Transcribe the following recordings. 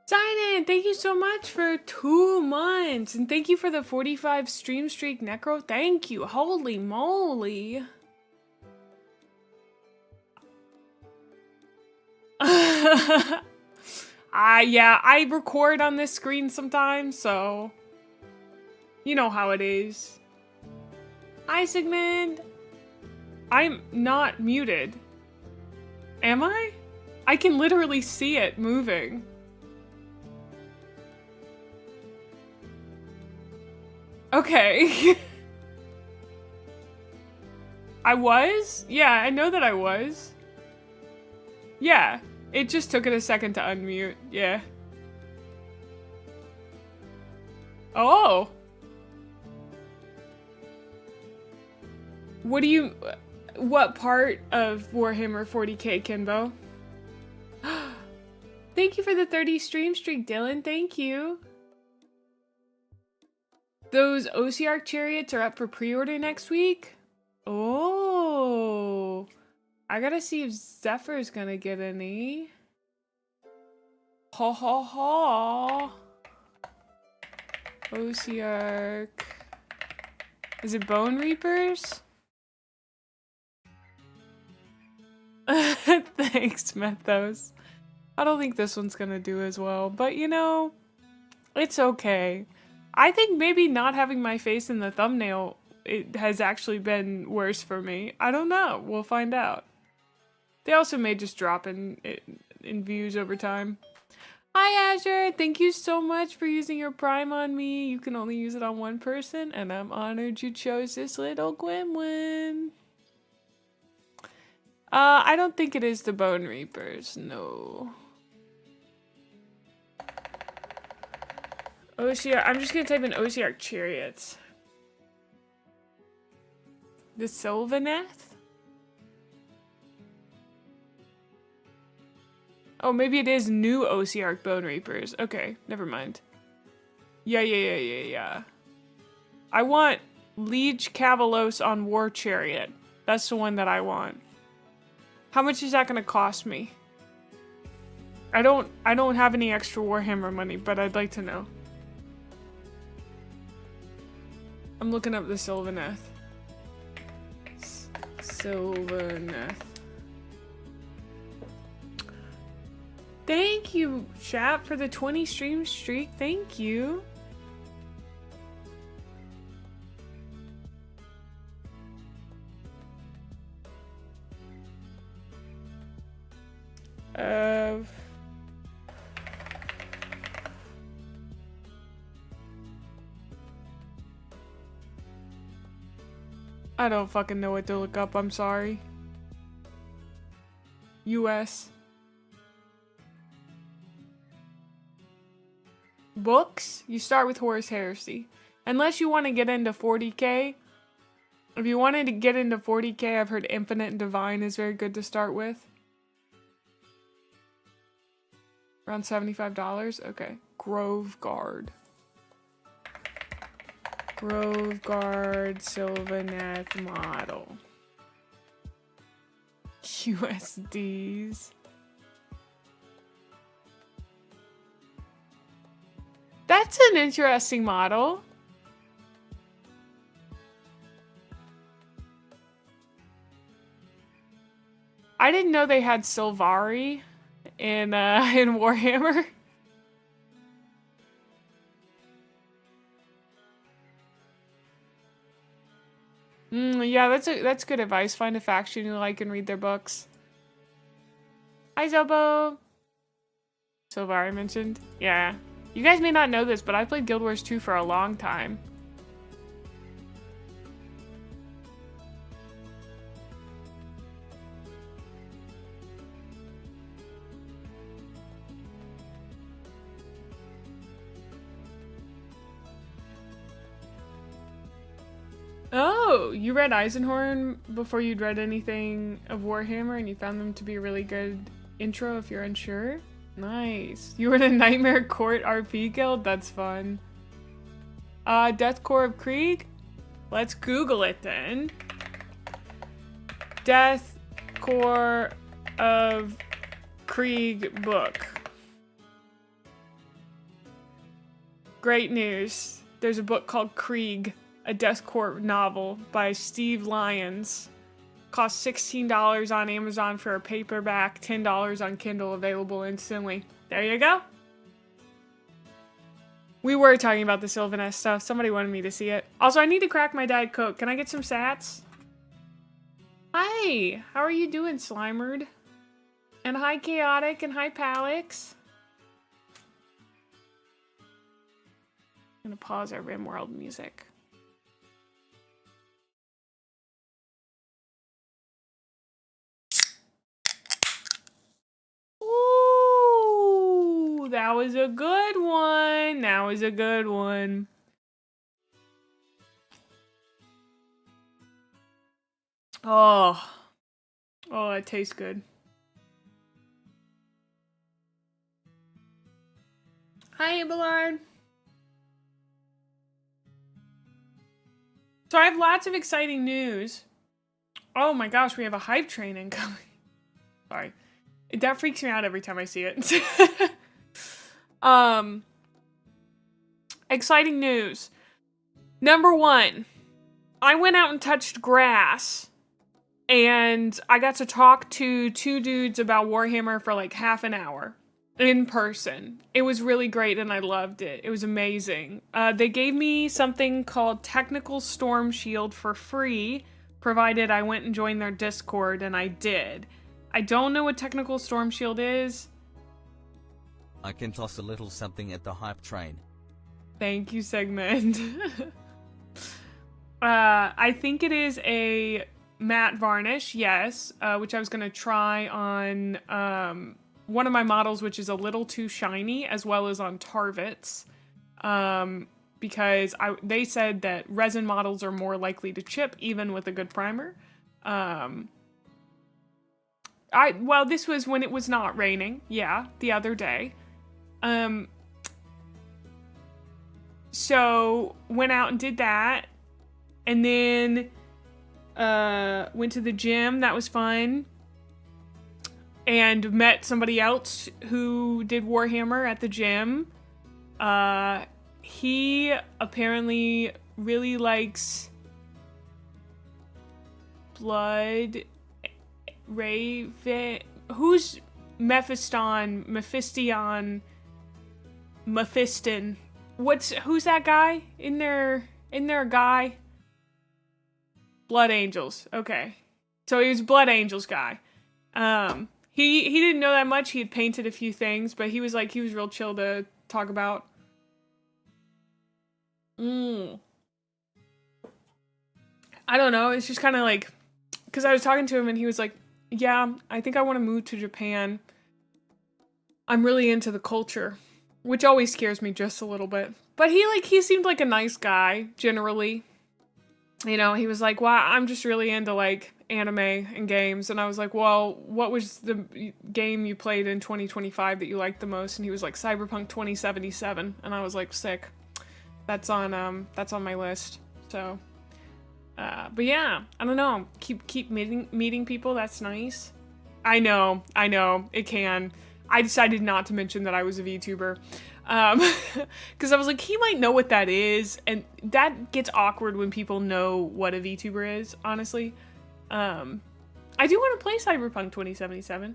Sign-in, thank you so much for 2 months. And thank you for the 45 stream streak necro. Thank you. Holy moly. Yeah, I record on this screen sometimes, so you know how it is. Hi, Sigmund. I'm not muted. Am I? I can literally see it moving. Okay. I was? Yeah, I know that I was. Yeah, it just took it a second to unmute. Yeah. Oh. What part of Warhammer 40k, Kimbo? Thank you for the 30 stream streak, Dylan. Thank you. Those OCR chariots are up for pre-order next week. Oh. I gotta see if Zephyr's gonna get any. Ha ha ha. OCR. Is it Bone Reapers? Thanks, Methos. I don't think this one's gonna do as well, but you know, it's okay. I think maybe not having my face in the thumbnail, it has actually been worse for me. I don't know. We'll find out. They also may just drop in views over time. Hi, Azure. Thank you so much for using your Prime on me. You can only use it on one person, and I'm honored you chose this little gremlin. I don't think it is the Bone Reapers. No. OCR. I'm just gonna type in OCR chariots. The Sylvaneth? Oh, maybe it is new OCR Bone Reapers. Okay, never mind. Yeah. I want Liege Cavalos on War Chariot. That's the one that I want. How much is that gonna cost me? I don't have any extra Warhammer money, but I'd like to know. I'm looking up the Sylvaneth. Sylvaneth. Thank you, chat, for the 20 stream streak. Thank you. I don't fucking know what to look up, I'm sorry. US. Books? You start with Horus Heresy. Unless you want to get into 40k. If you wanted to get into 40k, I've heard Infinite and Divine is very good to start with. Around $75? Okay. Grove Guard. Grove Guard Sylvaneth model. USDs. That's an interesting model. I didn't know they had Sylvari in Warhammer. Yeah, that's good advice. Find a faction you like and read their books. Hi, Zobo. Sylvari mentioned. Yeah. You guys may not know this, but I played Guild Wars 2 for a long time. Oh, you read Eisenhorn before you'd read anything of Warhammer and you found them to be a really good intro if you're unsure? Nice. You were in a Nightmare Court RP guild? That's fun. Death Core of Krieg? Let's Google it then. Death Core of Krieg book. Great news. There's a book called Krieg, a deathcore novel by Steve Lyons. Costs $16 on Amazon for a paperback, $10 on Kindle, available instantly. There you go. We were talking about the Sylvaness stuff. Somebody wanted me to see it. Also, I need to crack my Diet Coke. Can I get some sats? Hi, how are you doing, Slimered? And hi, Chaotic, and hi, Palix. I'm gonna pause our Rimworld music. Ooh, that was a good one. That was a good one. Oh, it tastes good. Hi, Abelard. So I have lots of exciting news. Oh my gosh, we have a hype train incoming. Sorry. That freaks me out every time I see it. Exciting news. Number one, I went out and touched grass, and I got to talk to two dudes about Warhammer for like half an hour in person. It was really great, and I loved it. It was amazing. They gave me something called Technical Storm Shield for free, provided I went and joined their Discord, and I did. I don't know what Technical Storm Shield is. I can toss a little something at the hype train. Thank you, Segment. I think it is a matte varnish, yes, which I was going to try on one of my models, which is a little too shiny, as well as on Tarvit's, because they said that resin models are more likely to chip, even with a good primer. Well, this was when it was not raining, yeah, the other day. So went out and did that, and then went to the gym. That was fun, and met somebody else who did Warhammer at the gym. He apparently really likes Blood Raven. Who's Mephiston? Mephiston. Who's that guy? In there a guy? Blood Angels. Okay. So he was a Blood Angels guy. He didn't know that much. He had painted a few things, but he was real chill to talk about. I don't know. It's just kind of like, because I was talking to him and he was like, yeah, I think I want to move to Japan. I'm really into the culture, which always scares me just a little bit. But he seemed like a nice guy, generally. You know, he was like, well, I'm just really into, like, anime and games. And I was like, well, what was the game you played in 2025 that you liked the most? And he was like, Cyberpunk 2077. And I was like, sick. That's on my list. So, but yeah, I don't know. Keep meeting people. That's nice. I know. It can. I decided not to mention that I was a VTuber. Because I was like, he might know what that is, and that gets awkward when people know what a VTuber is, honestly. I do want to play Cyberpunk 2077.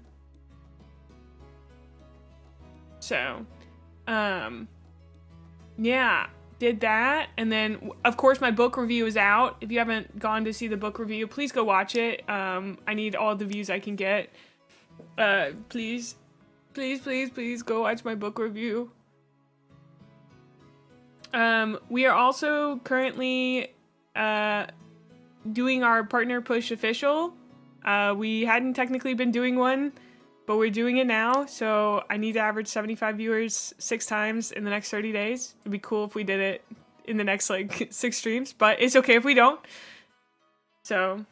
So, yeah, did that, and then, of course, my book review is out. If you haven't gone to see the book review, please go watch it. I need all the views I can get. Please go watch my book review. We are also currently doing our partner push official. We hadn't technically been doing one, but we're doing it now. So I need to average 75 viewers 6 times in the next 30 days. It'd be cool if we did it in the next 6 streams, but it's okay if we don't. So,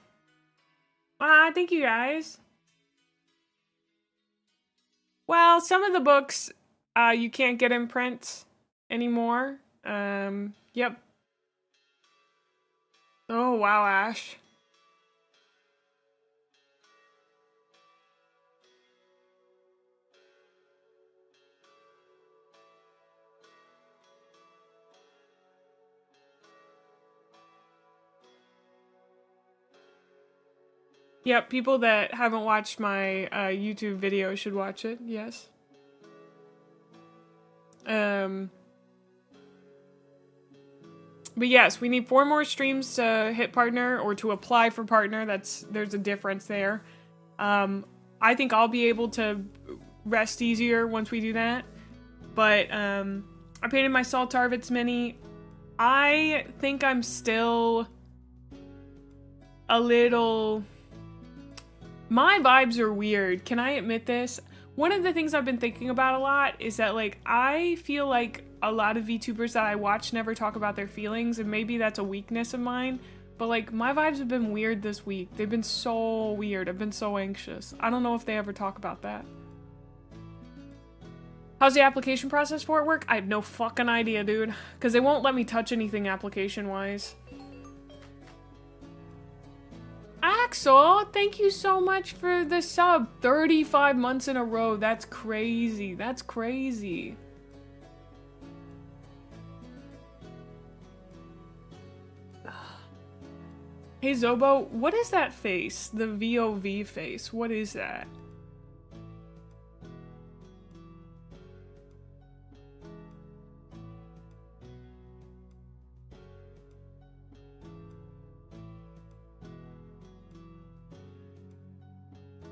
thank you guys. Well, some of the books you can't get in print anymore. Yep. Oh, wow, Ash. Yep, people that haven't watched my YouTube video should watch it, yes. But yes, we need 4 more streams to hit partner or to apply for partner. There's a difference there. I think I'll be able to rest easier once we do that. But I painted my Salt Tarvitz mini. I think I'm still a little... My vibes are weird. Can I admit this? One of the things I've been thinking about a lot is that, like, I feel like a lot of VTubers that I watch never talk about their feelings, and maybe that's a weakness of mine, but, like, my vibes have been weird this week. They've been so weird. I've been so anxious. I don't know if they ever talk about that. How's the application process for it work? I have no fucking idea, dude, because they won't let me touch anything application-wise. Axel, thank you so much for the sub. 35 months in a row. That's crazy. That's crazy. Hey Zobo, what is that face? The VOV face. What is that?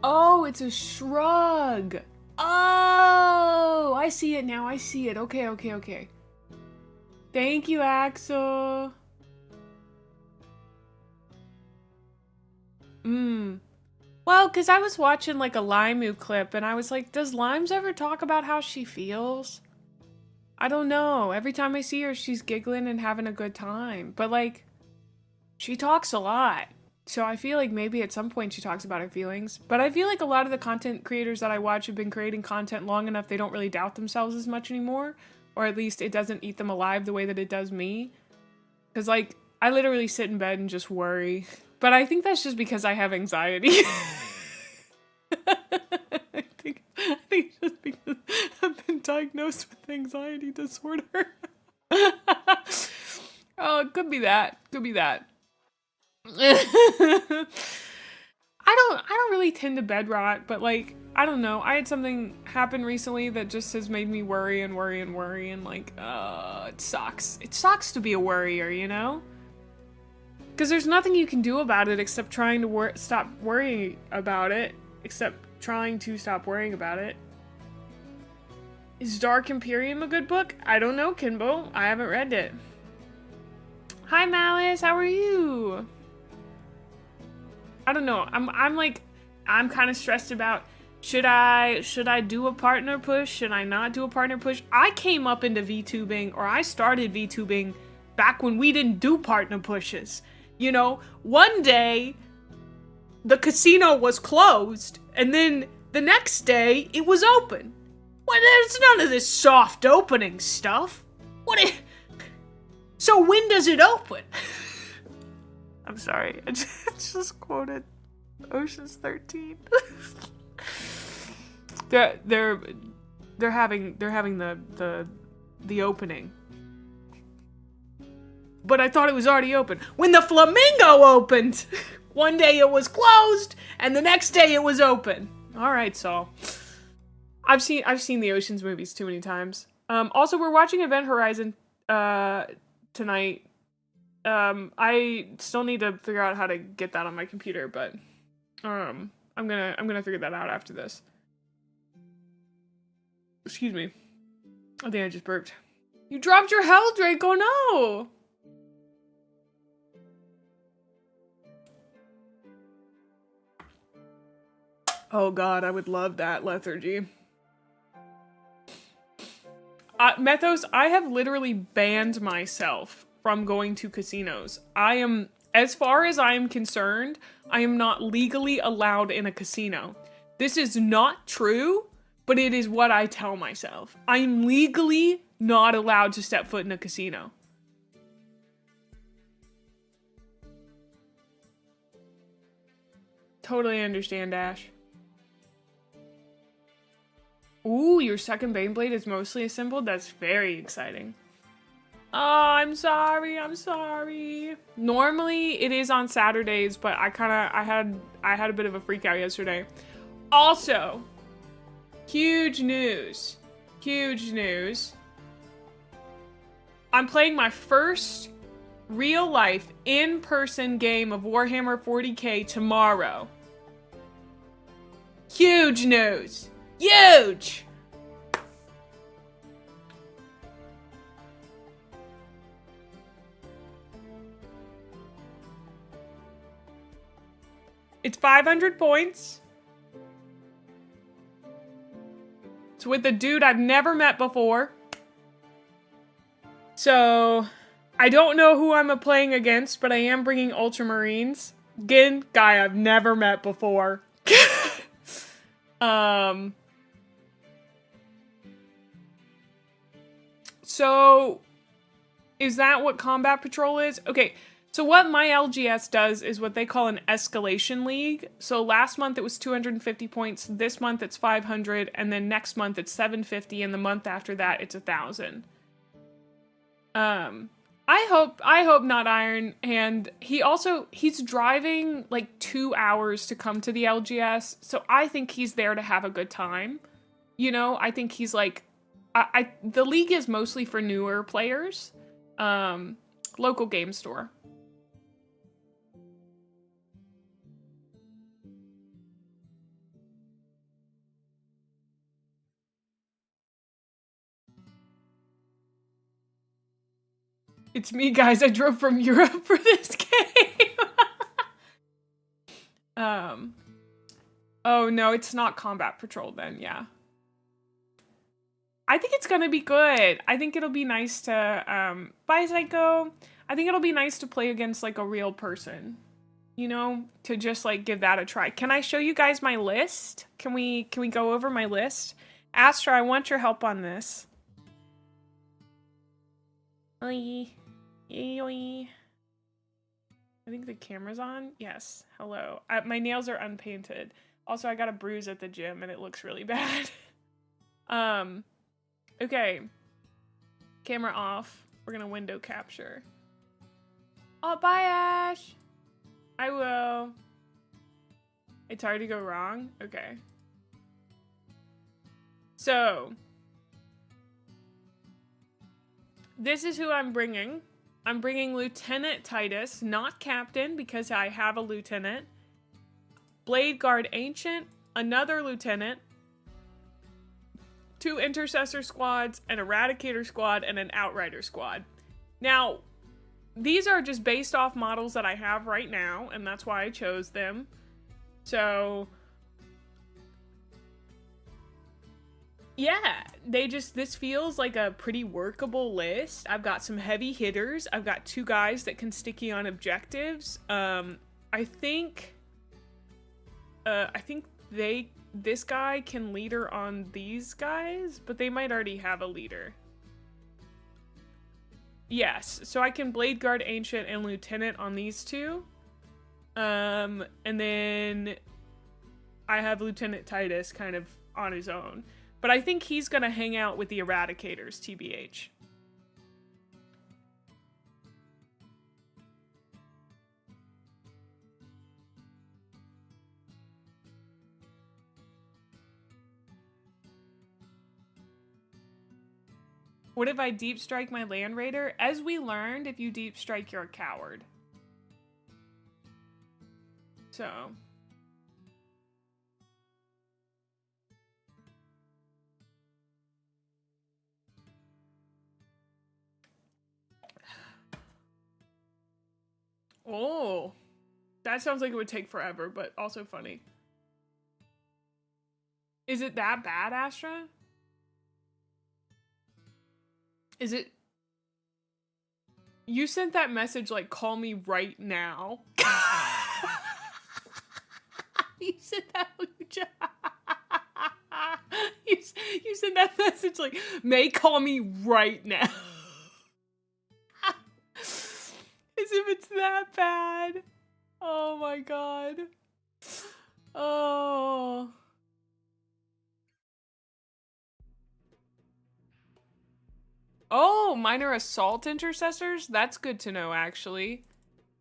Oh, it's a shrug. Oh, I see it now. I see it. Okay, okay, okay. Thank you, Axel. Well, because I was watching like a Limu clip and I was like, does Limes ever talk about how she feels? I don't know. Every time I see her, she's giggling and having a good time. But like, she talks a lot. So I feel like maybe at some point she talks about her feelings. But I feel like a lot of the content creators that I watch have been creating content long enough they don't really doubt themselves as much anymore. Or at least it doesn't eat them alive the way that it does me. Because like, I literally sit in bed and just worry. But I think that's just because I have anxiety. I think it's just because I've been diagnosed with anxiety disorder. Oh, it could be that. Could be that. I don't really tend to bed rot, but like, I don't know. I had something happen recently that just has made me worry and worry and worry and like, it sucks. It sucks to be a worrier, you know? Because there's nothing you can do about it except trying to stop worrying about it. Is Dark Imperium a good book? I don't know, Kinbo. I haven't read it. Hi, Malice. How are you? I don't know. I'm kind of stressed about should I do a partner push? Should I not do a partner push? I came up into VTubing, or I started VTubing back when we didn't do partner pushes. You know, one day the casino was closed, and then the next day it was open. Well, there's none of this soft opening stuff. So when does it open? I'm sorry, I just quoted Ocean's 13. they're having the opening. But I thought it was already open. When the Flamingo opened, one day it was closed, and the next day it was open. All right, Saul. I've seen the Oceans movies too many times. Also, we're watching Event Horizon tonight. I still need to figure out how to get that on my computer, but I'm gonna figure that out after this. Excuse me. I think I just burped. You dropped your Hell Drake. Oh no. Oh god, I would love that lethargy. Methos, I have literally banned myself from going to casinos. As far as I am concerned, I am not legally allowed in a casino. This is not true, but it is what I tell myself. I am legally not allowed to step foot in a casino. Totally understand, Ash. Ooh, your second Baneblade is mostly assembled? That's very exciting. Oh, I'm sorry. I'm sorry. Normally it is on Saturdays, but I had a bit of a freak out yesterday. Also, huge news. Huge news. I'm playing my first real life in-person game of Warhammer 40K tomorrow. Huge news. Huge. It's 500 points. It's with a dude I've never met before. So, I don't know who I'm playing against, but I am bringing Ultramarines. Again, guy I've never met before. So, is that what Combat Patrol is? Okay, so what my LGS does is what they call an escalation league. So last month it was 250 points, this month it's 500, and then next month it's 750, and the month after that it's 1,000. I hope not Iron Hand. He's driving like 2 hours to come to the LGS, so I think he's there to have a good time. You know, I think he's like, the league is mostly for newer players. Local game store. It's me, guys. I drove from Europe for this game. Oh no, it's not Combat Patrol then, yeah. I think it's gonna be good. I think it'll be nice to, bye Psycho. I think it'll be nice to play against like a real person. You know, to just like give that a try. Can I show you guys my list? Can we go over my list? Astra, I want your help on this. Oi. Oi. I think the camera's on. Yes. Hello. My nails are unpainted. Also, I got a bruise at the gym and it looks really bad. Okay. Camera off. We're gonna window capture. Oh, bye, Ash. I will. It's hard to go wrong? Okay. So. This is who I'm bringing. I'm bringing Lieutenant Titus, not Captain, because I have a Lieutenant. Blade Guard Ancient, another Lieutenant. 2 Intercessor squads, an Eradicator squad, and an Outrider squad. Now, these are just based off models that I have right now, and that's why I chose them. So, yeah, this feels like a pretty workable list. I've got some heavy hitters. I've got 2 guys that can sticky on objectives. I think this guy can leader on these guys, but they might already have a leader. Yes, so I can Blade Guard Ancient and Lieutenant on these 2. And then I have Lieutenant Titus kind of on his own. But I think he's gonna hang out with the Eradicators, TBH. What if I deep strike my Land Raider? As we learned, if you deep strike, you're a coward. So. Oh. That sounds like it would take forever, but also funny. Is it that bad, Astra? Is it? You sent that message like, call me right now. You sent that. You sent that message like, May, call me right now. As if it's that bad. Oh my god. Oh. Oh, minor assault intercessors? That's good to know, actually.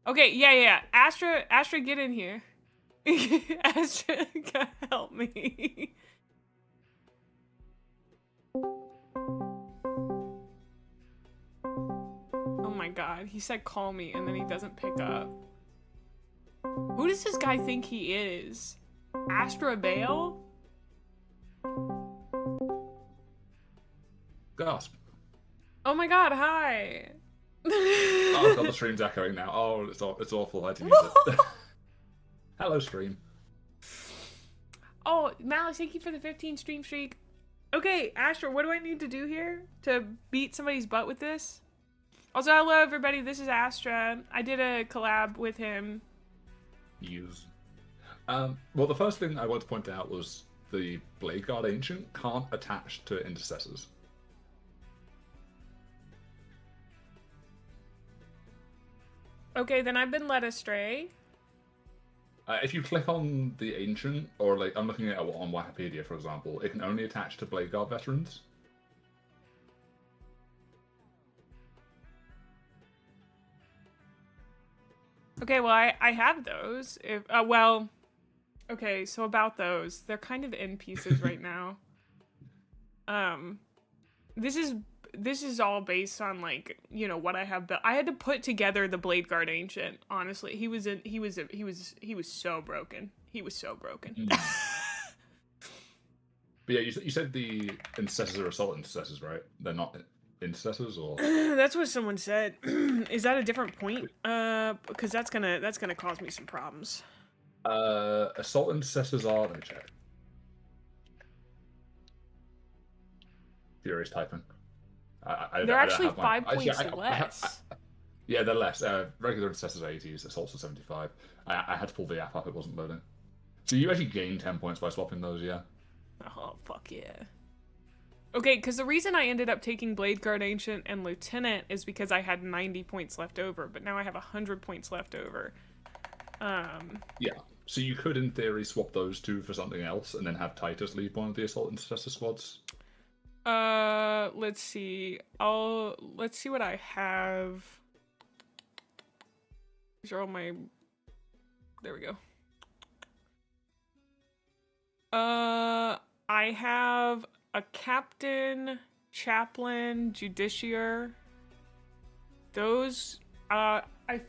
Okay, yeah. Astra, get in here. Astra, help me. Oh my god, he said call me, and then he doesn't pick up. Who does this guy think he is? Astra Bale? Gasp. Oh my god, hi. Oh god, the stream's echoing now. Oh, it's awful. I had to mute it. Hello, stream. Oh, Malice, thank you for the 15 stream streak. Okay, Astra, what do I need to do here to beat somebody's butt with this? Also, hello everybody, this is Astra. I did a collab with him. Use. Well, the first thing I wanted to point out was the Blade Guard Ancient can't attach to intercessors. Okay, then I've been led astray. If you click on the Ancient, or like I'm looking at it on Wikipedia, for example, it can only attach to Blade Guard veterans. Okay, well, I have those. If well, okay, so about those, they're kind of in pieces right now. This is all based on, like, you know, what I have built. I had to put together the Blade Guard Ancient. Honestly, he was so broken. He was so broken. But yeah, you said the intercessors are assault intercessors, right? They're not intercessors, or That's what someone said. Is that a different point? Because that's gonna cause me some problems. assault intercessors are. Let me check. Furious typing. They're actually have 5 mine. points Actually, less. Yeah, they're less. Regular intercessors are 80s, assaults are 75. I had to pull the app up; it wasn't loading. So you actually gain 10 points by swapping those, yeah. Oh, fuck yeah. Okay, because the reason I ended up taking Blade Guard Ancient and Lieutenant is because I had 90 points left over, but now I have 100 points left over. Yeah, so you could, in theory, swap those two for something else, and then have Titus lead one of the assault intercessor squads. Let's see. Let's see what I have. These are all my... There we go. I have a captain, chaplain, justiciar. Those, I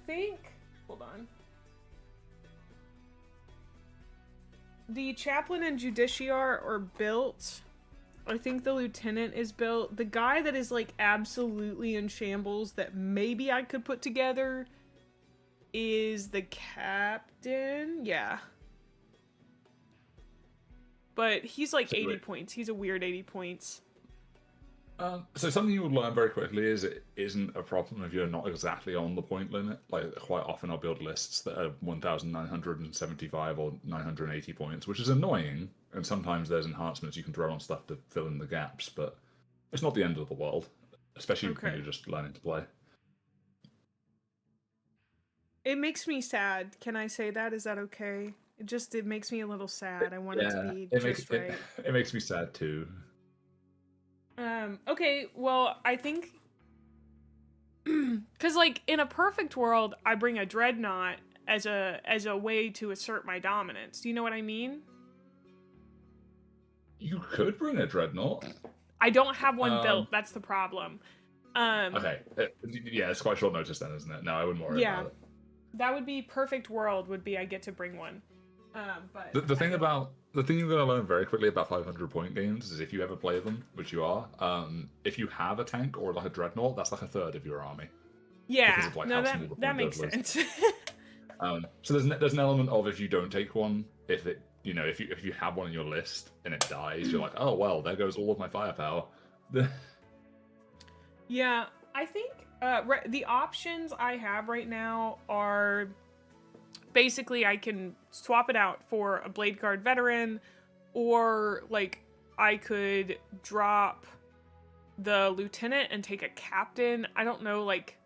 think, hold on. The chaplain and justiciar are built. I think the lieutenant is built. The guy that is, like, absolutely in shambles that maybe I could put together is the captain. Yeah. But he's like 80 points. He's a weird 80 points. So something you will learn very quickly is it isn't a problem if you're not exactly on the point limit. Like, quite often I'll build lists that are 1,975 or 980 points, which is annoying. And sometimes there's enhancements you can throw on stuff to fill in the gaps, but it's not the end of the world, especially when you're just learning to play. It makes me sad. Can I say that? Is that okay? It makes me a little sad. I want it to be just right. It makes me sad too. Okay, well, I think... Because, like, in a perfect world, I bring a dreadnought as a way to assert my dominance. Do you know what I mean? You could bring a dreadnought. I don't have one built. That's the problem. Okay. Yeah, it's quite short notice then, isn't it? No, I wouldn't worry about it. That would be perfect world, would be I get to bring one. But the thing you're going to learn very quickly about 500-point games is if you ever play them, which you are, if you have a tank or like a dreadnought, that's like a third of your army. Yeah, of, like, no, that makes sense. So there's an element of, if you don't take one, if you have one in your list and it dies, you're like, oh well, there goes all of my firepower. Yeah, I think the options I have right now are basically I can swap it out for a Blade Guard veteran, or like I could drop the lieutenant and take a captain. I don't know like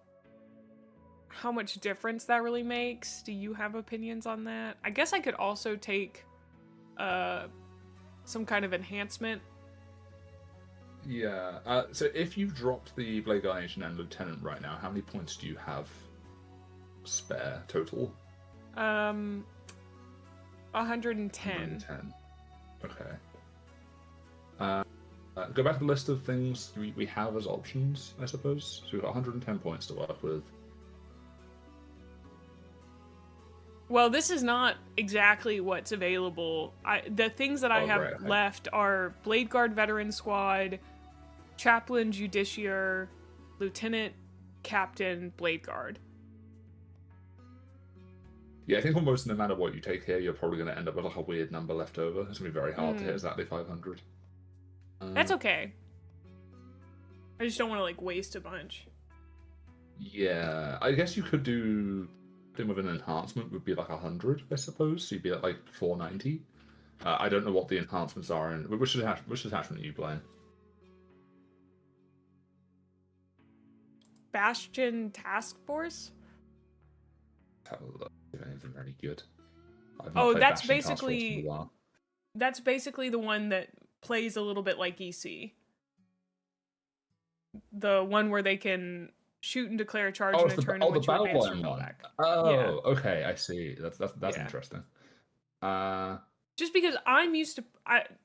how much difference that really makes. Do you have opinions on that? I guess I could also take some kind of enhancement. Yeah. So if you dropped the Blade Guardian and Lieutenant right now, how many points do you have spare total? 110. 110. Okay. Go back to the list of things we have as options, I suppose. So we've got 110 points to work with. Well, this is not exactly what's available. The things that I have right, okay. left are Blade Guard Veteran Squad, Chaplain Justiciar, Lieutenant, Captain, Blade Guard. Yeah, I think almost no matter what you take here, you're probably going to end up with like a weird number left over. It's going to be very hard to hit exactly 500. That's okay. I just don't want to like waste a bunch. Yeah, I guess you could do something with an enhancement would be like 100, I suppose. So you'd be at like 490. I don't know what the enhancements are, and which attachment are you playing? Bastion Task Force? Have a look if anything very good. Oh, that's basically the one that plays a little bit like EC. The one where they can shoot and declare a charge in a turn in which you advance your fallback. Oh, yeah. Okay, I see. That's interesting. Just because I'm used to,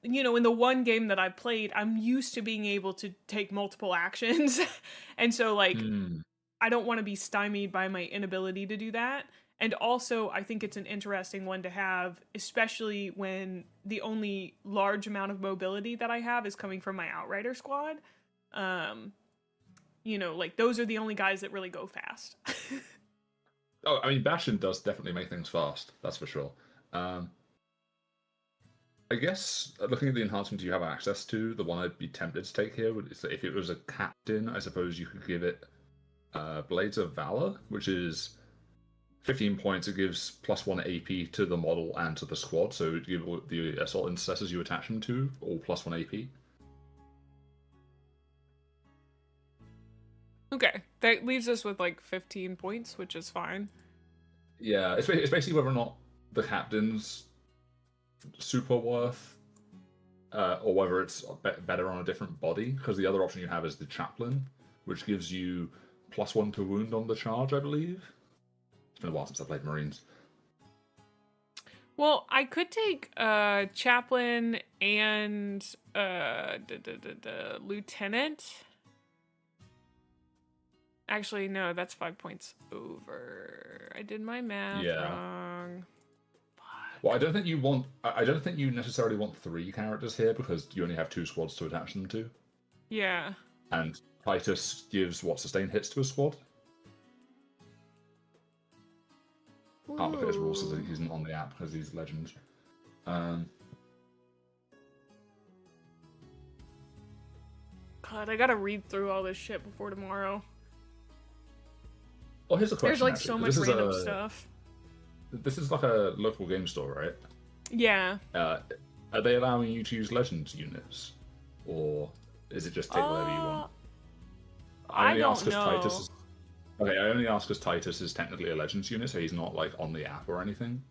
in the one game that I played, I'm used to being able to take multiple actions, and so like I don't want to be stymied by my inability to do that. And also, I think it's an interesting one to have, especially when the only large amount of mobility that I have is coming from my Outrider squad. Like those are the only guys that really go fast. Oh, I mean, Bastion does definitely make things fast. That's for sure. I guess looking at the enhancements you have access to, the one I'd be tempted to take here is that if it was a captain, I suppose you could give it Blades of Valor, which is 15 points. It gives +1 AP to the model and to the squad, so it give the assault intercessors you attach them to all +1 AP. Okay, that leaves us with like 15 points, which is fine. Yeah, it's basically whether or not the captain's super worth, or whether it's better on a different body, because the other option you have is the Chaplain, which gives you +1 to wound on the charge, I believe. It's been a while since I played Marines. Well, I could take Chaplain and the Lieutenant. Actually, no, that's 5 points over. I did my math wrong. Well, I don't think you necessarily want 3 characters here because you only have 2 squads to attach them to. Yeah. And Titus gives sustained hits to a squad. Can't look at his rules because he's not on the app because he's legend. God, I gotta read through all this shit before tomorrow. Well, here's a question. There's like so much random stuff. This is like a local game store, right? Yeah. Are they allowing you to use Legends units, or is it just take whatever you want? I don't know. I only ask because Titus is technically a Legends unit, so he's not like on the app or anything,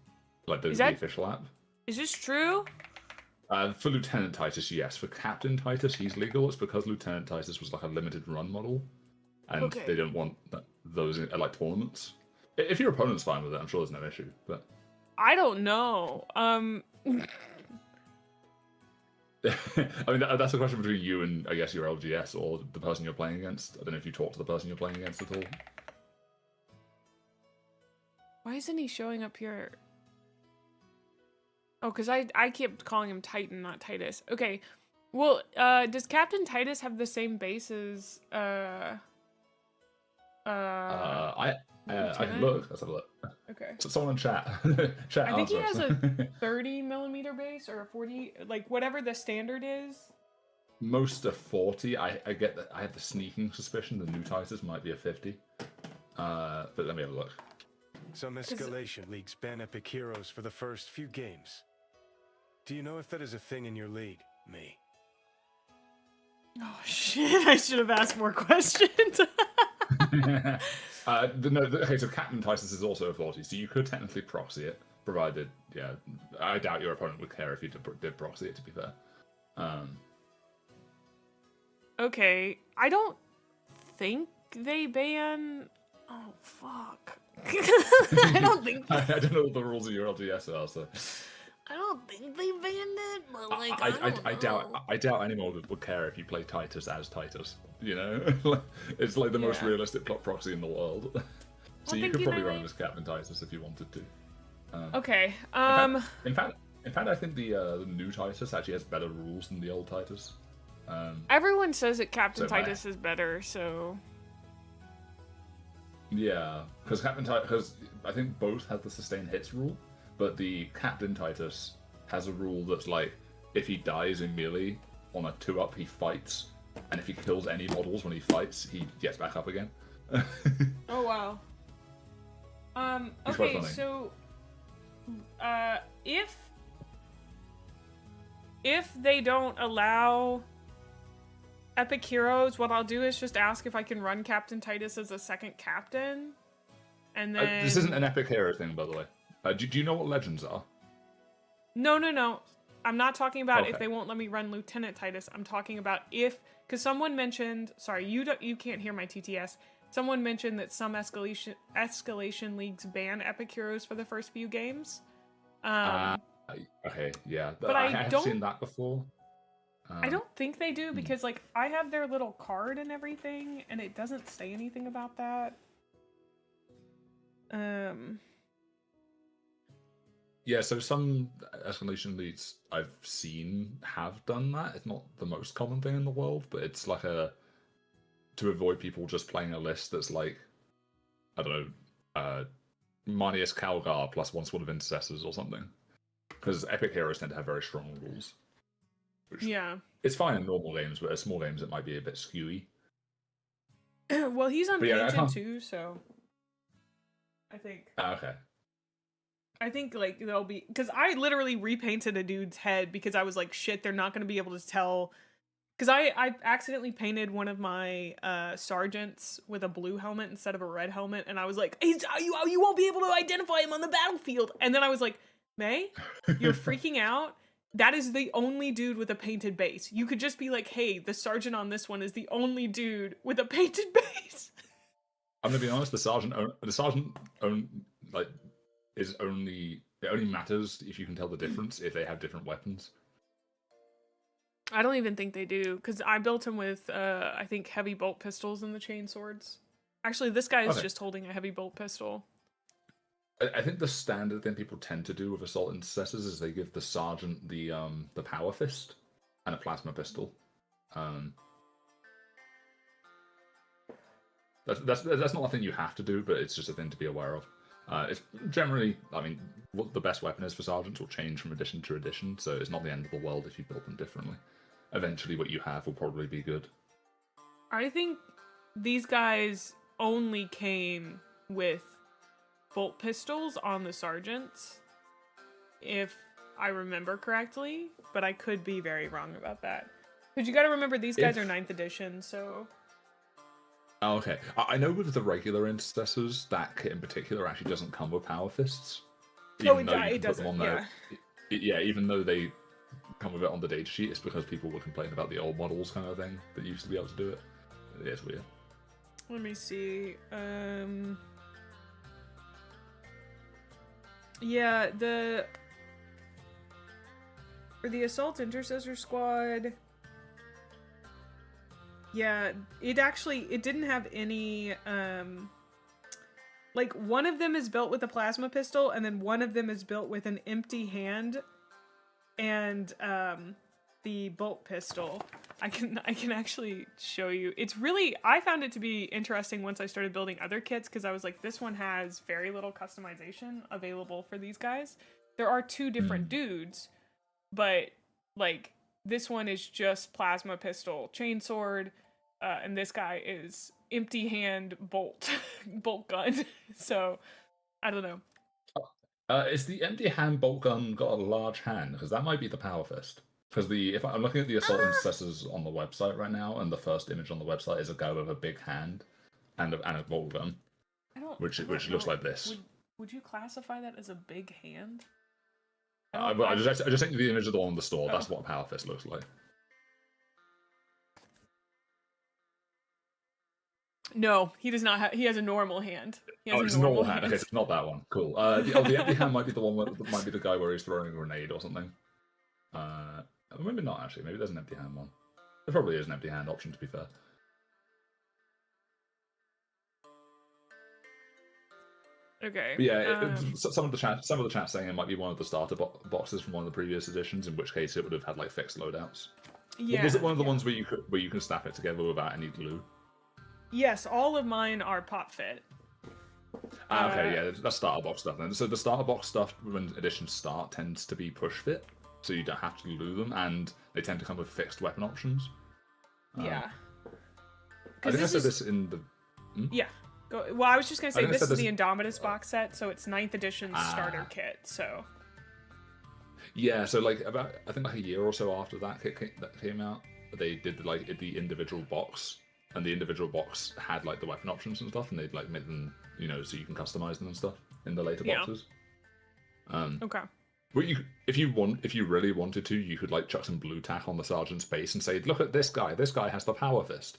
like the official app. Is this true? For Lieutenant Titus, yes. For Captain Titus, he's legal. It's because Lieutenant Titus was like a limited run model, and they didn't want those like tournaments. If your opponent's fine with it, I'm sure there's no issue. But I don't know. I mean, that's a question between you and I guess your LGS or the person you're playing against. I don't know if you talk to the person you're playing against at all. Why isn't he showing up here? Oh, because I kept calling him Titan, not Titus. Okay. Well, does Captain Titus have the same base as I can look. Let's have a look. Okay. So someone chat. Chat. I think he has a 30 millimeter base or a 40, like whatever the standard is. Most are 40. I get that. I have the sneaking suspicion the new Titus might be a 50. But let me have a look. Some escalation leagues ban epic heroes for the first few games. Do you know if that is a thing in your league, Mae? Oh shit! I should have asked more questions. Okay, so Captain Titus is also a 40, so you could technically proxy it, provided, I doubt your opponent would care if you did proxy it, to be fair. Okay, I don't think they ban. Oh fuck! I don't think. I don't know what the rules of your LGS are, so I don't think they banned it, but like I don't know. I doubt anyone would care if you play Titus as Titus. You know, it's like the most Yeah. realistic plot proxy in the world. So Well, you thank could you, probably Nightwing. run as Captain Titus if you wanted to. Okay. In fact, I think the new Titus actually has better rules than the old Titus. Everyone says that Captain So my- Titus is better, so Yeah, because I think both have the sustained hits rule, but the Captain Titus has a rule that's like if he dies in melee on a 2-up, he fights, and if he kills any models when he fights, he gets back up again. oh wow. It's quite Okay, funny. so if they don't allow Epic Heroes, what I'll do is just ask if I can run Captain Titus as a second captain, and then This isn't an epic hero thing, by the way. Do you know what legends are? No. I'm not talking about if Okay. they won't let me run Lieutenant Titus. I'm talking about because someone mentioned. Sorry, you can't hear my TTS. Someone mentioned that some escalation leagues ban Epic Heroes for the first few games. Okay, yeah, But I I have don't- seen that before. I don't think they do because like I have their little card and everything, and it doesn't say anything about that. Yeah, so some escalation leads I've seen have done that. It's not the most common thing in the world, but it's like to avoid people just playing a list that's like, I don't know, Manius Calgar plus one squad of intercessors or something. Because epic heroes tend to have very strong rules. Which Yeah. it's fine in normal games, but in small games it might be a bit skewy. Well, he's But yeah, I unpainted can't- too, so I think. Okay. I think like they'll be because I literally repainted a dude's head because I was like, shit, they're not going to be able to tell. Because I accidentally painted one of my sergeants with a blue helmet instead of a red helmet, and I was like, you won't be able to identify him on the battlefield. And then I was like, May, you're freaking out. That is the only dude with a painted base. You could just be like, hey, the sergeant on this one is the only dude with a painted base. I'm gonna be honest. The sergeant like is only it only matters if you can tell the difference if they have different weapons. I don't even think they do, because I built him with, I think, heavy bolt pistols and the chain swords. Actually, this guy is Okay. just holding a heavy bolt pistol. I think the standard thing people tend to do with assault intercessors is they give the sergeant the power fist and a plasma pistol. That's not a thing you have to do, but it's just a thing to be aware of. It's generally, I mean, what the best weapon is for sergeants will change from edition to edition, so it's not the end of the world if you build them differently. Eventually, what you have will probably be good. I think these guys only came with bolt pistols on the sergeants, if I remember correctly, but I could be very wrong about that. Because you gotta remember, these guys are 9th edition, so... Oh, okay. I know with the regular intercessors, that kit in particular actually doesn't come with power fists. Oh, Even though you it can put them doesn't, on there. Yeah, even though they come with it on the data sheet, it's because people were complaining about the old models kind of thing that used to be able to do it. Yeah, it's weird. Let me see. Yeah, for the Assault Intercessor Squad, yeah, it didn't have any, like, one of them is built with a plasma pistol, and then one of them is built with an empty hand, and, the bolt pistol. I can actually show you. It's really, I found it to be interesting once I started building other kits, because I was like, this one has very little customization available for these guys. There are 2 different dudes, but like this one is just plasma pistol, chainsword, and this guy is empty hand bolt gun. So I don't know. Is the empty hand bolt gun got a large hand? Because that might be the power fist. Because if I'm looking at the assault intercessors on the website right now, and the first image on the website is a guy with a big hand and a bolt gun, which looks like this. Would you classify that as a big hand? I just think the image of the one on the store. That's what a power fist looks like. No, he does not have. He has a normal hand. He has Oh, a it's a normal normal hand. Okay, so it's not that one. Cool. The empty hand might be the one that might be the guy where he's throwing a grenade or something. Maybe not actually. Maybe there's an empty hand one. There probably is an empty hand option, to be fair. Okay. But yeah, some of the chat saying it might be one of the starter boxes from one of the previous editions, in which case it would have had like fixed loadouts. Yeah. Was it one of the ones where you can snap it together without any glue? Yes, all of mine are pop fit. Okay, yeah, that's starter box stuff then. So the starter box stuff when editions start tends to be push fit, so you don't have to glue them, and they tend to come with fixed weapon options. Yeah. I think I said this in the. Yeah. Well, I was just gonna say this is the this- Indomitus box set, so it's 9th edition starter kit. So. Yeah, so like about I think like a year or so after that came out, they did like the individual box, and the individual box had like the weapon options and stuff, and they'd like made them, so you can customize them and stuff in the later boxes. Okay. But if you really wanted to, you could like chuck some blue tack on the sergeant's base and say, "Look at this guy. This guy has the power fist."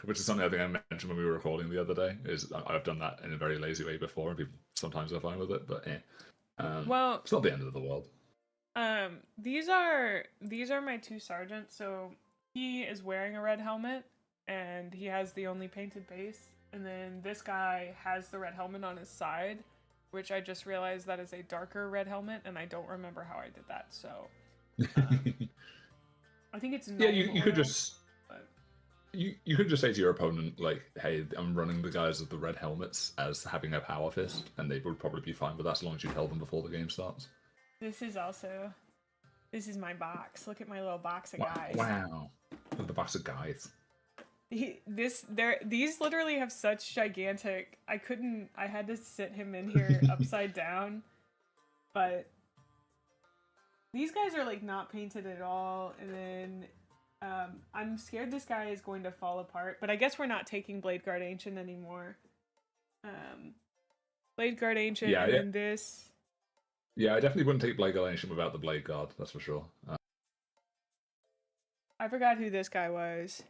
Which is something I think I mentioned when we were recording the other day. Is I've done that in a very lazy way before, and people sometimes are fine with it, but Well, it's not the end of the world. these are my two sergeants. So he is wearing a red helmet, and he has the only painted base. And then this guy has the red helmet on his side, which I just realized that is a darker red helmet, and I don't remember how I did that. So I think it's Yeah, you could just but- you could just say to your opponent like, "Hey, I'm running the guys with the red helmets as having a power fist," and they would probably be fine with that as long as you tell them before the game starts. This is my box. Look at my little box of guys. Wow, the box of guys. These literally have such gigantic. I had to sit him in here upside down, but these guys are like not painted at all. And then I'm scared this guy is going to fall apart. But I guess we're not taking Blade Guard Ancient anymore. Blade Guard Ancient, Yeah, and yeah. then this. Yeah, I definitely wouldn't take Blade Guard Ancient without the Blade Guard. That's for sure. I forgot who this guy was.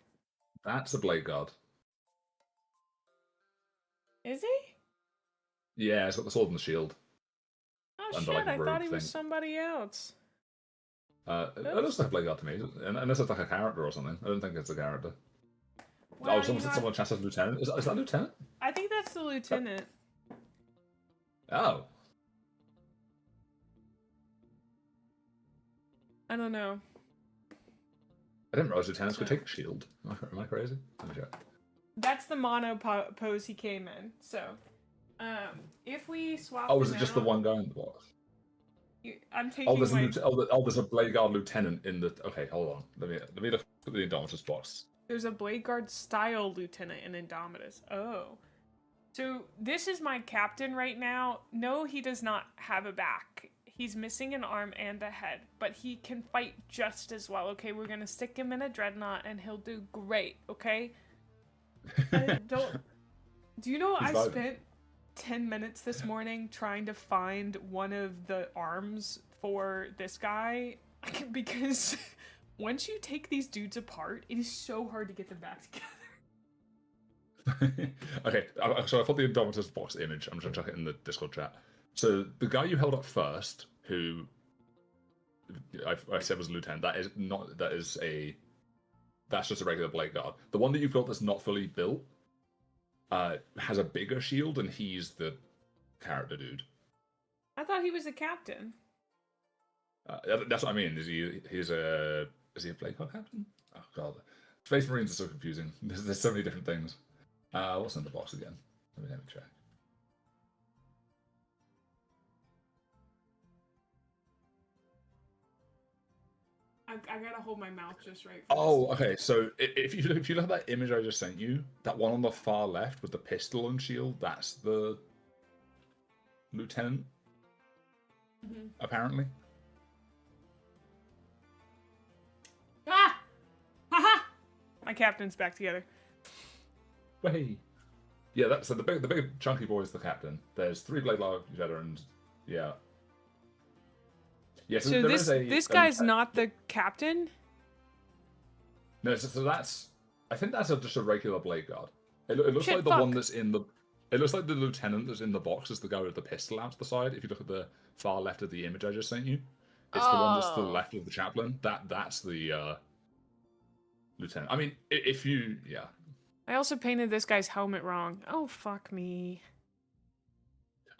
That's a Blade Guard. Is he? Yeah, it's got the sword and the shield. Oh And shit! like, I rogue thought he was thing. somebody else. It looks like a Blade Guard to me, unless it's like a character or something. I don't think it's a character. Well, Someone said someone chat as lieutenant. Is that lieutenant? I think that's the lieutenant. Oh. I don't know. I didn't realize lieutenants could take a shield. Am I crazy? Let me check. That's the mono pose he came in. So, if we swap. Oh, was them it just the out- one guy in the box? I'm taking. Oh, there's my... there's a Blade Guard lieutenant in the. Okay, hold on. Let me look at the Indomitus box. There's a Blade Guard style lieutenant in Indomitus. Oh, so this is my captain right now. No, he does not have a back. He's missing an arm and a head, but he can fight just as well. Okay, we're gonna stick him in a dreadnought, and he'll do great. Okay. Do you know He's I vibing. spent 10 minutes this morning trying to find one of the arms for this guy because once you take these dudes apart, it is so hard to get them back together. Okay, so I thought the Indomitus box image. I'm just gonna check it in the Discord chat. So the guy you held up first, who I said was a lieutenant, that's just a regular Blade Guard. The one that you've got that's not fully built has a bigger shield, and he's the character dude. I thought he was a captain. That's what I mean. Is he a Blade Guard captain? Oh god, Space Marines are so confusing. There's so many different things. What's in the box again? Let me check. I gotta hold my mouth just right. Oh, okay. So if you look at that image I just sent you, that one on the far left with the pistol and shield, that's the lieutenant, apparently. Ah! Haha! My captain's back together. Way. Yeah, so the big chunky boy is the captain. There's 3 Blade Guard veterans. Yeah. Yeah. So this guy's not the captain? No, so that's I think that's just a regular blade guard. It looks Shit, like the fuck. one that's in the. It looks like the lieutenant that's in the box is the guy with the pistol out to the side. If you look at the far left of the image I just sent you, it's the one that's to the Oh. left of the chaplain. That's the lieutenant. I mean, if you I also painted this guy's helmet wrong. Oh, fuck me.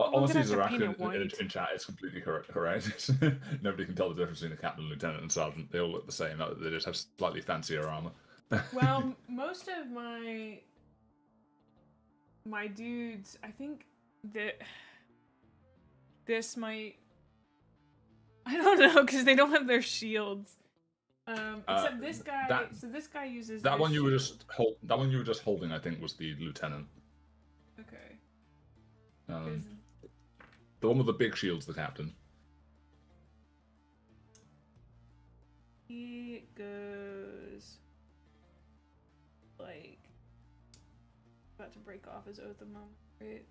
I'm honestly, gonna have to paint it Zarak white. in chat is completely correct. Nobody can tell the difference between a captain, lieutenant, and sergeant. They all look the same. They just have slightly fancier armor. Well, most of my dudes, I think that this might. I don't know because they don't have their shields. Except this guy. So this guy uses that this one you were shield. that one you were just holding. I think was the lieutenant. Okay. The one with the big shield's the captain. He goes like about to break off his oath a moment, right?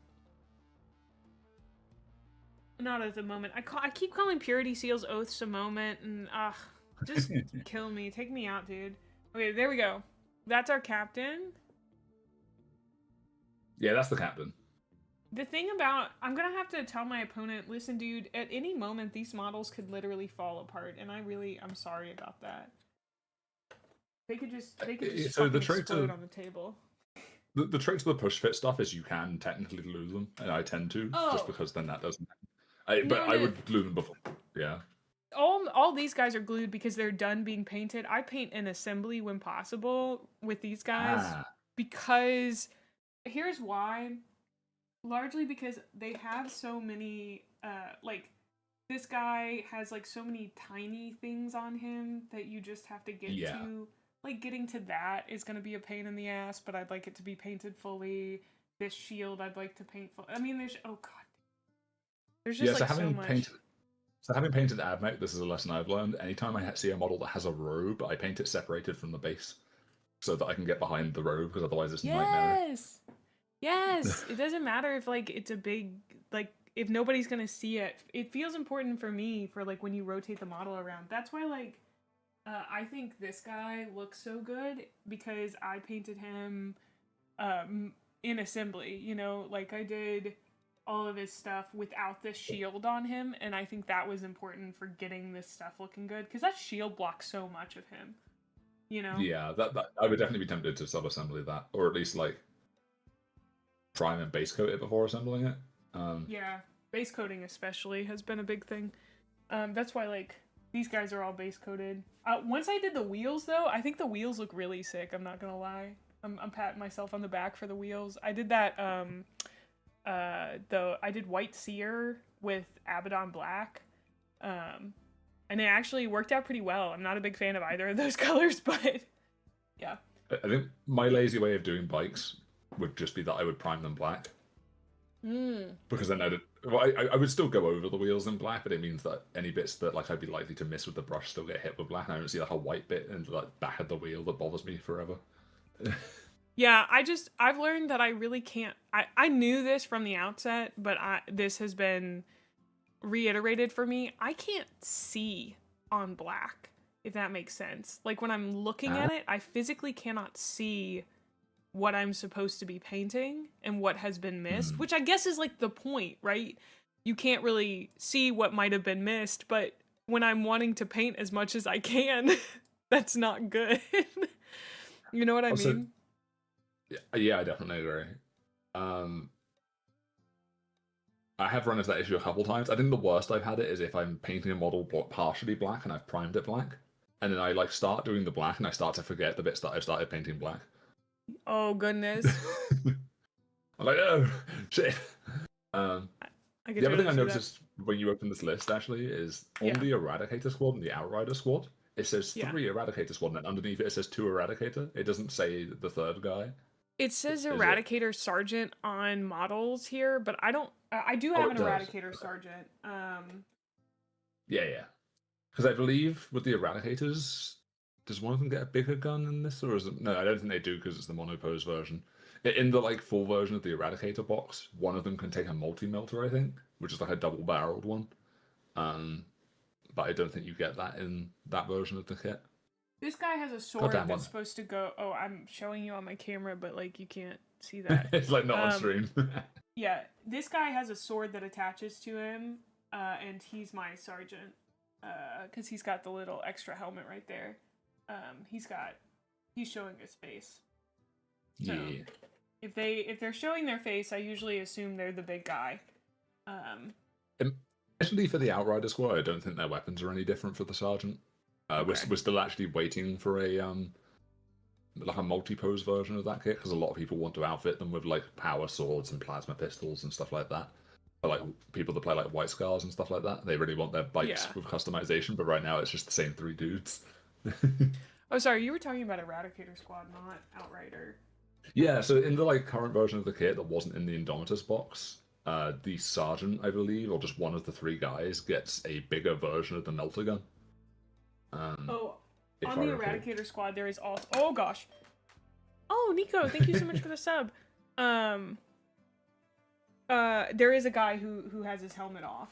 Not at the moment. I keep calling purity seals oaths a moment, and just kill me, take me out, dude. Okay, there we go. That's our captain. Yeah, that's the captain. The thing about I'm gonna have to tell my opponent, listen, dude, at any moment these models could literally fall apart, and I'm sorry about that. They could just so the fucking trait explode to on the table. the trait to the push fit stuff is you can technically glue them, and I tend to just because then that doesn't. But I would glue them before. Yeah. All these guys are glued because they're done being painted. I paint in assembly when possible with these guys because here's why. Largely because they have so many like this guy has like so many tiny things on him that you just have to get to. Like getting to that is going to be a pain in the ass, but I'd like it to be painted fully. This shield I'd like to paint full. I mean there's there's just like so much. So having painted Admech, this is a lesson I've learned. Anytime I see a model that has a robe, I paint it separated from the base, so that I can get behind the robe, because otherwise it's a nightmare. Yes, it doesn't matter if like it's a big if nobody's gonna see it. It feels important for me for like when you rotate the model around. That's why like I think this guy looks so good because I painted him in assembly. You know, like I did all of his stuff without this shield on him, and I think that was important for getting this stuff looking good because that shield blocks so much of him. You know? Yeah, that I would definitely be tempted to sub-assembly that, or at least like prime and base coat it before assembling it. Yeah, base coating especially has been a big thing. That's why like these guys are all base coated. Once I did the wheels though, I think the wheels look really sick. I'm not gonna lie. I'm patting myself on the back for the wheels. I did that. I did White Seer with Abaddon Black, and it actually worked out pretty well. I'm not a big fan of either of those colors, but yeah. I think my lazy way of doing bikes would just be that I would prime them black. Because then I would still go over the wheels in black, but it means that any bits that like I'd be likely to miss with the brush still get hit with black. And I don't see like a white bit in the back of the wheel that bothers me forever. Yeah, I've learned that I really can't. I knew this from the outset, but this has been reiterated for me. I can't see on black, if that makes sense. Like when I'm looking at it, I physically cannot see what I'm supposed to be painting and what has been missed, which I guess is like the point, right? You can't really see what might have been missed, but when I'm wanting to paint as much as I can, that's not good. You know what I mean? Yeah, I definitely agree. I have run into that issue a couple times. I think the worst I've had it is if I'm painting a model partially black and I've primed it black, and then I like start doing the black and I start to forget the bits that I've started painting black. Oh goodness. I'm like, oh shit. The other thing I noticed when you open this list actually is on the Eradicator squad and the Outrider squad, it says 3 Eradicator squad, and underneath it says 2 Eradicator. It doesn't say the third guy. It says Eradicator Sergeant on models here, but I don't. I do have an Eradicator Sergeant. Yeah. Because I believe with the Eradicators, does one of them get a bigger gun in this, or is it? No, I don't think they do because it's the monopose version. In the like full version of the Eradicator box, one of them can take a multi-melter, I think, which is like a double-barreled one. But I don't think you get that in that version of the kit. This guy has a sword Goddamn that's one. supposed to go. Oh, I'm showing you on my camera, but like you can't see that. It's like not on Um, stream. Yeah, this guy has a sword that attaches to him, and he's my sergeant, because he's got the little extra helmet right there. He's showing his face. So, Yeah. if they're showing their face, I usually assume they're the big guy. Especially for the Outrider squad, I don't think their weapons are any different for the sergeant. We're still actually waiting for a like a multi-pose version of that kit because a lot of people want to outfit them with like power swords and plasma pistols and stuff like that. But like people that play like White Scars and stuff like that, they really want their bikes with customization. But right now, it's just the same 3 dudes. Oh, sorry, you were talking about Eradicator Squad, not Outrider. Yeah, so in the like current version of the kit that wasn't in the Indomitus box, the sergeant, I believe, or just one of the 3 guys, gets a bigger version of the melter gun. On the Eradicator Squad, there is also... Oh, gosh. Oh, Nico, thank you so much for the sub. There is a guy who has his helmet off.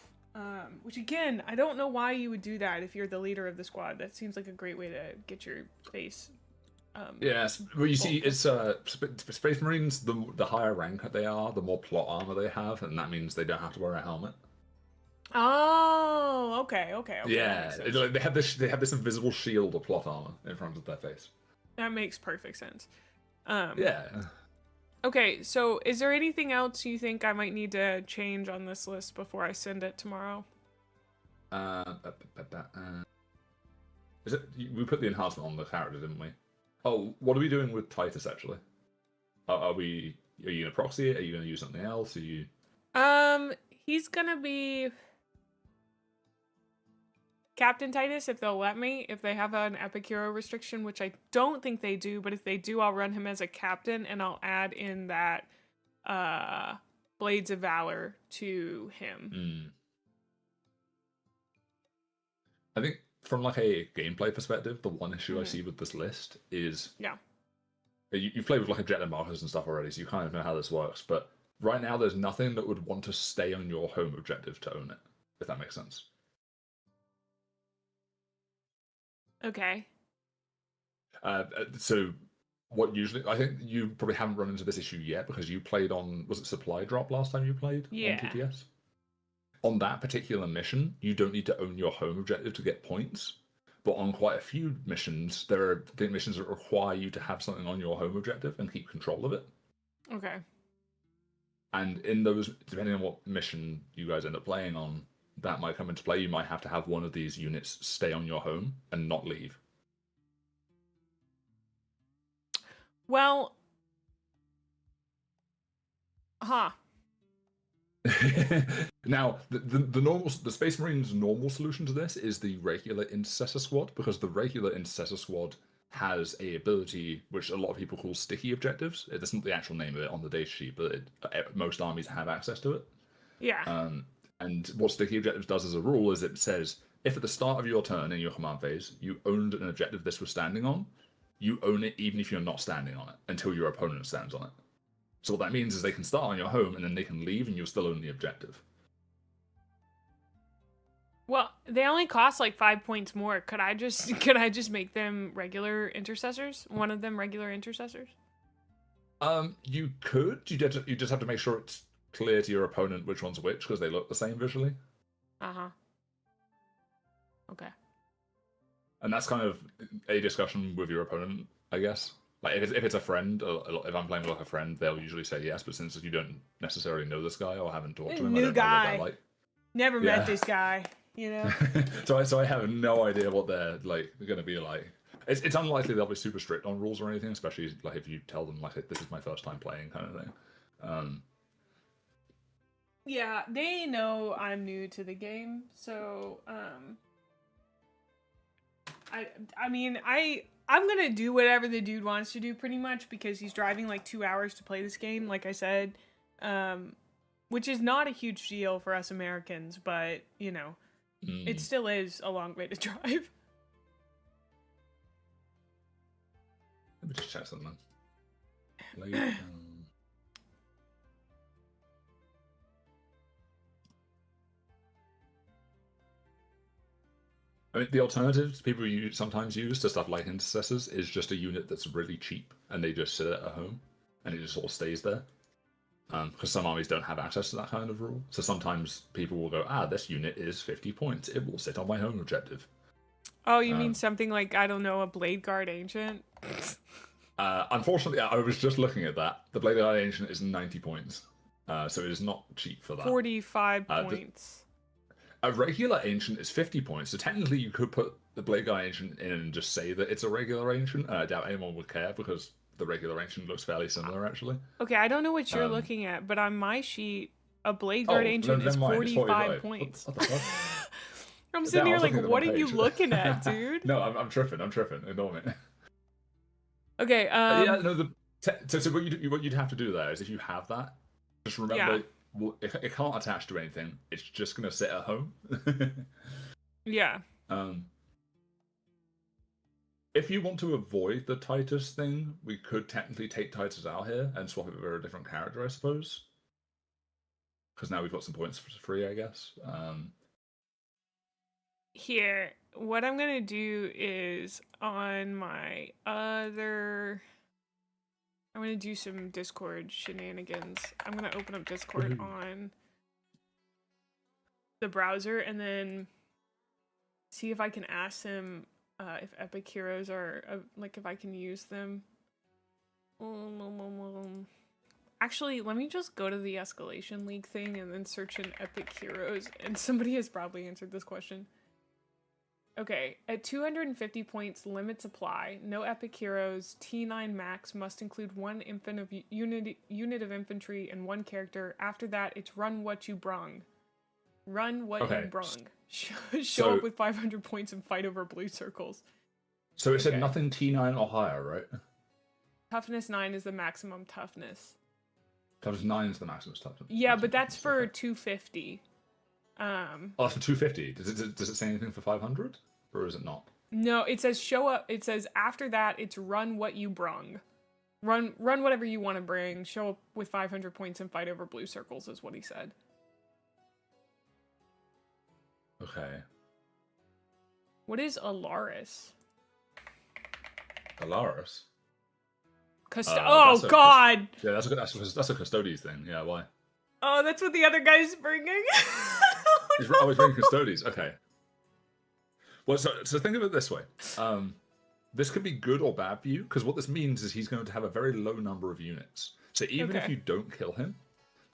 Which, again, I don't know why you would do that if you're the leader of the squad. That seems like a great way to get your face... Yes, well, you see, it's Space Marines. The higher rank they are, the more plot armor they have, and that means they don't have to wear a helmet. Oh, okay. Yeah, they have this invisible shield of plot armor in front of their face. That makes perfect sense. Yeah. Okay, so is there anything else you think I might need to change on this list before I send it tomorrow? Is it? We put the enhancement on the character, didn't we? Oh, what are we doing with Titus actually? Are you gonna proxy it? Are you gonna use something else? Are you? He's gonna be Captain Titus if they'll let me. If they have an epic hero restriction, which I don't think they do, but if they do, I'll run him as a captain and I'll add in that Blades of Valor to him. I think from like a gameplay perspective, the one issue I see with this list is you've played with like objective markers and stuff already, so you kind of know how this works. But right now, there's nothing that would want to stay on your home objective to own it, if that makes sense. Okay. So what usually, I think you probably haven't run into this issue yet because you played on, was it Supply Drop last time you played on TTS? On that particular mission, you don't need to own your home objective to get points. But on quite a few missions, there are missions that require you to have something on your home objective and keep control of it. Okay. And in those, depending on what mission you guys end up playing on, that might come into play. You might have to have one of these units stay on your home and not leave. Well, Now, the Space Marines' normal solution to this is the regular Intercessor Squad, because the regular Intercessor Squad has a ability which a lot of people call sticky objectives. That's not the actual name of it on the data sheet, but most armies have access to it. Yeah. And what sticky objectives does as a rule is it says, if at the start of your turn in your command phase, you owned an objective this was standing on, you own it even if you're not standing on it, until your opponent stands on it. So what that means is they can start on your home and then they can leave and you'll still own the objective. Well, they only cost like 5 points more. Could I just make them regular intercessors? One of them regular intercessors? You could. You just have to make sure it's clear to your opponent which one's which because they look the same visually. Okay. And that's kind of a discussion with your opponent, I guess. Like if it's a friend, if I'm playing with like a friend, they'll usually say yes. But since you don't necessarily know this guy or haven't talked to him, I don't know what they're like. Never met this guy, you know. so I have no idea what they're like going to be like. It's unlikely they'll be super strict on rules or anything, especially like if you tell them like this is my first time playing kind of thing. Yeah, they know I'm new to the game, so I'm gonna do whatever the dude wants to do pretty much because he's driving like 2 hours to play this game, like I said, which is not a huge deal for us Americans, but you know, it still is a long way to drive. Let me just check something. I mean, the alternatives people sometimes use to stuff like intercessors is just a unit that's really cheap and they just sit at home and it just sort of stays there. Because some armies don't have access to that kind of rule. So sometimes people will go, this unit is 50 points. It will sit on my home objective. Oh, you mean something like, I don't know, a Blade Guard Ancient? Unfortunately, I was just looking at that. The Blade Guard Ancient is 90 points. So it is not cheap for that. 45 points. A regular Ancient is 50 points. So technically you could put the Blade Guard Ancient in and just say that it's a regular Ancient. I doubt anyone would care because the regular Ancient looks fairly similar, actually. Okay, I don't know what you're looking at, but on my sheet, a Blade Guard Ancient is 45 points. What the fuck? I'm sitting here like, what are you looking at, dude? No, I'm tripping. Ignore me. Okay. Yeah, no. So what you'd have to do there is if you have that, just remember it can't attach to anything. It's just gonna sit at home. Yeah. If you want to avoid the Titus thing, we could technically take Titus out here and swap it for a different character, I suppose. Because now we've got some points for free, I guess. Here, what I'm gonna do is on my other... I'm gonna do some Discord shenanigans. I'm gonna open up Discord on the browser and then see if I can ask them if epic heroes are, like, if I can use them. Actually, let me just go to the Escalation League thing and then search in epic heroes. And somebody has probably answered this question. Okay, at 250 points, limits apply. No epic heroes. T9 max must include one unit of infantry and one character. After that, it's run what you brung. Run what you brung. Show up with 500 points and fight over blue circles. So it said nothing T9 or higher, right? Toughness 9 is the maximum toughness. Toughness 9 is the maximum toughness. Yeah, but that's for 250. Oh, for 250. Does it say anything for 500? Or is it not? No, it says show up. It says after that, it's run what you brung. Run whatever you want to bring. Show up with 500 points and fight over blue circles is what he said. Okay. What is Alaris? Alaris? Oh, God! Yeah, that's a Custodes thing. Yeah, why? Oh, that's what the other guy's bringing? He's always bringing Custodes. Okay. Well, so think of it this way. This could be good or bad for you, because what this means is he's going to have a very low number of units. So even if you don't kill him,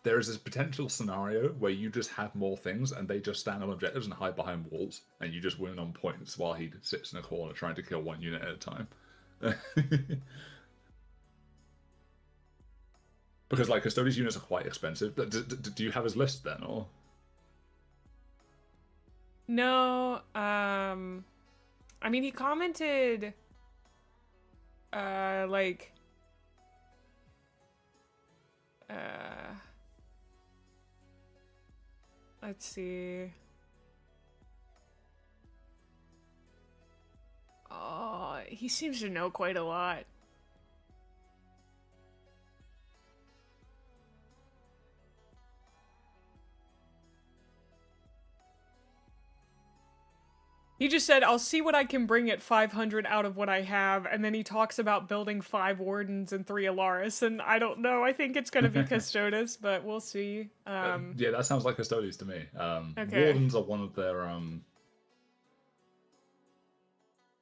there is this potential scenario where you just have more things and they just stand on objectives and hide behind walls, and you just win on points while he sits in a corner trying to kill one unit at a time. Because, like, Custodes units are quite expensive. Do you have his list then, or? No, I mean, he commented, like, let's see. Oh, he seems to know quite a lot. He just said, I'll see what I can bring at 500 out of what I have, and then he talks about building 5 Wardens and 3 Alaris, and I don't know, I think it's gonna be Custodes, but we'll see. Yeah, that sounds like Custodes to me. Wardens are one of their,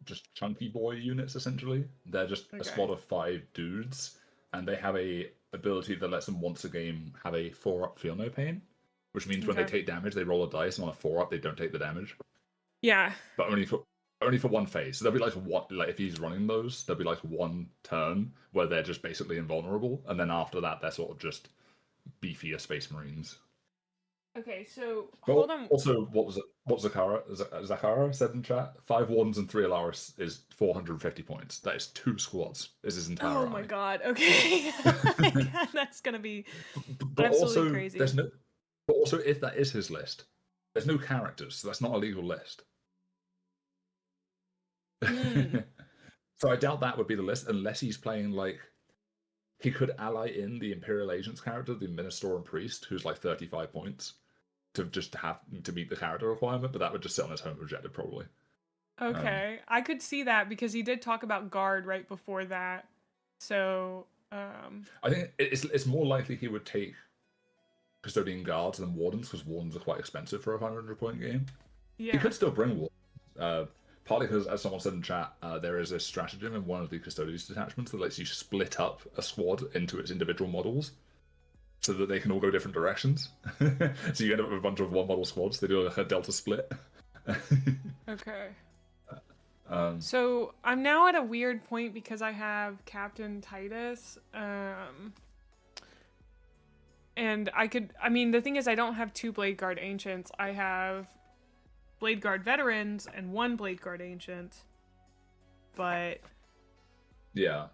just chunky boy units, essentially. They're just a squad of 5 dudes, and they have a ability that lets them once a game have a 4-up feel no pain, which means when they take damage, they roll a dice, and on a 4-up, they don't take the damage. Yeah. But only for one phase. So there'll be like if he's running those, there'll be like one turn where they're just basically invulnerable, and then after that they're sort of just beefier Space Marines. Okay, so hold on. Also, what Zakara said in chat? 5 Wardens and 3 Alaris is 450 points. That is 2 squads. Is his entire army. Oh my god, okay. That's gonna be but absolutely also, crazy. But also, if that is his list, there's no characters, so that's not a legal list. So I doubt that would be the list, unless he's playing, like, he could ally in the Imperial Agents character, the Minister and Priest, who's like 35 points, to just have to meet the character requirement, but that would just sit on his home objective, probably. Okay, I could see that because he did talk about guard right before that. So, I think it's more likely he would take custodian guards than wardens, because wardens are quite expensive for a 500-point game. He yeah. could still bring wardens. Partly because, as someone said in chat, there is a stratagem in one of the custodians detachments that lets you split up a squad into its individual models, so that they can all go different directions. So you end up with a bunch of one-model squads. They do like a delta split. Okay. Um, So I'm now at a weird point because I have Captain Titus. And I mean, the thing is, I don't have 2 Blade Guard Ancients. I have Blade Guard Veterans and 1 Blade Guard Ancient. But yeah.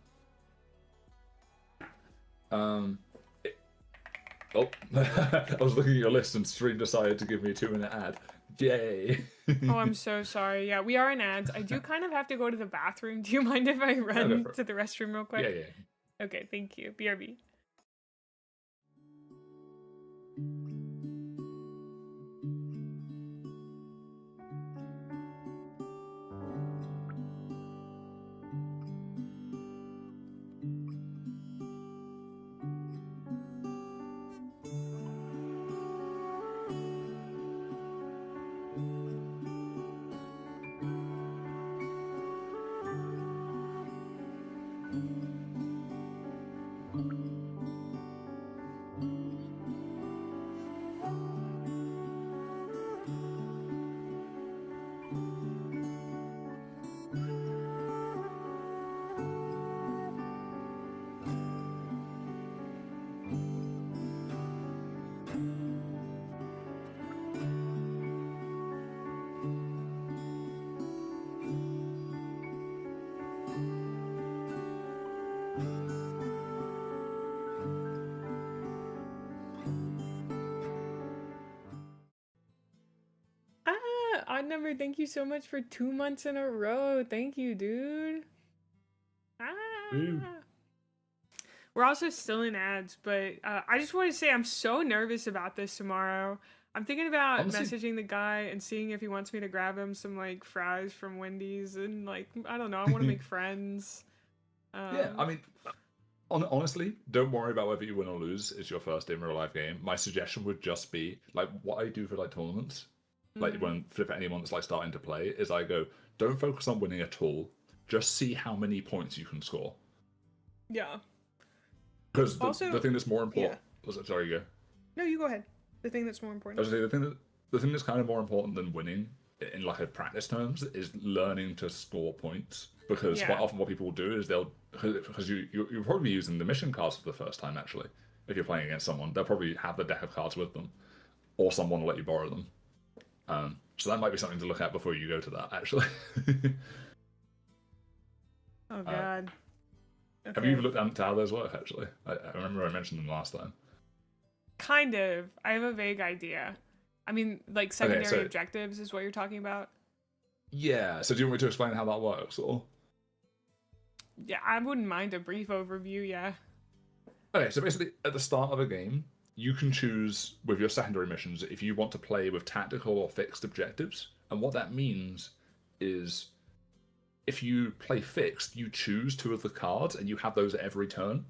Oh, I was looking at your list and Stream decided to give me a 2-minute ad. Yay! oh, I'm so sorry. Yeah, we are in ads. I do kind of have to go to the bathroom. Do you mind if I run go for it. to the restroom real quick? Yeah. Okay, thank you. BRB. Odd number, thank you so much for 2 months in a row. Thank you, dude. Woo. We're also still in ads, but I just want to say I'm so nervous about this tomorrow. I'm thinking about Honestly- messaging the guy and seeing if he wants me to grab him some like fries from Wendy's and like I don't know. I want to make friends. Yeah, I mean, honestly, don't worry about whether you win or lose. It's your first in real life game. My suggestion would just be like what I do for like tournaments. Like when for anyone that's like starting to play, is I go, don't focus on winning at all. Just see how many points you can score. Yeah. Because Also- the thing that's more important. yeah. Sorry, you go. No, you go ahead. The thing that's more I important. was gonna say, the thing that's kind of more important than winning in like a practice terms is learning to score points. Because Yeah. quite often what people will do is because you'll probably be using the mission cards for the first time actually. If you're playing against someone, they'll probably have the deck of cards with them, or someone will let you borrow them. So that might be something to look at before you go to that actually. Oh god. Have you looked into how those work actually? I remember I mentioned them last time. Kind of. I have a vague idea. I mean, like secondary so- objectives is what you're talking about. Yeah. So do you want me to explain how that works, or? Yeah, I wouldn't mind a brief overview. Yeah. Okay, so basically, at the start of a game, you can choose with your secondary missions if you want to play with tactical or fixed objectives. And what that means is if you play fixed, you choose 2 of the cards and you have those at every turn.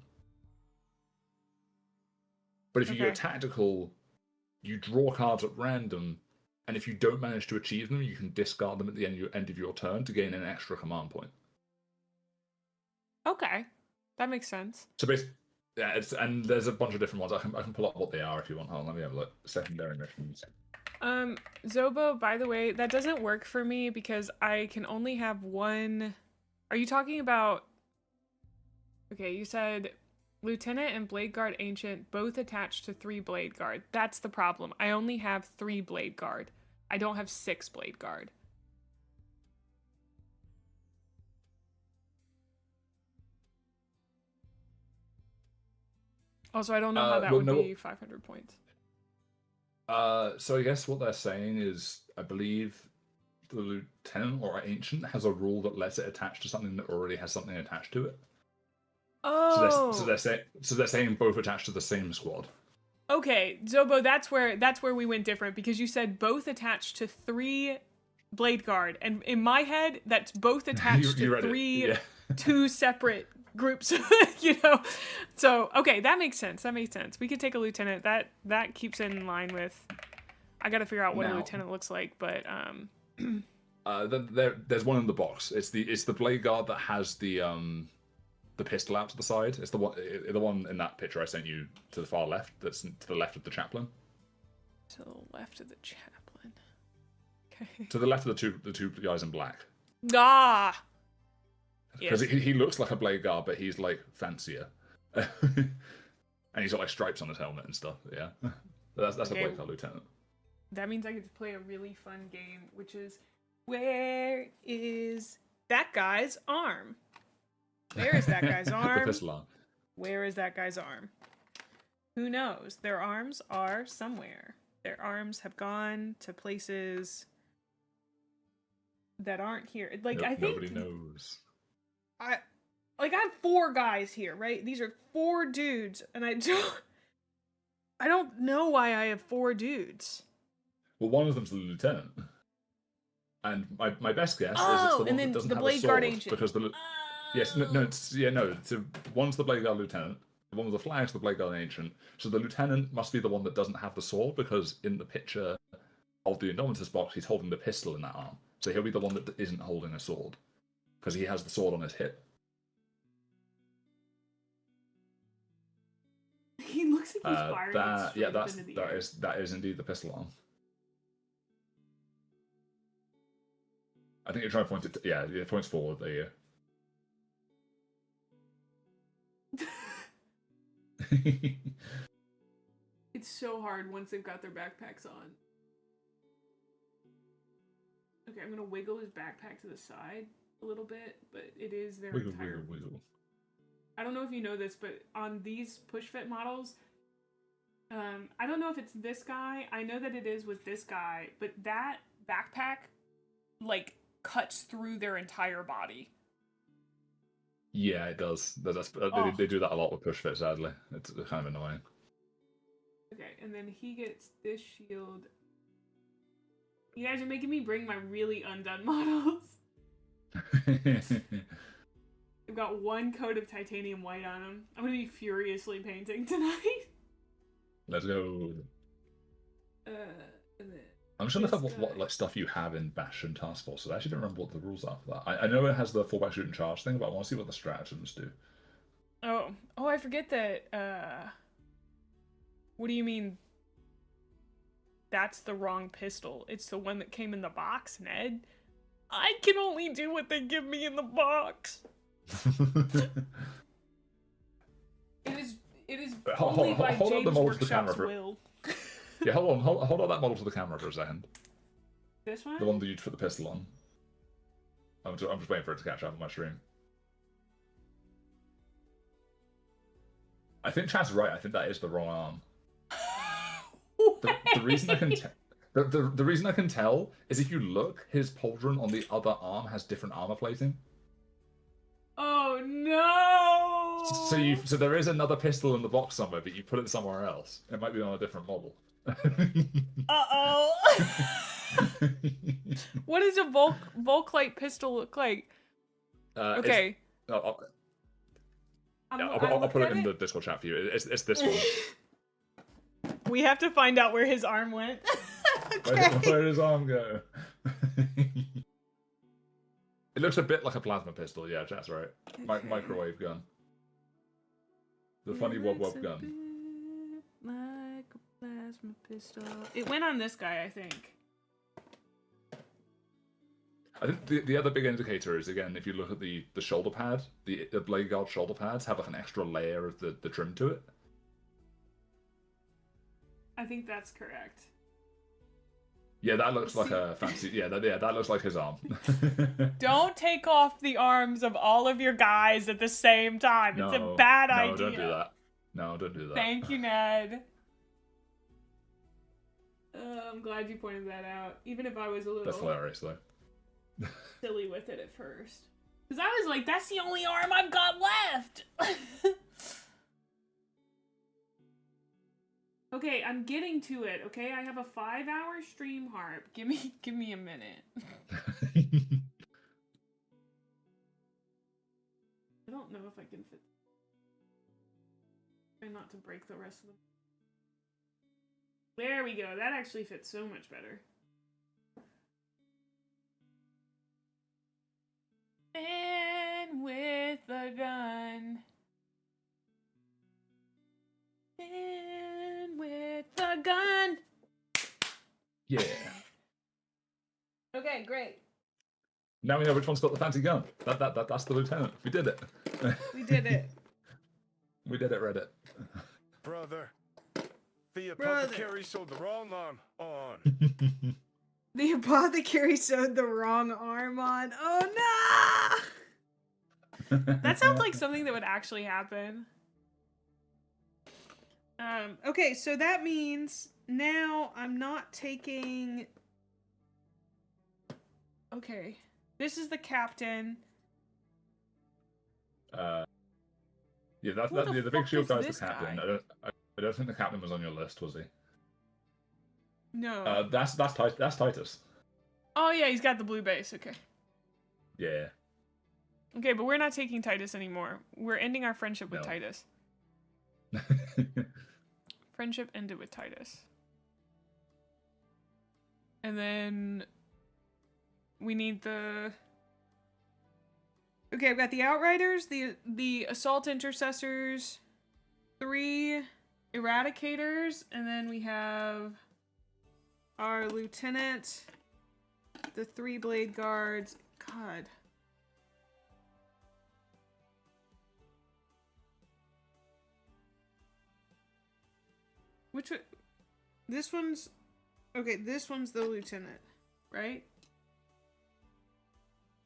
But if you go Okay. tactical, you draw cards at random, and if you don't manage to achieve them, you can discard them at the end of your turn to gain an extra command point. Okay, that makes sense. So basically, yeah, and there's a bunch of different ones. I can pull up what they are if you want. Hold on, let me have a look. Secondary missions. Zobo, by the way, that doesn't work for me because I can only have 1. Are you talking about? Okay, you said Lieutenant and Blade Guard Ancient both attached to 3 Blade Guard. That's the problem. I only have 3 Blade Guard. I don't have 6 Blade Guard. Also, I don't know how that would be 500 points. So I guess what they're saying is, I believe the Lieutenant or Ancient has a rule that lets it attach to something that already has something attached to it. Oh. So they're saying both attached to the same squad. Okay, Zobo, that's where we went different because you said both attached to 3 blade guard, and in my head, that's both attached You to read it, yeah. two separate groups. You know, so okay, that makes sense. That makes sense. We could take a lieutenant. That keeps it in line with. I got to figure out what a lieutenant looks like, but there's one in the box. It's the blade guard that has the pistol out to the side. It's the one in that picture I sent you to the far left. That's to the left of the chaplain. To the left of the chaplain. Okay. To the left of the two guys in black. Ah. Because Yes. he looks like a blade guard, but he's like fancier, and he's got like stripes on his helmet and stuff. Yeah, that's Okay. a blade guard lieutenant. That means I get to play a really fun game, which is where is that guy's arm? Where is that guy's The arm? pistol arm. Where is that guy's arm? Who knows? Their arms are somewhere. Their arms have gone to places that aren't here. Like I think Nobody knows. I have 4 guys here, right? These are 4 dudes, and I don't know why I have 4 dudes. Well, one of them's the lieutenant, and my best guess is it's the Oh, one and then that doesn't the have blade a sword guard ancient. because the yes no. So one's the blade guard lieutenant. The one with the flag's the blade guard ancient. So the lieutenant must be the one that doesn't have the sword because in the picture of the Indomitus box, he's holding the pistol in that arm. So he'll be the one that isn't holding a sword because he has the sword on his hip. He looks like he's firing it straight up into the air. That is indeed the pistol arm. I think you're trying to point it. It points forward. There you go. It's so hard once they've got their backpacks on. Okay, I'm gonna wiggle his backpack to the side a little bit, but it is their Wiggle, entire. wiggle, wiggle. I don't know if you know this, but on these push fit models, I don't know if it's this guy. I know that it is with this guy, but that backpack, like, cuts through their entire body. Yeah, it does. They do that a lot with push fit. Sadly, it's kind of annoying. Okay, and then he gets this shield. You guys are making me bring my really undone models. I've got 1 coat of titanium white on them. I'm gonna be furiously painting tonight. Let's go. And then I'm just gonna look up what like stuff you have in Bash and Task Force. I actually don't remember what the rules are for that. I know it has the fallback shoot and charge thing, but I want to see what the stratagems do. Oh, I forget that. What do you mean? That's the wrong pistol. It's the one that came in the box, Ned. I can only do what they give me in the box. It is only by hold on the James model to the camera Workshop's for will. Yeah, hold on that model to the camera for a second. This one? The one that you put the pistol on. I'm just waiting for it to catch up on my stream. I think Chad's right. I think that is the wrong arm. The reason I can the reason I can tell is if you look, his pauldron on the other arm has different armor plating. Oh no! So there is another pistol in the box somewhere, but you put it somewhere else. It might be on a different model. Uh-oh. What does a Volkite pistol look like? Okay. I'll put it in the Discord chat for you. It's this one. We have to find out where his arm went. Okay. Where did his arm go? It looks a bit like a plasma pistol. Yeah, that's right. Microwave gun. The funny wob gun. Like a plasma pistol. It went on this guy, I think. I think the other big indicator is, again, if you look at the shoulder pad, the blade guard shoulder pads have like an extra layer of the trim to it. I think that's correct. Yeah, that looks like a fancy. Yeah, that looks like his arm. Don't take off the arms of all of your guys at the same time. It's a bad idea. No, don't do that. No, don't do that. Thank you, Ned. I'm glad you pointed that out. Even if I was a little That's hilarious, though. silly with it at first. Because I was like, that's the only arm I've got left. Okay, I'm getting to it. Okay, I have a 5-hour stream, Harp. Give me a minute. I don't know if I can fit. Try not to break the rest of them. There we go. That actually fits so much better. And with the gun. And with the gun. Yeah. Okay, great. Now we know which one's got the fancy gun. That's the lieutenant. We did it. We did it. We did it, Reddit. Brother, the Brother. apothecary sold the wrong arm on. The apothecary sewed the wrong arm on. Oh no! That sounds like something that would actually happen. Okay, so that means now I'm not taking... Okay. This is the captain. Yeah, Who the the big fuck shield is guy's the this captain. guy? I don't think the captain was on your list, was he? No. That's Titus. Oh yeah, he's got the blue base. Okay. Yeah. Okay, but we're not taking Titus anymore. We're ending our friendship with No. Titus. Friendship ended with Titus. And then we need the... Okay, I've got the Outriders, the Assault Intercessors, 3 Eradicators, and then we have our Lieutenant, the 3 Blade Guards. God. Which one? This one's... Okay, this one's the Lieutenant, right?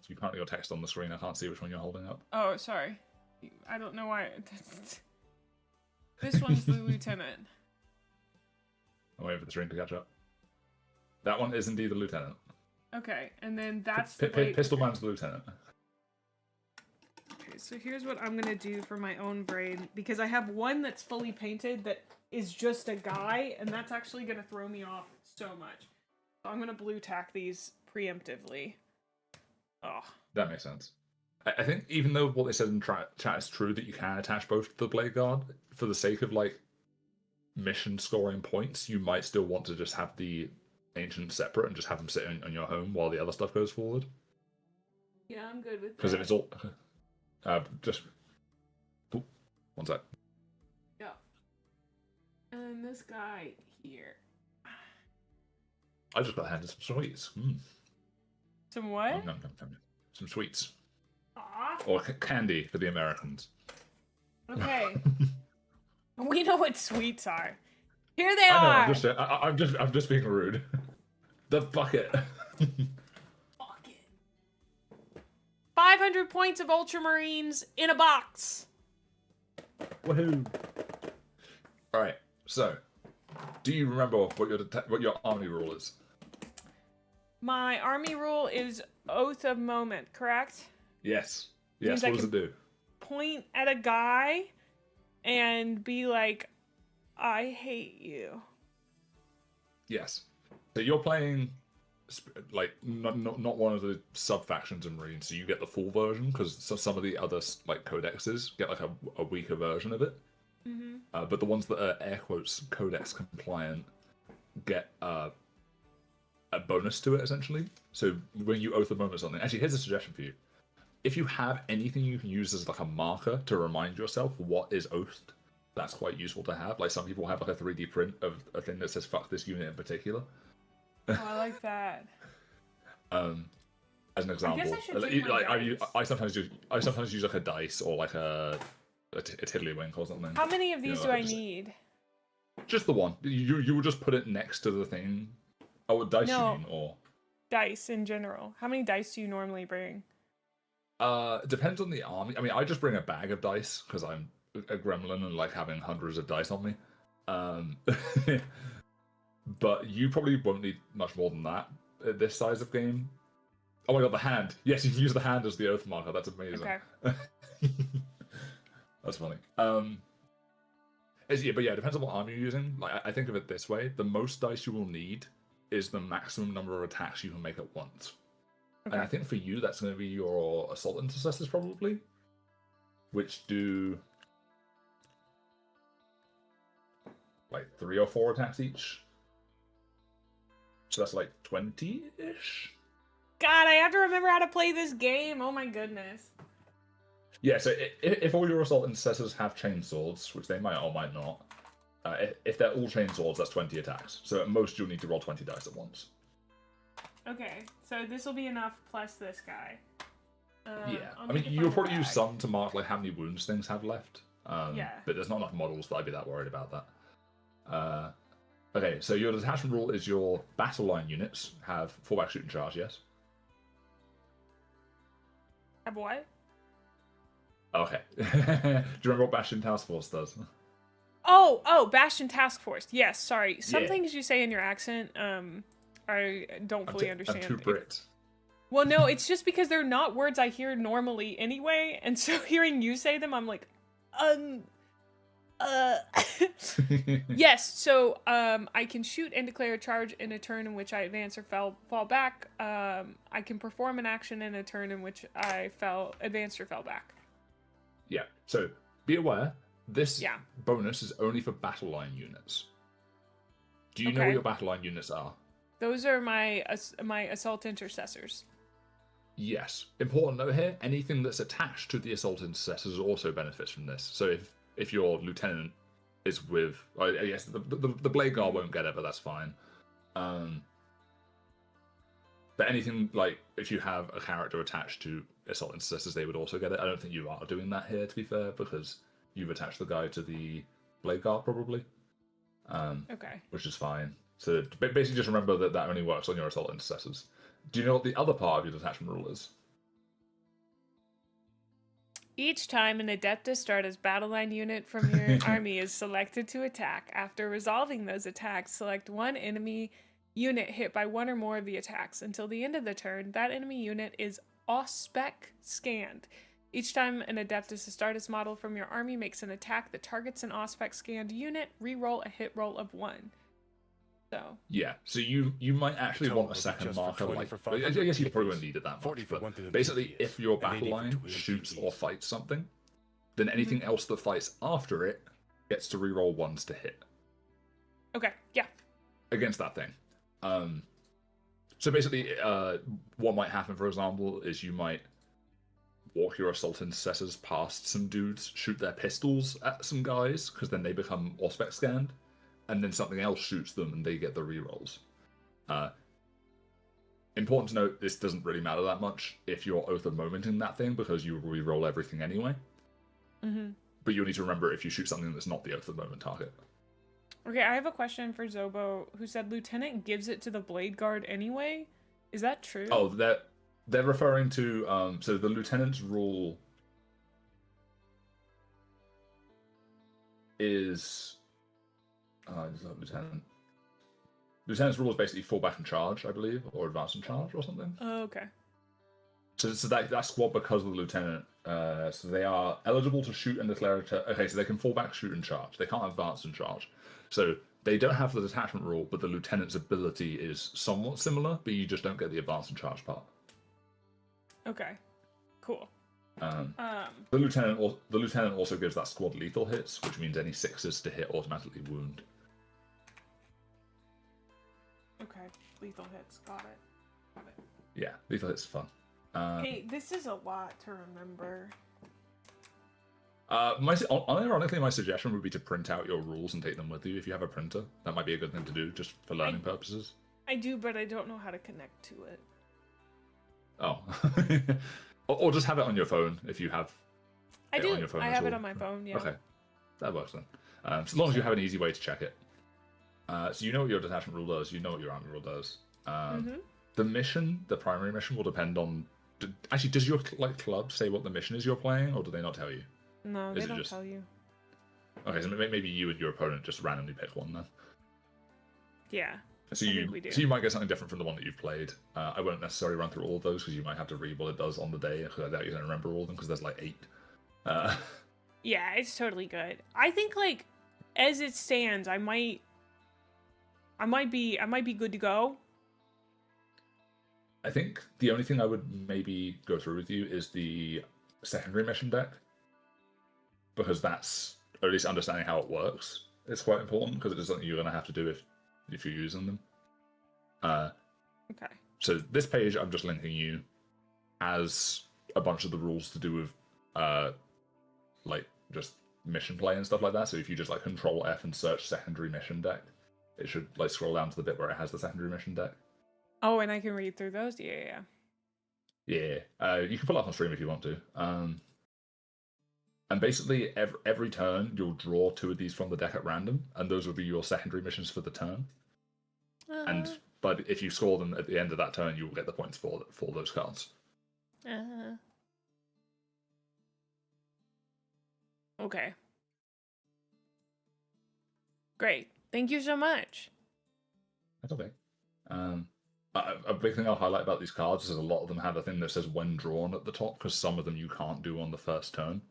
So you can't get your text on the screen. I can't see which one you're holding up. Oh, sorry. I don't know why. This one's the Lieutenant. I'm waiting for the screen to catch up. That one is indeed the lieutenant. Okay, and then that's the Pistol Man's the lieutenant. Okay, so here's what I'm gonna do for my own brain, because I have one that's fully painted that is just a guy, and that's actually gonna throw me off so much. So I'm gonna blue tack these preemptively. Oh. That makes sense. I think even though what they said in chat is true, that you can attach both to the Blade Guard, for the sake of like mission scoring points, you might still want to just have the Ancient separate and just have them sit on your home while the other stuff goes forward. Yeah, I'm good with that. Because if it's all... just... Ooh, one sec. Yeah. And this guy here. I just got handed some sweets. Some what? Nom, nom, nom, nom. Some sweets. Aw. Or candy for the Americans. Okay. We know what sweets are. Here they I know, are. I'm just being rude. The bucket. Fuck it. 500 points of Ultramarines in a box. Woohoo! All right. So, do you remember what your army rule is? My army rule is Oath of Moment, correct? Yes. Means Yes. I What does can- it do? Point at a guy and be like, I hate you. Yes. So you're playing like not one of the sub factions in Marines, so you get the full version because some of the other like codexes get like a weaker version of it. Mm-hmm. But the ones that are air quotes codex compliant get a bonus to it essentially. So when you oath a moment something, actually here's a suggestion for you. If you have anything you can use as like a marker to remind yourself what is oathed, that's quite useful to have. Like some people have like a 3D print of a thing that says "fuck this unit" in particular. Oh, I like that. As an example, I should take my dice. I sometimes use like a dice or like a tiddlywink or something. How many of these do like I just- need? Just the one. You will just put it next to the thing. Oh, what dice No. you mean? Or Dice in general. How many dice do you normally bring? depends on the army. I mean, I just bring a bag of dice because I'm a gremlin and like having hundreds of dice on me. But you probably won't need much more than that at this size of game. Oh my god, the hand. Yes, you can use the hand as the oath marker. That's amazing. Okay. That's funny. But yeah, it depends on what arm you're using. Like I think of it this way: the most dice you will need is the maximum number of attacks you can make at once. Okay. And I think for you, that's going to be your assault intercessors probably, which do like 3 or 4 attacks each. So that's like 20-ish. God, I have to remember how to play this game. Oh my goodness. Yeah, so if all your assault intercessors have chainswords, which they might or might not, if they're all chainswords, that's 20 attacks. So at most, you'll need to roll 20 dice at once. Okay, so this will be enough plus this guy. Yeah, I'll I mean, need to you'll find a probably use bag. some to mark like how many wounds things have left. Yeah. But there's not enough models that I'd be that worried about that. Okay, so your detachment rule is your battle line units have fallback, shoot, and charge, yes? Have what? Okay. Do you remember what Bastion Task Force does? Oh, Bastion Task Force. Yes, sorry. Some Yeah. things you say in your accent, I don't fully understand. I'm too Brit. Well, no, it's just because they're not words I hear normally anyway, and so hearing you say them, I'm like, Yes, so I can shoot and declare a charge in a turn in which I advance or fall back. I can perform an action in a turn in which I advanced or fell back. Yeah, so be aware, this Yeah. bonus is only for battle line units. Do you know Okay. what your battle line units are? Those are my assault intercessors. Yes. Important note here, anything that's attached to the assault intercessors also benefits from this. So if your lieutenant is with, I guess the blade guard won't get it, but that's fine. But anything like if you have a character attached to assault intercessors, they would also get it. I don't think you are doing that here, to be fair, because you've attached the guy to the blade guard probably. Okay. Which is fine. So basically just remember that only works on your assault intercessors. Do you know what the other part of your detachment rule is? Each time an Adeptus Stardust battle line unit from your army is selected to attack, after resolving those attacks, select one enemy unit hit by one or more of the attacks. Until the end of the turn, that enemy unit is off-spec scanned. Each time an Adeptus Astartes model from your army makes an attack that targets an off-spec scanned unit, re-roll a hit roll of 1. So Yeah, so you might actually Total want a will be second just for marker. 20 Like, for I 500 guess you probably PPs, wouldn't need it that 40 much. for But 1,000 basically, PPs, if your and battle 80 for line 200 shoots PPs. or fights something, then anything else that fights after it gets to re-roll ones to hit okay, yeah. against that thing. So basically, what might happen, for example, is you might walk your assault intercessors past some dudes, shoot their pistols at some guys, because then they become off-spec scanned, and then something else shoots them and they get the rerolls. Important to note, this doesn't really matter that much if you're Oath of Momenting that thing, because you re-roll everything anyway. Mm-hmm. But you'll need to remember if you shoot something that's not the Oath of Moment target. Okay, I have a question for Zobo, who said Lieutenant gives it to the Blade Guard anyway. Is that true? Oh, they're referring to so the lieutenant's rule is lieutenant. Lieutenant's rule is basically fall back and charge, I believe, or advance and charge or something. Oh, okay. So that's squad because of the lieutenant. So they are eligible to shoot and declare. Okay, so they can fall back, shoot, and charge. They can't advance and charge. So they don't have the detachment rule, but the lieutenant's ability is somewhat similar, but you just don't get the advance and charge part. Okay. Cool. The lieutenant also gives that squad lethal hits, which means any 6s to hit automatically wound. Okay. Lethal hits. Got it. Yeah, lethal hits are fun. Hey, this is a lot to remember. Unironically, my suggestion would be to print out your rules and take them with you if you have a printer. That might be a good thing to do, just for learning purposes. I do, but I don't know how to connect to it. Oh. or just have it on your phone if you have I it do. on your phone I at have all. it on my phone, yeah. Okay. That works then. So as long as you have an easy way to check it. So you know what your detachment rule does, you know what your army rule does. The mission, the primary mission, will depend on... Actually, does your club say what the mission is you're playing, or do they not tell you? No, Is they it don't just- tell you. Okay, so maybe you and your opponent just randomly pick one then. Yeah. So I think we do. so you might get something different from the one that you've played. I won't necessarily run through all of those because you might have to read what it does on the day, because I doubt you're going to remember all of them because there's like 8. Yeah, it's totally good. I think, like, as it stands, I might be good to go. I think the only thing I would maybe go through with you is the secondary mission deck, because that's, or at least understanding how it works, is quite important, because it is something you're going to have to do if you're using them. Okay. So this page I'm just linking you has a bunch of the rules to do with like just mission play and stuff like that. So if you just like Control F and search secondary mission deck, it should like scroll down to the bit where it has the secondary mission deck. Oh, and I can read through those? Yeah. You can pull up on stream if you want to. And basically every turn you'll draw 2 of these from the deck at random, and those will be your secondary missions for the turn. But if you score them at the end of that turn, you will get the points for those cards. Okay. Great. Thank you so much. That's okay. A big thing I'll highlight about these cards is a lot of them have a thing that says when drawn at the top, because some of them you can't do on the first turn.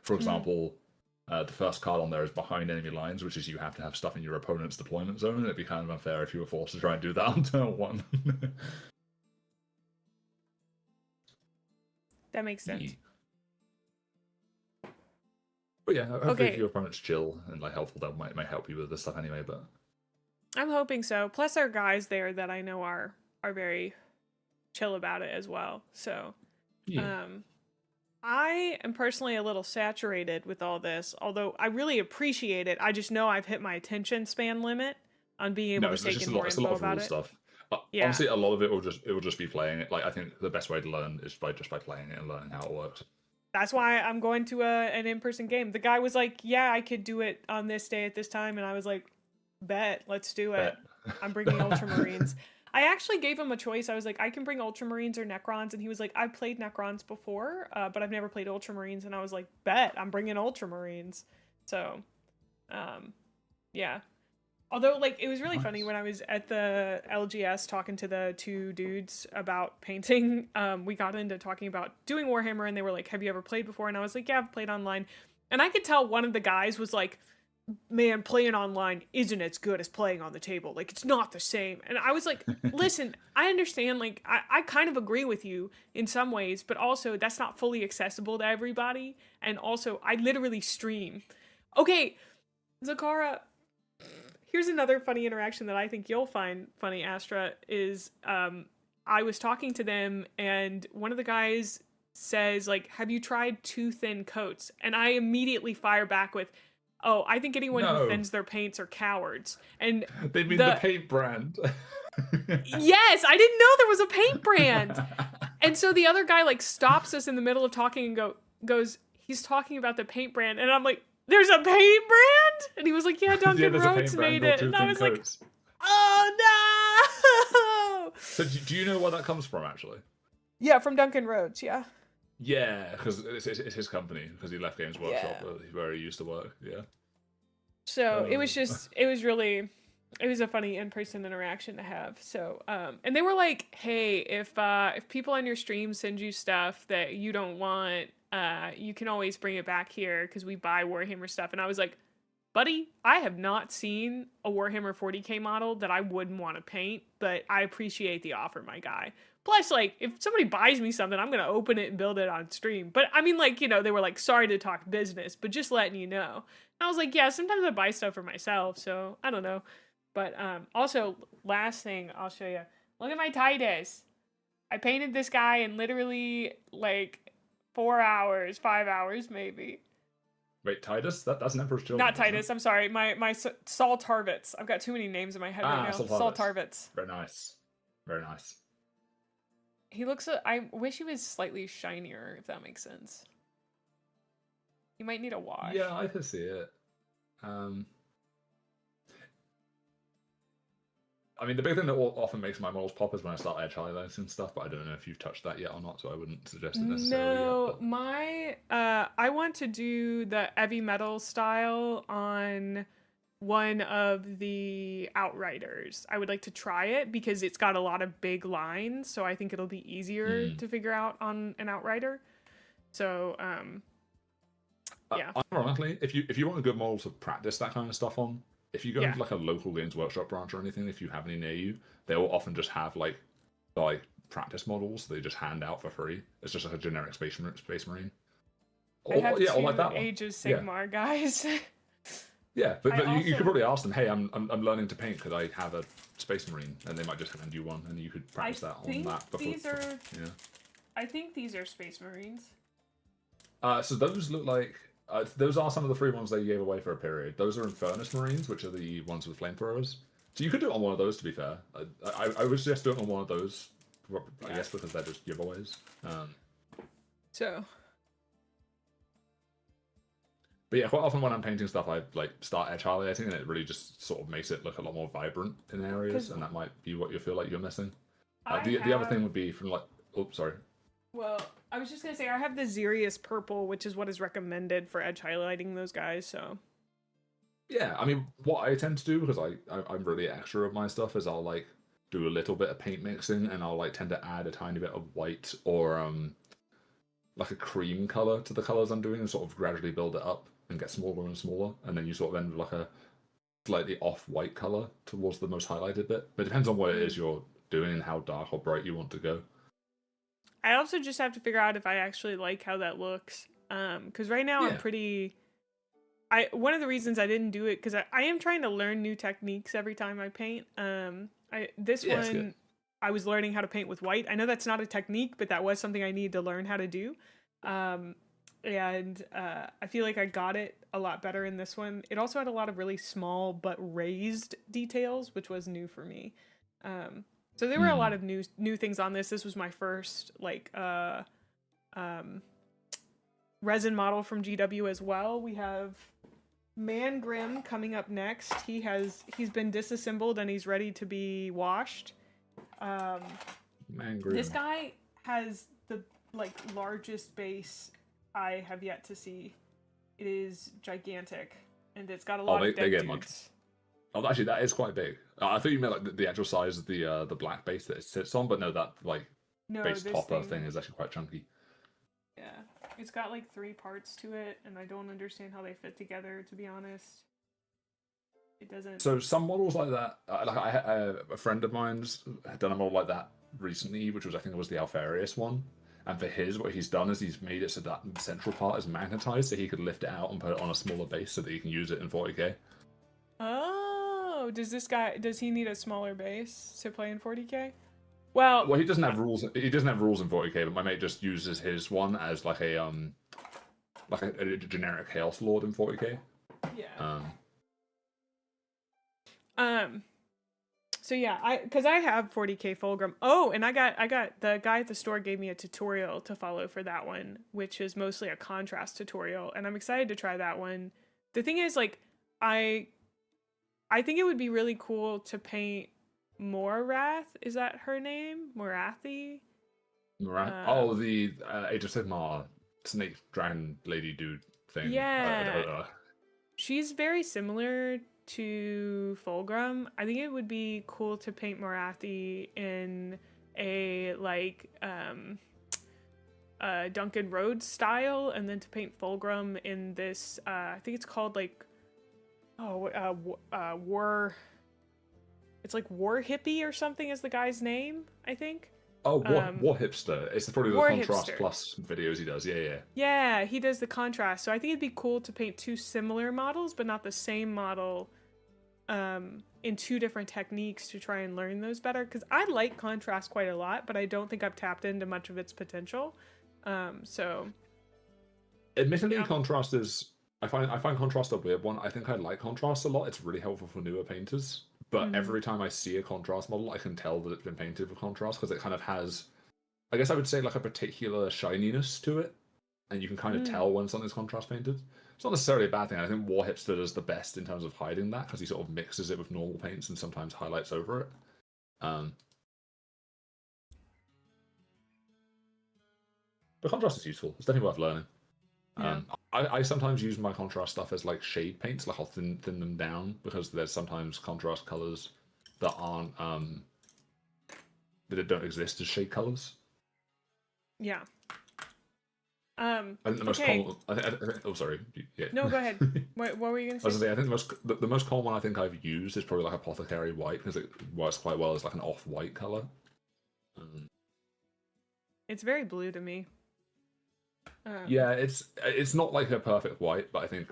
For example, the first card on there is behind enemy lines, which is you have to have stuff in your opponent's deployment zone, and it'd be kind of unfair if you were forced to try and do that on turn 1. That makes sense. Yeah. But yeah, hopefully if your opponent's chill and like helpful, that might help you with this stuff anyway. But I'm hoping so. Plus, there are guys there that I know are very chill about it as well. So, I am personally a little saturated with all this, although I really appreciate it. I just know I've hit my attention span limit on being able to take in more info about it. Stuff. Honestly, a lot of it will just be playing it. Like, I think the best way to learn is by playing it and learning how it works. That's why I'm going to an in-person game. The guy was like, "Yeah, I could do it on this day at this time," and I was like, "Bet, let's do it." I'm bringing Ultramarines. I actually gave him a choice. I was like, I can bring Ultramarines or Necrons, and he was like, I've played Necrons before, but I've never played Ultramarines, and I was like, bet, I'm bringing Ultramarines. So, yeah. Although, like, it was really funny when I was at the LGS talking to the 2 dudes about painting. We got into talking about doing Warhammer, and they were like, have you ever played before? And I was like, yeah, I've played online. And I could tell one of the guys was like, man, playing online isn't as good as playing on the table. Like, it's not the same. And I was like, listen, I understand, like, I kind of agree with you in some ways, but also that's not fully accessible to everybody. And also, I literally stream. Okay, Zakara, here's another funny interaction that I think you'll find funny, Astra, is I was talking to them, and one of the guys says, like, have you tried too thin coats? And I immediately fire back with, oh, I think anyone who thins their paints are cowards. And they mean the paint brand. Yes, I didn't know there was a paint brand. And so the other guy like stops us in the middle of talking and goes, he's talking about the paint brand. And I'm like, there's a paint brand? And he was like, yeah, Duncan Rhodes made it. And I was like, oh no! So do you know where that comes from, actually? Yeah, from Duncan Rhodes, yeah. Yeah, because it's his company, because he left Games Workshop where he used to work, yeah. So it was a funny in-person interaction to have. So, and they were like, hey, if people on your stream send you stuff that you don't want, you can always bring it back here because we buy Warhammer stuff. And I was like, buddy, I have not seen a Warhammer 40k model that I wouldn't want to paint, but I appreciate the offer, my guy. Plus, like, if somebody buys me something, I'm going to open it and build it on stream. But, I mean, like, you know, they were like, sorry to talk business, but just letting you know. And I was like, yeah, sometimes I buy stuff for myself, so I don't know. But also, last thing I'll show you. Look at my Titus. I painted this guy in literally, like, 4 hours, 5 hours, maybe. Wait, Titus? That's an Emperor's Children. Not Titus, I'm sorry. My Saul Tarvitz. I've got too many names in my head right now. Saul Tarvitz. Very nice. Very nice. He looks, I wish he was slightly shinier, if that makes sense. He might need a wash. Yeah, I can see it. I mean, the big thing that often makes my models pop is when I start edge highlights and stuff, but I don't know if you've touched that yet or not, so I wouldn't suggest it necessarily. No, I want to do the heavy metal style on one of the Outriders. I would like to try it because it's got a lot of big lines, so I think it'll be easier to figure out on an Outrider. So, Yeah. Ironically, if you want a good model to practice that kind of stuff on, if you go Yeah. into like a local Games Workshop branch or anything, if you have any near you, they will often just have like practice models they just hand out for free. It's just like a generic space marine. I have Or like two that one. Age of Yeah. Sigmar guys. Yeah, but you also- could probably ask them, hey, I'm learning to paint. Could I have a space marine? And they might just hand you one, and you could practice that on that before. These are. Yeah. I think these are Space Marines. So those look like those are some of the free ones they gave away for a period. Those are Infernus Marines, which are the ones with flamethrowers. So you could do it on one of those. To be fair, I would suggest doing it on one of those. I guess because they're just giveaways. So. But yeah, quite often when I'm painting stuff, I like start edge highlighting, and it really just sort of makes it look a lot more vibrant in areas, and that might be what you feel like you're missing. The other thing would be from like, oops, sorry. Well, I was just gonna say I have the Xerius purple, which is what is recommended for edge highlighting those guys. So. Yeah, I mean, what I tend to do because I'm really extra of my stuff is I'll like do a little bit of paint mixing, and I'll like tend to add a tiny bit of white or like a cream color to the colors I'm doing, and sort of gradually build it up and get smaller and smaller, and then you sort of end with like a slightly off-white color towards the most highlighted bit. But it depends on what it is you're doing and how dark or bright you want to go. I also just have to figure out if I actually like how that looks. Because right now I'm pretty. One of the reasons I didn't do it because I am trying to learn new techniques every time I paint. This one I was learning how to paint with white. I know that's not a technique, but that was something I needed to learn how to do. And I feel like I got it a lot better in this one. It also had a lot of really small but raised details, which was new for me. So there were a lot of new things on this. This was my first like resin model from GW as well. We have Man Grim coming up next. He's been disassembled and he's ready to be washed. Man Grim. This guy has the like largest base I have yet to see. It is gigantic, and it's got a lot of dead dudes. Much. Oh, actually, that is quite big. I thought you meant like the actual size of the black base that it sits on, but no, that like base topper thing is actually quite chunky. Yeah, it's got like 3 parts to it, and I don't understand how they fit together. To be honest, it doesn't. So some models like that, like a friend of mine's had done a model like that recently, which was I think it was the Alfarius one. And for his, what he's done is he's made it so that the central part is magnetized, so he could lift it out and put it on a smaller base so that he can use it in 40k. Oh, does he need a smaller base to play in 40k? Well, he doesn't have rules. He doesn't have rules in 40k, but my mate just uses his one as like a generic Chaos Lord in 40k. Yeah. So yeah, because I have 40k Fulgrim. Oh, and I got the guy at the store gave me a tutorial to follow for that one, which is mostly a contrast tutorial, and I'm excited to try that one. The thing is, like, I think it would be really cool to paint Morath. Is that her name? Morathi? Morath. The Age of Sigmar snake dragon lady dude thing. Yeah. She's very similar to Fulgrim. I think it would be cool to paint Morathi in a like Duncan Rhodes style, and then to paint Fulgrim in this I think it's called like war. It's like War Hippie or something is the guy's name, I think. Oh, War Hipster. It's probably the Contrast Hipster. Plus videos he does. Yeah. Yeah, he does the contrast. So I think it'd be cool to paint 2 similar models, but not the same model, in 2 different techniques to try and learn those better. Because I like contrast quite a lot, but I don't think I've tapped into much of its potential. So. Admittedly, contrast is. I find contrast a weird one. I think I like contrast a lot. It's really helpful for newer painters. But every time I see a contrast model, I can tell that it's been painted with contrast because it kind of has, I guess I would say, like a particular shininess to it, and you can kind of tell when something's contrast painted. It's not necessarily a bad thing. I think War Hipster does the best in terms of hiding that because he sort of mixes it with normal paints and sometimes highlights over it. But contrast is useful. It's definitely worth learning. Yeah. I sometimes use my contrast stuff as like shade paints, like I'll thin them down because there's sometimes contrast colors that aren't that don't exist as shade colors. Yeah. I think the most Okay. common. Oh, sorry. Yeah. No, go ahead. What were you gonna I was say? gonna say, I think the most common one I think I've used is probably like apothecary white because it works quite well as like an off-white color. It's very blue to me. Yeah, it's not like a perfect white, but I think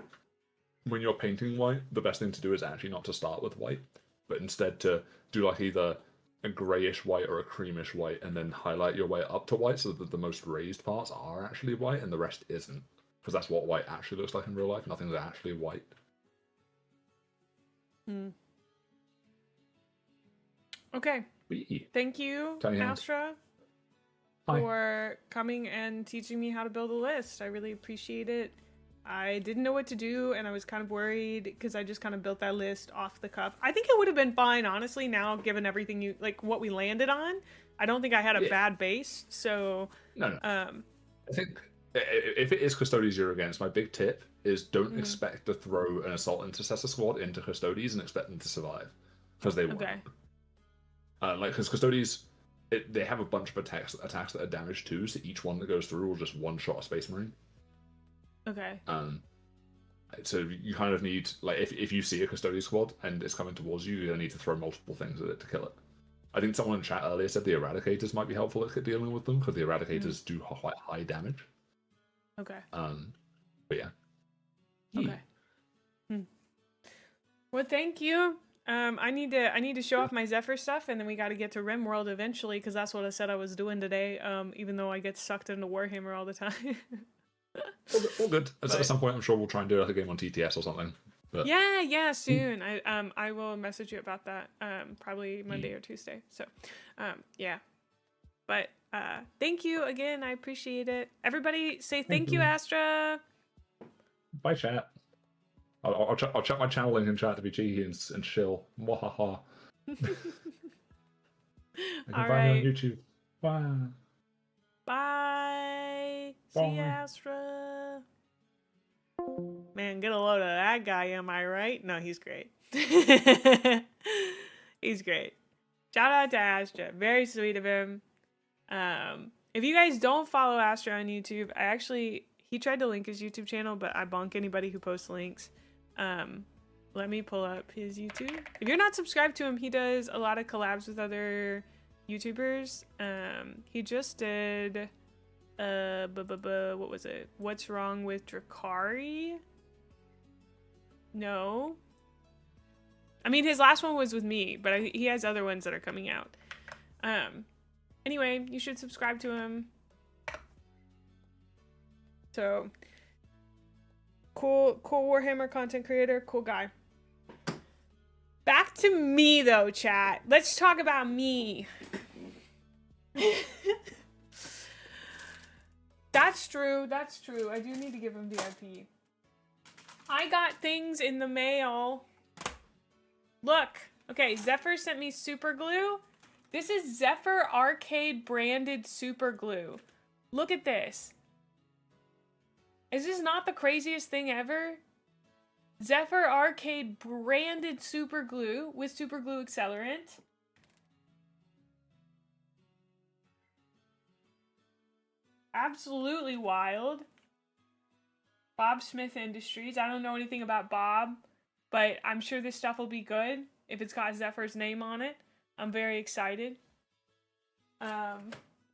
when you're painting white, the best thing to do is actually not to start with white, but instead to do like either a grayish white or a creamish white, and then highlight your way up to white so that the most raised parts are actually white and the rest isn't, because that's what white actually looks like in real life. Nothing's actually white. Okay. Wee. Thank you, Tiny hand. Astra, Hi. for coming and teaching me how to build a list. I really appreciate it. I didn't know what to do, and I was kind of worried because I just kind of built that list off the cuff. I think it would have been fine, honestly, now, given everything you, like, what we landed on. I don't think I had a bad base, so... No. I think if it is Custodes you're against, my big tip is don't expect to throw an Assault Intercessor squad into Custodes and expect them to survive, because they won't. Okay. Because Custodes, they have a bunch of attacks that are damage too, so each one that goes through will just one-shot a Space Marine. Okay. So you kind of need, like, if you see a Custodes squad and it's coming towards you, you're going to need to throw multiple things at it to kill it. I think someone in chat earlier said the Eradicators might be helpful at dealing with them, because the Eradicators do quite high damage. Okay. But yeah. Okay. Well, thank you. I need to show off my Zephyr stuff, and then we got to get to Rimworld eventually, because that's what I said I was doing today. Even though I get sucked into Warhammer all the time. All good. At some point, I'm sure we'll try and do like a game on TTS or something. But... Yeah, soon. I will message you about that. Probably Monday or Tuesday. So, yeah. But thank you again. I appreciate it. Everybody, say thank you, Astra. Bye, chat. I'll check my channel link in chat to be cheeky and chill. Mwahaha. I can find you on YouTube. Bye. Bye. Bye. See ya, Astra. Man, get a load of that guy, am I right? No, he's great. He's great. Shout out to Astra. Very sweet of him. If you guys don't follow Astra on YouTube, he tried to link his YouTube channel, but I bonk anybody who posts links. Let me pull up his YouTube. If you're not subscribed to him, he does a lot of collabs with other YouTubers. He just did what was it? What's Wrong with Drakari? No. I mean, his last one was with me, but he has other ones that are coming out. Anyway, you should subscribe to him. So, cool Warhammer content creator, cool guy. Back to me though, chat. Let's talk about me. That's true. I do need to give him VIP. I got things in the mail. Look. Okay, Zephyr sent me super glue. This is Zephyr Arcade branded super glue. Look at this. Is this not the craziest thing ever? Zephyr Arcade branded super glue with super glue accelerant. Absolutely wild. Bob Smith Industries. I don't know anything about Bob, but I'm sure this stuff will be good if it's got Zephyr's name on it. I'm very excited.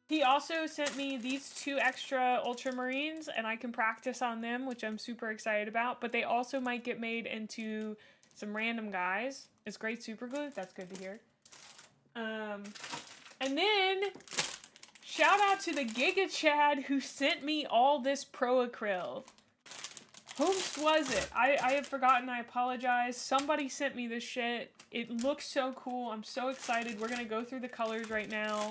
He also sent me these 2 extra Ultramarines, and I can practice on them, which I'm super excited about. But they also might get made into some random guys. It's great super glue. That's good to hear. And then, shout out to the Giga Chad who sent me all this Pro Acryl. Whomst was it? I have forgotten. I apologize. Somebody sent me this shit. It looks so cool. I'm so excited. We're going to go through the colors right now.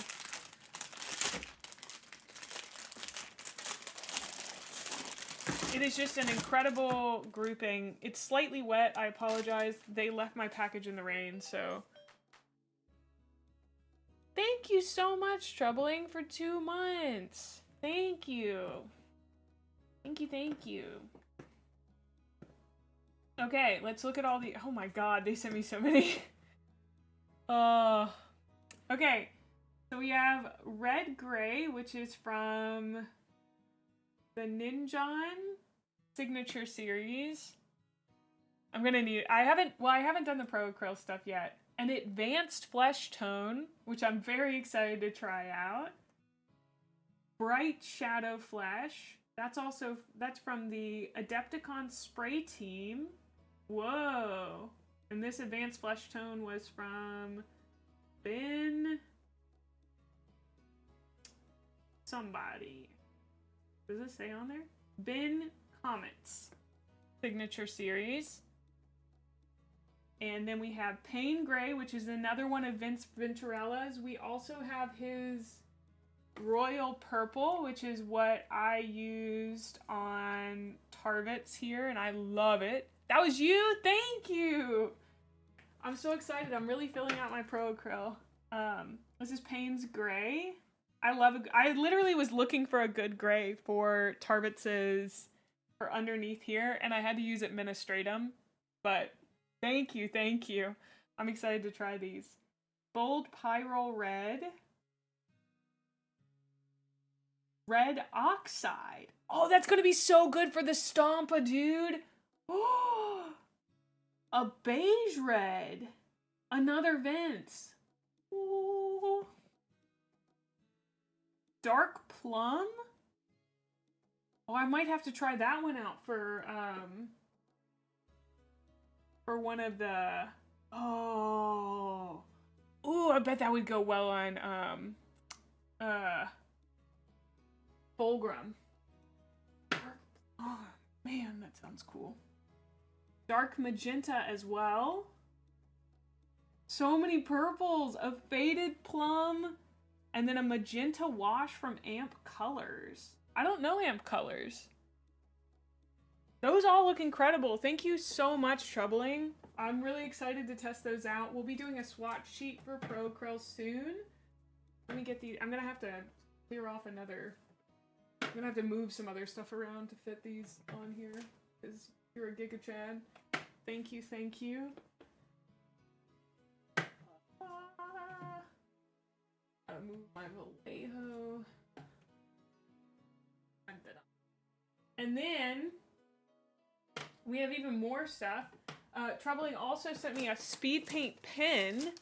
It is just an incredible grouping. It's slightly wet. I apologize. They left my package in the rain, so... Thank you so much, Troubling, for 2 months. Thank you. Thank you. Okay, let's look at all the... Oh my god, they sent me so many. Okay, so we have Red Gray, which is from the Ninjon signature series. I'm gonna need, I haven't done the Pro Acryl stuff yet. An advanced flesh tone, which I'm very excited to try out. Bright shadow flesh. That's from the Adepticon spray team. Whoa. And this advanced flesh tone was from Ben somebody. Does it say on there? Ben Comets signature series. And then we have Pain Gray, which is another one of Vince Venturella's. We also have his Royal Purple, which is what I used on Tarvitz here, and I love it. That was you? Thank you! I'm so excited. I'm really filling out my Pro Acryl. This is Payne's Gray. I literally was looking for a good gray for Tarvitz's, for underneath here, and I had to use Administratum, but thank you, thank you. I'm excited to try these. Bold Pyrrole Red. Red Oxide. Oh, that's going to be so good for the Stompa, dude. Oh, a beige red. Another Vince. Ooh. Dark Plum? Oh, I might have to try that one out for one of the... Oh. Ooh, I bet that would go well on, Fulgrim. Oh, man, that sounds cool. Dark Magenta as well. So many purples. A Faded Plum. And then a Magenta Wash from Amp Colors. I don't know Amp Colors. Those all look incredible. Thank you so much, Troubling. I'm really excited to test those out. We'll be doing a swatch sheet for Pro Acryl soon. Let me get these. I'm going to have to clear off another... I'm gonna have to move some other stuff around to fit these on here, because you're a Giga Chad. Thank you, thank you. Gotta move my Vallejo. And then, we have even more stuff. Troubling also sent me a speed paint pen.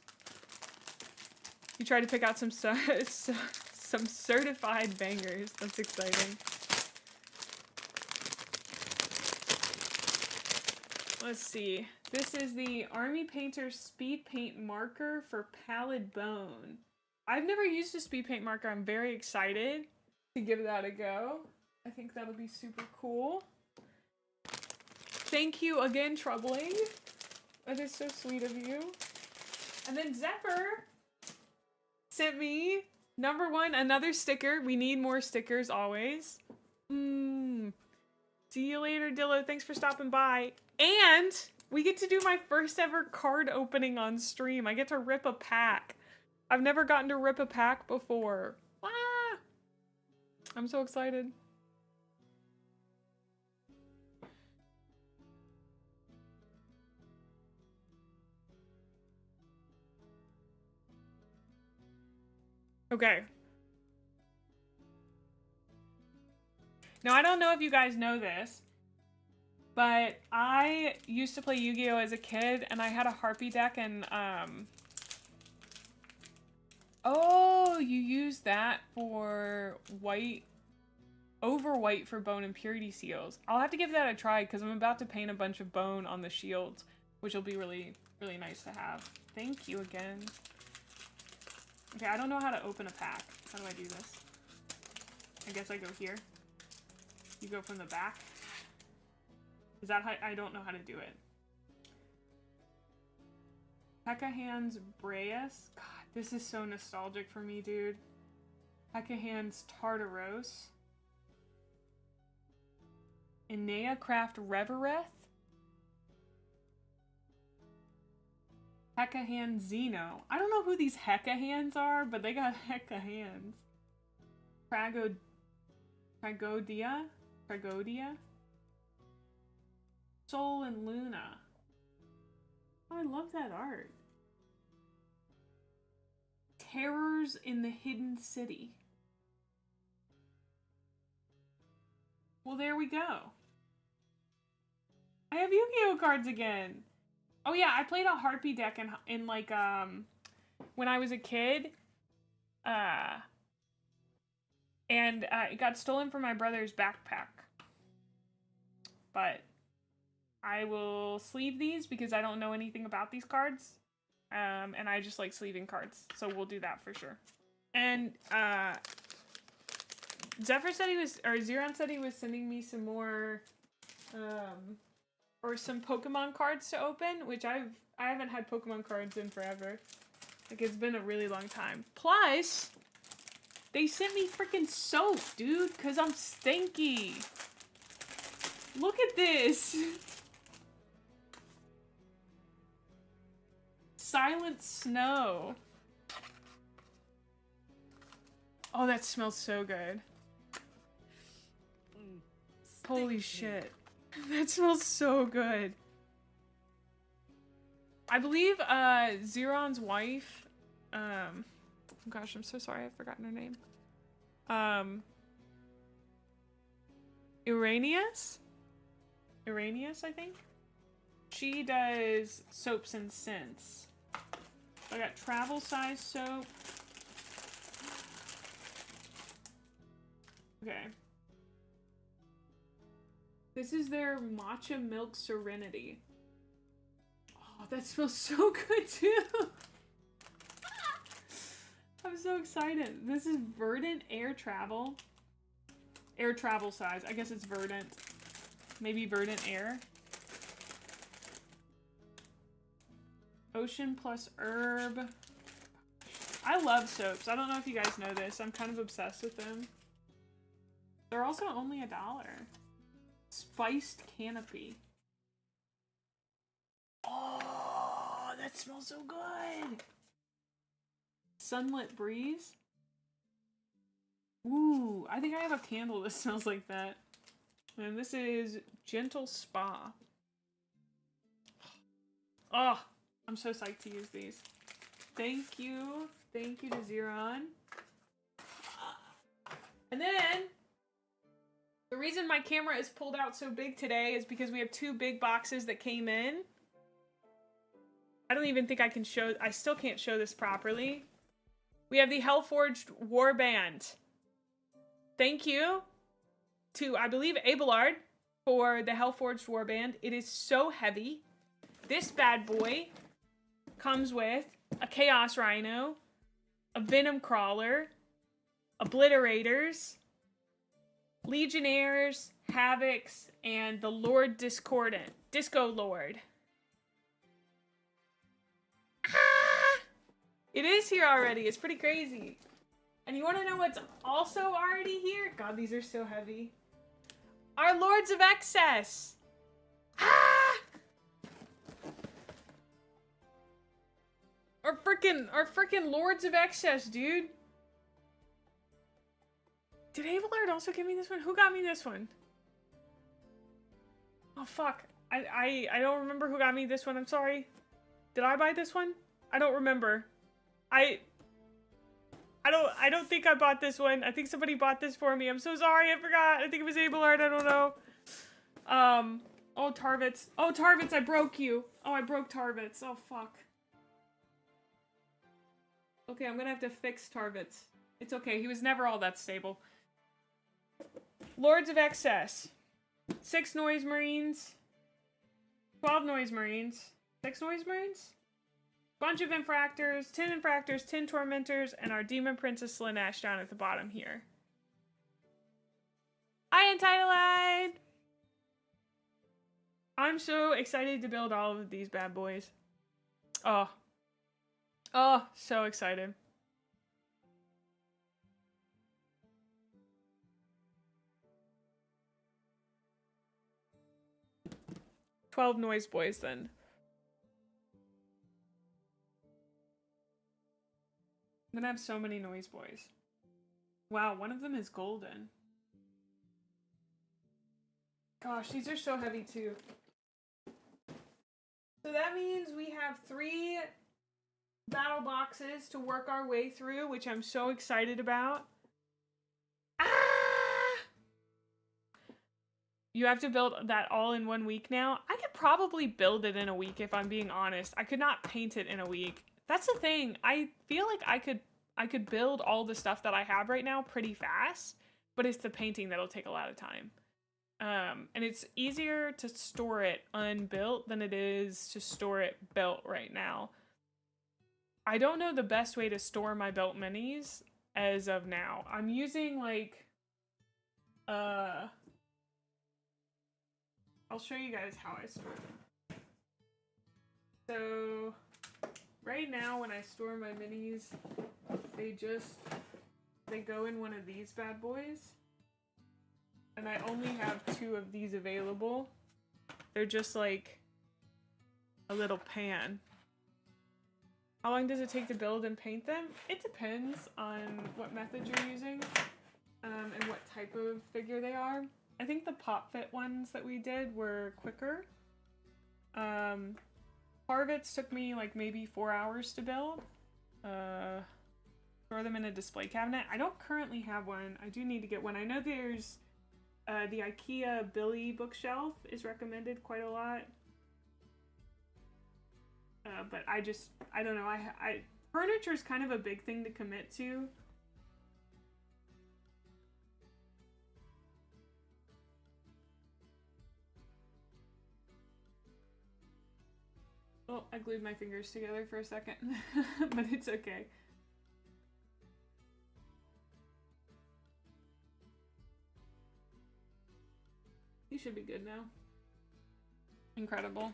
You tried to pick out some some certified bangers. That's exciting. Let's see. This is the Army Painter Speed Paint Marker for Pallid Bone. I've never used a speed paint marker. I'm very excited to give that a go. I think that'll be super cool. Thank you again, Troubling. That is so sweet of you. And then Zephyr sent me #1, another sticker. We need more stickers always. See you later, Dillo. Thanks for stopping by. And we get to do my first ever card opening on stream. I get to rip a pack. I've never gotten to rip a pack before. Ah! I'm so excited. Okay. Now, I don't know if you guys know this, but I used to play Yu-Gi-Oh! As a kid, and I had a Harpy deck, and, Oh, you use that for white, over white for bone and purity seals. I'll have to give that a try, because I'm about to paint a bunch of bone on the shields, which will be really, really nice to have. Thank you again. Okay, I don't know how to open a pack. How do I do this? I guess I go here. You go from the back. Is that how? I don't know how to do it. Pekkahan's Breas. God, this is so nostalgic for me, dude. Pekkahan's Tartaros. Inea Craft Revereth. Heckahan Zeno. I don't know who these Heckahans are, but they got Heckahans. Tragodia? Sol and Luna. Oh, I love that art. Terrors in the Hidden City. Well, there we go. I have Yu-Gi-Oh cards again. Oh yeah, I played a Harpy deck in like when I was a kid. And it got stolen from my brother's backpack. But I will sleeve these because I don't know anything about these cards. And I just like sleeving cards. So we'll do that for sure. And Zephyr said Zeron said he was sending me some more or some Pokemon cards to open, which I haven't had Pokemon cards in forever. Like, it's been a really long time. Plus, they sent me freaking soap, dude, because I'm stinky. Look at this. Silent Snow. Oh, that smells so good. Holy shit. That smells so good. I believe Zeron's wife, gosh, I'm so sorry, I've forgotten her name. Iranius, I think. She does soaps and scents. I got travel size soap. Okay. This is their matcha milk serenity. Oh, that smells so good too. I'm so excited. This is Verdant Air Travel. Air travel size. I guess it's Verdant. Maybe Verdant Air. Ocean plus herb. I love soaps. I don't know if you guys know this. I'm kind of obsessed with them. They're also only $1. Spiced Canopy. Oh, that smells so good. Sunlit Breeze. Ooh, I think I have a candle that smells like that. And this is Gentle Spa. Oh, I'm so psyched to use these. Thank you. Thank you to Zeron. And then, the reason my camera is pulled out so big today is because we have 2 big boxes that came in. I don't even think I can show, I still can't show this properly. We have the Hellforged Warband. Thank you to, I believe, Abelard for the Hellforged Warband. It is so heavy. This bad boy comes with a Chaos Rhino, a Venom Crawler, Obliterators, Legionnaires, Havocs, and the Lord Discordant. Disco Lord. Ah! It is here already. It's pretty crazy. And you want to know what's also already here? God, these are so heavy. Our Lords of Excess. Ah! Our freaking Lords of Excess, dude. Did Abelard also give me this one? Who got me this one? Oh, fuck. I don't remember who got me this one. I'm sorry. Did I buy this one? I don't remember. I don't think I bought this one. I think somebody bought this for me. I'm so sorry. I forgot. I think it was Abelard. I don't know. Oh, Tarvitz. Oh, Tarvitz, I broke you. Oh, I broke Tarvitz. Oh, fuck. Okay, I'm gonna have to fix Tarvitz. It's okay. He was never all that stable. Lords of Excess. 6 Noise Marines. 12 Noise Marines. 6 Noise Marines? Bunch of Infractors. 10 Infractors, 10 Tormentors, and our Demon Princess Slanesh down at the bottom here. Hi, Entitleide! I'm so excited to build all of these bad boys. Oh. Oh, so excited. "12 Noise Boys, then. I'm gonna have so many Noise Boys. Wow, one of them is golden. Gosh, these are so heavy too. So that means we have 3 battle boxes to work our way through, which I'm so excited about. Ah! You have to build that all in 1 week now. I could probably build it in a week if I'm being honest. I could not paint it in a week. That's the thing. I feel like I could build all the stuff that I have right now pretty fast, but it's the painting that'll take a lot of time. And it's easier to store it unbuilt than it is to store it built right now. I don't know the best way to store my built minis as of now. I'm using like, I'll show you guys how I store them. So, right now when I store my minis, they go in one of these bad boys. And I only have 2 of these available. They're just like a little pan. How long does it take to build and paint them? It depends on what method you're using and what type of figure they are. I think the pop fit ones that we did were quicker. Harvets took me like maybe 4 hours to build. Throw them in a display cabinet. I don't currently have one. I do need to get one. I know there's the IKEA Billy bookshelf is recommended quite a lot. But I don't know. Furniture is kind of a big thing to commit to. Oh, I glued my fingers together for a second, but it's okay. You should be good now. Incredible.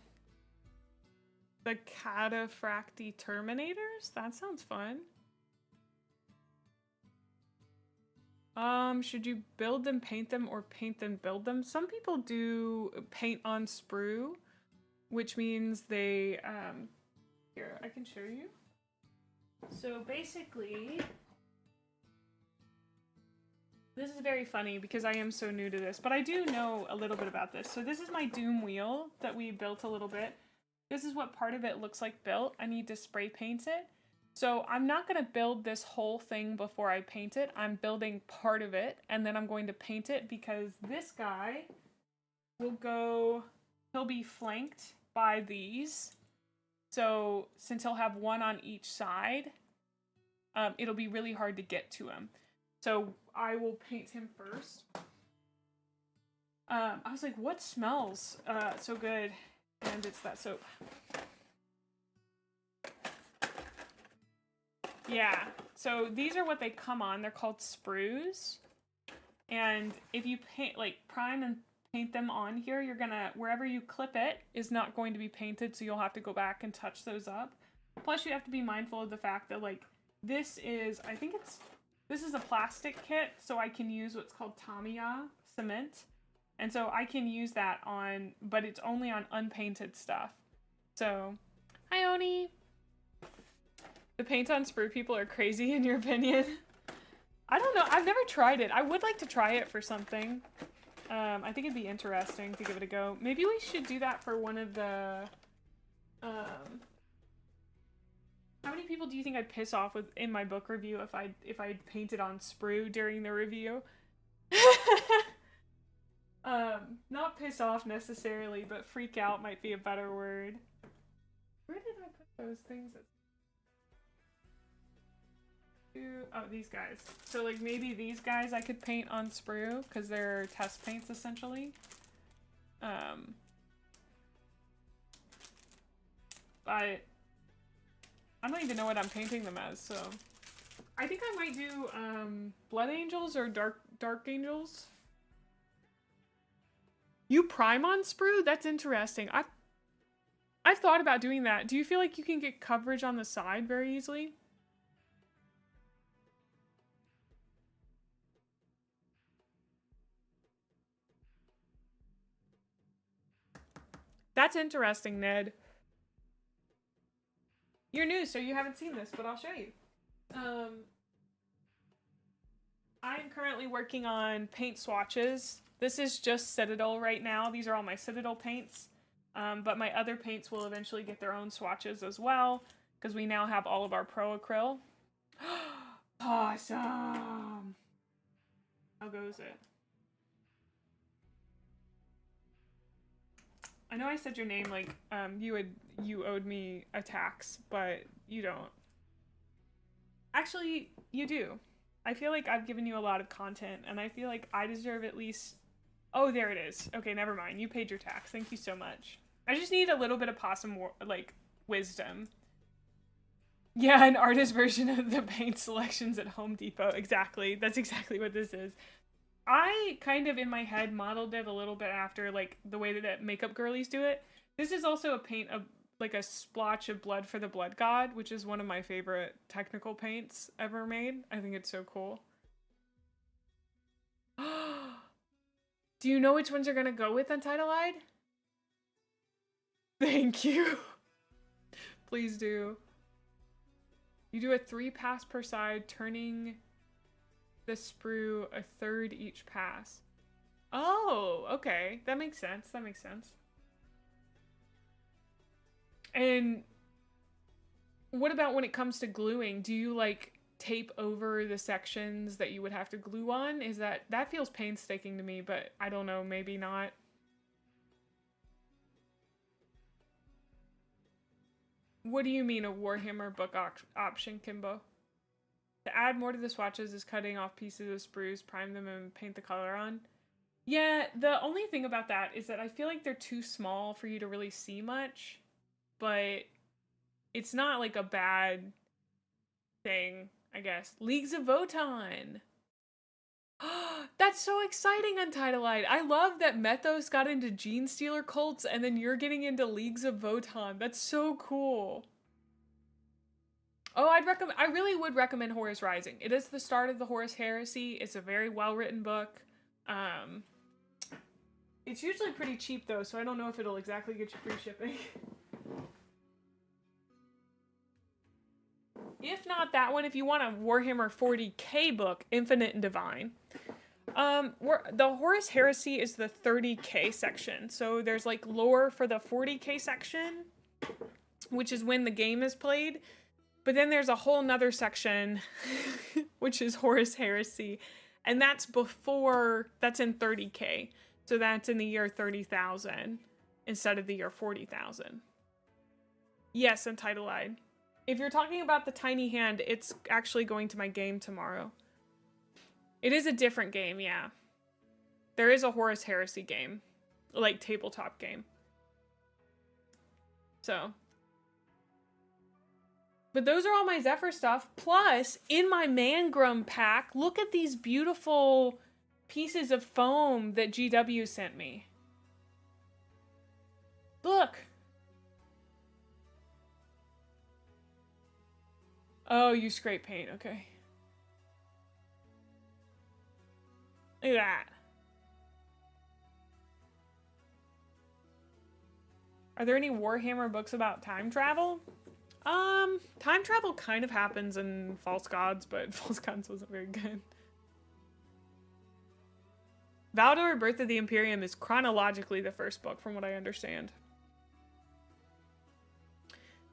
The Cataphracti Terminators? That sounds fun. Should you build them, paint them, or paint them, build them? Some people do paint on sprue, which means they, here, I can show you. So basically, this is very funny because I am so new to this, but I do know a little bit about this. So this is my Doom wheel that we built a little bit. This is what part of it looks like built. I need to spray paint it. So I'm not going to build this whole thing before I paint it. I'm building part of it, and then I'm going to paint it because this guy he'll be flanked by these. So since he'll have one on each side, it'll be really hard to get to him. So I will paint him first. I was like, what smells so good? And it's that soap. Yeah, so these are what they come on. They're called sprues. And if you paint, like, prime and paint them on here, you're gonna, wherever you clip it is not going to be painted, so you'll have to go back and touch those up. Plus, you have to be mindful of the fact that, like, this is a plastic kit, so I can use what's called Tamiya cement. And so I can use that on, but it's only on unpainted stuff. So, hi Oni! The paint on sprue people are crazy in your opinion? I don't know, I've never tried it. I would like to try it for something. I think it'd be interesting to give it a go. Maybe we should do that for one of the, how many people do you think I'd piss off with in my book review if I painted on sprue during the review? Not piss off necessarily, but freak out might be a better word. Where did I put those things? Oh, these guys. So, like, maybe these guys I could paint on sprue, because they're test paints, essentially. But I don't even know what I'm painting them as, so... I think I might do, Blood Angels or Dark Angels. You prime on sprue? That's interesting. I've thought about doing that. Do you feel like you can get coverage on the side very easily? That's interesting, Ned. You're new, so you haven't seen this, but I'll show you. I'm currently working on paint swatches. This is just Citadel right now. These are all my Citadel paints. But my other paints will eventually get their own swatches as well, because we now have all of our Pro Acryl. Awesome! How goes it? I know I said your name like you owed me a tax, but you don't. Actually, you do. I feel like I've given you a lot of content, and I feel like I deserve at least... Oh, there it is. Okay, never mind. You paid your tax. Thank you so much. I just need a little bit of possum, like, wisdom. Yeah, an artist version of the paint selections at Home Depot. Exactly. That's exactly what this is. I kind of, in my head, modeled it a little bit after, like, the way that makeup girlies do it. This is also a paint of... like a splotch of blood for the blood god, which is one of my favorite technical paints ever made. I think it's so cool. Do you know which ones are gonna go with Untitled? Thank you. Please do. You do a 3 pass per side, turning the sprue a third each pass. Oh, okay. That makes sense. That makes sense. And what about when it comes to gluing? Do you like tape over the sections that you would have to glue on? Is that feels painstaking to me, but I don't know, maybe not. What do you mean a Warhammer book option, Kimbo? To add more to the swatches is cutting off pieces of sprues, prime them, and paint the color on. Yeah, the only thing about that is that I feel like they're too small for you to really see much. But it's not like a bad thing, I guess. Leagues of Votan! That's so exciting, Untitled. I love that Methos got into Gene Stealer cults and then you're getting into Leagues of Votan. That's so cool. Oh, I really would recommend Horus Rising. It is the start of the Horus Heresy. It's a very well-written book. It's usually pretty cheap though, so I don't know if it'll exactly get you free shipping. If not that one, if you want a Warhammer 40k book, Infinite and Divine. The Horus Heresy is the 30k section. So there's like lore for the 40k section, which is when the game is played. But then there's a whole nother section, which is Horus Heresy. And that's that's in 30k. So that's in the year 30,000 instead of the year 40,000. Yes, Untitled. If you're talking about the tiny hand, it's actually going to my game tomorrow. It is a different game, yeah. There is a Horus Heresy game. Like, tabletop game. So. But those are all my Zephyr stuff. Plus, in my Mangrum pack, look at these beautiful pieces of foam that GW sent me. Look! Oh, you scrape paint, okay. Look at that. Are there any Warhammer books about time travel? Time travel kind of happens in False Gods, but False Gods wasn't very good. Valdor, Birth of the Imperium is chronologically the first book, from what I understand.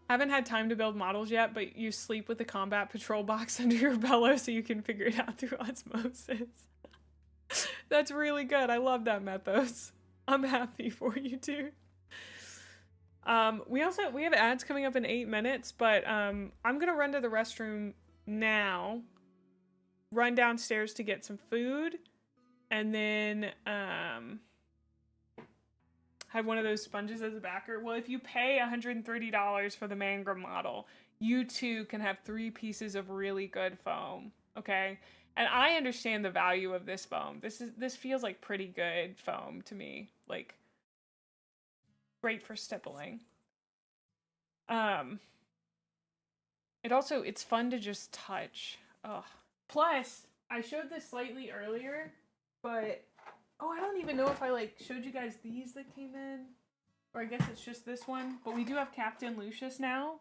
Haven't had time to build models yet, but you sleep with the combat patrol box under your bellow so you can figure it out through osmosis. That's really good. I love that, Methos. I'm happy for you, too. We have ads coming up in 8 minutes, but I'm gonna run to the restroom now, run downstairs to get some food, and then have one of those sponges as a backer. Well, if you pay $130 for the Mangrum model, you too can have 3 pieces of really good foam, okay? And I understand the value of this foam. This feels like pretty good foam to me, like great for stippling. It's fun to just touch. Ugh. Plus, I showed this slightly earlier, but I don't even know if I like showed you guys these that came in, or I guess it's just this one. But we do have Captain Lucius now.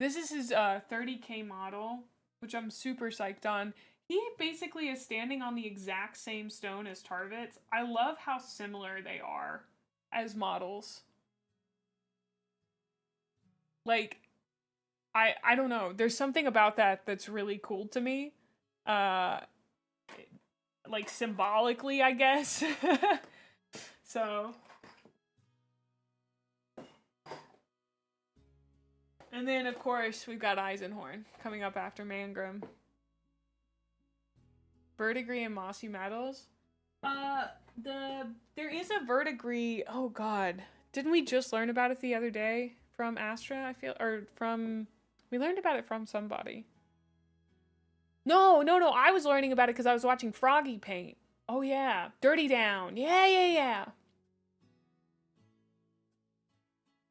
This is his 30k model, which I'm super psyched on. He basically is standing on the exact same stone as Tarvitz. I love how similar they are as models. Like, I don't know. There's something about that that's really cool to me. Like, symbolically, I guess. So, And then, of course, we've got Eisenhorn coming up after Mangrum. Verdigris and Mossy Meadows. There is a Verdigris. Oh God, didn't we just learn about it the other day from Astra? I feel, or from we learned about it from somebody. No. I was learning about it because I was watching Froggy paint. Oh yeah, Dirty Down. Yeah.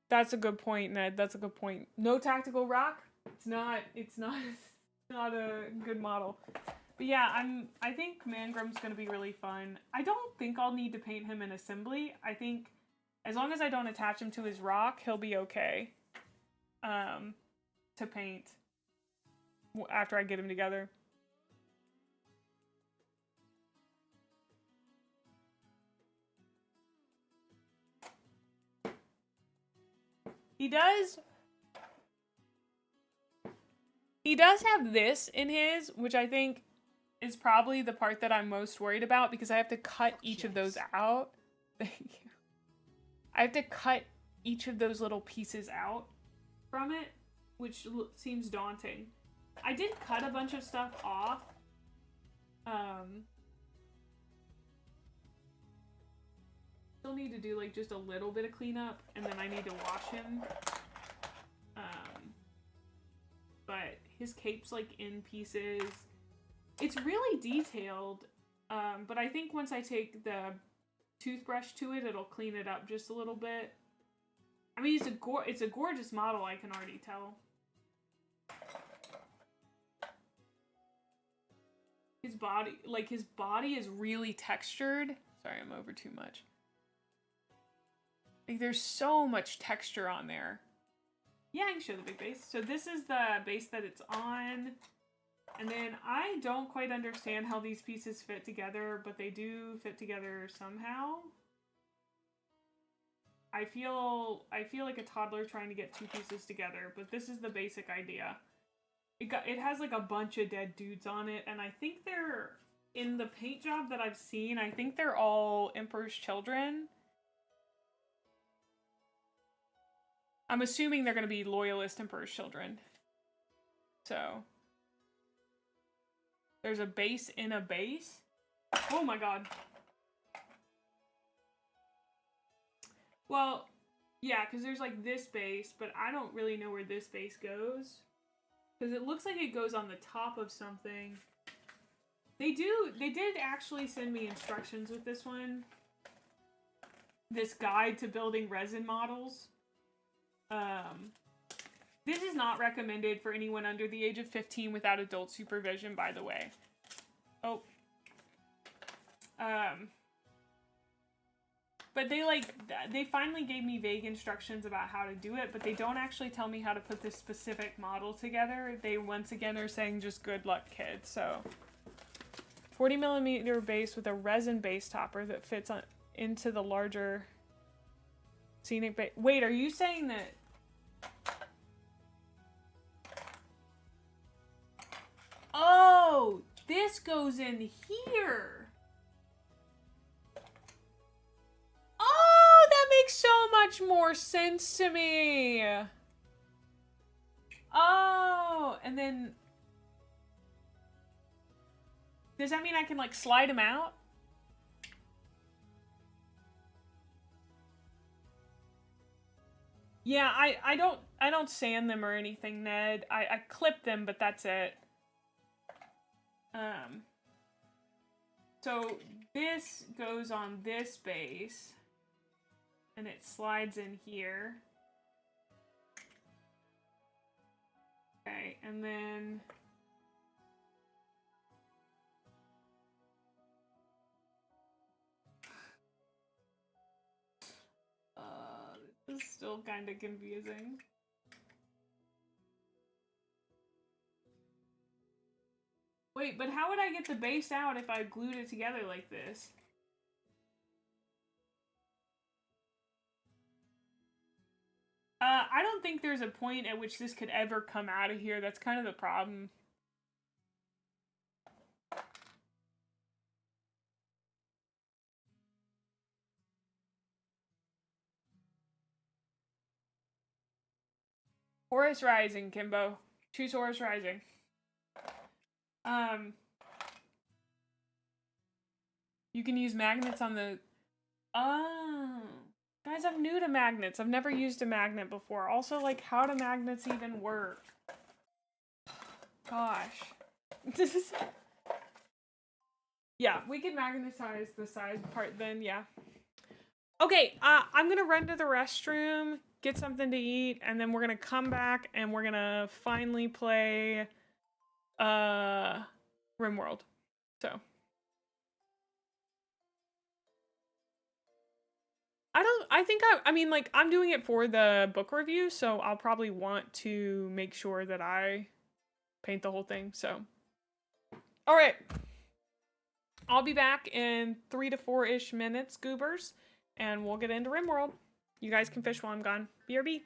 That's a good point, Ned. That's a good point. No tactical rock. It's not a good model. But yeah, I think Mangrum's gonna be really fun. I don't think I'll need to paint him in assembly. I think as long as I don't attach him to his rock, he'll be okay. To paint after I get him together. He does have this in his, which I think is probably the part that I'm most worried about because I have to cut each of those out. Thank you. I have to cut each of those little pieces out from it, which seems daunting. I did cut a bunch of stuff off. Still need to do like just a little bit of cleanup, and then I need to wash him. But his cape's like in pieces. It's really detailed, but I think once I take the toothbrush to it, it'll clean it up just a little bit. I mean, it's a gorgeous model, I can already tell. His body is really textured. Sorry, I'm over too much. Like, there's so much texture on there. Yeah, I can show the big base. So this is the base that it's on. And then I don't quite understand how these pieces fit together, but they do fit together somehow. I feel like a toddler trying to get two pieces together, but this is the basic idea. It has like a bunch of dead dudes on it, and I think they're, in the paint job that I've seen, I think they're all Emperor's Children. I'm assuming they're going to be Loyalist Emperor's Children. So, there's a base in a base. Oh my god. Well, yeah, because there's like this base, but I don't really know where this base goes. Because it looks like it goes on the top of something. They did actually send me instructions with this one. This guide to building resin models. This is not recommended for anyone under the age of 15 without adult supervision, by the way. Oh. But they finally gave me vague instructions about how to do it, but they don't actually tell me how to put this specific model together. They once again are saying just good luck, kids. So 40mm base with a resin base topper that fits on into the larger scenic base. Wait, are you saying that? Oh, this goes in here. Oh, that makes so much more sense to me. Oh, and then does that mean I can like slide them out? Yeah, I don't sand them or anything, Ned. I clip them, but that's it. So this goes on this base, and it slides in here. Okay, and then this is still kind of confusing. Wait, but how would I get the base out if I glued it together like this? I don't think there's a point at which this could ever come out of here. That's kind of the problem. Horus Rising, Kimbo. Choose Horus Rising. You can use magnets on the... Oh. Guys, I'm new to magnets. I've never used a magnet before. Also, like, how do magnets even work? Gosh. Yeah, we can magnetize the side part then, yeah. Okay, I'm gonna run to the restroom, get something to eat, and then we're gonna come back and we're gonna finally play Rimworld. So I mean, like, I'm doing it for the book review, so I'll probably want to make sure that I paint the whole thing, so. All right. I'll be back in 3 to 4-ish minutes, goobers, and we'll get into Rimworld. You guys can fish while I'm gone. BRB.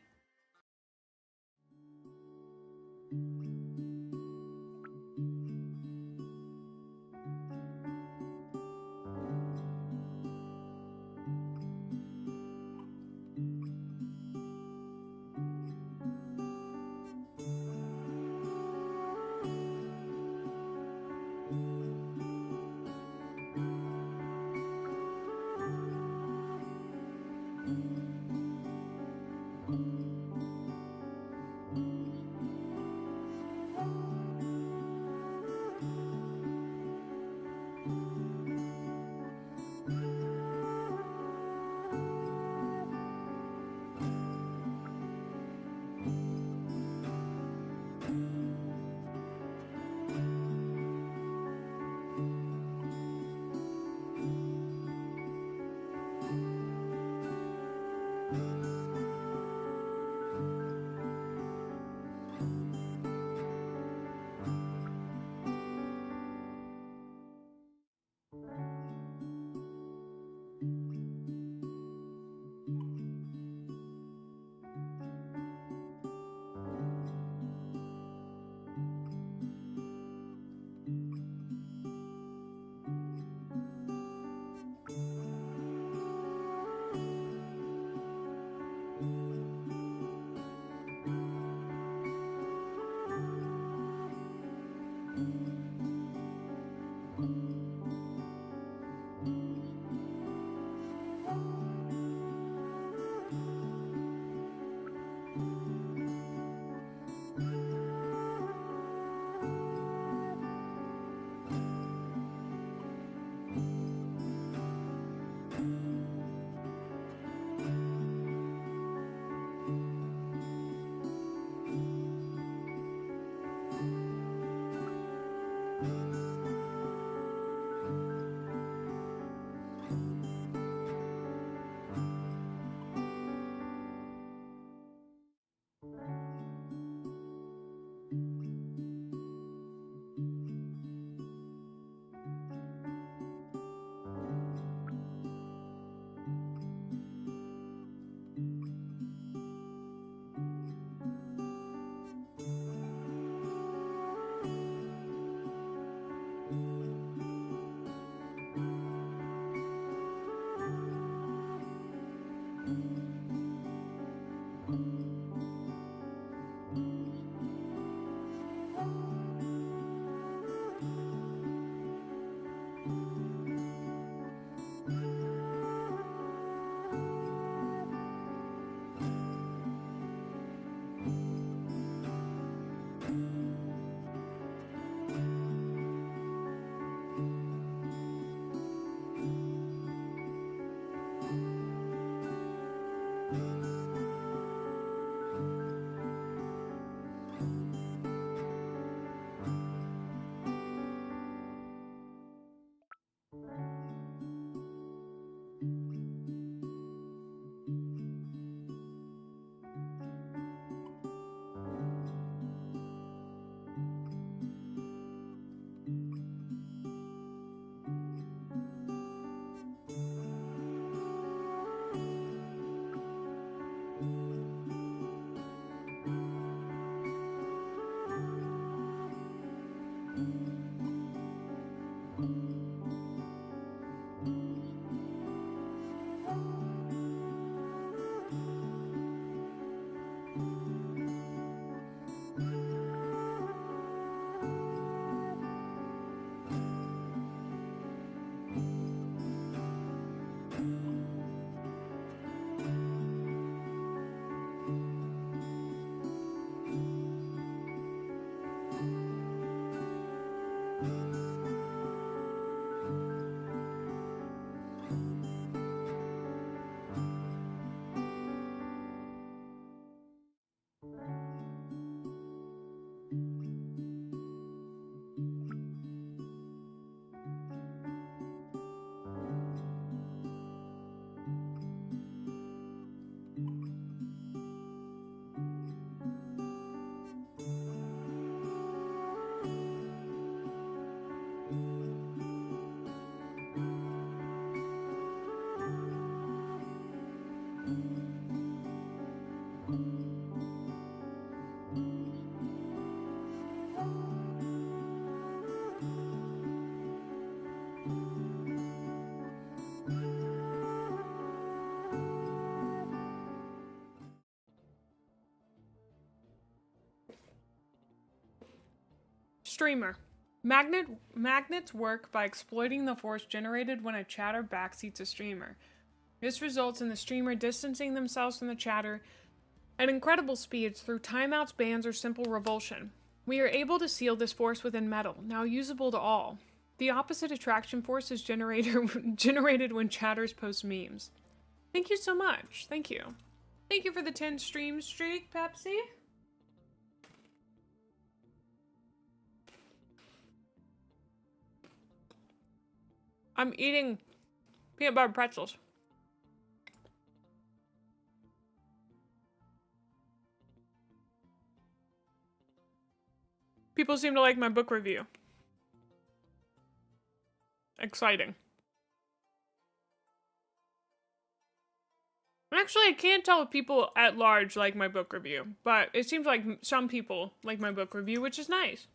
Streamer. Magnets work by exploiting the force generated when a chatter backseats a streamer. This results in the streamer distancing themselves from the chatter at incredible speeds through timeouts, bans, or simple revulsion. We are able to seal this force within metal, now usable to all. The opposite attraction force is generated when chatters post memes. Thank you so much. Thank you. Thank you for the 10 stream streak, Pepsi. I'm eating peanut butter pretzels. People seem to like my book review. Exciting. Actually, I can't tell if people at large like my book review, but it seems like some people like my book review, which is nice.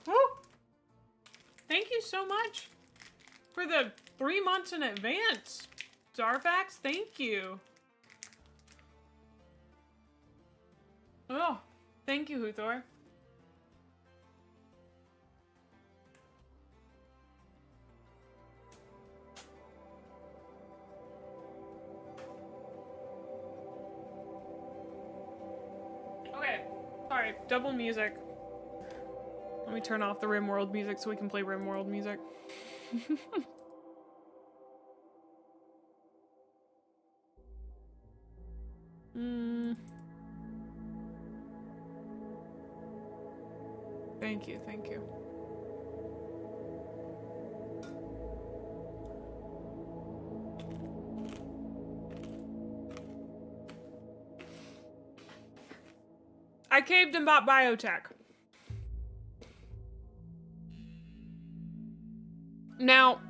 Oh, thank you so much for the 3 months in advance. Zarfax, thank you. Oh, thank you, Huthor. Okay, sorry, double music. Let me turn off the Rimworld music so we can play Rimworld music. Thank you, thank you. I caved and bought Biotech. Now,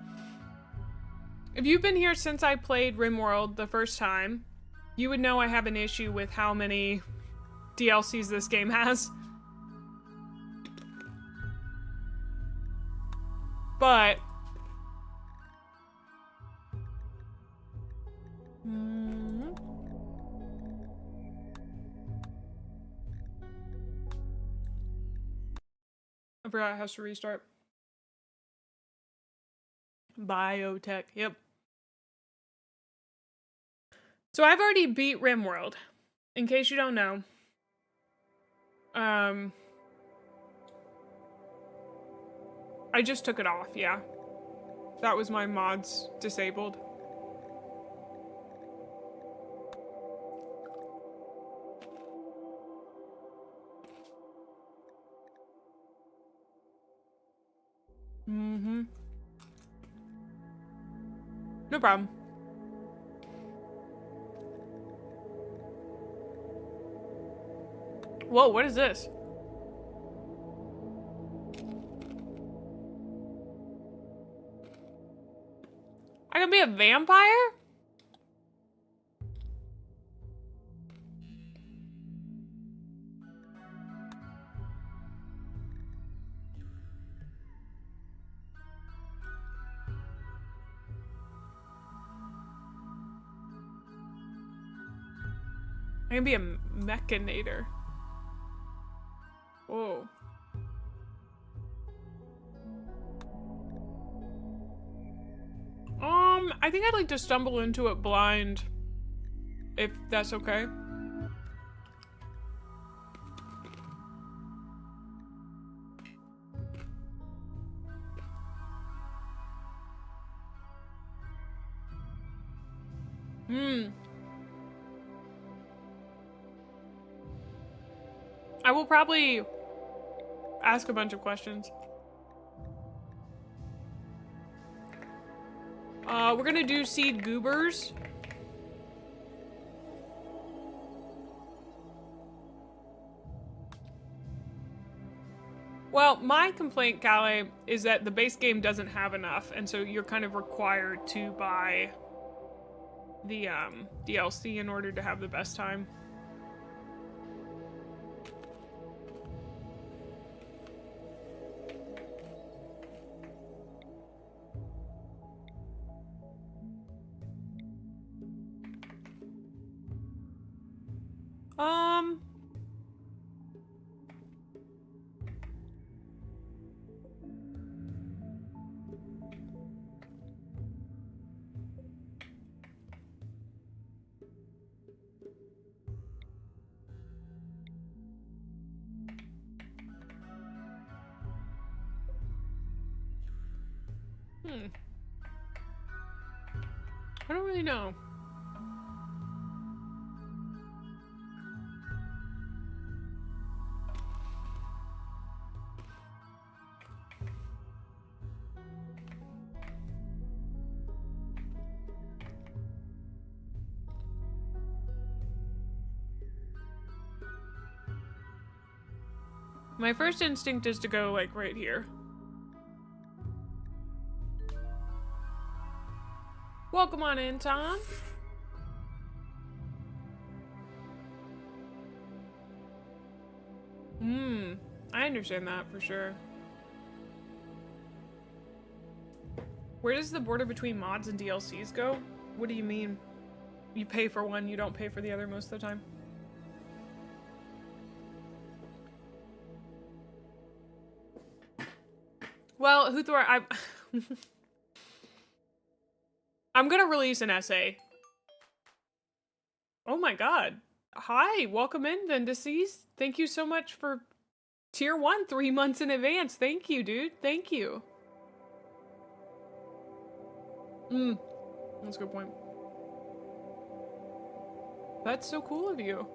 if you've been here since I played Rimworld the first time, you would know I have an issue with how many DLCs this game has. But I forgot it has to restart. Biotech, yep. So I've already beat Rimworld, in case you don't know. I just took it off, yeah. That was my mods disabled. No problem. Whoa, what is this? I can be a vampire? I can be a mechanator. Whoa. I think I'd like to stumble into it blind, if that's okay. I will probably ask a bunch of questions. We're gonna do seed goobers. Well, my complaint, Calais, is that the base game doesn't have enough, and so you're kind of required to buy the DLC in order to have the best time. Um. I don't really know. My first instinct is to go like right here. Welcome on in, Tom. I understand that for sure. Where does the border between mods and DLCs go? What do you mean? You pay for one, you don't pay for the other most of the time? Well, Huthor, I'm gonna release an essay. Oh my god. Hi, welcome in, Vendices. Thank you so much for tier 1 3 months in advance. Thank you, dude. Thank you. That's a good point. That's so cool of you.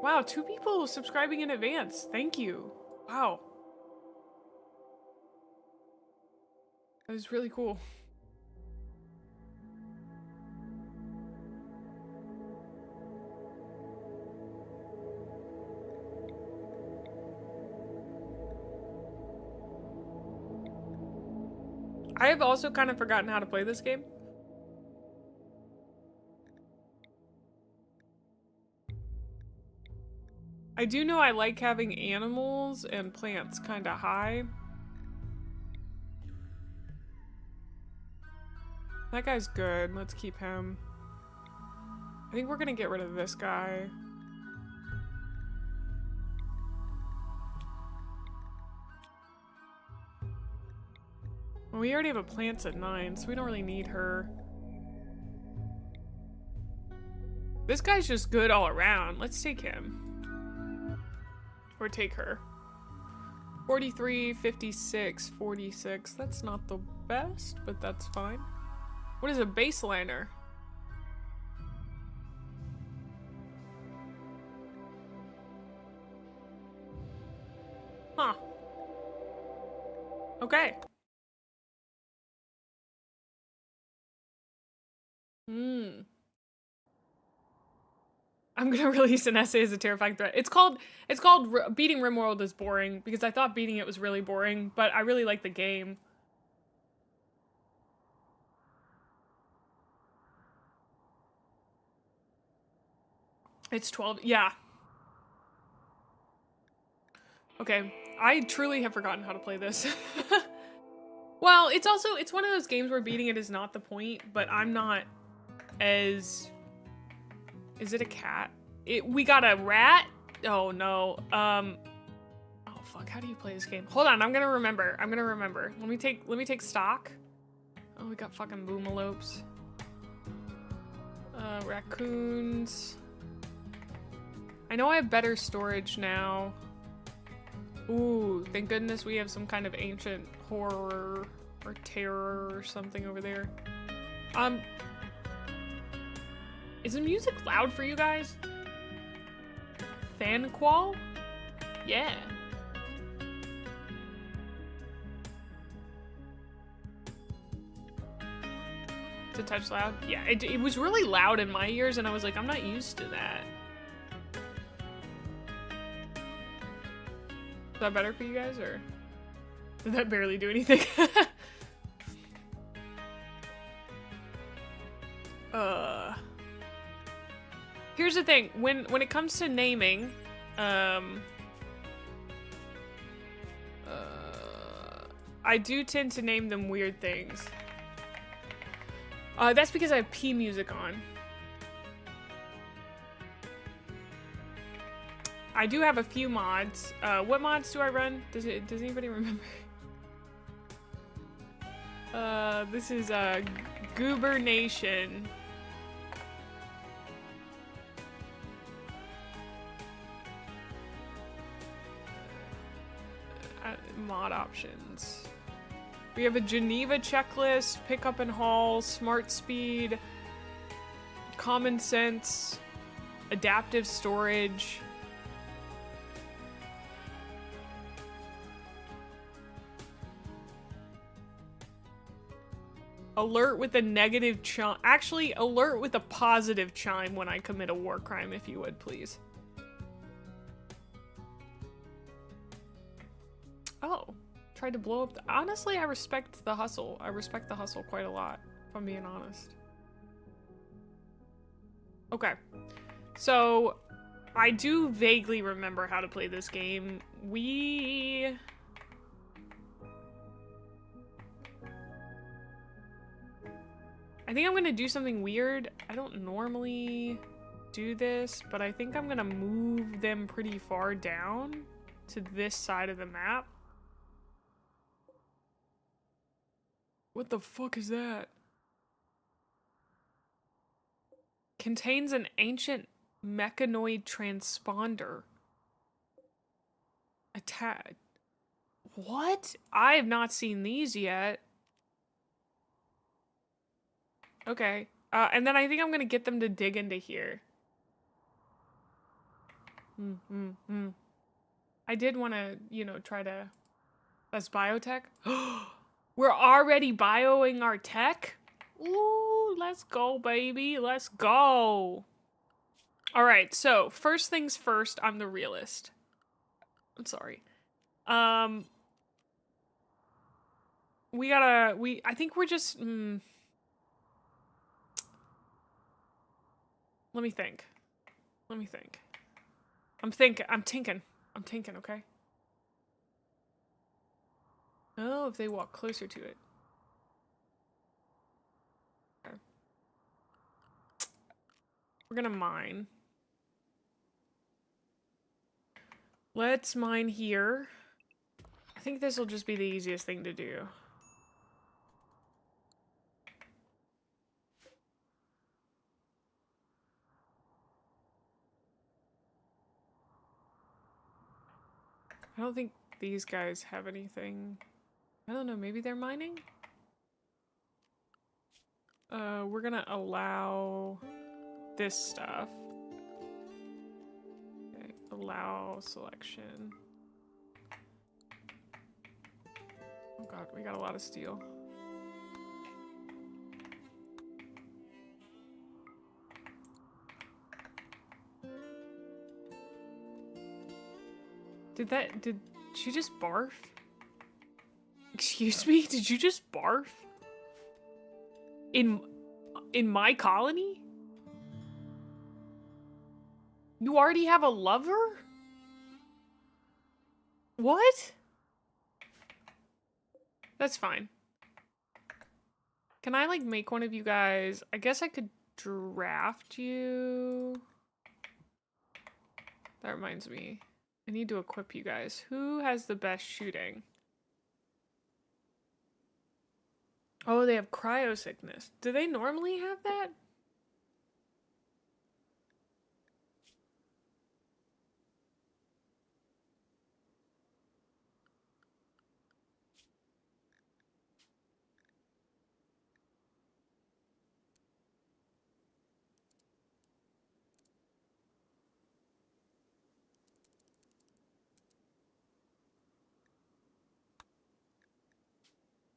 Wow, 2 people subscribing in advance. Thank you. Wow. That was really cool. I have also kind of forgotten how to play this game. I do know I like having animals and plants kind of high. That guy's good. Let's keep him. I think we're gonna get rid of this guy. Well, we already have a plants at 9, so we don't really need her. This guy's just good all around. Let's take him. Or take her. 43, 56, 46. That's not the best, but that's fine. What is a baseliner? Huh. Okay. I'm gonna release an essay as a terrifying threat. It's called Beating Rimworld is boring, because I thought beating it was really boring, but I really like the game. It's 12, yeah. Okay, I truly have forgotten how to play this. Well, it's one of those games where beating it is not the point, but I'm not as... Is it a cat? We got a rat? Oh no. Oh fuck, how do you play this game? Hold on, I'm gonna remember. Let me take stock. Oh, we got fucking boomalopes. Raccoons. I know I have better storage now. Ooh, thank goodness we have some kind of ancient horror or terror or something over there. Is the music loud for you guys? Fanqual? Yeah. It's a touch loud? Yeah, it was really loud in my ears and I was like, I'm not used to that. Is that better for you guys, or did that barely do anything? Here's the thing, when it comes to naming, I do tend to name them weird things. That's because I have P music on. I do have a few mods. What mods do I run? Does anybody remember? This is Goober Nation. Mod options. We have a Geneva checklist, pickup and haul, smart speed, common sense, adaptive storage. Alert with a negative chime. Actually, alert with a positive chime when I commit a war crime, if you would, please. Oh, tried to blow up the... Honestly, I respect the hustle. I respect the hustle quite a lot, if I'm being honest. Okay. So, I do vaguely remember how to play this game. I think I'm gonna do something weird. I don't normally do this, but I think I'm gonna move them pretty far down to this side of the map. What the fuck is that? Contains an ancient mechanoid transponder. Attack. What? I have not seen these yet. Okay. And then I think I'm gonna get them to dig into here. I did want to, you know, try to... That's biotech? We're already bioing our tech? Ooh, let's go, baby. Let's go. All right, so first things first, I'm the realist. I'm sorry. I think we're just... Let me think. I'm tinking, okay? Oh, if they walk closer to it. Okay. We're gonna mine. Let's mine here. I think this will just be the easiest thing to do. I don't think these guys have anything. I don't know, maybe they're mining? We're gonna allow this stuff. Okay, allow selection. Oh god, we got a lot of steel. Did she just barf? Excuse me, did you just barf? In my colony? You already have a lover? What? That's fine. Can I, like, make one of you guys... I guess I could draft you. That reminds me. I need to equip you guys. Who has the best shooting? Oh, they have cryo sickness. Do they normally have that?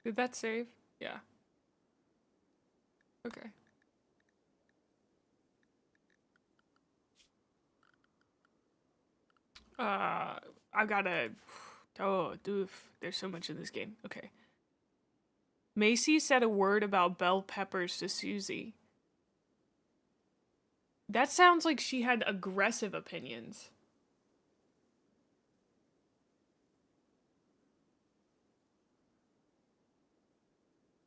Did that save? Yeah. Okay. I've got to... Oh, doof. There's so much in this game. Okay. Macy said a word about bell peppers to Susie. That sounds like she had aggressive opinions.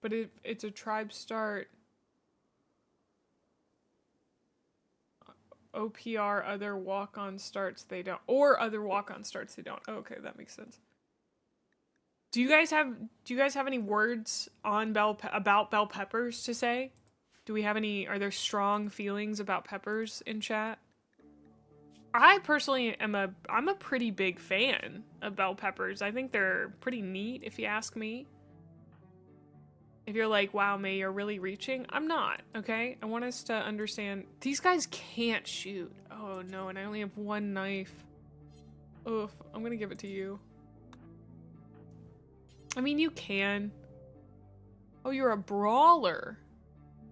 But if it's a tribe start... OPR other walk-on starts they don't, or other walk-on starts they don't. Oh, okay, that makes sense. Do you guys have any words on about bell peppers to say? Do we have any? Are there strong feelings about peppers in chat? I personally I'm a pretty big fan of bell peppers. I think they're pretty neat, if you ask me. If you're like, wow, May, you're really reaching, I'm not. Okay, I want us to understand these guys can't shoot. Oh no, and I only have one knife. Oof, I'm gonna give it to you. I mean, you can. Oh, you're a brawler.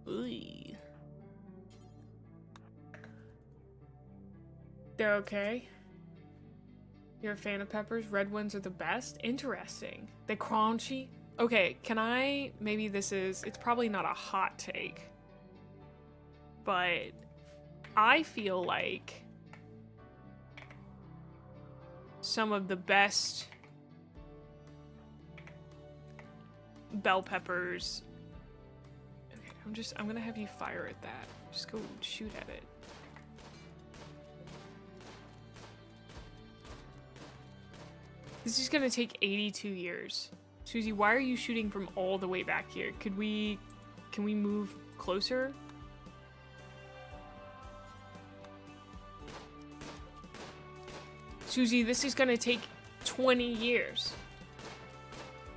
Ooh. They're okay. You're a fan of peppers? Red ones are the best? Interesting. They're crunchy? Okay, can I... Maybe this is... It's probably not a hot take. But... I feel like... some of the best... bell peppers... Okay, I'm gonna have you fire at that. Just go shoot at it. This is gonna take 82 years. Susie, why are you shooting from all the way back here? Can we move closer? Susie, this is gonna take 20 years.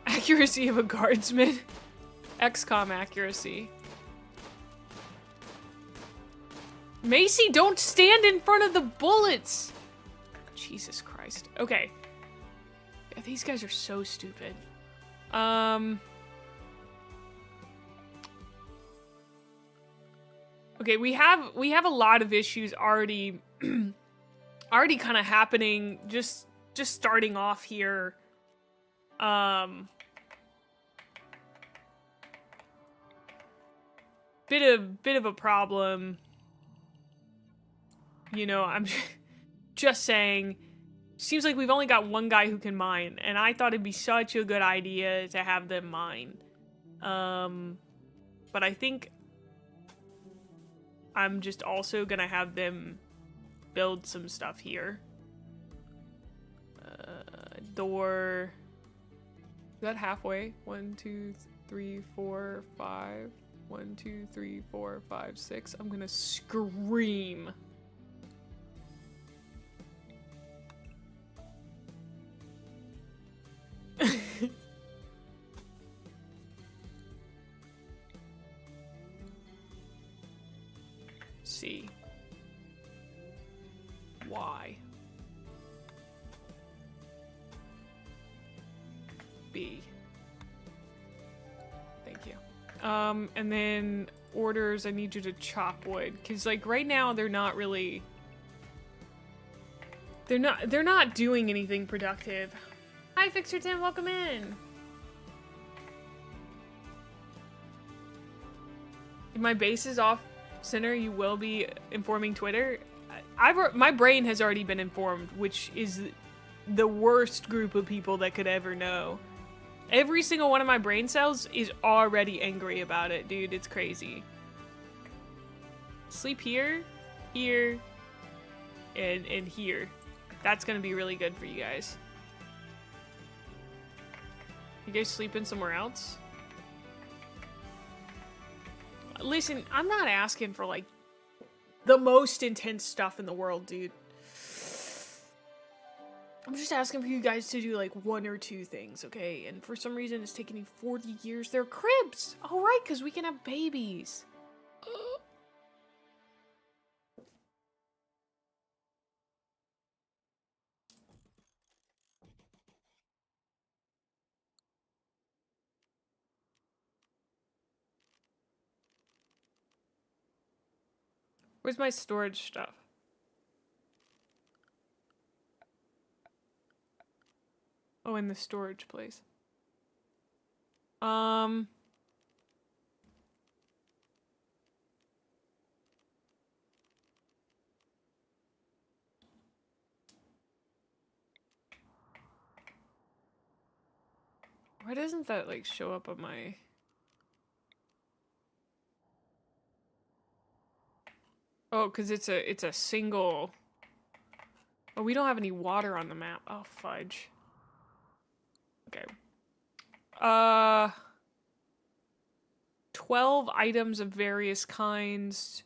Accuracy of a guardsman. XCOM accuracy. Macy, don't stand in front of the bullets! Jesus Christ. Okay. Yeah, these guys are so stupid. Okay, we have a lot of issues already already kind of happening just starting off here. Bit of a problem. You know, I'm just saying, seems like we've only got one guy who can mine, and I thought it'd be such a good idea to have them mine. But I think I'm just also gonna have them build some stuff here. Door. Is that halfway? 1, 2, 3, 4, 5. 1, 2, 3, 4, 5, 6. I'm gonna scream. C. Y. B. Thank you. And then orders, I need you to chop wood. Cause like right now they're not really... They're not doing anything productive. Hi Fixer Tim, welcome in. If my base is off center, you will be informing Twitter. My brain has already been informed, which is the worst group of people that could ever know. Every single one of my brain cells is already angry about it, dude. It's crazy. Sleep here, here, and here. That's gonna be really good for you guys. You guys sleeping somewhere else? Listen, I'm not asking for, like, the most intense stuff in the world, dude. I'm just asking for you guys to do, like, 1 or 2 things, okay? And for some reason, it's taking me 40 years. They're cribs! Alright, because we can have babies. Where's my storage stuff? Oh, in the storage place. Why doesn't that, like, show up on my... Oh, because it's a single. Oh, we don't have any water on the map. Oh, fudge. Okay. 12 items of various kinds.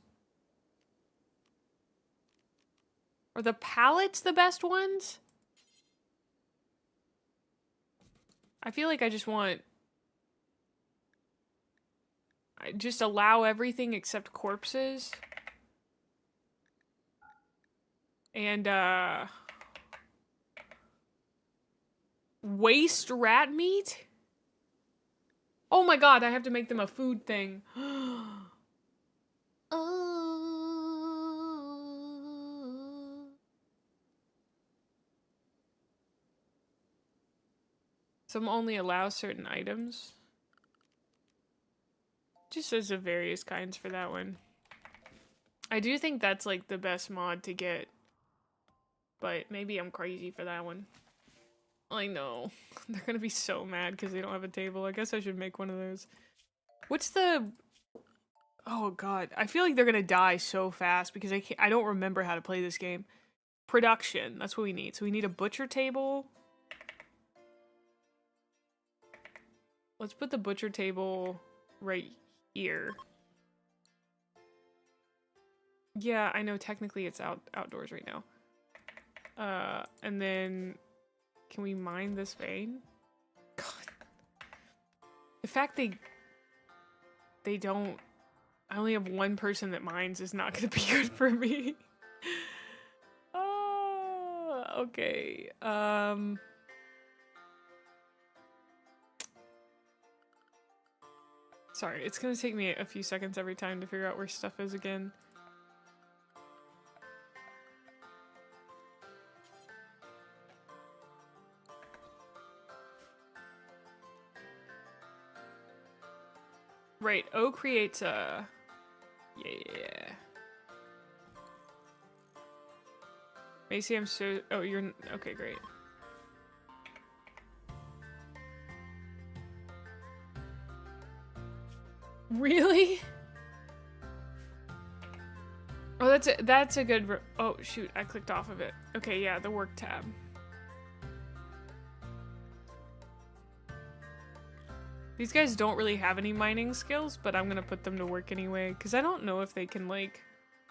Are the pallets the best ones? I feel like I just want... just allow everything except corpses. And, waste rat meat? Oh my god, I have to make them a food thing. Some only allow certain items. Just says of various kinds for that one. I do think that's like the best mod to get. But maybe I'm crazy for that one. I know. They're gonna be so mad because they don't have a table. I guess I should make one of those. What's the... Oh god. I feel like they're gonna die so fast because I don't remember how to play this game. Production. That's what we need. So we need a butcher table. Let's put the butcher table right here. Yeah, I know technically it's outdoors right now. And then can we mine this vein? God. The fact they don't... I only have one person that mines is not gonna be good for me. Okay. Sorry, it's gonna take me a few seconds every time to figure out where stuff is again. Right, O creates a... Yeah. Macy, I'm so... Oh, you're... Okay, great. Really? Oh, that's a good... Oh, shoot, I clicked off of it. Okay, yeah, the work tab. These guys don't really have any mining skills, but I'm gonna put them to work anyway, because I don't know if they can, like,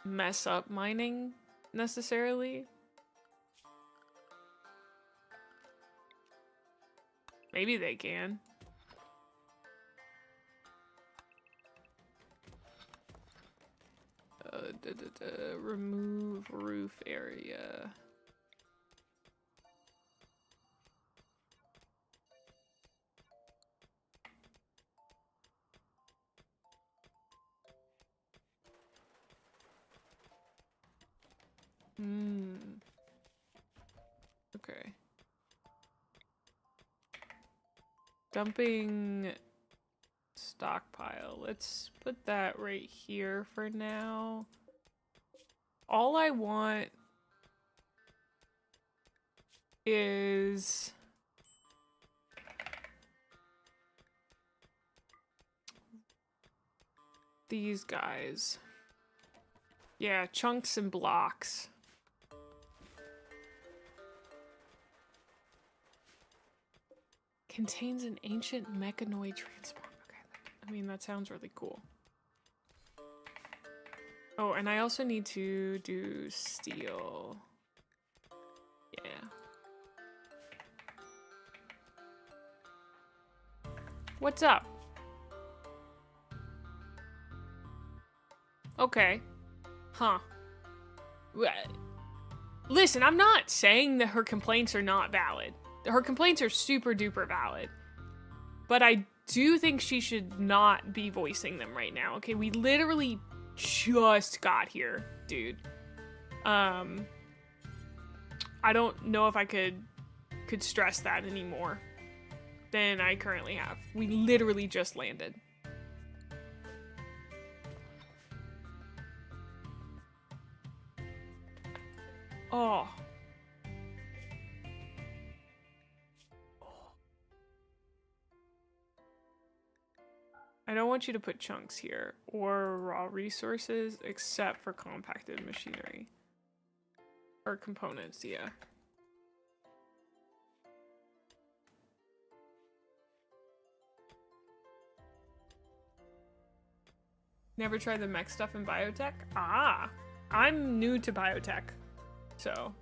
mess up mining, necessarily. Maybe they can. Remove roof area. Okay. Dumping stockpile. Let's put that right here for now. All I want is these guys. Yeah, chunks and blocks. Contains an ancient mechanoid transport. Okay, I mean, that sounds really cool. Oh, and I also need to do steel. Yeah. What's up? Okay. Huh. Listen, I'm not saying that her complaints are not valid. Her complaints are super duper valid. But I do think she should not be voicing them right now. Okay, we literally just got here, dude. I don't know if I could stress that anymore than I currently have. We literally just landed. Oh. don't want you to put chunks here or raw resources except for compacted machinery. Or components, yeah. Never tried the mech stuff in Biotech? Ah, I'm new to Biotech, so.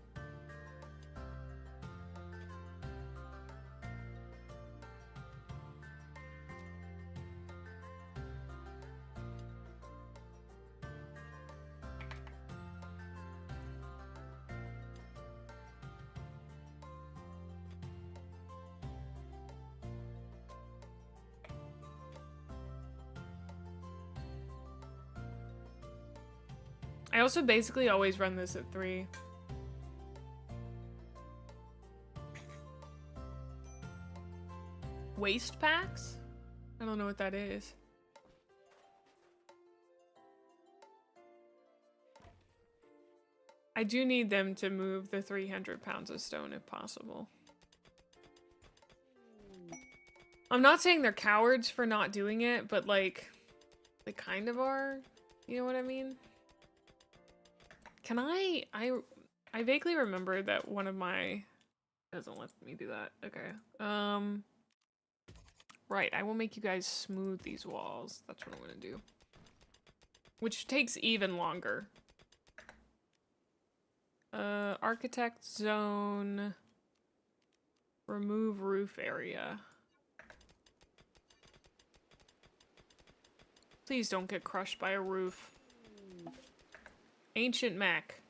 I also basically always run this at 3. Waste packs? I don't know what that is. I do need them to move the 300 pounds of stone if possible. I'm not saying they're cowards for not doing it, but like, they kind of are. You know what I mean? Can I vaguely remember that one of my doesn't let me do that. Okay. Right, I will make you guys smooth these walls. That's what I'm gonna do. Which takes even longer. Architect zone. Remove roof area. Please don't get crushed by a roof. Ancient mech.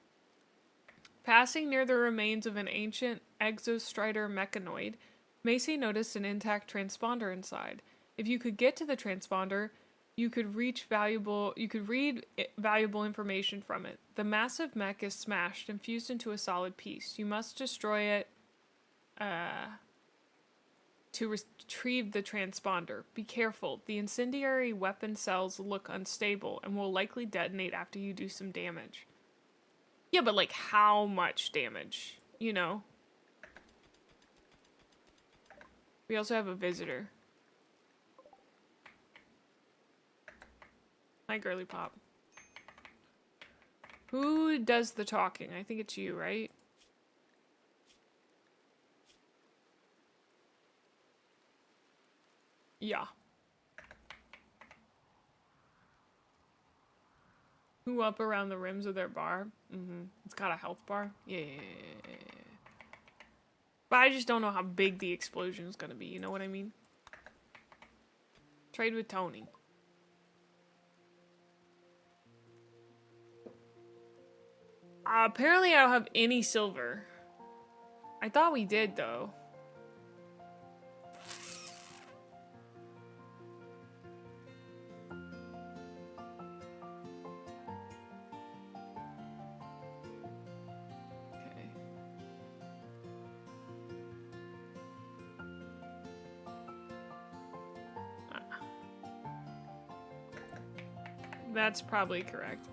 Passing near the remains of an ancient exostrider mechanoid, Macy noticed an intact transponder inside. If you could get to the transponder, you could read valuable information from it. The massive mech is smashed and fused into a solid piece. You must destroy it to retrieve the transponder. Be careful. The incendiary weapon cells look unstable and will likely detonate after you do some damage. Yeah, but like how much damage? You know? We also have a visitor. Hi, Girly Pop. Who does the talking? I think it's you, right? Yeah. Who up around the rims of their bar? Mm-hmm. It's got a health bar? Yeah. But I just don't know how big the explosion is gonna be, you know what I mean? Trade with Tony. Apparently I don't have any silver. I thought we did, though. That's probably correct.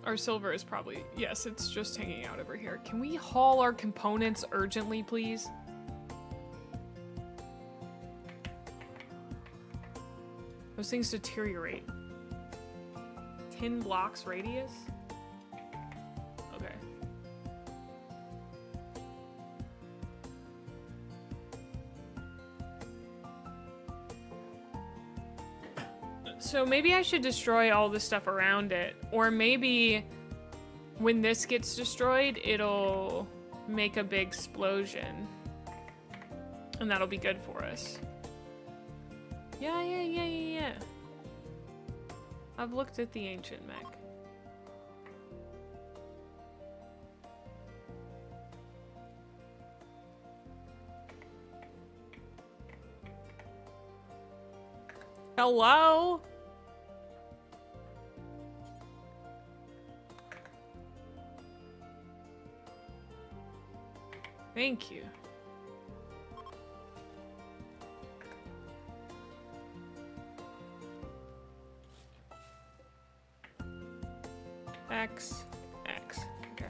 Our silver is probably... Yes, it's just hanging out over here. Can we haul our components urgently, please? Those things deteriorate. 10 blocks radius? Okay. So maybe I should destroy all the stuff around it. Or maybe when this gets destroyed, it'll make a big explosion. And that'll be good for us. Yeah. I've looked at the ancient mech. Hello? Thank you. X. Okay.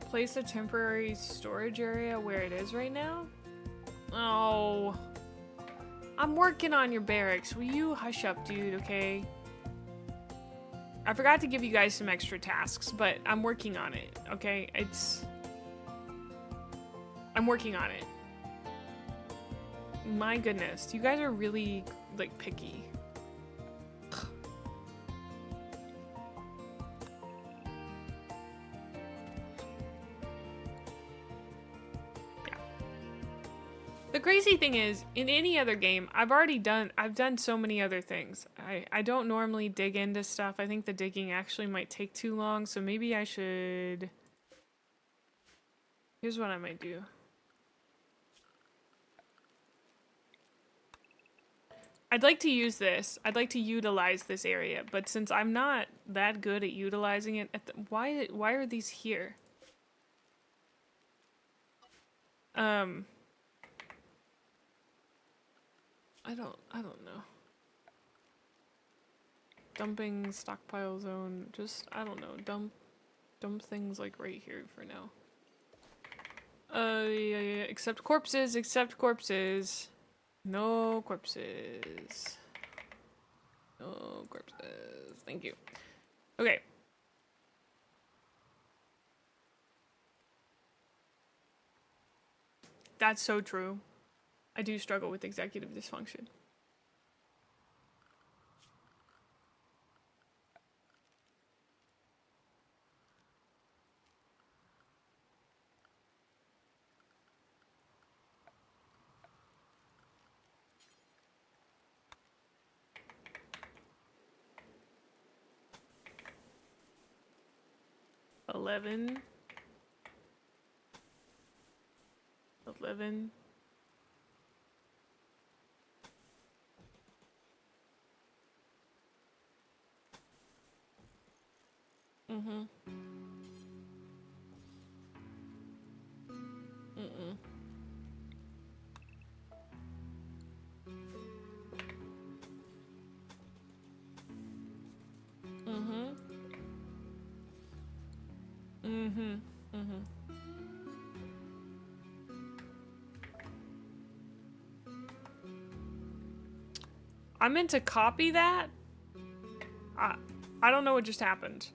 Place a temporary storage area where it is right now? Oh. I'm working on your barracks. Will you hush up, dude, okay? I forgot to give you guys some extra tasks, but I'm working on it, okay? I'm working on it. My goodness, you guys are really, like, picky. The crazy thing is, in any other game, I've done so many other things. I don't normally dig into stuff. I think the digging actually might take too long, so maybe I should... Here's what I might do. I'd like to use this. I'd like to utilize this area, but since I'm not that good at utilizing it, why are these here? I don't know. Dumping stockpile zone, just, I don't know, dump things like right here for now. Yeah, accept corpses, accept corpses. No corpses. No corpses. Thank you. Okay. That's so true. I do struggle with executive dysfunction. Eleven. Mm-hmm. Mm-mm. Mm-hmm. Mm-hmm. Mm-hmm. I meant to copy that? I don't know what just happened.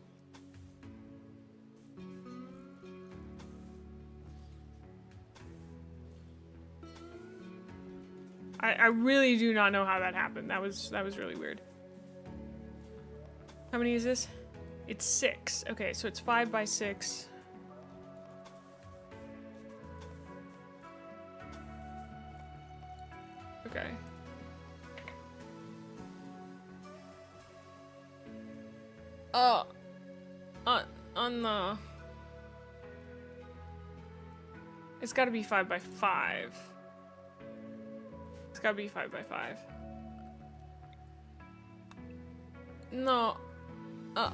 I really do not know how that happened. That was really weird. How many is this? It's 6. Okay, so it's 5 by 6. Okay. On the... It's gotta be 5 by 5. It's gotta be 5 by 5. No. No.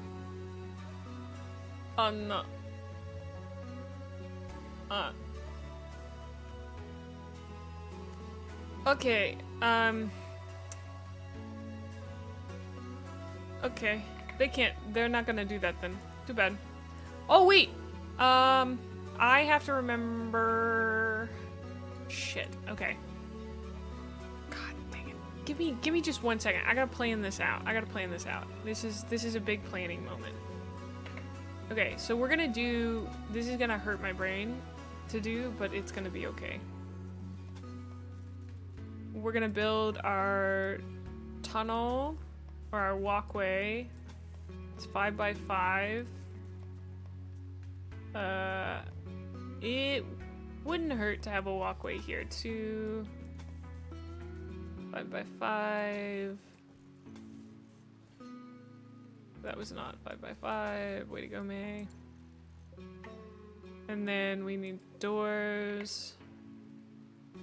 Okay, okay. They're not gonna do that then. Too bad. Oh, wait! I have to remember... Shit, okay. God dang it. Give me just 1 second. I gotta plan this out. This is a big planning moment. Okay, so we're gonna do... This is gonna hurt my brain to do, but it's gonna be okay. We're gonna build our tunnel, or our walkway. It's 5 by 5. It wouldn't hurt to have a walkway here too. 5 by 5. That was not 5 by 5. Way to go, May. And then we need doors.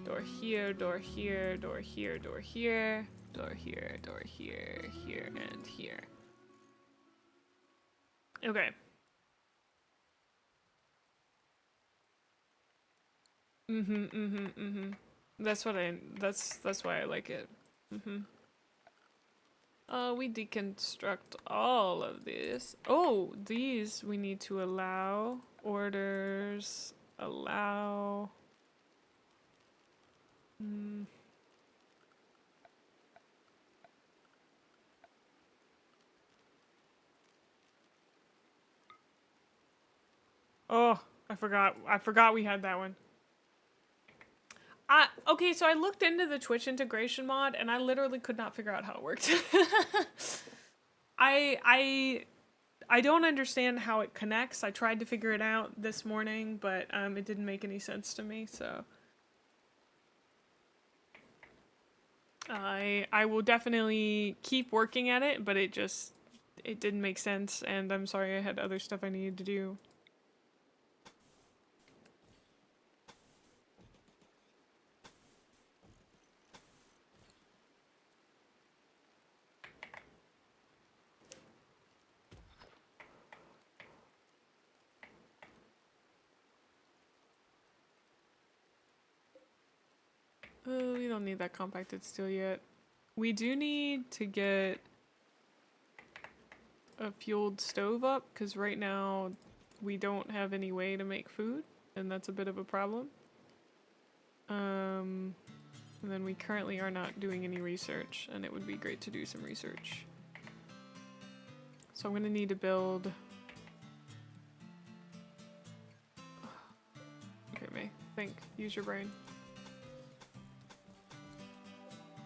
Door here, door here, door here, door here, door here, door here, here, and here. Okay. That's why I like it. We deconstruct all of this. Oh, these we need to allow. Orders. Allow. Oh, I forgot we had that one. Okay, so I looked into the Twitch integration mod and I literally could not figure out how it worked. I don't understand how it connects. I tried to figure it out this morning, but it didn't make any sense to me, so I will definitely keep working at it, but it didn't make sense, and I'm sorry I had other stuff I needed to do. Oh, we don't need that compacted steel yet. We do need to get a fueled stove up, because right now we don't have any way to make food, and that's a bit of a problem. And then we currently are not doing any research, and it would be great to do some research. So I'm gonna need to build... Okay, May, think. Use your brain.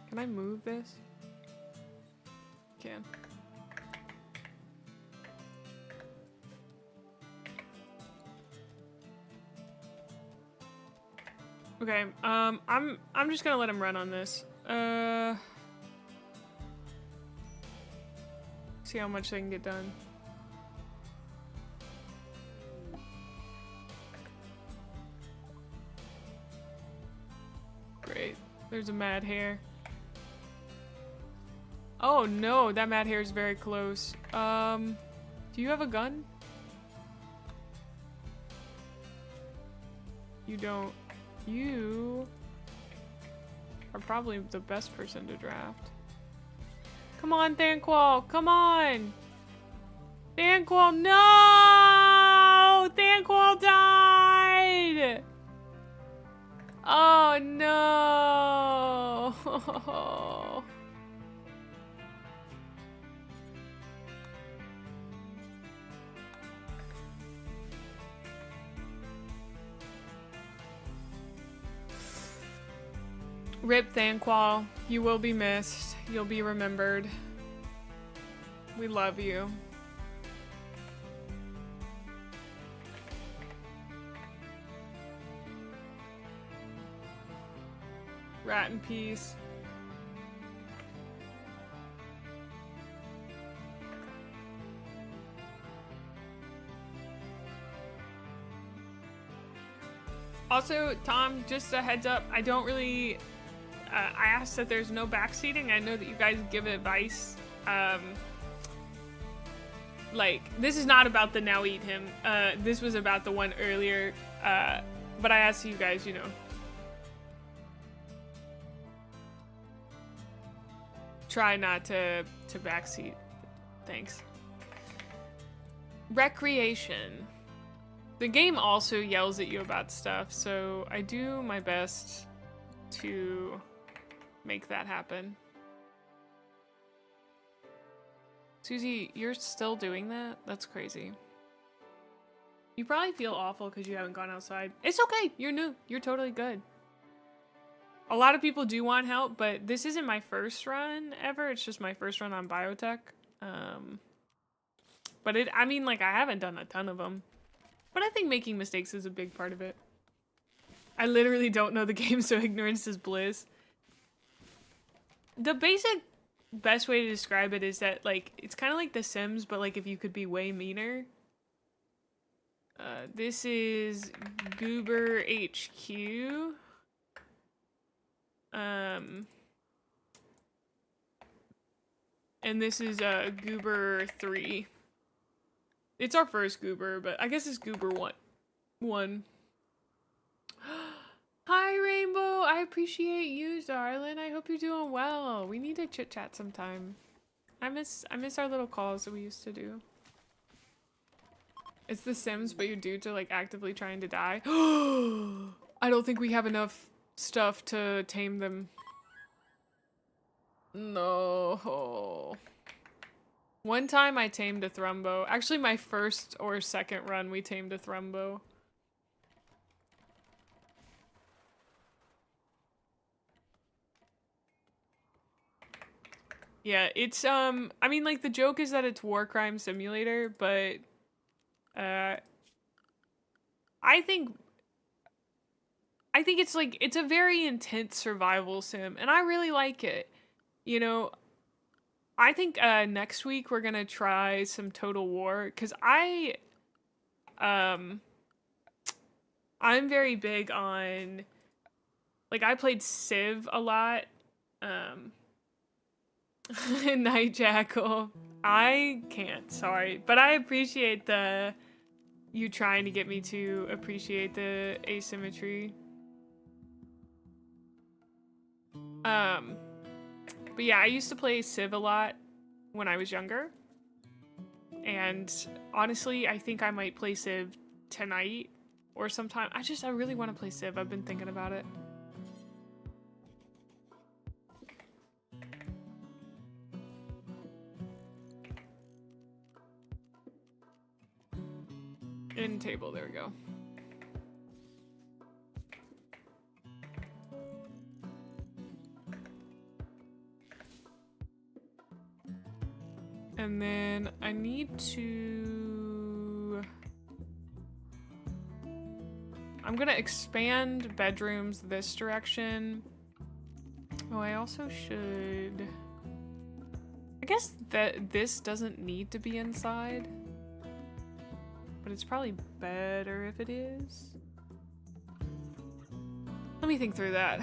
Can I move this? Can. Okay, I'm just gonna let him run on this. See how much they can get done. Great. There's a mad hare. Oh no, that mad hare is very close. Do you have a gun? You don't. You are probably the best person to draft. Come on, Thanquol! Come on! Thanquol, no! Thanquol died! Oh no! Rip Thanquol, you will be missed. You'll be remembered. We love you. Rat in peace. Also, Tom, just a heads up, I don't really... I asked that there's no backseating. I know that you guys give advice. Like, this is not about the now eat him. This was about the one earlier. But I asked you guys, you know. Try not to backseat. Thanks. Recreation. The game also yells at you about stuff, so I do my best to make that happen. Susie, you're still doing that? That's crazy. You probably feel awful because you haven't gone outside. It's okay. You're new. You're totally good. A lot of people do want help, but this isn't my first run ever. It's just my first run on Biotech. But I mean, like, I haven't done a ton of them. But I think making mistakes is a big part of it. I literally don't know the game, so ignorance is bliss. The best way to describe it is that, like, it's kind of like The Sims, but, like, if you could be way meaner. This is Goober HQ. And this is Goober 3. It's our first Goober, but I guess it's Goober 1. Hi, Rainbow. I appreciate you, darling. I hope you're doing well. We need to chit chat sometime. I miss our little calls that we used to do. It's The Sims, but your dudes are like actively trying to die. I don't think we have enough stuff to tame them. No. One time I tamed a Thrumbo. Actually, my first or second run, we tamed a Thrumbo. Yeah, it's, I mean, like, the joke is that it's War Crime Simulator, but, I think it's, like, it's a very intense survival sim, and I really like it. You know, I think, next week we're gonna try some Total War, because I'm very big on, like, I played Civ a lot, Night Jackal. I can't, sorry. But I appreciate you trying to get me to appreciate the asymmetry. But yeah, I used to play Civ a lot when I was younger. And honestly, I think I might play Civ tonight or sometime. I really want to play Civ. I've been thinking about it. End table, there we go. And then I need to... I'm gonna expand bedrooms this direction. Oh, I also should... I guess that this doesn't need to be inside. But it's probably better if it is. Let me think through that.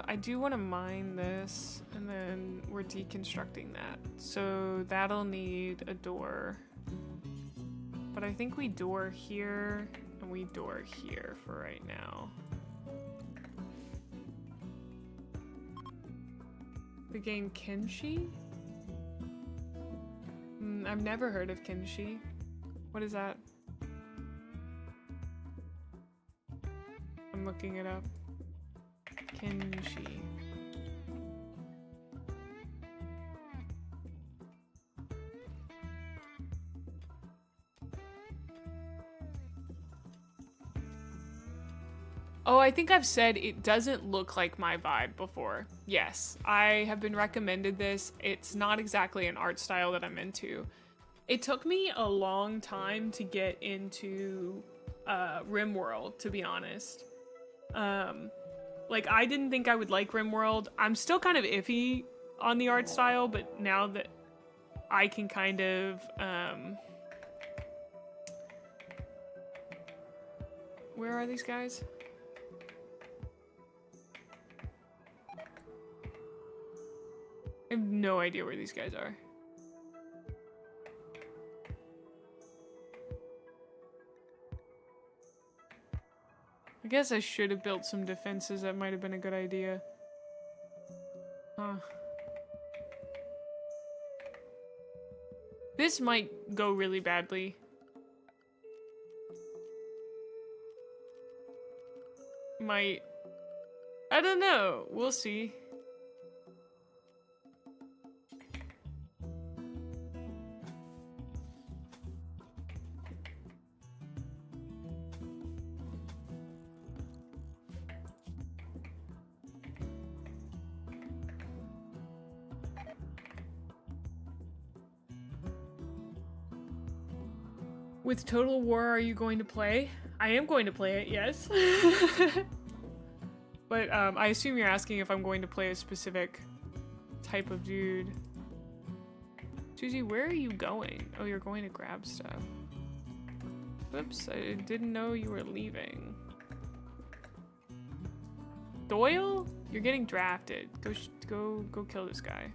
I do want to mine this, and then we're deconstructing that. So that'll need a door. But I think we door here, and we door here for right now. We gain Kenshi? I've never heard of Kenshi. What is that? I'm looking it up. Kenshi. Oh, I think I've said it doesn't look like my vibe before. Yes, I have been recommended this. It's not exactly an art style that I'm into. It took me a long time to get into Rimworld, to be honest. Like, I didn't think I would like Rimworld. I'm still kind of iffy on the art style, but now that I can kind of... Where are these guys? I have no idea where these guys are. I guess I should have built some defenses. That might have been a good idea. Huh. This might go really badly. Might. I don't know. We'll see. With Total War, are you going to play? I am going to play it, yes. But I assume you're asking if I'm going to play a specific type of dude. Susie, where are you going? Oh, you're going to grab stuff. Oops, I didn't know you were leaving. Doyle? You're getting drafted. Go kill this guy.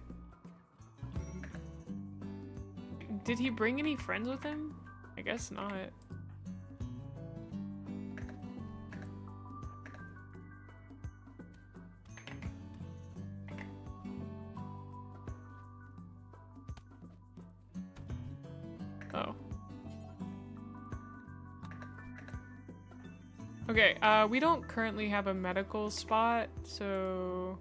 Did he bring any friends with him? I guess not. Oh. Okay, we don't currently have a medical spot, so...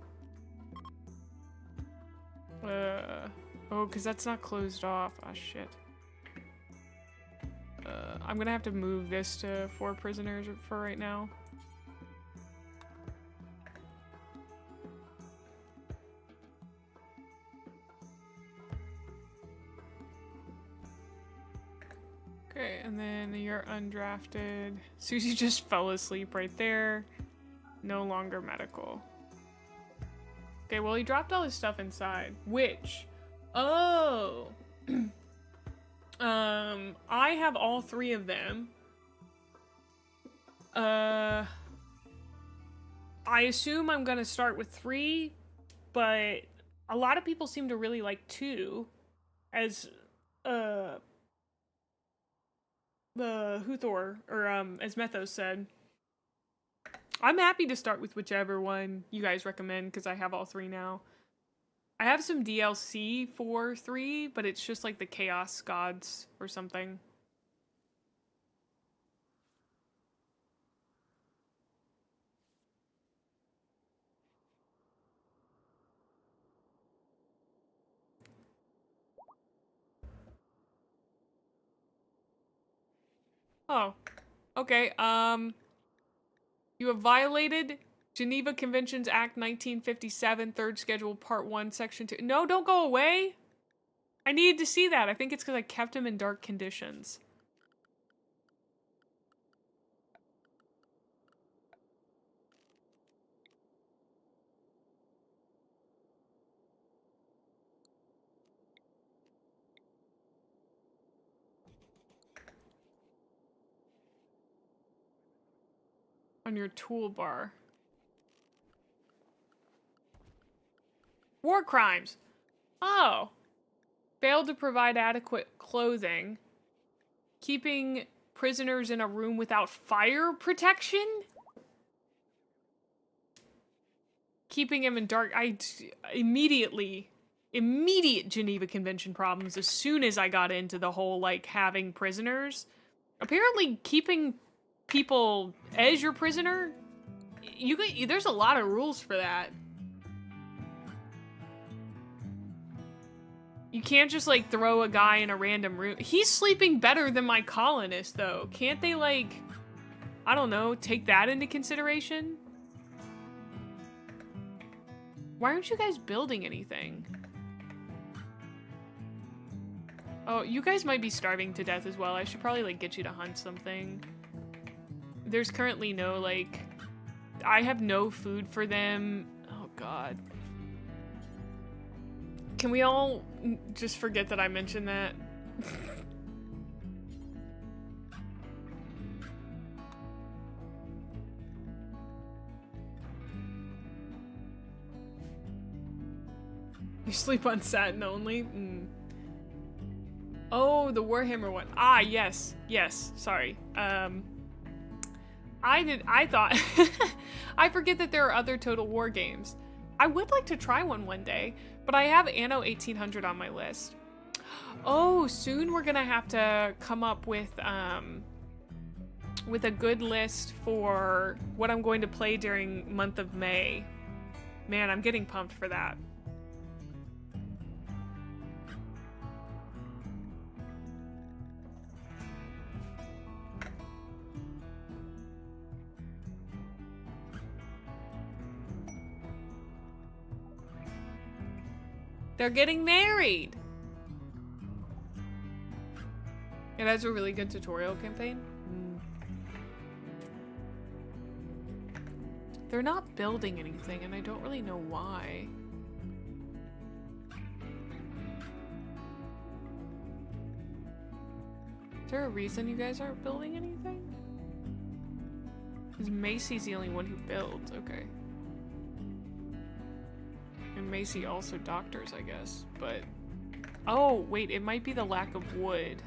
Oh, because that's not closed off. Oh, shit. I'm gonna have to move this to 4 prisoners for right now. Okay, and then you're undrafted. Susie just fell asleep right there. No longer medical. Okay, well, he dropped all his stuff inside, which... Oh! I have all 3 of them. I assume I'm gonna start with 3, but a lot of people seem to really like 2, as, the Huthor, or, as Methos said. I'm happy to start with whichever one you guys recommend, because I have all 3 now. I have some DLC for 3, but it's just like the Chaos Gods or something. Oh, okay, you have violated Geneva Conventions Act 1957, 3rd Schedule, Part 1, Section 2. No, don't go away! I needed to see that. I think it's because I kept him in dark conditions. On your toolbar. War crimes! Oh. Failed to provide adequate clothing. Keeping prisoners in a room without fire protection? Keeping him in dark... Immediate Geneva Convention problems as soon as I got into the whole, like, having prisoners. Apparently, keeping people as your prisoner, there's a lot of rules for that. You can't just, like, throw a guy in a random room. He's sleeping better than my colonist, though. Can't they, like, I don't know, take that into consideration? Why aren't you guys building anything? Oh, you guys might be starving to death as well. I should probably, like, get you to hunt something. There's currently no, like... I have no food for them. Oh, God. Can we all just forget that I mentioned that? You sleep on satin only? Mm. Oh, the Warhammer one. Ah, yes. Yes, sorry. I thought... I forget that there are other Total War games. I would like to try one day, but I have Anno 1800 on my list. Oh, soon we're gonna have to come up with a good list for what I'm going to play during month of May. Man, I'm getting pumped for that. They're getting married! It has a really good tutorial campaign. They're not building anything, and I don't really know why. Is there a reason you guys aren't building anything? Because Macy's the only one who builds, okay. And Macy also doctors, I guess, but... Oh, wait, it might be the lack of wood.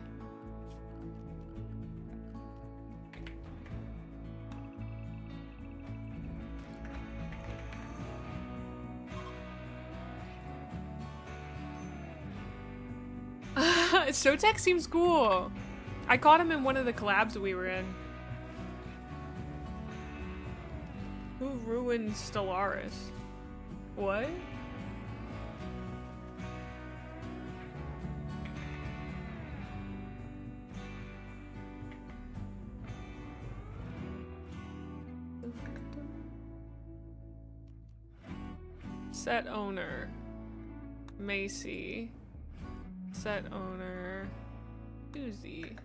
Sotek seems cool. I caught him in one of the collabs we were in. Who ruined Stellaris? What? Set owner. Macy. Set owner. Susie.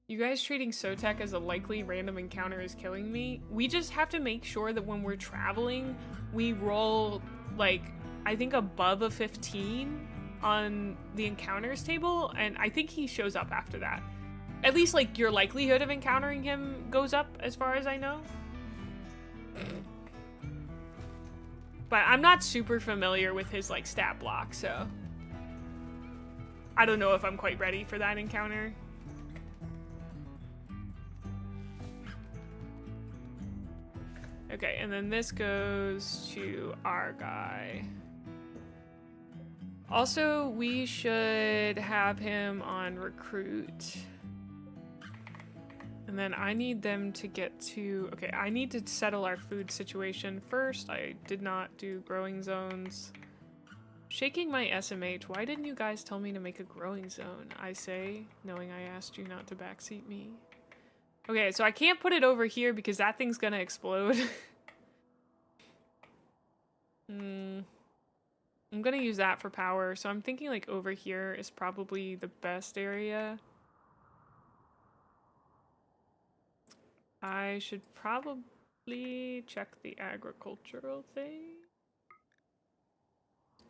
You guys treating Sotek as a likely random encounter is killing me. We just have to make sure that when we're traveling, we roll, like, I think above a 15 on the encounters table, and I think he shows up after that. At least, like, your likelihood of encountering him goes up, as far as I know. But I'm not super familiar with his, like, stat block, so I don't know if I'm quite ready for that encounter. Okay, and then this goes to our guy. Also, we should have him on recruit. And then I need them to get to... Okay, I need to settle our food situation first. I did not do growing zones. Shaking my SMH. Why didn't you guys tell me to make a growing zone? I say, knowing I asked you not to backseat me. Okay, so I can't put it over here because that thing's gonna explode. I'm gonna use that for power, so I'm thinking like over here is probably the best area. I should probably check the agricultural thing.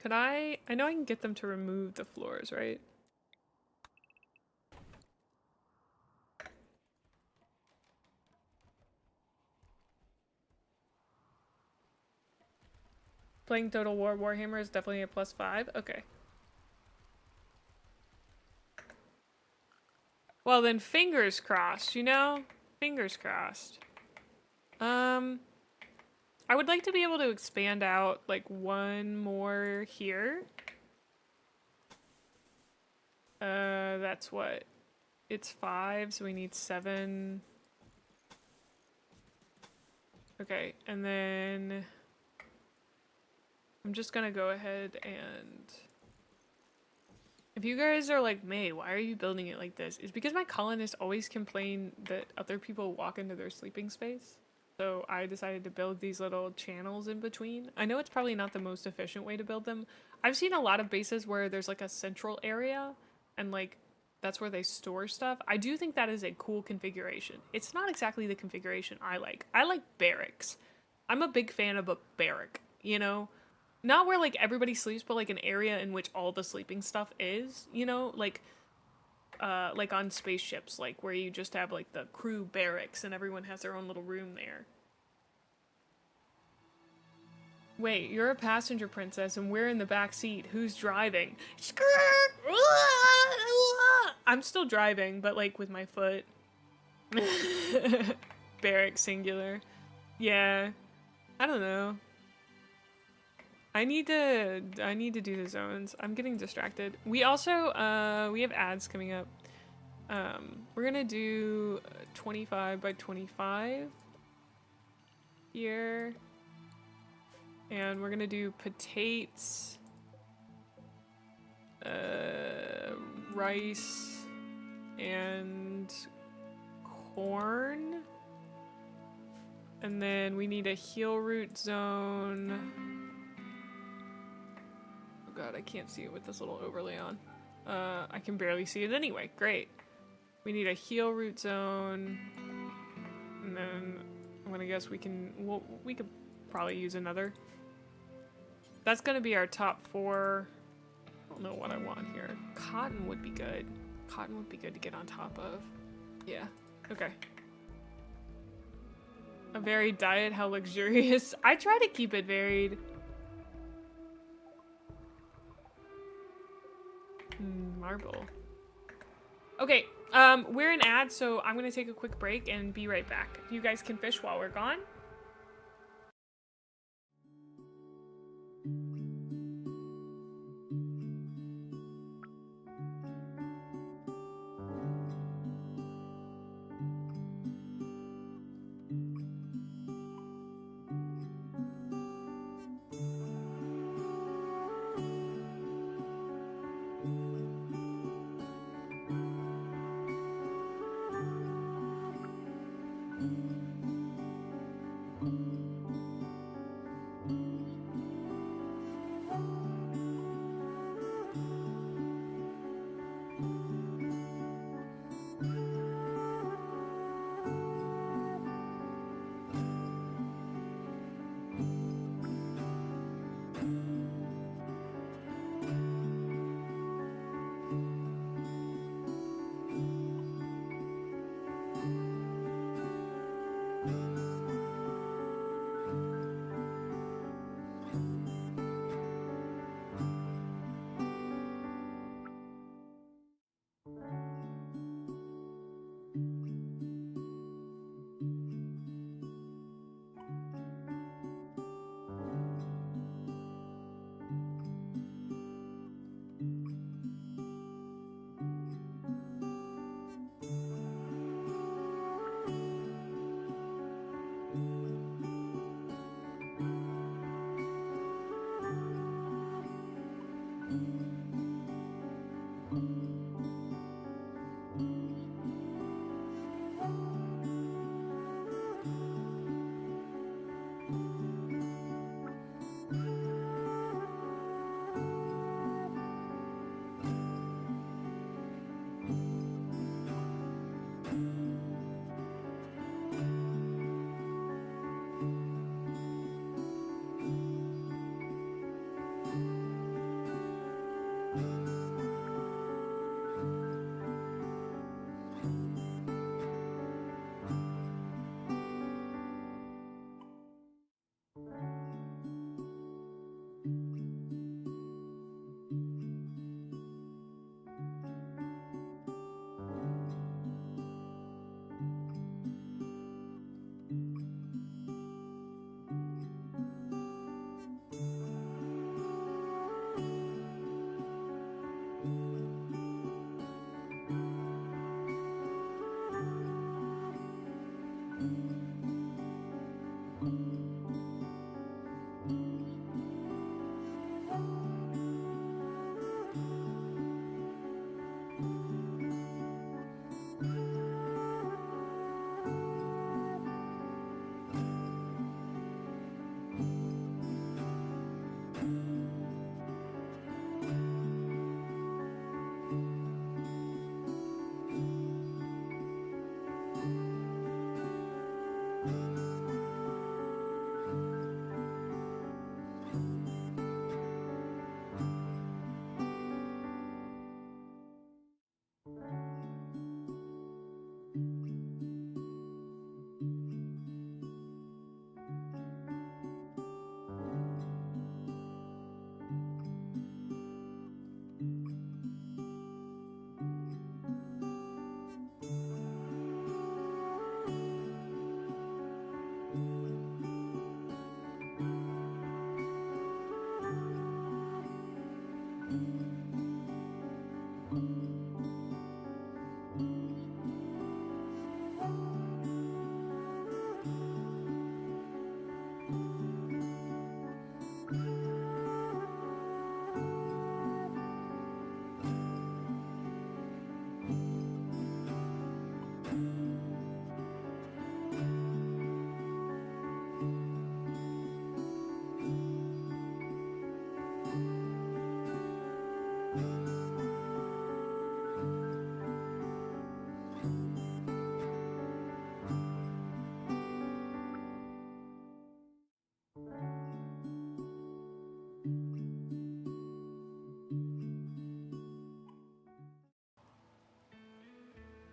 Could I know I can get them to remove the floors, right? Playing Total War Warhammer is definitely a +5. Okay. Well then, fingers crossed, you know? Fingers crossed. I would like to be able to expand out like one more here. That's what? It's 5, so we need 7. Okay, and then I'm just gonna go ahead and... If you guys are like, May, why are you building it like this? It's because my colonists always complain that other people walk into their sleeping space. So I decided to build these little channels in between. I know it's probably not the most efficient way to build them. I've seen a lot of bases where there's like a central area and like that's where they store stuff. I do think that is a cool configuration. It's not exactly the configuration I like. I like barracks. I'm a big fan of a barrack, you know? Not where like everybody sleeps, but like an area in which all the sleeping stuff is, you know? Like on spaceships, like where you just have like the crew barracks and everyone has their own little room there. Wait, you're a passenger princess and we're in the back seat. Who's driving? I'm still driving, but like with my foot. Barrack singular. Yeah. I don't know. I need to do the zones. I'm getting distracted. We also, we have ads coming up. We're gonna do 25 by 25 here. And we're gonna do potatoes, rice, and corn. And then we need a heel root zone. Oh god, I can't see it with this little overlay on. I can barely see it anyway. Great. We need a heel root zone. And then I'm gonna guess we can, well, we could probably use another. That's gonna be our top 4. I don't know what I want here. Cotton would be good. Cotton would be good to get on top of. Yeah, okay. A varied diet, how luxurious. I try to keep it varied. Marble. Okay, we're in ads, so I'm gonna take a quick break and be right back. You guys can fish while we're gone.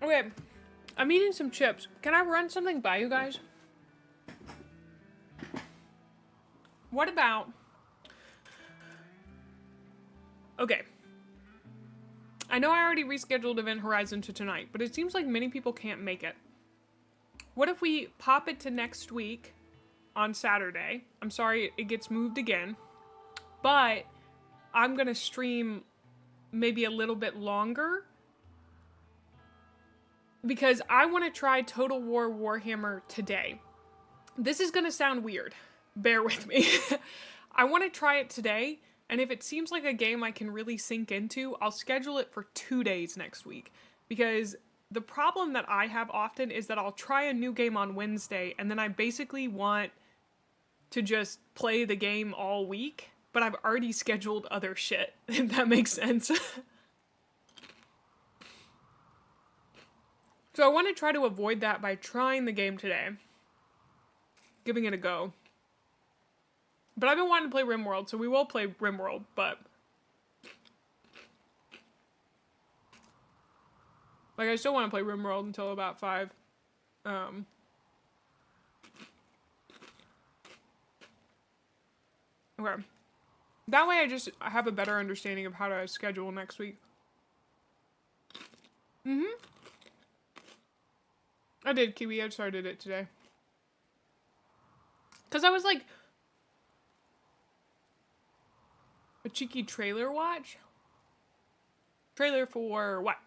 Okay, I'm eating some chips. Can I run something by you guys? What about... Okay. I know I already rescheduled Event Horizon to tonight, but it seems like many people can't make it. What if we pop it to next week on Saturday? I'm sorry it gets moved again, but I'm gonna stream maybe a little bit longer because I want to try Total War Warhammer today. This is gonna sound weird. Bear with me. I want to try it today, and if it seems like a game I can really sink into, I'll schedule it for 2 days next week. Because the problem that I have often is that I'll try a new game on Wednesday, and then I basically want to just play the game all week, but I've already scheduled other shit, if that makes sense. So I want to try to avoid that by trying the game today. Giving it a go. But I've been wanting to play Rimworld, so we will play Rimworld, but... Like, I still want to play Rimworld until about 5. Okay. That way I have a better understanding of how to schedule next week. I did, Kiwi. I started it today. Because I was like... A cheeky trailer watch? Trailer for what?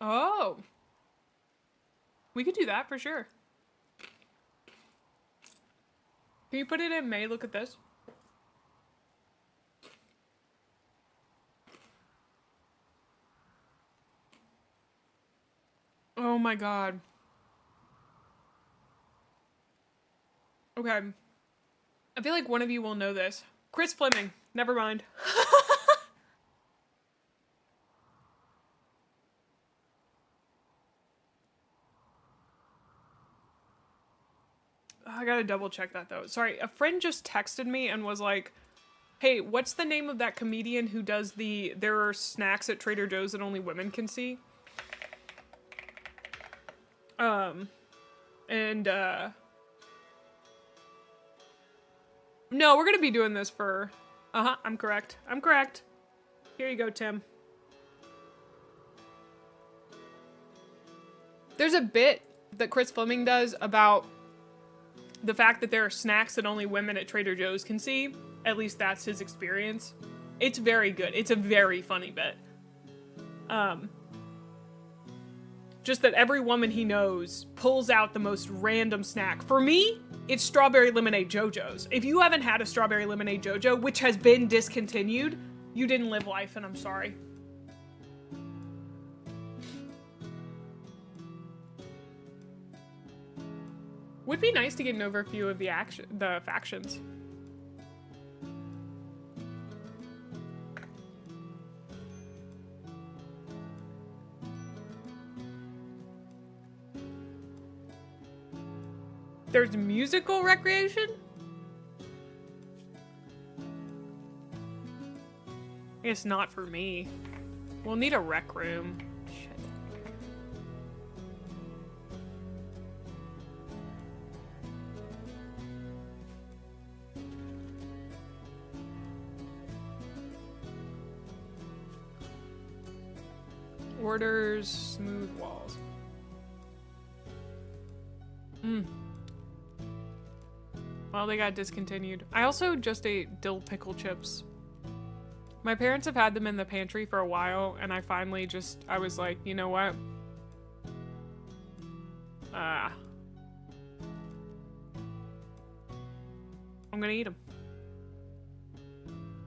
Oh. We could do that for sure. Can you put it in May? Look at this. Oh my god. Okay. I feel like one of you will know this. Chris Fleming. Never mind. I gotta double check that though. Sorry, a friend just texted me and was like, hey, what's the name of that comedian who does there are snacks at Trader Joe's that only women can see? No, we're gonna be doing this for... I'm correct. I'm correct. Here you go, Tim. There's a bit that Chris Fleming does about the fact that there are snacks that only women at Trader Joe's can see. At least that's his experience. It's very good. It's a very funny bit. Just that every woman he knows pulls out the most random snack. For me, it's strawberry lemonade JoJo's. If you haven't had a strawberry lemonade JoJo, which has been discontinued, you didn't live life, and I'm sorry. Would be nice to get an overview of the factions. There's musical recreation? I guess not for me. We'll need a rec room. Shit. Orders, smooth walls. Well, they got discontinued. I also just ate dill pickle chips. My parents have had them in the pantry for a while, and I finally I was like, you know what? I'm gonna eat them.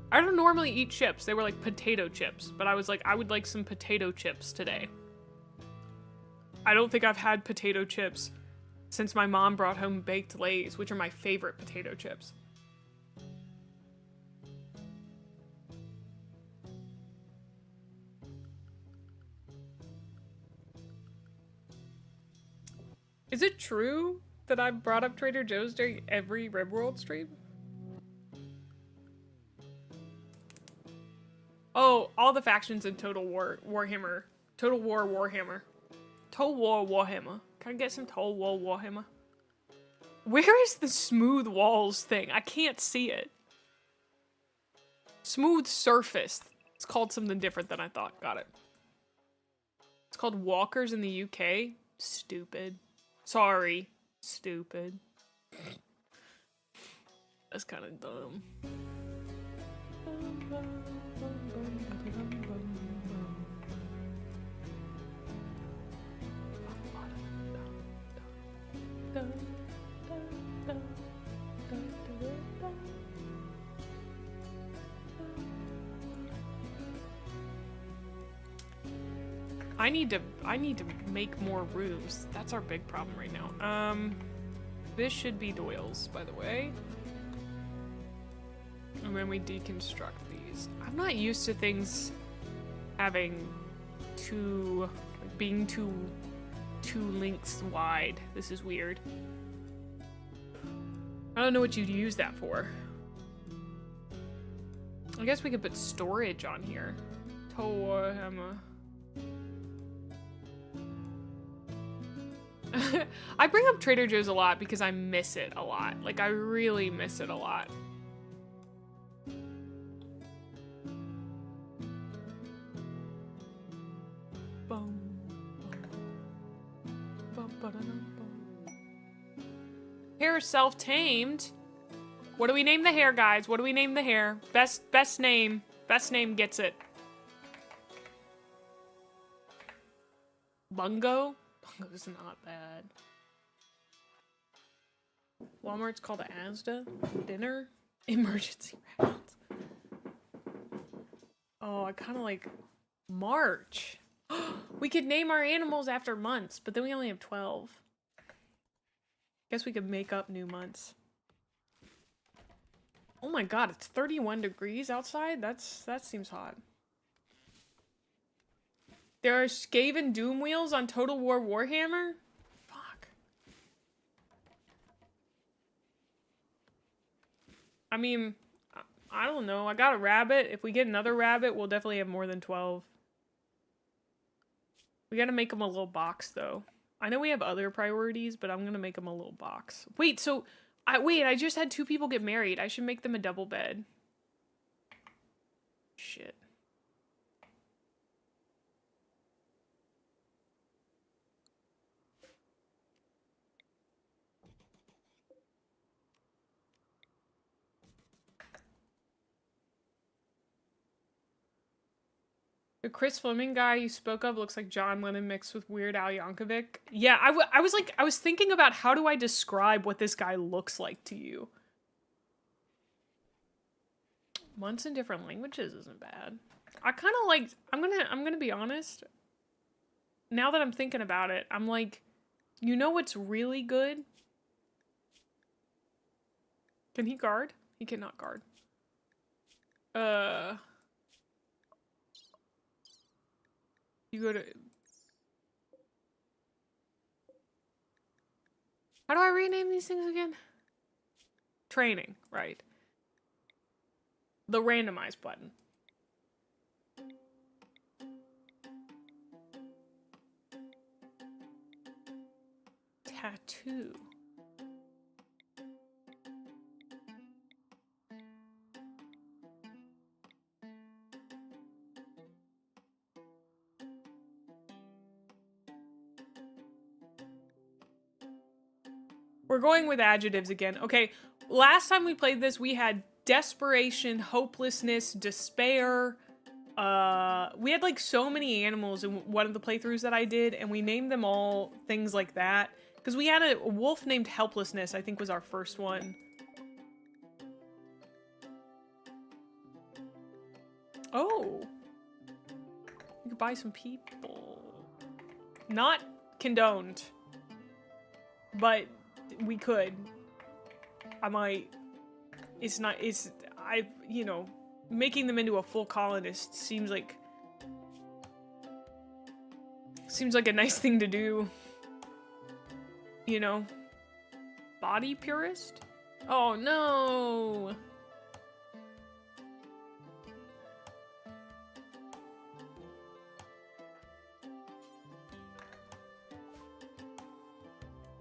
I don't normally eat chips. They were like potato chips, but I was like, I would like some potato chips today. I don't think I've had potato chips since my mom brought home baked Lay's, which are my favorite potato chips. Is it true that I brought up Trader Joe's during every Rimworld stream? Oh, all the factions in Total War Warhammer. Total War Warhammer. Total War Warhammer. Can I get some Total War Warhammer? Where is the smooth walls thing? I can't see it. Smooth surface. It's called something different than I thought. Got it. It's called Walkers in the UK. Stupid. Sorry. Stupid. That's kind of dumb. I need to make more rooms. That's our big problem right now. This should be Doyle's, by the way. And then we deconstruct these. I'm not used to things having being two lengths wide. This is weird. I don't know what you'd use that for. I guess we could put storage on here. Warhammer. I bring up Trader Joe's a lot because I miss it a lot. Like, I really miss it a lot. Hair self-tamed. What do we name the hair, guys? What do we name the hair? Best name. Best name gets it. Bungo? Bungo's not bad. Walmart's called Asda. Dinner? Emergency rounds. Oh, I kind of like March. We could name our animals after months, but then we only have 12. Guess we could make up new months. Oh my god, it's 31 degrees outside? That seems hot. There are Skaven Doom wheels on Total War Warhammer? Fuck. I mean, I don't know. I got a rabbit. If we get another rabbit, we'll definitely have more than 12. We gotta make them a little box, though. I know we have other priorities, but I'm gonna make them a little box. Wait, so... I just had 2 people get married. I should make them a double bed. Shit. The Chris Fleming guy you spoke of looks like John Lennon mixed with Weird Al Yankovic. Yeah, I was thinking about how do I describe what this guy looks like to you. Months in different languages isn't bad. I kind of like, I'm gonna be honest. Now that I'm thinking about it, I'm like, you know what's really good? Can he guard? He cannot guard. You go to... How do I rename these things again? Training, right. The randomize button. Tattoo. We're going with adjectives again. Okay, last time we played this, we had desperation, hopelessness, despair. We had like so many animals in one of the playthroughs that I did, and we named them all things like that. Because we had a wolf named Helplessness, I think was our first one. Oh. You could buy some people. Not condoned. But we could. I might. It's not, you know, making them into a full colonist seems like a nice thing to do. you know, body purist. Oh no!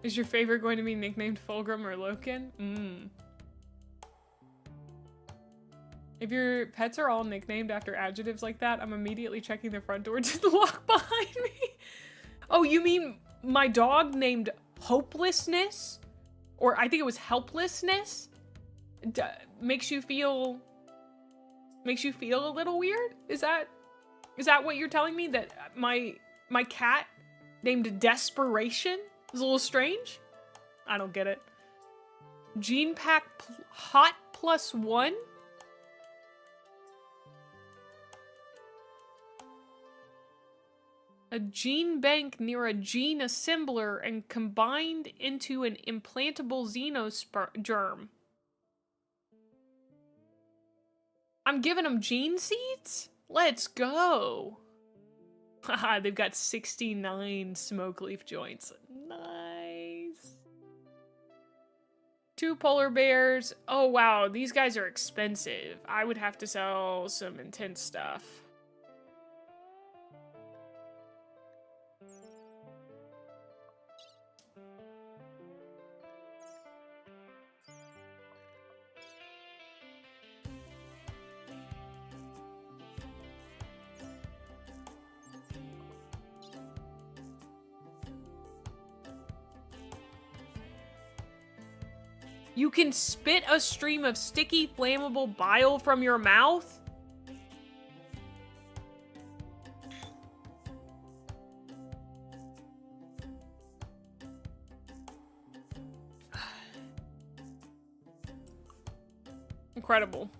Is your favorite going to be nicknamed Fulgrim or Loken? If your pets are all nicknamed after adjectives like that, I'm immediately checking the front door to the lock behind me. Oh, you mean my dog named Hopelessness? Or I think it was Helplessness? Makes you feel a little weird? Is that what you're telling me? That my cat named Desperation is a little strange? I don't get it. Gene Pack Hot +1? A gene bank near a gene assembler and combined into an implantable xenogerm. I'm giving them gene seeds? Let's go. Haha, they've got 69 smoke leaf joints. Nice. 2 polar bears. Oh wow, these guys are expensive. I would have to sell some intense stuff. You can spit a stream of sticky, flammable bile from your mouth? Incredible.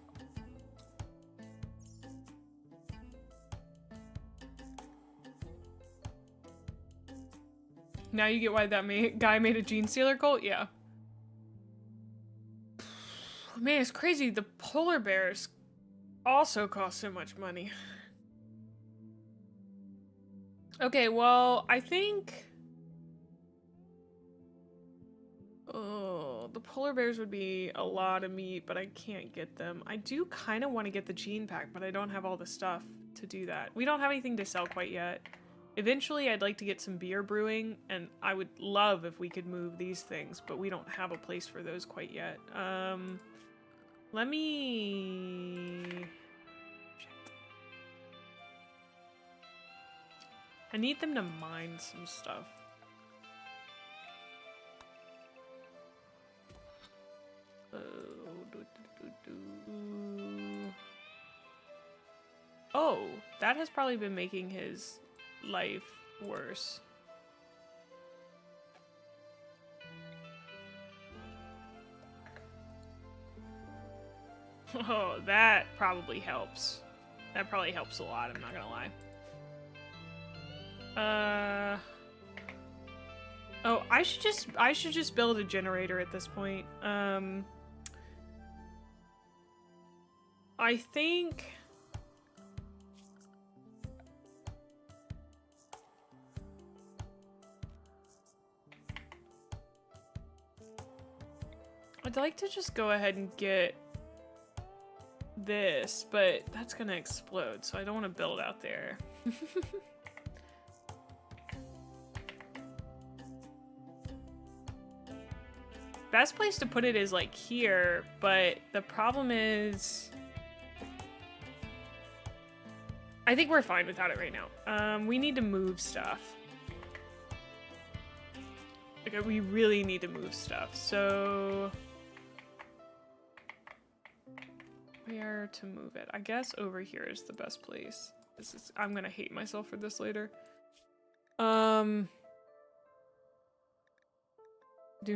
Now you get why that guy made a gene stealer cult? Yeah. Man, it's crazy. The polar bears also cost so much money. Okay, well, I think... Oh, the polar bears would be a lot of meat, but I can't get them. I do kind of want to get the gene pack, but I don't have all the stuff to do that. We don't have anything to sell quite yet. Eventually, I'd like to get some beer brewing, and I would love if we could move these things, but we don't have a place for those quite yet. Let me... Shit. I need them to mine some stuff. Oh, that has probably been making his life worse. Oh, that probably helps. That probably helps a lot, I'm not gonna lie. Oh, I should just build a generator at this point. I think I'd like to just go ahead and get this, but that's gonna explode, so I don't want to build out there. Best place to put it is like here, but the problem is I think we're fine without it right now. We need to move stuff. Like, we really need to move stuff, so where to move it? I guess over here is the best place. I'm gonna hate myself for this later. Do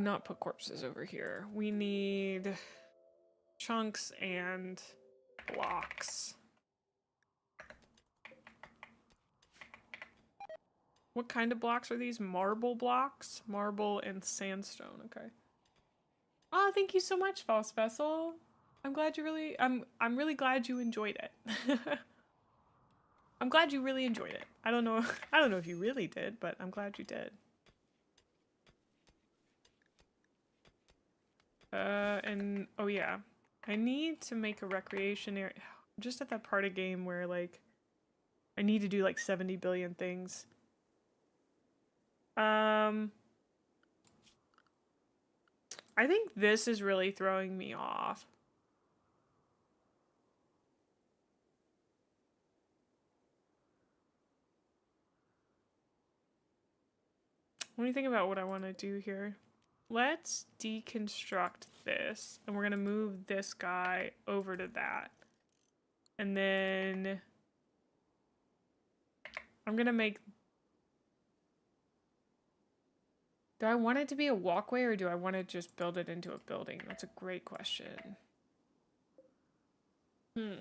not put corpses over here. We need chunks and blocks. What kind of blocks are these? Marble blocks? Marble and sandstone, okay. Oh, thank you so much, False Vessel. I'm glad you really, I'm really glad you enjoyed it. I'm glad you really enjoyed it. I don't know if you really did, but I'm glad you did. And oh yeah, I need to make a recreation area. I'm just at that part of game where like I need to do like 70 billion things. I think this is really throwing me off. Let me think about what I want to do here. Let's deconstruct this, and we're going to move this guy over to that. And then I'm going to make... Do I want it to be a walkway, or do I want to just build it into a building? That's a great question. I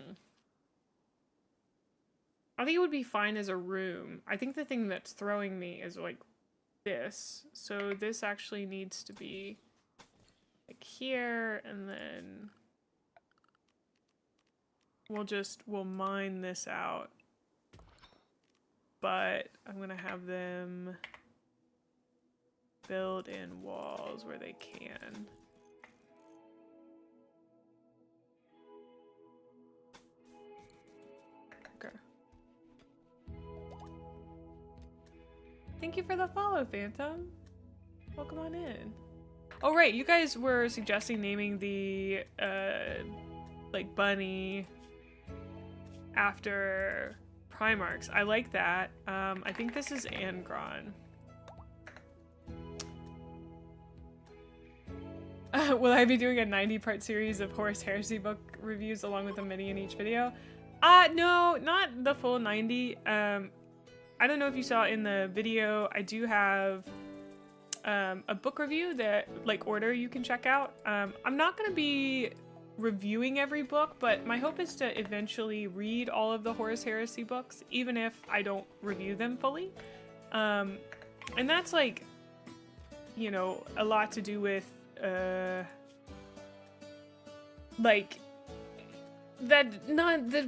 think it would be fine as a room. I think the thing that's throwing me is like this. So this actually needs to be like here, and then we'll mine this out. But I'm gonna have them build in walls where they can. Okay. Thank you for the follow, Phantom. Welcome on in. Oh right, you guys were suggesting naming the like bunny after Primarchs. I like that. I think this is Angron. Will I be doing a 90-part series of Horus Heresy book reviews along with a mini in each video? No, not the full 90. I don't know if you saw in the video, I do have a book review that, like, order you can check out. I'm not going to be reviewing every book, but my hope is to eventually read all of the Horus Heresy books, even if I don't review them fully. And that's, like, you know, a lot to do with like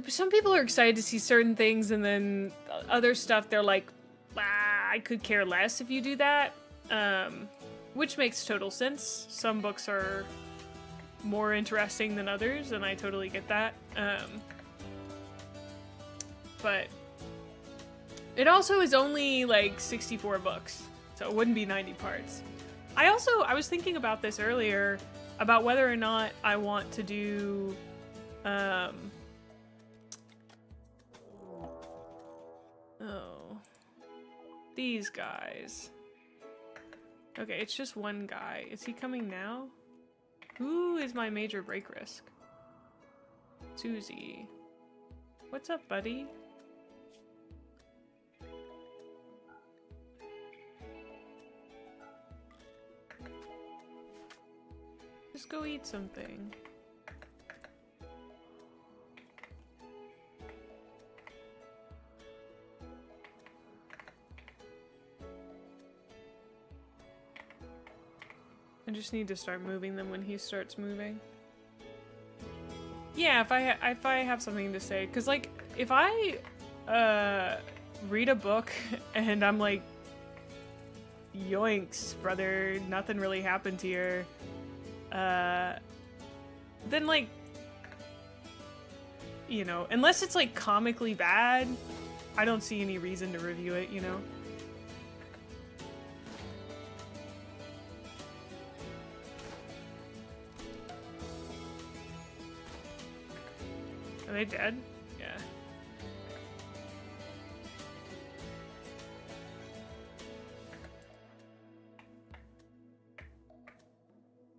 some people are excited to see certain things, and then other stuff they're like, I could care less if you do that, which makes total sense. Some books are more interesting than others, and I totally get that. But it also is only like 64 books, so it wouldn't be 90 parts. I was thinking about this earlier, about whether or not I want to do, these guys. Okay, it's just one guy. Is he coming now? Who is my major break risk? Susie. What's up, buddy? Just go eat something. I just need to start moving them when he starts moving. Yeah, if I have something to say, cause like if I read a book and I'm like, yoinks, brother, nothing really happened here. Then like, you know, unless it's like comically bad, I don't see any reason to review it, you know? Are they dead? Yeah.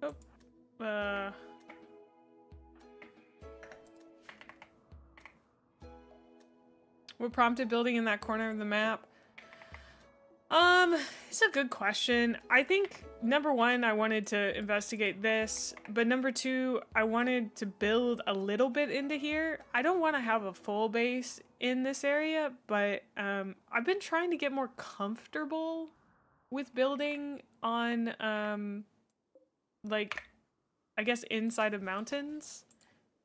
Oh. What prompted building in that corner of the map? It's a good question. I think, number one, I wanted to investigate this, but number two, I wanted to build a little bit into here. I don't want to have a full base in this area, but I've been trying to get more comfortable with building on, like, I guess inside of mountains.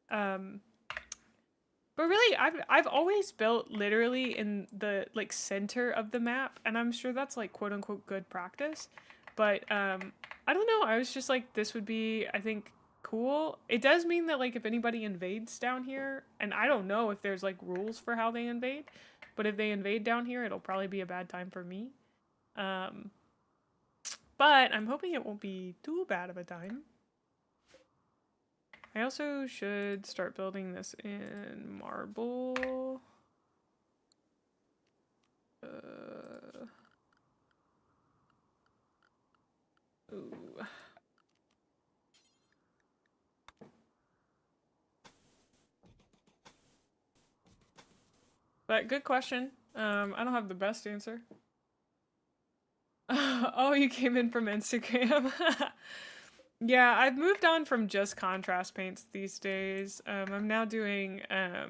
But really, I've always built literally in the like center of the map, and I'm sure that's like quote unquote good practice. But I don't know. I was just like, this would be, I think, cool. It does mean that like if anybody invades down here, and I don't know if there's like rules for how they invade, but if they invade down here, it'll probably be a bad time for me. But I'm hoping it won't be too bad of a time. I also should start building this in marble. Ooh. But good question. I don't have the best answer. Oh, you came in from Instagram. Yeah, I've moved on from just contrast paints these days. I'm now doing how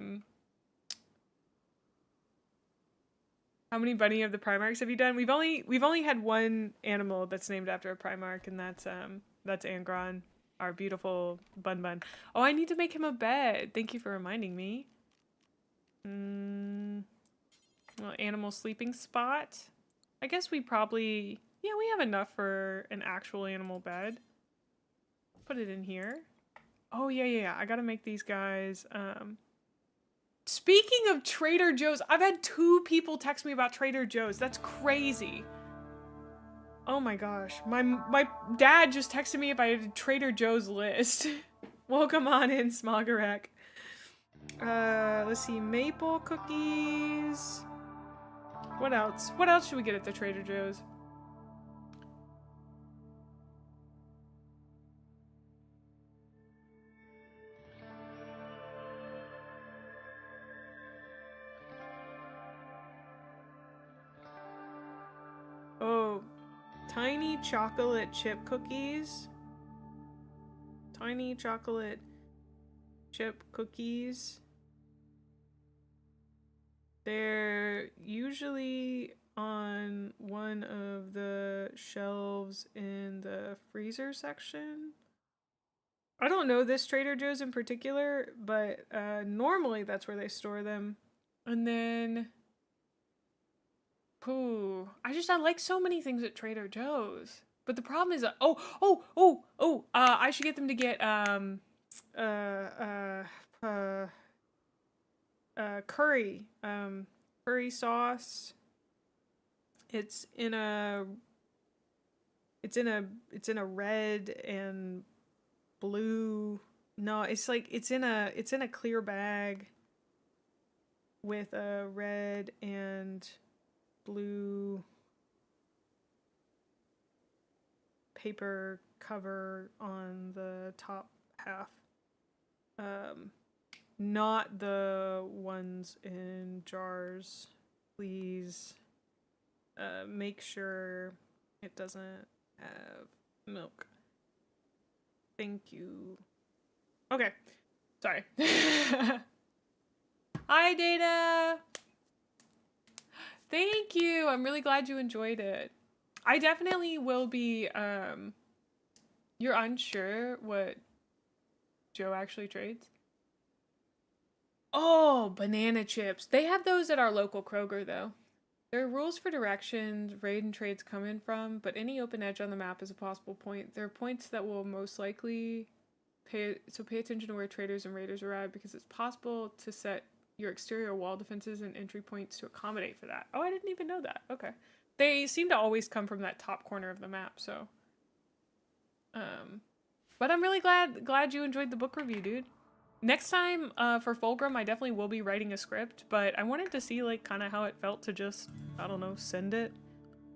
many bunny of the Primarchs have you done? We've only had one animal that's named after a Primarch, and that's Angron, our beautiful Bun Bun. Oh, I need to make him a bed. Thank you for reminding me. Well, animal sleeping spot. I guess we probably, yeah, we have enough for an actual animal bed. Put it in here. Oh yeah. I gotta make these guys. Speaking of Trader Joe's, I've had 2 people text me about Trader Joe's. That's crazy. Oh my gosh. My dad just texted me if I had a Trader Joe's list. Welcome on in, Smogarek. Let's see. Maple cookies. What else? What else should we get at the Trader Joe's? Oh, tiny chocolate chip cookies. Tiny chocolate chip cookies. They're usually on one of the shelves in the freezer section. I don't know this Trader Joe's in particular, but normally that's where they store them. And then, I like so many things at Trader Joe's. But the problem is, I should get them to get curry, curry sauce. It's in a red and blue. No, it's in a clear bag with a red and blue paper cover on the top half. Not the ones in jars. Please make sure it doesn't have milk. Thank you. Okay. Sorry. Hi, Data! Thank you! I'm really glad you enjoyed it. I definitely will be, you're unsure what Joe actually trades? Oh, banana chips. They have those at our local Kroger, though. There are rules for directions raid and trades come in from, but any open edge on the map is a possible point. There are points that will most likely pay attention to where traders and raiders arrive, because it's possible to set your exterior wall defenses and entry points to accommodate for that. Oh, I didn't even know that. Okay. They seem to always come from that top corner of the map, so. But I'm really glad you enjoyed the book review, dude. Next time, for Fulgrim, I definitely will be writing a script, but I wanted to see, like, kind of how it felt to just, I don't know, send it.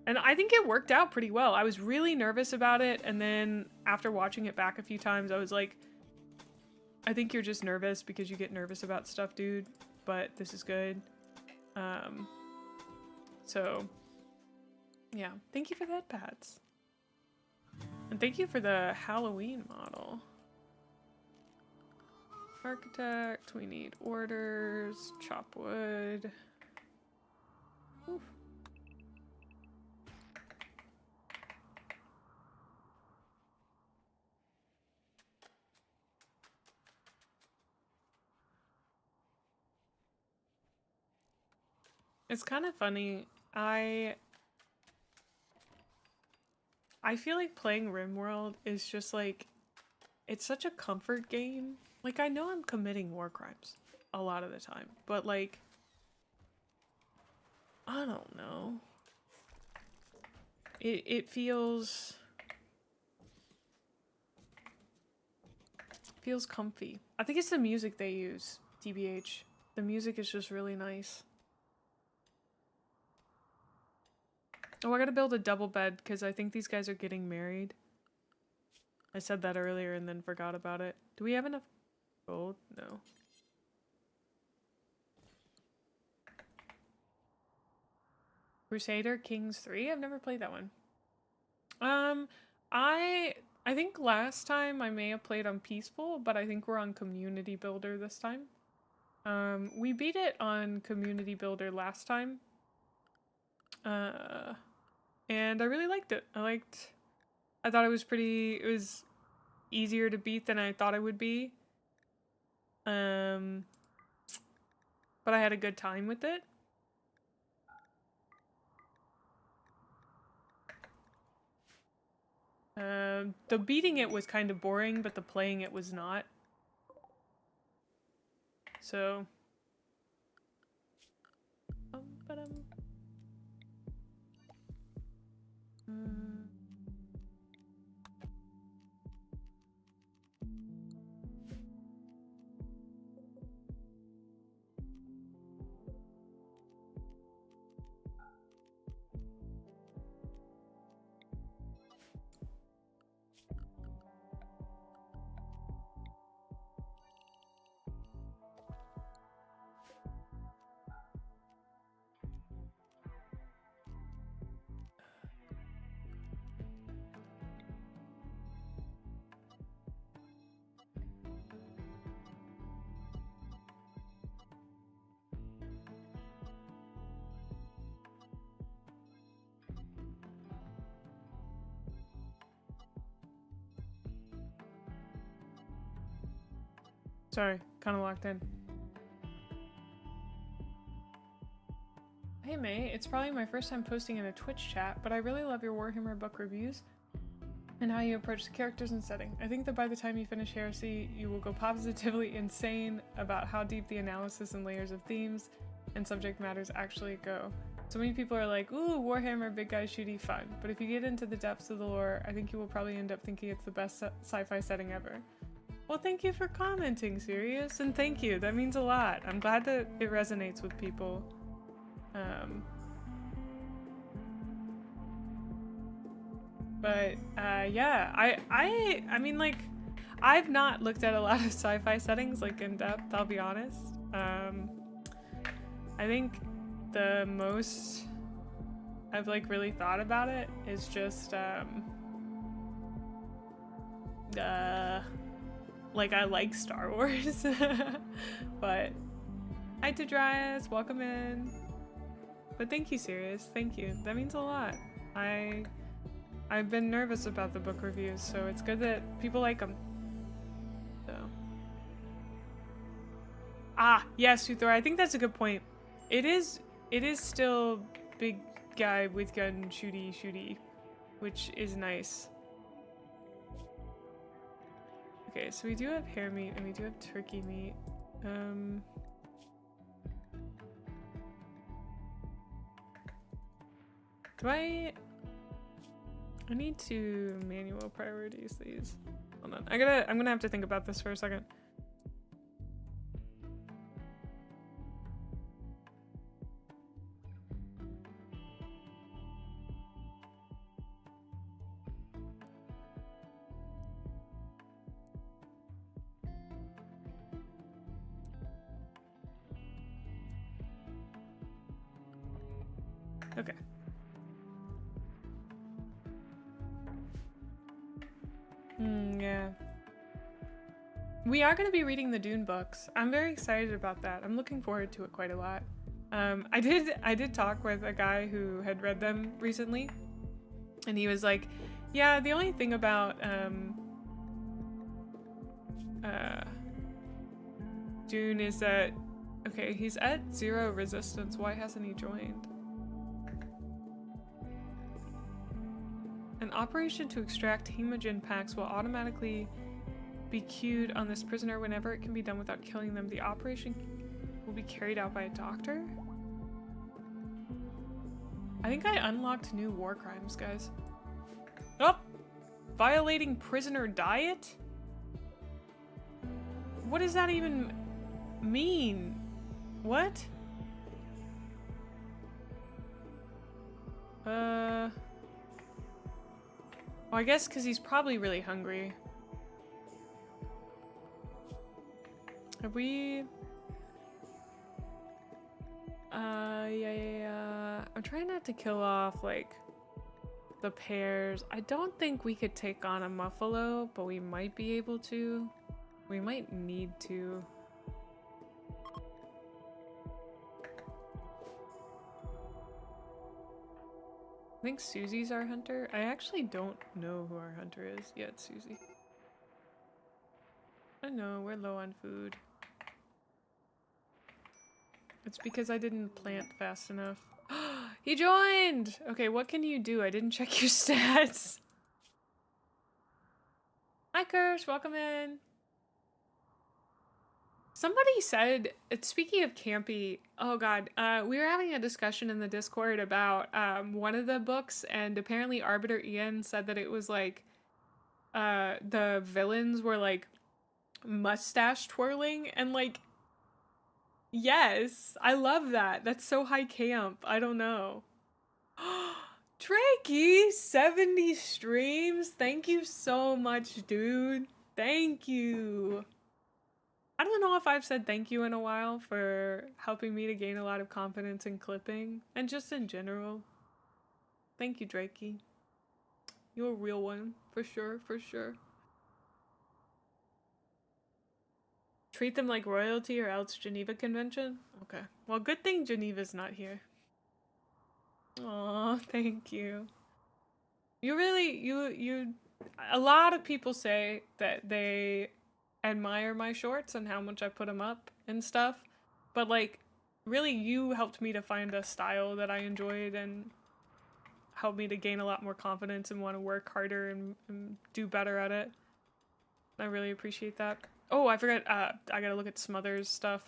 And I think it worked out pretty well. I was really nervous about it, and then after watching it back a few times, I was like, I think you're just nervous because you get nervous about stuff, dude, but this is good. So, yeah. Thank you for that, Pats. And thank you for the Halloween model. Architect, we need orders, chop wood. Oof. It's kind of funny. I I feel like playing Rimworld is just like, it's such a comfort game. Like, I know I'm committing war crimes a lot of the time, but like, I don't know. It feels comfy. I think it's the music they use, TBH. The music is just really nice. Oh, I gotta build a double bed because I think these guys are getting married. I said that earlier and then forgot about it. Do we have enough gold? No. Crusader Kings 3? I've never played that one. I think last time I may have played on Peaceful, but I think we're on Community Builder this time. We beat it on Community Builder last time. And I really liked it. I thought it was easier to beat than I thought it would be. But I had a good time with it. The beating it was kind of boring, but the playing it was not. So. Sorry, kind of locked in. Hey May, it's probably my first time posting in a Twitch chat, but I really love your Warhammer book reviews and how you approach the characters and setting. I think that by the time you finish Heresy, you will go positively insane about how deep the analysis and layers of themes and subject matters actually go. So many people are like, ooh, Warhammer, big guy shooty, fun. But if you get into the depths of the lore, I think you will probably end up thinking it's the best sci-fi setting ever. Well, thank you for commenting, Sirius, and thank you. That means a lot. I'm glad that it resonates with people. Yeah, I mean, like, I've not looked at a lot of sci-fi settings, like, in depth, I'll be honest. I think the most I've, like, really thought about it is just, like, I like Star Wars, but hi to Dryas, welcome in. But thank you, Sirius, thank you. That means a lot. I've been nervous about the book reviews, so it's good that people like them. So. Ah, yes, Suthor, I think that's a good point. It is still big guy with gun shooty, which is nice. Okay, so we do have hare meat and we do have turkey meat. I need to manual priorities these. Hold on. I'm gonna have to think about this for a second. Okay. Yeah. We are going to be reading the Dune books. I'm very excited about that. I'm looking forward to it quite a lot. I did talk with a guy who had read them recently, and he was like, yeah, the only thing about Dune is that, okay, he's at 0 resistance. Why hasn't he joined? An operation to extract hemogen packs will automatically be queued on this prisoner whenever it can be done without killing them. The operation will be carried out by a doctor? I think I unlocked new war crimes, guys. Oh! Violating prisoner diet? What does that even mean? What? Well, I guess because he's probably really hungry. Have we... yeah. I'm trying not to kill off, like, the pears. I don't think we could take on a muffalo, but we might be able to. We might need to. I think Susie's our hunter. I actually don't know who our hunter is. Yeah, it's Susie. I know, we're low on food. It's because I didn't plant fast enough. He joined! Okay, what can you do? I didn't check your stats. Hi, Kirsch. Welcome in. Somebody said, speaking of campy, oh god, we were having a discussion in the Discord about one of the books, and apparently Arbiter Ian said that it was like, the villains were like mustache twirling, and like, yes, I love that. That's so high camp. I don't know. Drakey, 70 streams. Thank you so much, dude. Thank you. I don't know if I've said thank you in a while for helping me to gain a lot of confidence in clipping and just in general. Thank you, Drakey. You're a real one, for sure, for sure. Treat them like royalty or else Geneva Convention? Okay. Well, good thing Geneva's not here. Aw, thank you. You really, a lot of people say that they admire my shorts and how much I put them up and stuff, but like, really you helped me to find a style that I enjoyed and helped me to gain a lot more confidence and want to work harder and do better at it. I really appreciate that. Oh, I forgot, I gotta look at Smothers stuff.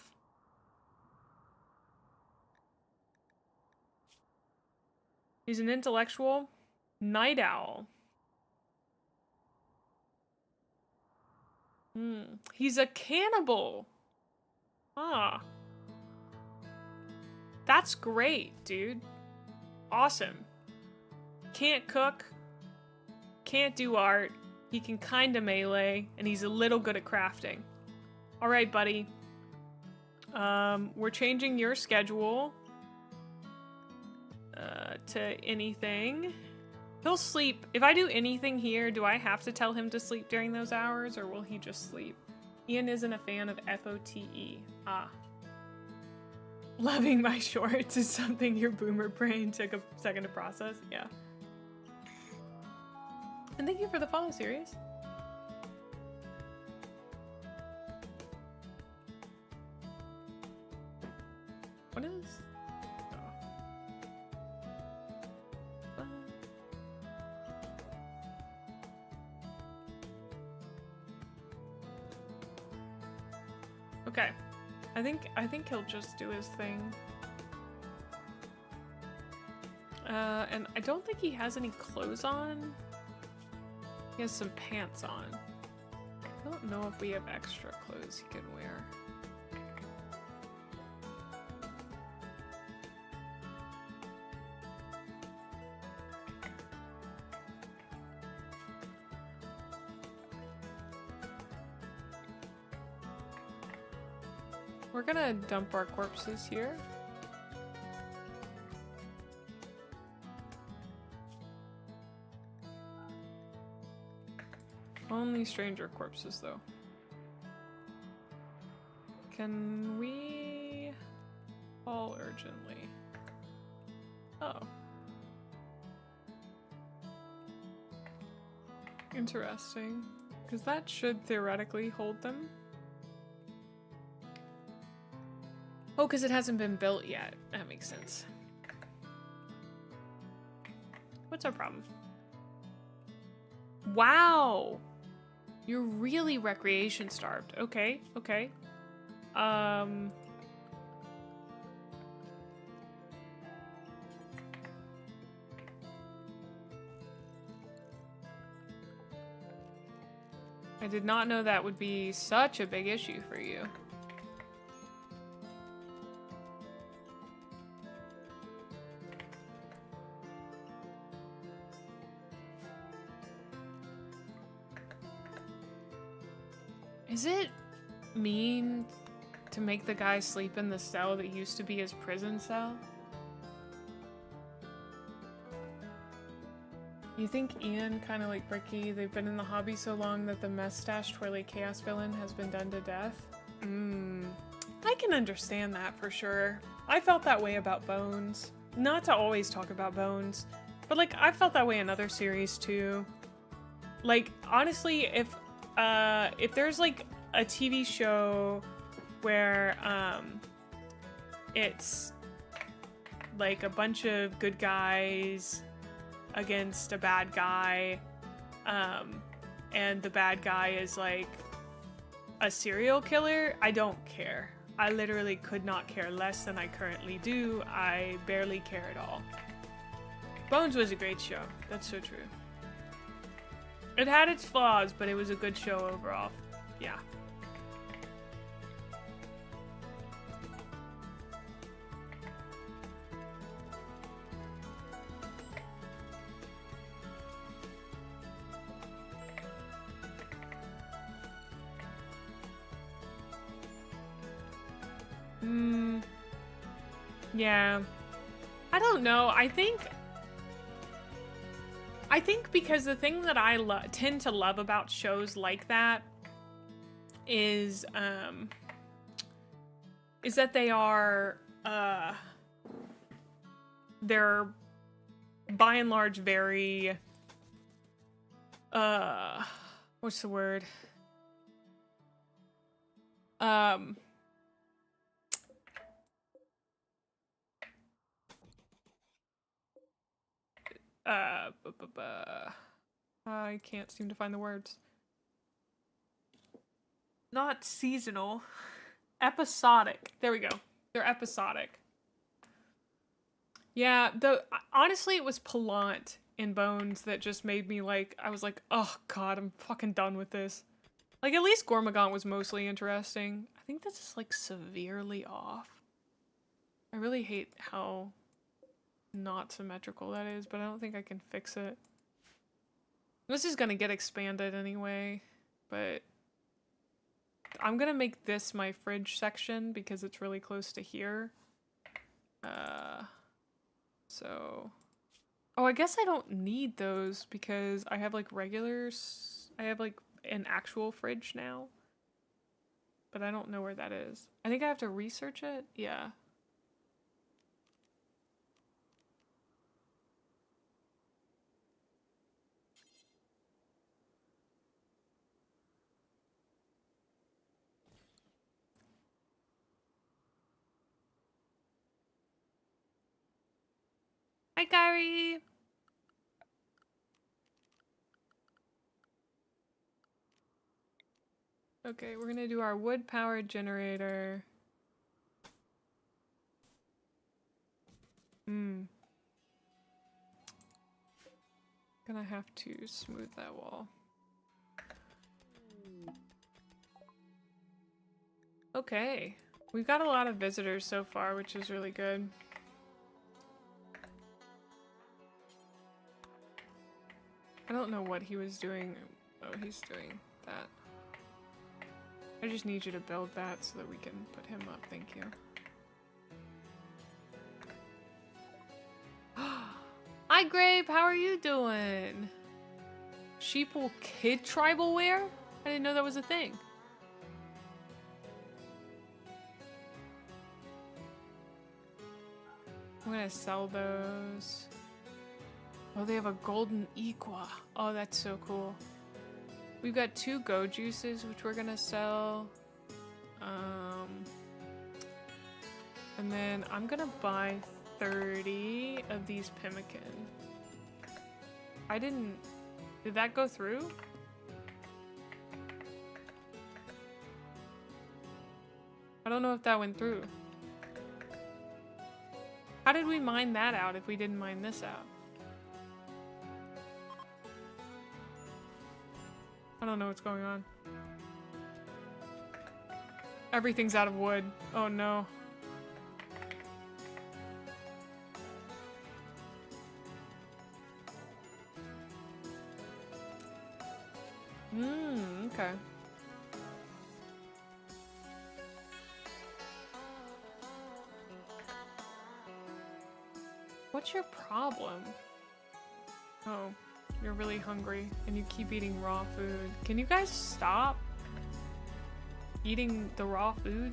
He's an intellectual night owl. He's a cannibal. Ah. That's great, dude. Awesome. Can't cook. Can't do art. He can kinda melee, and he's a little good at crafting. Alright, buddy. We're changing your schedule to anything. He'll sleep. If I do anything here, do I have to tell him to sleep during those hours, or will he just sleep? Ian isn't a fan of FOTE. Ah. Loving my shorts is something your boomer brain took a second to process. Yeah. And thank you for the follow, series. What is... Okay, I think he'll just do his thing. And I don't think he has any clothes on. He has some pants on. I don't know if we have extra clothes he can wear. We're gonna dump our corpses here. Only stranger corpses, though. Can we call urgently? Oh. Interesting. Because that should theoretically hold them. Oh, because it hasn't been built yet. That makes sense. What's our problem? Wow. You're really recreation starved. Okay, okay. I did not know that would be such a big issue for you. Is it mean to make the guy sleep in the cell that used to be his prison cell? You think Ian, kind of like Bricky, they've been in the hobby so long that the mustache twirly chaos villain has been done to death? I can understand that for sure. I felt that way about Bones. Not to always talk about Bones, but like I felt that way in other series too. Like honestly, if there's like a TV show where it's like a bunch of good guys against a bad guy, and the bad guy is like a serial killer, I don't care. I literally could not care less than I currently do. I barely care at all. Bones was a great show. That's so true. It had its flaws, but it was a good show overall. Yeah. Yeah. I don't know. I think because the thing that I tend to love about shows like that is that they are they're by and large very what's the word? I can't seem to find the words. Not seasonal. Episodic. There we go. They're episodic. Yeah, honestly, it was Palant in Bones that just made me like, I was like, oh god, I'm fucking done with this. Like, at least Gormagaunt was mostly interesting. I think this is like severely off. I really hate how not symmetrical that is, but I don't think I can fix it. This is gonna get expanded anyway, but I'm gonna make this my fridge section because it's really close to here. So, oh, I guess I don't need those because I have like regulars. I have like an actual fridge now, but I don't know where that is. I think I have to research it. Yeah. Hi, Kyrie. Okay, we're gonna do our wood-powered generator. Gonna have to smooth that wall. Okay, we've got a lot of visitors so far, which is really good. I don't know what he was doing. Oh, he's doing that. I just need you to build that so that we can put him up. Thank you. Hi, Grape. How are you doing? Sheeple kid tribal wear? I didn't know that was a thing. I'm gonna sell those. Oh, they have a golden equa. Oh, that's so cool. We've got 2 go juices, which we're gonna sell. And then I'm gonna buy 30 of these pemmican. I didn't Did that go through? I don't know if that went through. How did we mine that out if we didn't mine this out? I don't know what's going on. Everything's out of wood. Oh no. Okay. What's your problem? Oh, you're really hungry and you keep eating raw food. Can you guys stop eating the raw food?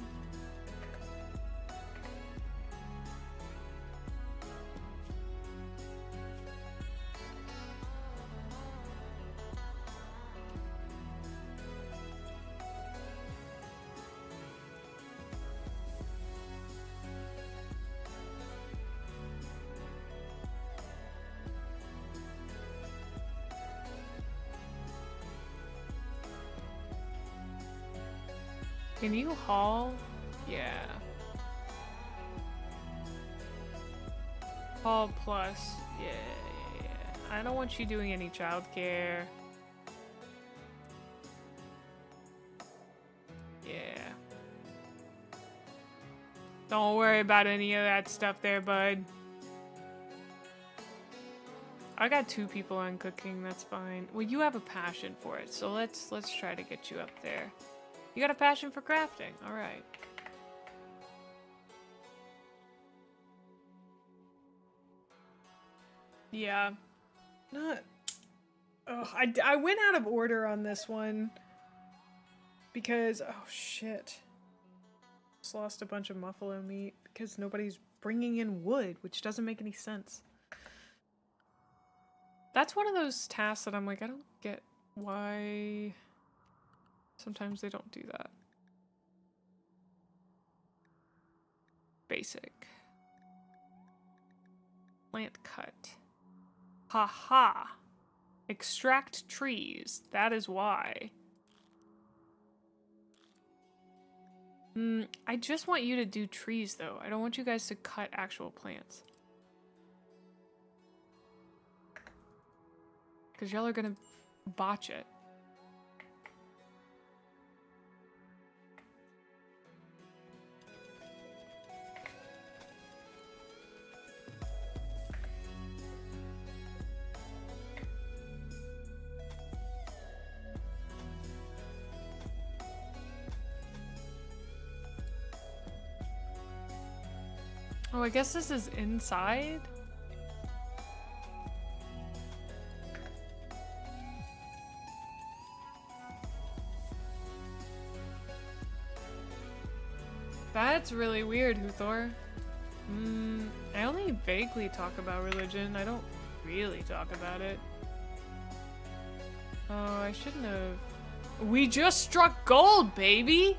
Can you haul? Yeah. Haul plus. Yeah. I don't want you doing any childcare. Yeah. Don't worry about any of that stuff there, bud. I got 2 people on cooking, that's fine. Well, you have a passion for it, so let's try to get you up there. You got a passion for crafting. All right. Yeah. Not... Oh, I went out of order on this one. Because... Oh, shit. Just lost a bunch of buffalo meat. Because nobody's bringing in wood, which doesn't make any sense. That's one of those tasks that I'm like, I don't get why... Sometimes they don't do that. Basic. Plant cut. Haha. Extract trees. That is why. I just want you to do trees though. I don't want you guys to cut actual plants. Because y'all are gonna botch it. Oh, I guess this is inside? That's really weird, Huthor. I only vaguely talk about religion. I don't really talk about it. Oh, I shouldn't have. We just struck gold, baby!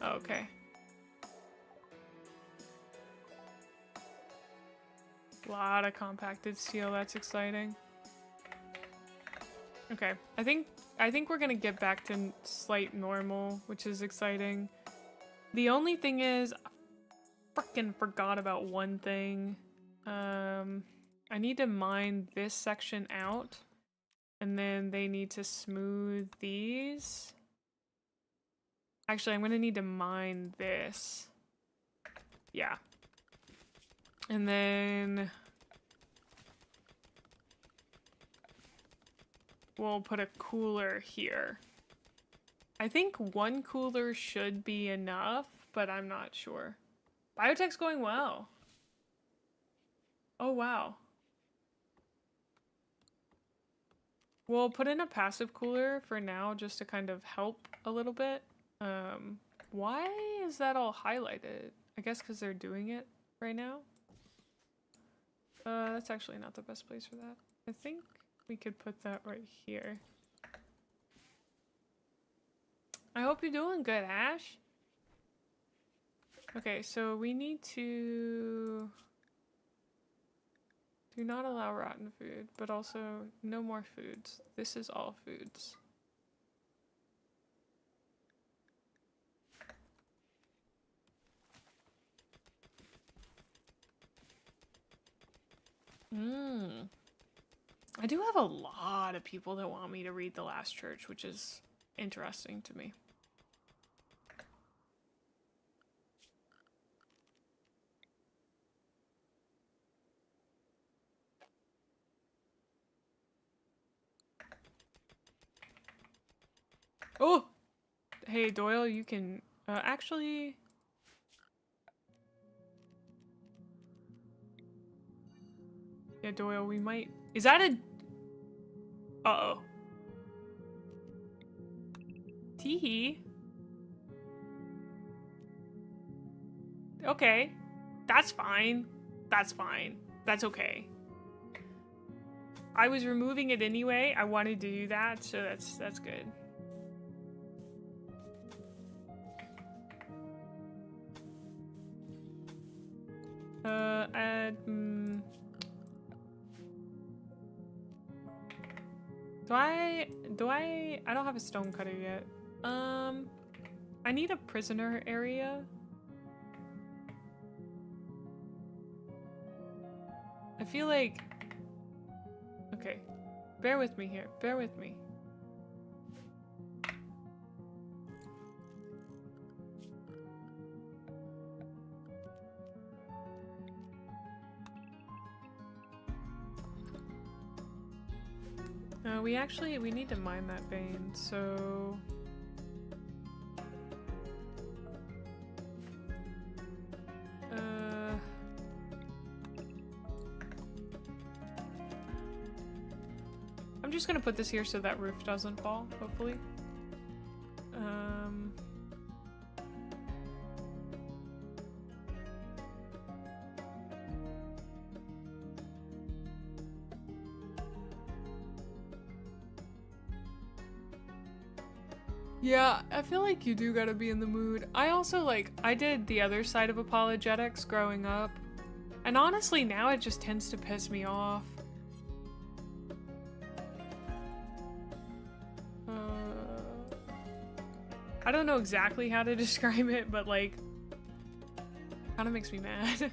Okay. Lot of compacted steel, that's exciting. Okay, I think we're gonna get back to slight normal, which is exciting. The only thing is, I frickin' forgot about one thing. I need to mine this section out, and then they need to smooth these. Actually, I'm gonna need to mine this. Yeah. And then we'll put a cooler here. I think 1 cooler should be enough, but I'm not sure. Biotech's going well. Oh, wow. We'll put in a passive cooler for now just to kind of help a little bit. Why is that all highlighted? I guess because they're doing it right now. That's actually not the best place for that. I think we could put that right here. I hope you're doing good, Ash. Okay, so we need to do not allow rotten food, but also no more foods. This is all foods. I do have a lot of people that want me to read The Last Church, which is interesting to me. Oh! Hey, Doyle, you can... actually... Yeah, Doyle, we might... Is that a... Uh-oh. Teehee. Okay. That's fine. That's fine. That's okay. I was removing it anyway. I wanted to do that, so that's good. I don't have a stone cutter yet. I need a prisoner area. I feel like... Okay. Bear with me here. Bear with me. We need to mine that vein, so... I'm just gonna put this here so that roof doesn't fall, hopefully. Yeah, I feel like you do gotta be in the mood. I also, I did the other side of apologetics growing up, and honestly now it just tends to piss me off. I don't know exactly how to describe it, but kinda makes me mad.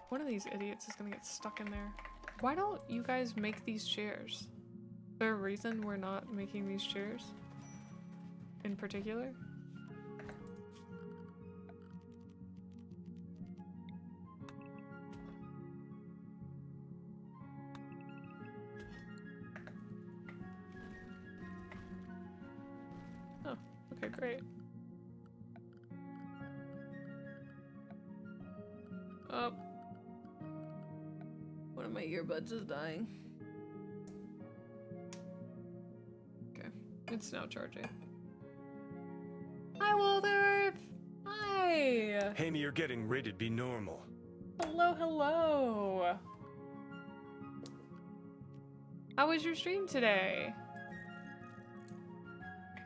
One of these idiots is gonna get stuck in there. Why don't you guys make these chairs? Is there a reason we're not making these chairs? In particular? Oh, okay, great. Oh. One of my earbuds is dying. Okay, it's now charging. Hi, Waldorf! Hi! Amy, you're getting rated B normal. Hello, hello! How was your stream today?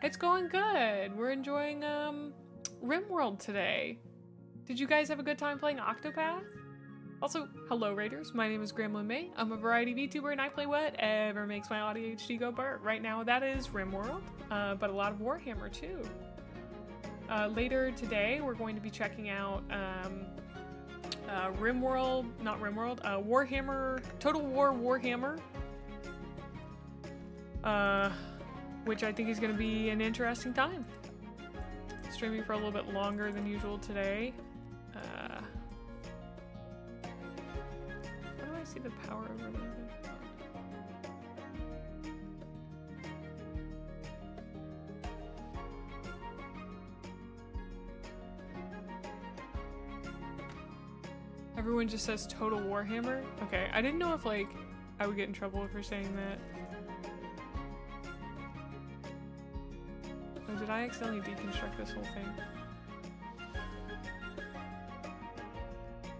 It's going good. We're enjoying, Rimworld today. Did you guys have a good time playing Octopath? Also, hello Raiders, my name is Gremlin Mae. I'm a variety VTuber and I play whatever makes my ADHD go burr. Right now that is Rimworld, but a lot of Warhammer too. Later today we're going to be checking out Warhammer, Total War Warhammer. Which I think is going to be an interesting time. Streaming for a little bit longer than usual today. How do I see the power overload? Everyone just says Total Warhammer? Okay, I didn't know if I would get in trouble for saying that. Oh, did I accidentally deconstruct this whole thing?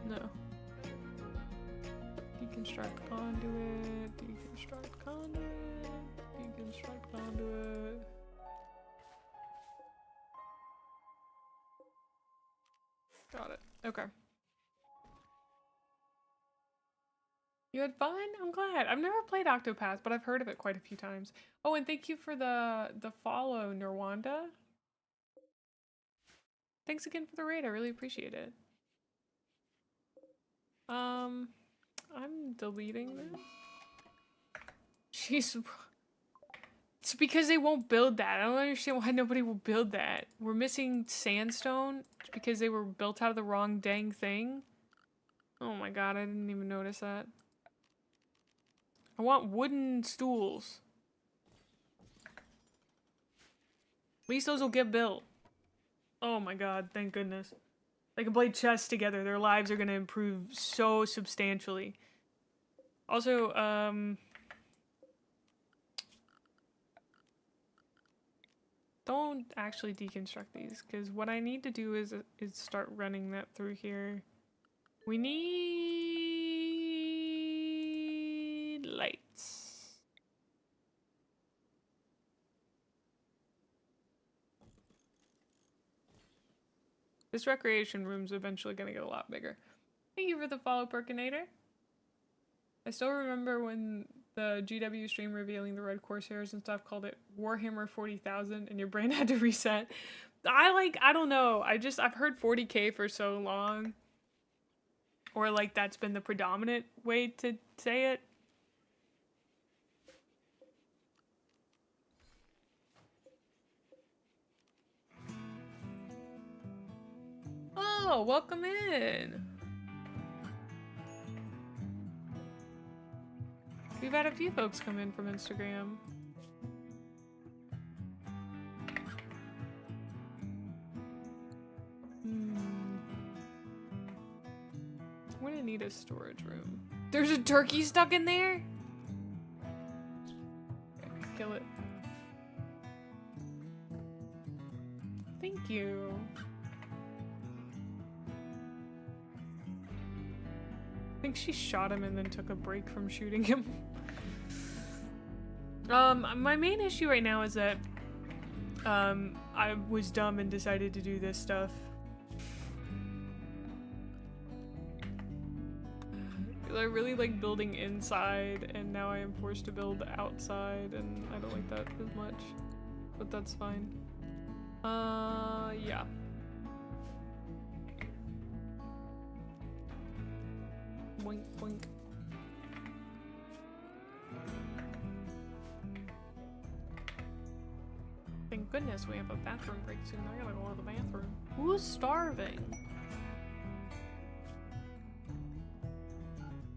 No. Deconstruct conduit, deconstruct conduit, deconstruct conduit. Got it. Okay. You had fun? I'm glad. I've never played Octopath, but I've heard of it quite a few times. Oh, and thank you for the follow, Nirwanda. Thanks again for the raid. I really appreciate it. I'm deleting this. Jeez. It's because they won't build that. I don't understand why nobody will build that. We're missing sandstone because they were built out of the wrong dang thing. Oh my god, I didn't even notice that. I want wooden stools. At least those will get built. Oh my god, thank goodness. They can play chess together. Their lives are gonna improve so substantially. Also, don't actually deconstruct these, because what I need to do is start running that through here. We need lights. This recreation room's eventually gonna get a lot bigger. Thank you for the follow, Perkinator. I still remember when the GW stream revealing the Red Corsairs and stuff called it Warhammer 40,000 and your brain had to reset. I don't know. I've heard 40K for so long. Or like that's been the predominant way to say it. Oh, welcome in. We've had a few folks come in from Instagram. We're gonna need a storage room. There's a turkey stuck in there? Okay, kill it. Thank you. I think she shot him and then took a break from shooting him. My main issue right now is that I was dumb and decided to do this stuff. I really like building inside, and now I am forced to build outside, and I don't like that as much. But that's fine. Yeah. Boink, boink. Thank goodness we have a bathroom break soon. I gotta go to the bathroom. Who's starving?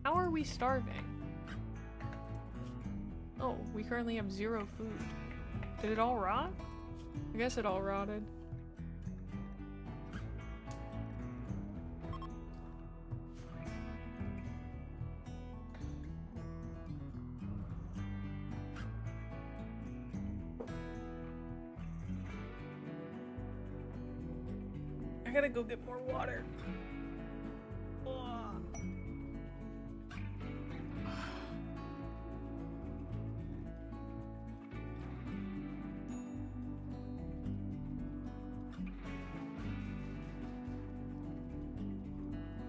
How are we starving? Oh, we currently have 0 food. Did it all rot? I guess it all rotted. I gotta go get more water.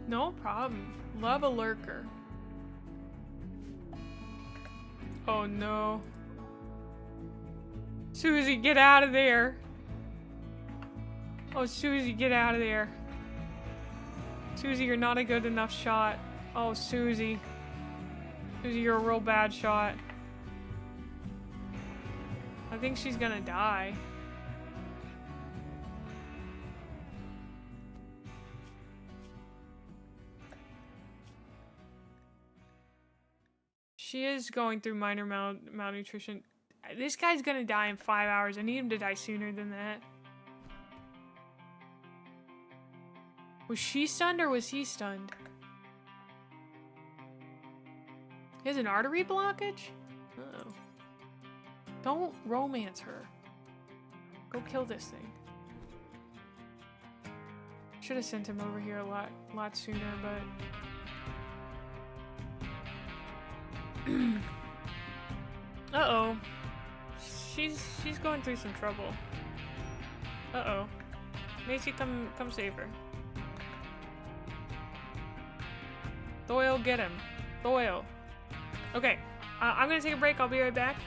No problem. Love a lurker. Oh no. Susie, get out of there. Oh, Susie, get out of there. Susie, you're not a good enough shot. Oh, Susie. Susie, you're a real bad shot. I think she's gonna die. She is going through minor malnutrition. This guy's gonna die in 5 hours. I need him to die sooner than that. Was she stunned or was he stunned? He has an artery blockage? Uh-oh. Don't romance her. Go kill this thing. Should have sent him over here a lot sooner, but... Uh-oh. She's going through some trouble. Uh-oh. Macy, come save her. Doyle, get him. Doyle. Okay, I'm gonna take a break. I'll be right back.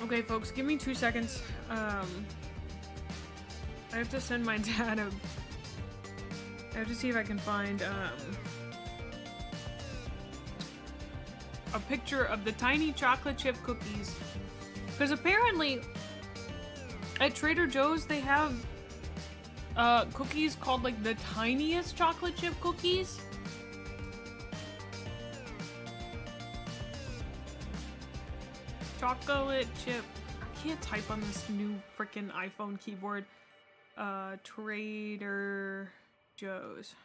Okay, folks, give me 2 seconds. I have to send my dad I have to see if I can find a picture of the tiny chocolate chip cookies. Because apparently At Trader Joe's, they have cookies called like the tiniest chocolate chip cookies. Chocolate chip. I can't type on this new freaking iPhone keyboard. Trader Joe's.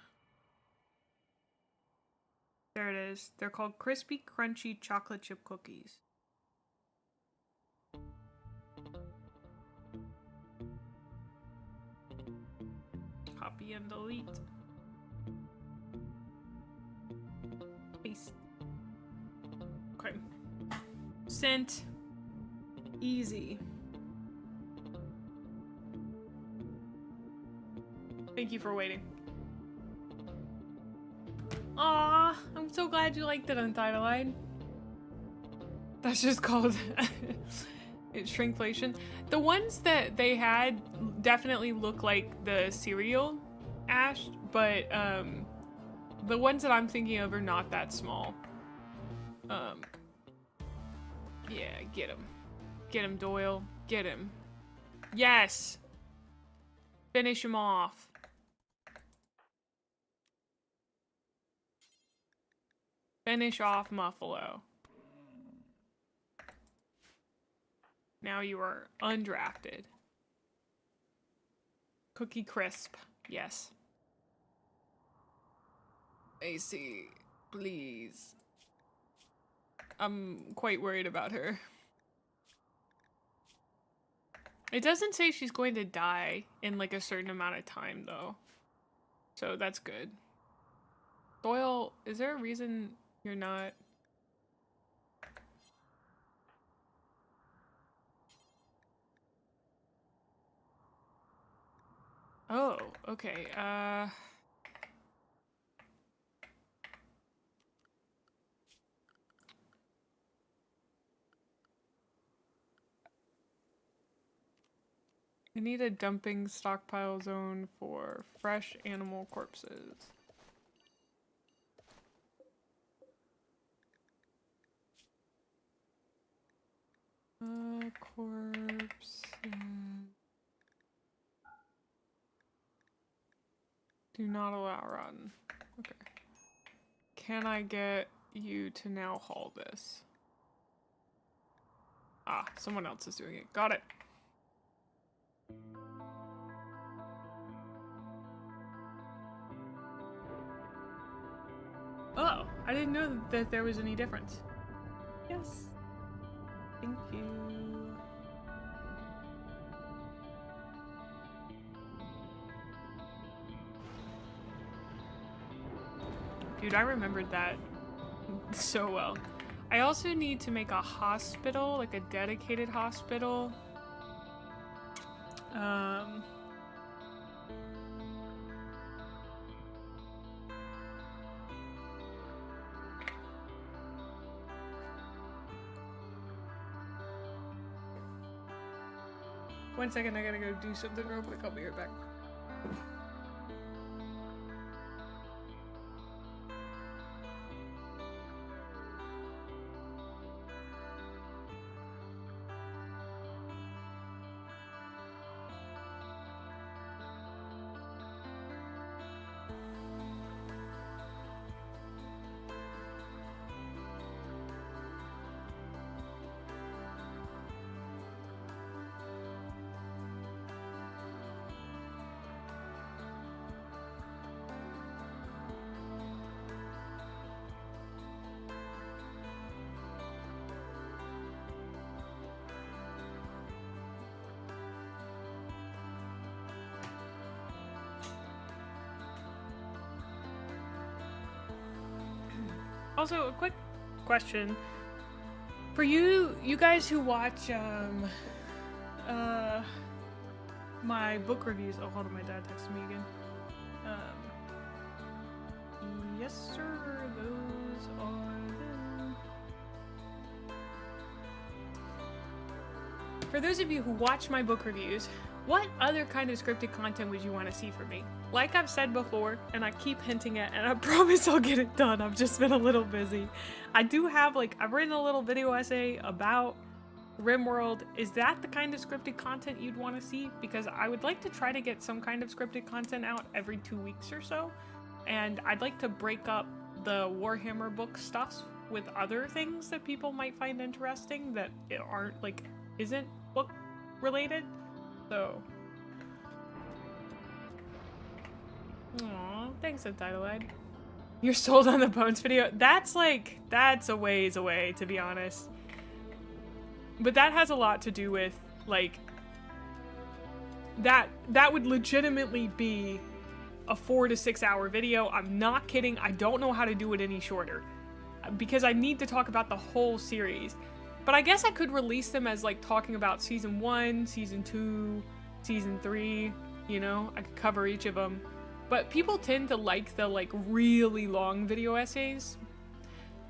There it is. They're called crispy, crunchy chocolate chip cookies. Copy and delete. Paste. Okay. Sent. Easy. Thank you for waiting. Aw, I'm so glad you liked it, Untitled. That's just called it's shrinkflation. The ones that they had definitely look like the cereal Ash, but the ones that I'm thinking of are not that small. Yeah, get him. Get him, Doyle. Get him. Yes! Finish him off. Finish off Muffalo. Now you are undrafted. Cookie Crisp. Yes. AC, please. I'm quite worried about her. It doesn't say she's going to die in like a certain amount of time though. So that's good. Doyle, is there a reason you're not? Oh, okay. I need a dumping stockpile zone for fresh animal corpses. Corpse. Do not allow rotten. Okay. Can I get you to now haul this? Ah, someone else is doing it. Got it. Oh, I didn't know that there was any difference. Yes. Thank you. Dude, I remembered that so well. I also need to make a hospital, like a dedicated hospital. One second, I gotta go do something real quick. I'll be right back. Also, a quick question for you guys who watch my book reviews. Oh, hold on, my dad texted me again. Yes, sir. Those are them. For those of you who watch my book reviews, what other kind of scripted content would you want to see from me? Like I've said before, and I keep hinting at, and I promise I'll get it done. I've just been a little busy. I do have, like, I've written a little video essay about Rimworld, is that the kind of scripted content you'd want to see? Because I would like to try to get some kind of scripted content out every 2 weeks or so. And I'd like to break up the Warhammer book stuff with other things that people might find interesting that aren't, like, isn't book related. So. Aw, thanks, Untitled. You're sold on the Bones video? That's a ways away, to be honest. But that has a lot to do with, like, that would legitimately be a 4 to 6 hour video. I'm not kidding. I don't know how to do it any shorter because I need to talk about the whole series. But I guess I could release them as, like, talking about season 1, season 2, season 3, you know? I could cover each of them. But people tend to like the, like, really long video essays.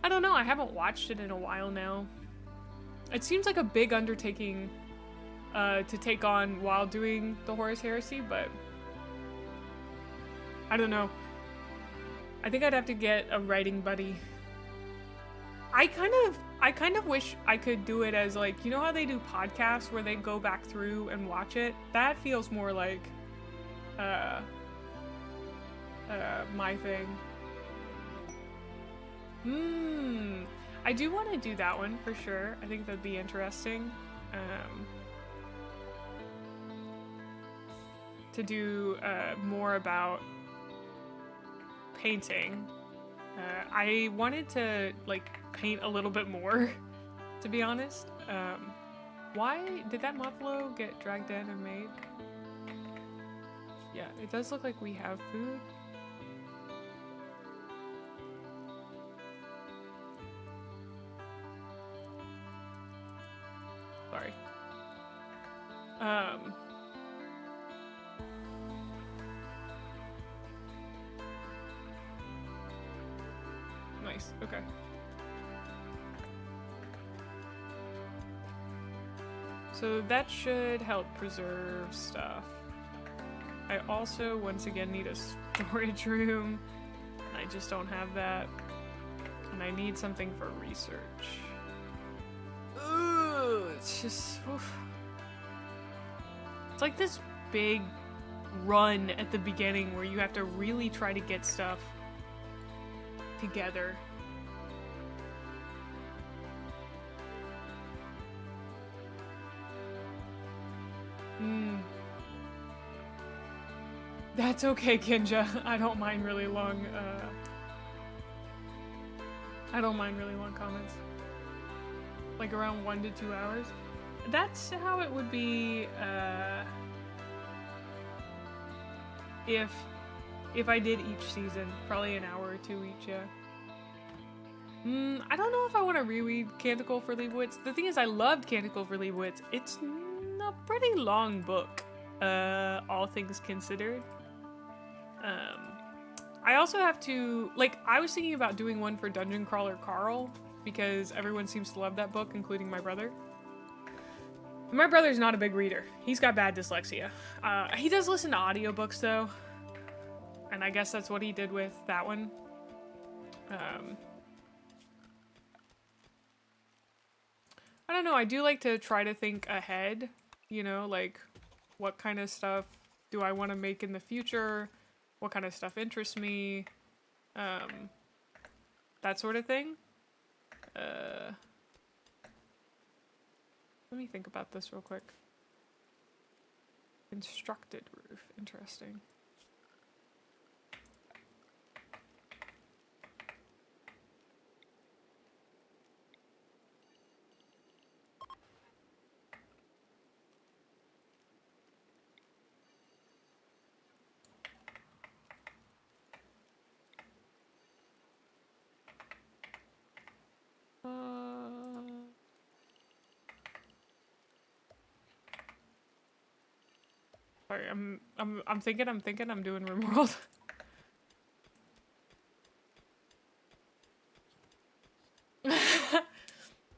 I don't know. I haven't watched it in a while now. It seems like a big undertaking to take on while doing the Horus Heresy, but I don't know. I think I'd have to get a writing buddy. I kind of wish I could do it as, like, you know how they do podcasts where they go back through and watch it? That feels more like my thing. I do want to do that one for sure. I think that'd be interesting. To do more about painting. I wanted to, like, paint a little bit more, to be honest. Why did that muffalo get dragged in and made? Yeah, it does look like we have food. Sorry. Nice, okay. So that should help preserve stuff. I also, once again, need a storage room. And I just don't have that. And I need something for research. Ooh, it's just... Oof. It's like this big run at the beginning where you have to really try to get stuff together. That's okay, Kinja. I don't mind really long comments. Like around 1 to 2 hours. That's how it would be if I did each season. Probably an hour or 2 each, yeah. I don't know if I want to reread Canticle for Leibowitz. The thing is, I loved Canticle for Leibowitz. It's a pretty long book, all things considered. I also have to, like, I was thinking about doing one for Dungeon Crawler Carl, because everyone seems to love that book, including my brother. My brother's not a big reader. He's got bad dyslexia. He does listen to audiobooks, though. And I guess that's what he did with that one. I don't know, I do like to try to think ahead, you know, like, what kind of stuff do I want to make in the future? What kind of stuff interests me? That sort of thing. Let me think about this real quick. Constructed roof, interesting. Sorry, I'm thinking I'm doing Rimworld.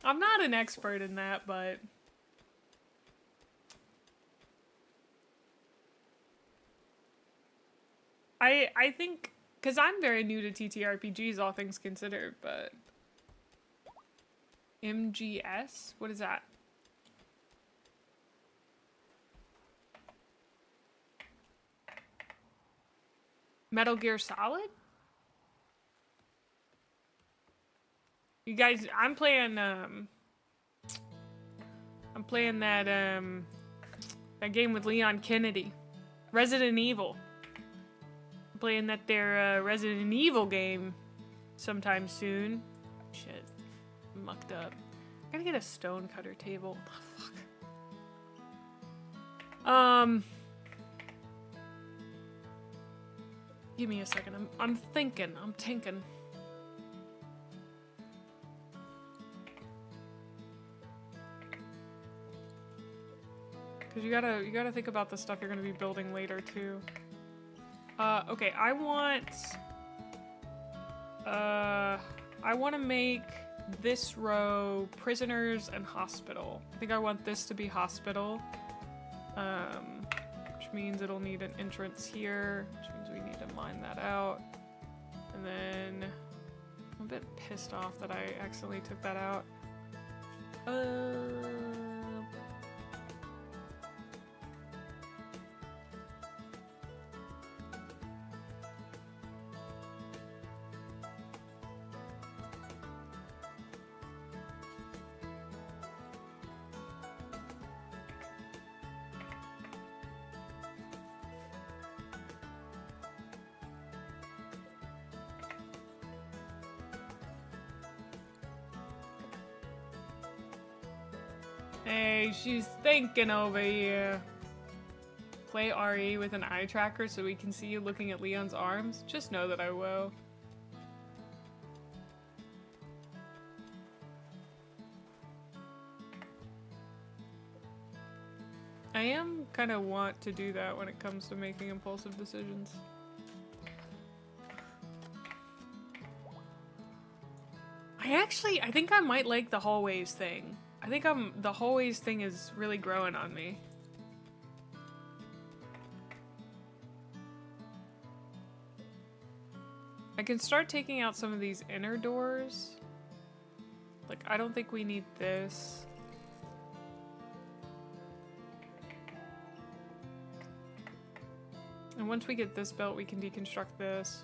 I'm not an expert in that, but I think, because I'm very new to TTRPGs, all things considered, but MGS? What is that? Metal Gear Solid? You guys, I'm playing that game with Leon Kennedy. Resident Evil. I'm playing that their Resident Evil game sometime soon. Shit. Mucked up. I gotta get a stone cutter table. Oh, fuck. Give me a second. I'm thinking. I'm tinking. Cause you gotta think about the stuff you're gonna be building later too. Okay, I want to make this row prisoners and hospital. I think I want this to be hospital. Which means it'll need an entrance here, which means we need to mine that out. And then I'm a bit pissed off that I accidentally took that out. Hey, she's thinking over here. Play RE with an eye tracker so we can see you looking at Leon's arms? Just know that I will. I am kind of want to do that when it comes to making impulsive decisions. I think I might like the hallways thing. I think the hallways thing is really growing on me. I can start taking out some of these inner doors. Like, I don't think we need this. And once we get this built, we can deconstruct this.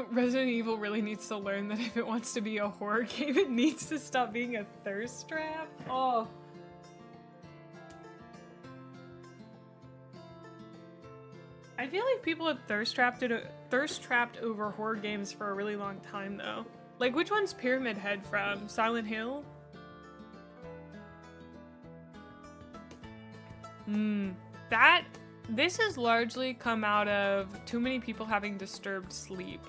Resident Evil really needs to learn that if it wants to be a horror game, it needs to stop being a thirst trap. Oh. I feel like people have thirst trapped over horror games for a really long time, though. Like, which one's Pyramid Head from? Silent Hill? This has largely come out of too many people having disturbed sleep.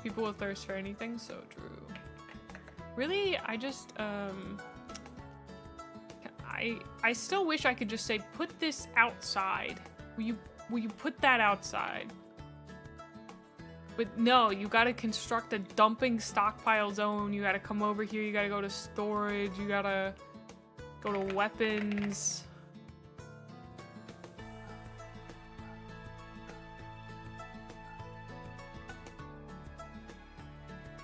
People will thirst for anything, so true. Really, I just, I still wish I could just say, put this outside. Will you put that outside? But no, you gotta construct a dumping stockpile zone, you gotta come over here, you gotta go to storage, you gotta go to weapons.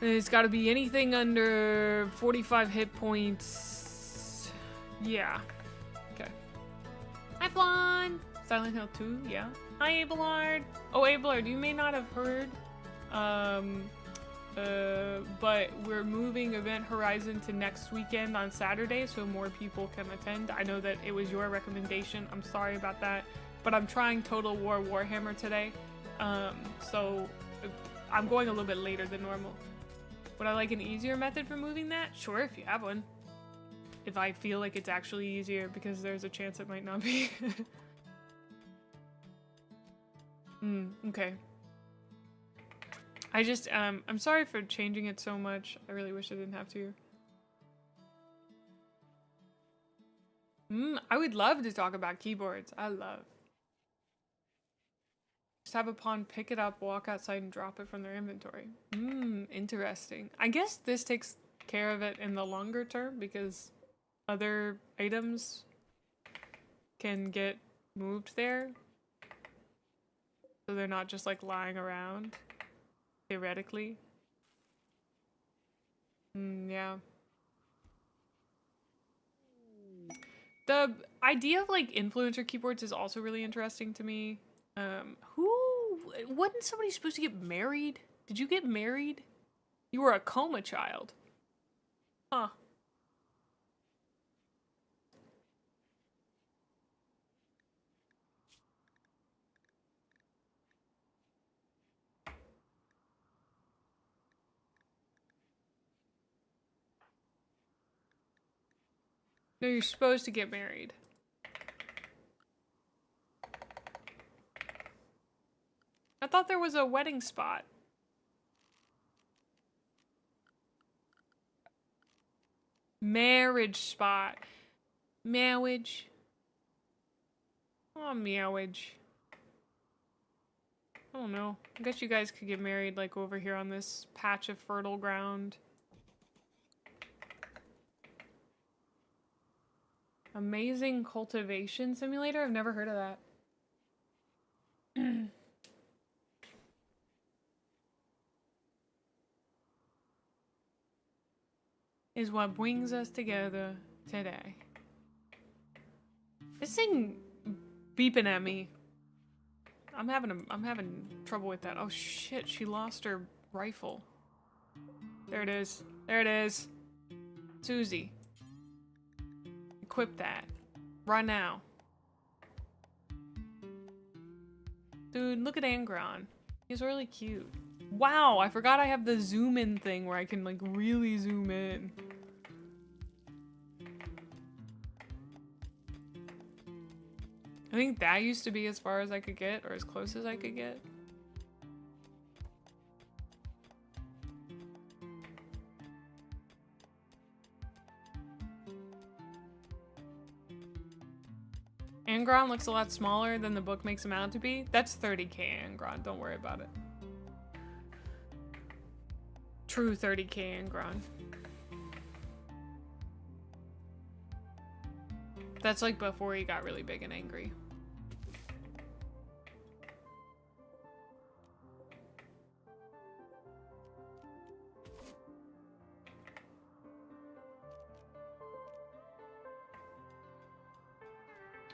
There's gotta be anything under 45 hit points. Yeah. Okay. Hi, Flan! Silent Hill 2, yeah. Hi, Abelard! Oh, Abelard, you may not have heard, but we're moving Event Horizon to next weekend on Saturday so more people can attend. I know that it was your recommendation. I'm sorry about that, but I'm trying Total War Warhammer today, so I'm going a little bit later than normal. Would I like an easier method for moving that? Sure, if you have one. If I feel like it's actually easier, because there's a chance it might not be. Okay. I just, I'm sorry for changing it so much. I really wish I didn't have to. I would love to talk about keyboards. I love. Just have a pawn pick it up, walk outside, and drop it from their inventory. Interesting. I guess this takes care of it in the longer term because other items can get moved there. So they're not just like lying around, theoretically. Yeah. The idea of like influencer keyboards is also really interesting to me. Wasn't somebody supposed to get married? Did you get married? You were a coma child. Huh. No, you're supposed to get married. I thought there was a wedding spot. Marriage spot. Marriage. Oh, meowage. I don't know. I guess you guys could get married like over here on this patch of fertile ground. Amazing cultivation simulator? I've never heard of that. Is what brings us together today. This thing beeping at me. I'm having trouble with that. Oh shit, she lost her rifle. There it is. There it is. Susie. Equip that. Right now. Dude, look at Angron. He's really cute. Wow, I forgot I have the zoom in thing where I can like really zoom in. I think that used to be as far as I could get, or as close as I could get. Angron looks a lot smaller than the book makes him out to be. That's 30k Angron, don't worry about it. True 30k Angron. That's like before he got really big and angry.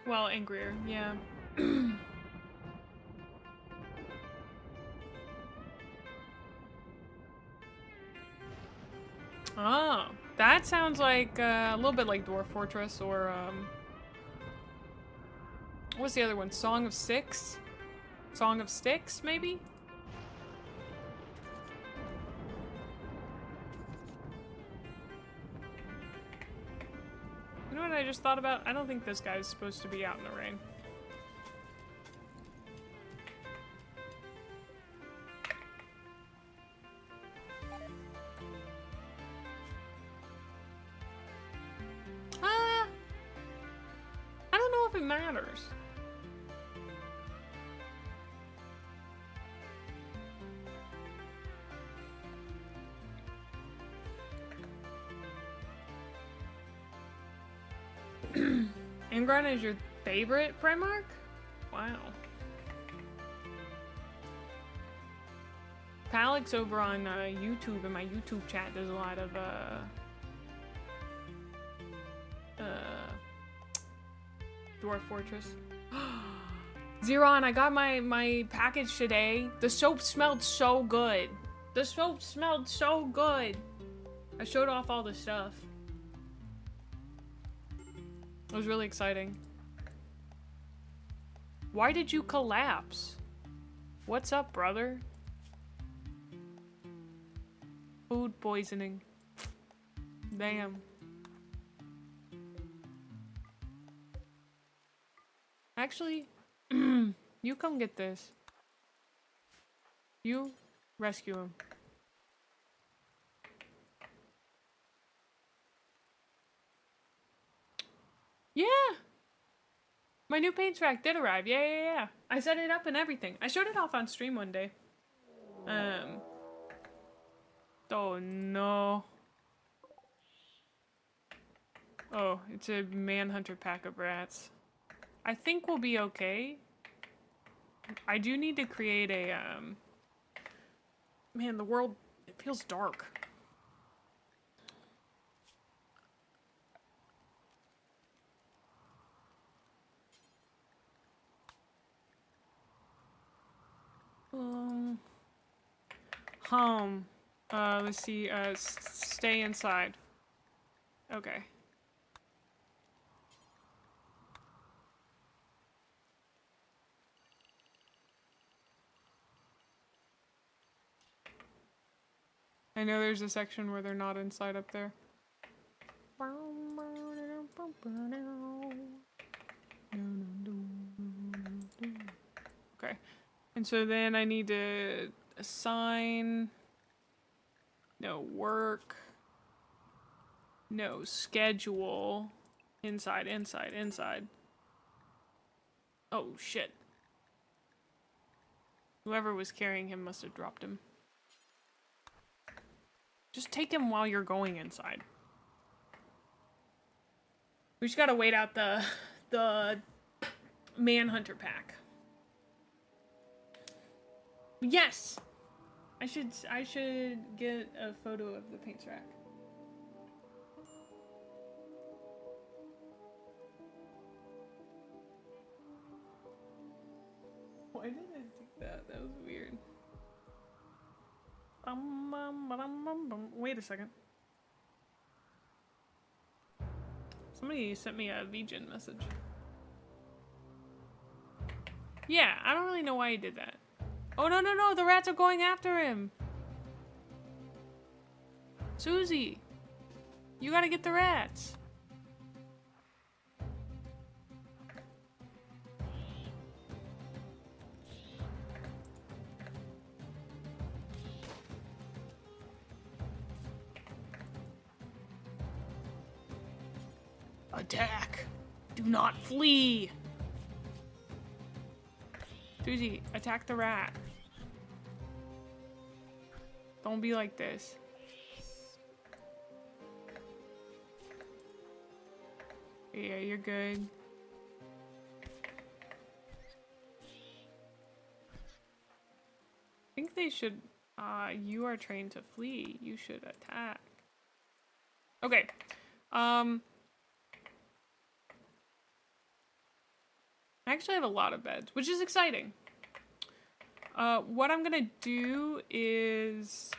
Well, angrier, yeah. Oh, that sounds like a little bit like Dwarf Fortress or what's the other one? Song of Six? Song of Sticks, maybe? You know what I just thought about? I don't think this guy's supposed to be out in the rain. I don't know if it matters. Angron is your favorite Primarch? Wow. Palix over on YouTube, in my YouTube chat, does a lot of Dwarf Fortress. Zeron, I got my package today. The soap smelled so good. The soap smelled so good. I showed off all the stuff. It was really exciting. Why did you collapse? What's up, brother? Food poisoning. Damn. Actually, you come get this. You rescue him. Yeah! My new paint rack did arrive. Yeah. I set it up and everything. I showed it off on stream one day. Oh no. Oh, it's a manhunter pack of rats. I think we'll be okay. I do need to create a, man, the world, it feels dark. Home. Let's see. Stay inside. Okay. I know there's a section where they're not inside up there. Okay. And so then I need to assign, no work, no schedule, inside, inside, inside. Oh shit. Whoever was carrying him must have dropped him. Just take him while you're going inside. We just gotta wait out the Manhunter pack. Yes! I should get a photo of the paint rack. Why did I do that? That was weird. Wait a second. Somebody sent me a VGen message. Yeah, I don't really know why he did that. Oh, no, no, no, the rats are going after him. Susie, you gotta get the rats. Attack! Do not flee! Susie, attack the rat. Don't be like this. Yeah, you're good. I think they should, you are trained to flee. You should attack. Okay. I actually have a lot of beds, which is exciting. What I'm gonna do is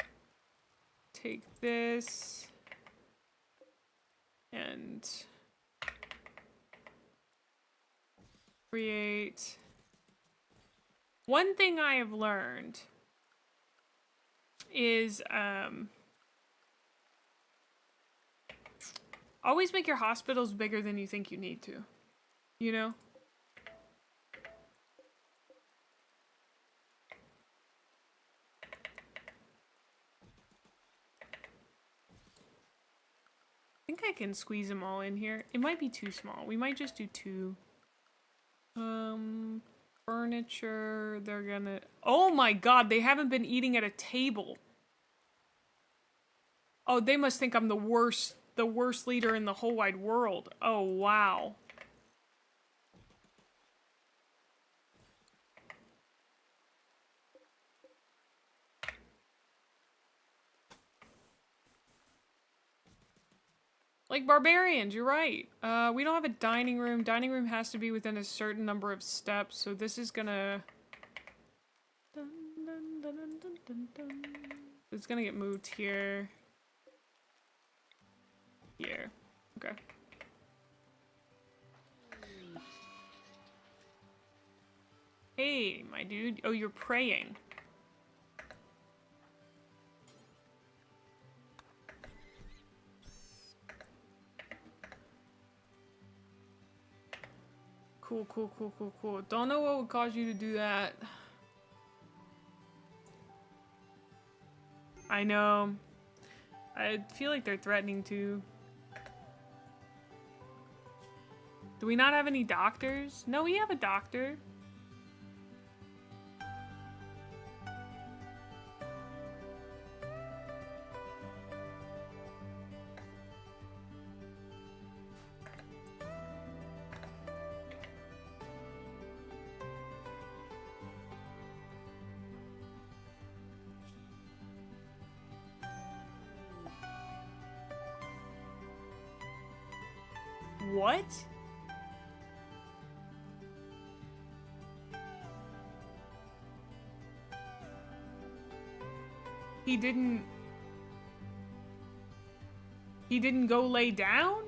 take this and create. One thing I have learned is always make your hospitals bigger than you think you need to, you know? I think I can squeeze them all in here. It might be too small. We might just do 2. Furniture, they're gonna... Oh my god, they haven't been eating at a table. Oh, they must think I'm the worst leader in the whole wide world. Oh, wow. Like barbarians, you're right. We don't have a dining room. Dining room has to be within a certain number of steps, so this is gonna... It's gonna get moved here. Here. Okay. Hey, my dude. Oh, you're praying. Cool, cool, cool, cool, cool. Don't know what would cause you to do that. I know. I feel like they're threatening to. Do we not have any doctors? No, we have a doctor. What? He didn't go lay down?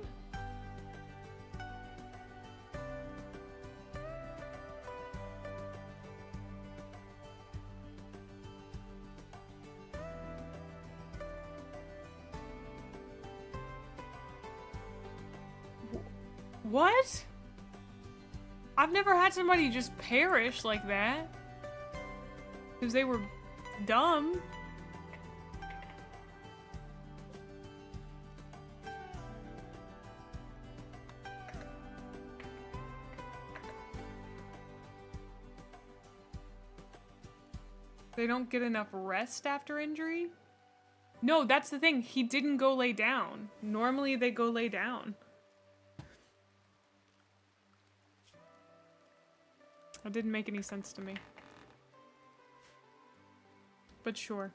What? I've never had somebody just perish like that. Because they were dumb. They don't get enough rest after injury? No, that's the thing. He didn't go lay down. Normally they go lay down. That didn't make any sense to me. But sure.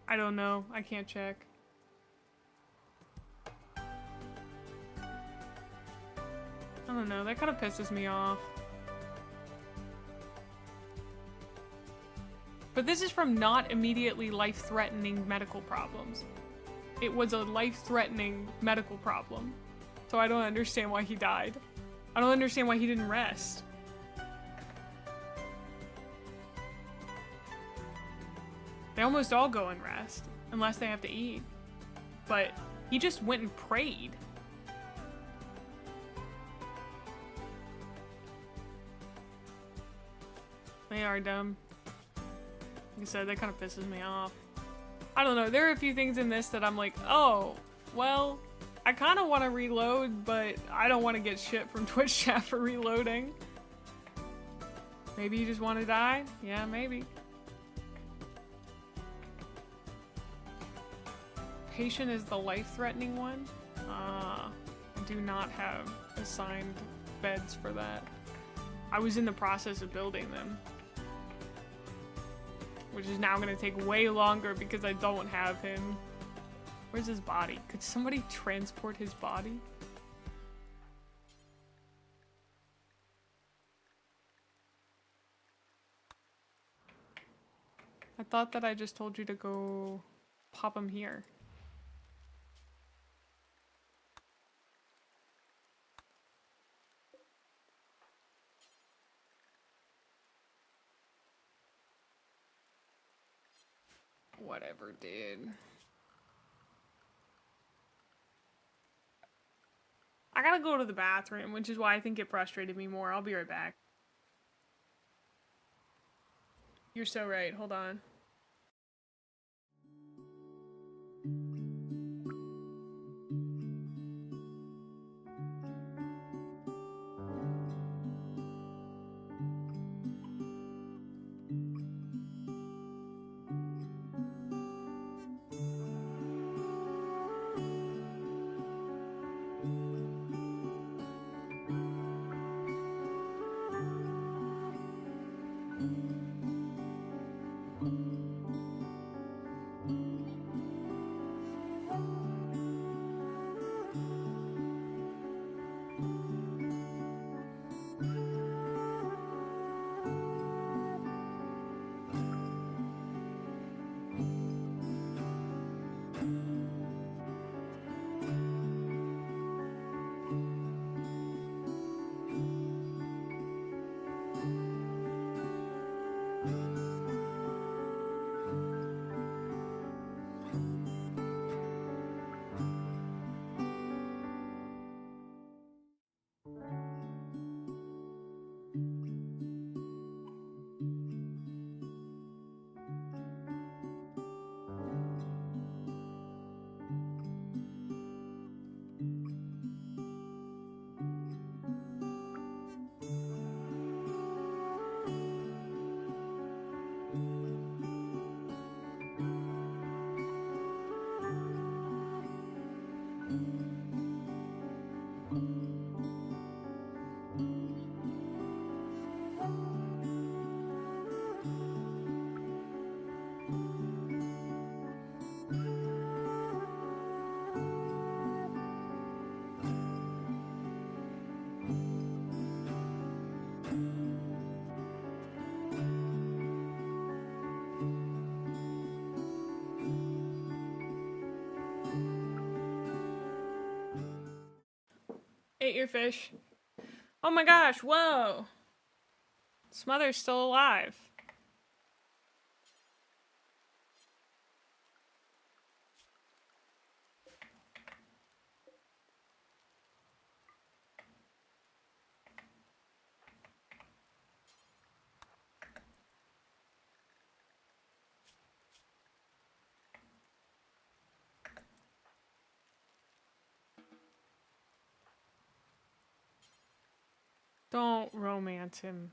I don't know. I can't check. I don't know. That kind of pisses me off. But this is from not immediately life-threatening medical problems. It was a life-threatening medical problem. So I don't understand why he died. I don't understand why he didn't rest. They almost all go and rest, unless they have to eat. But he just went and prayed. They are dumb. Like I said, that kind of pisses me off. I don't know, there are a few things in this that I'm like, oh, well, I kind of want to reload, but I don't want to get shit from Twitch chat for reloading. Maybe you just want to die? Yeah, maybe. Patient is the life-threatening one? I do not have assigned beds for that. I was in the process of building them. Which is now gonna take way longer because I don't have him. Where's his body? Could somebody transport his body? I thought that I just told you to go pop him here. Whatever, dude. I gotta go to the bathroom, which is why I think it frustrated me more. I'll be right back. You're so right. Hold on. Ate your fish. Oh my gosh, whoa. Smother's still alive. Don't romance him.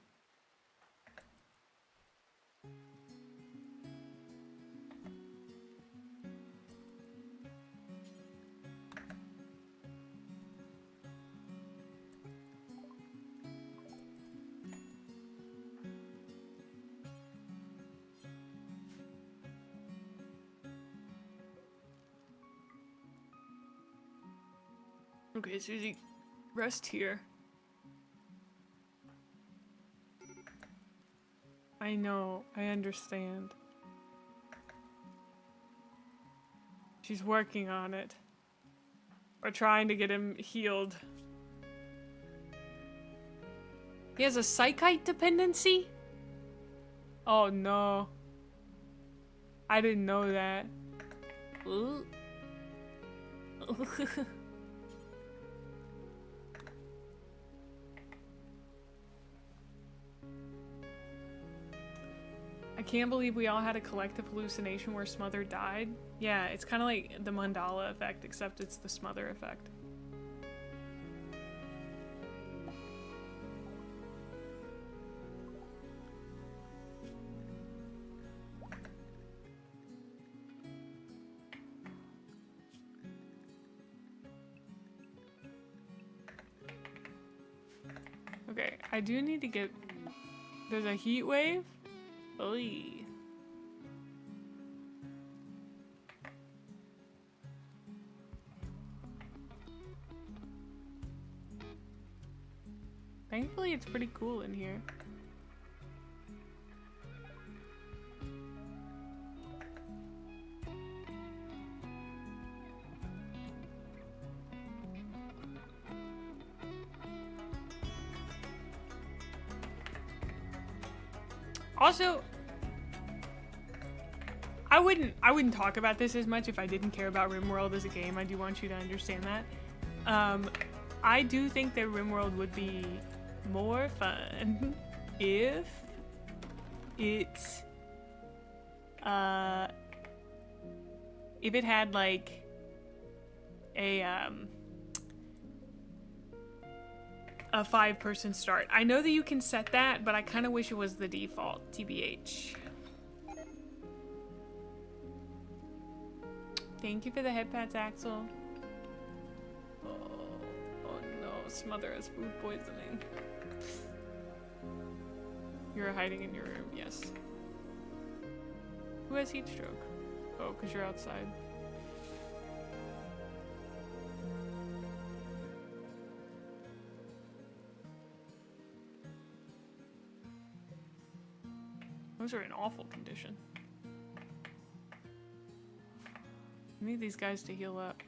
Okay, Susie, rest here. I know, I understand. She's working on it. We're trying to get him healed. He has a psychite dependency? Oh no. I didn't know that. Ooh. I can't believe we all had a collective hallucination where Smother died. Yeah, it's kind of like the mandala effect, except it's the Smother effect. Okay, I do need to get... There's a heat wave? Oy. Thankfully, it's pretty cool in here. Also, I wouldn't talk about this as much if I didn't care about Rimworld as a game. I do want you to understand that. I do think that Rimworld would be more fun if it had like a 5-person start. I know that you can set that, but I kind of wish it was the default, TBH. Thank you for the head pats, Axel. Oh no, Smother has food poisoning. You're hiding in your room, yes. Who has heat stroke? Oh, because you're outside. Those are in awful condition. I need these guys to heal up.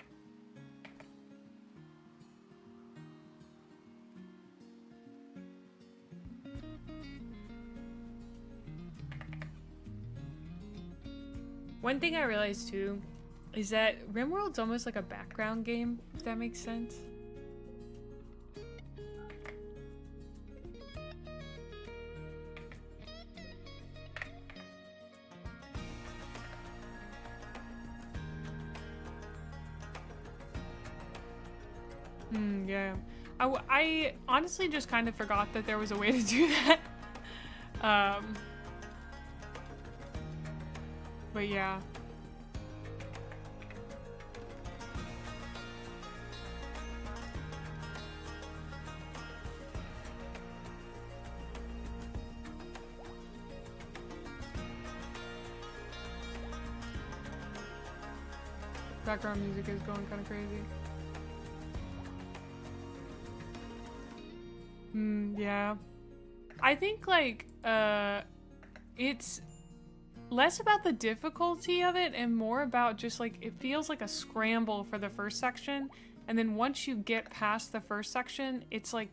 One thing I realized too is that Rimworld's almost like a background game, if that makes sense. Yeah. I honestly just kind of forgot that there was a way to do that. But yeah. Background music is going kind of crazy. Yeah. I think like it's less about the difficulty of it and more about just like it feels like a scramble for the first section, and then once you get past the first section, it's like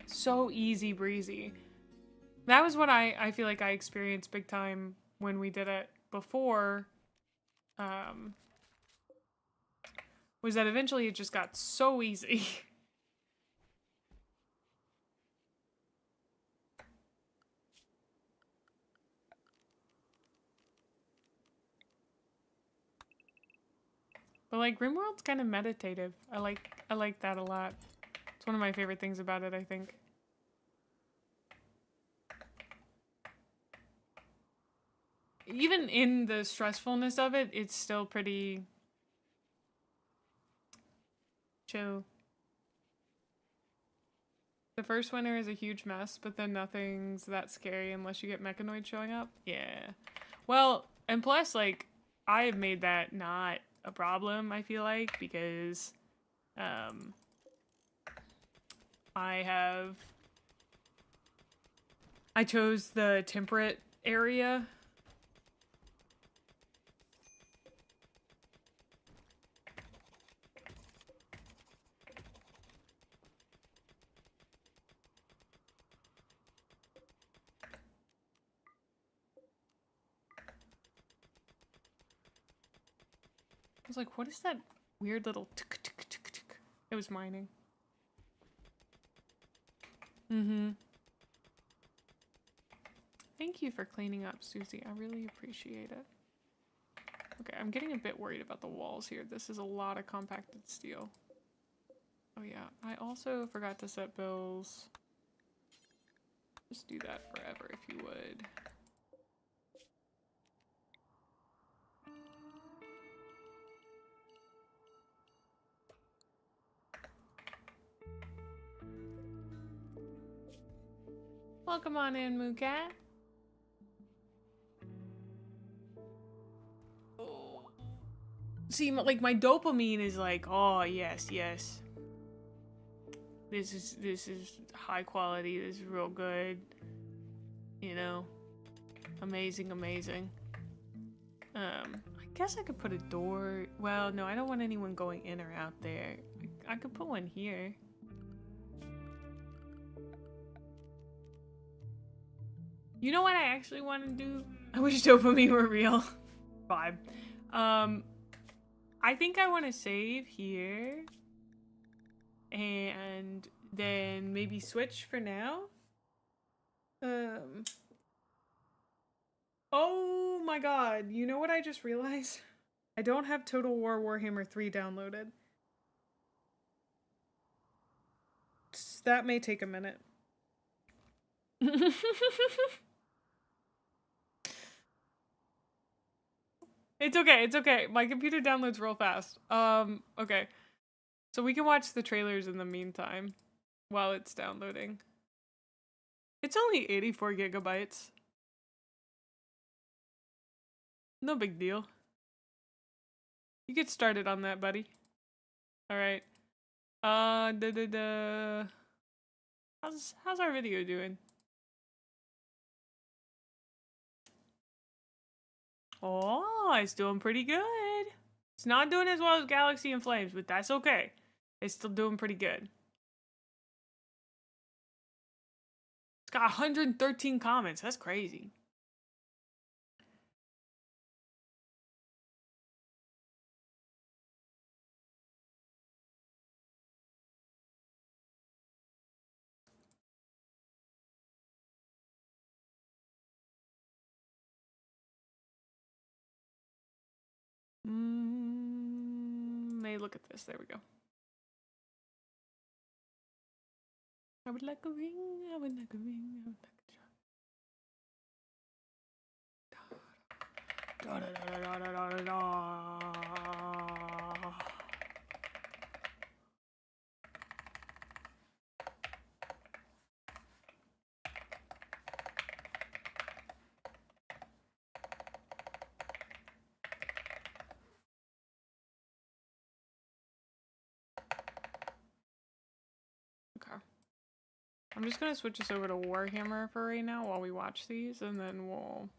so easy breezy. That was what I feel like I experienced big time when we did it before. Was that eventually it just got so easy. But like Rimworld's kind of meditative. I like that a lot. It's one of my favorite things about it, I think. Even in the stressfulness of it, it's still pretty chill. The first winter is a huge mess, but then nothing's that scary unless you get mechanoids showing up. Yeah. Well, and plus, like, I have made that not a problem, I feel like, because I chose the temperate area. I was like, what is that weird little tick, tick, tick, tick? It was mining. Mm-hmm. Thank you for cleaning up, Susie. I really appreciate it. Okay, I'm getting a bit worried about the walls here. This is a lot of compacted steel. Oh yeah, I also forgot to set bills. Just do that forever if you would. Welcome on in, Moocat. See, like my dopamine is like, oh yes, yes. This is high quality. This is real good. You know, amazing, amazing. I guess I could put a door. Well, no, I don't want anyone going in or out there. I could put one here. You know what I actually want to do? I wish dopamine were real. Vibe. I think I want to save here. And then maybe switch for now. Oh my god, you know what I just realized? I don't have Total War Warhammer 3 downloaded. That may take a minute. It's okay, it's okay. My computer downloads real fast. Okay. So we can watch the trailers in the meantime while it's downloading. It's only 84 gigabytes. No big deal. You get started on that, buddy. Alright. How's our video doing? Oh, it's doing pretty good. It's not doing as well as Galaxy in Flames, but that's okay. It's still doing pretty good. It's got 113 comments. That's crazy. May look at this. There we go. I would like a ring. I would like a ring. I would like a da, da, da, da, da, da, da. Okay. I'm just gonna switch this over to Warhammer for right now while we watch these, and then we'll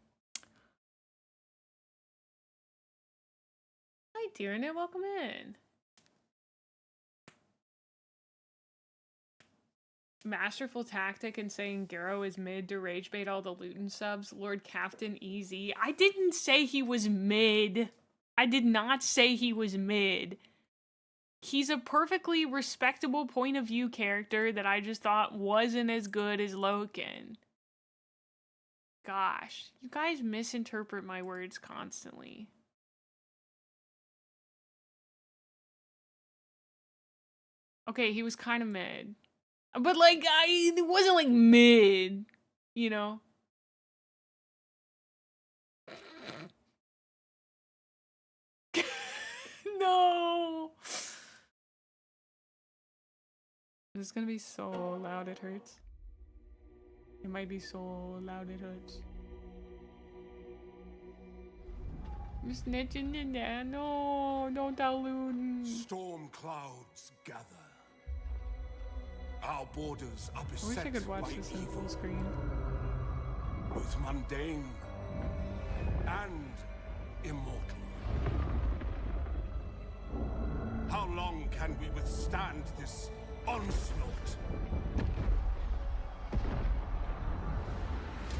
Hey, Tyranid, welcome in. Masterful tactic in saying Garrow is mid to rage bait all the Luton subs. Lord Captain Easy. I didn't say he was mid. I did not say he was mid. He's a perfectly respectable point of view character that I just thought wasn't as good as Loken. Gosh, you guys misinterpret my words constantly. Okay, he was kind of mid. But, like, it wasn't, like, mid, you know? No! It's gonna be so loud it hurts. It might be so loud it hurts. I'm snitching in there. No, don't tell Luton. Storm clouds gather. Our borders are I wish beset I could watch by this in evil, full screen. both mundane and immortal. How long can we withstand this onslaught?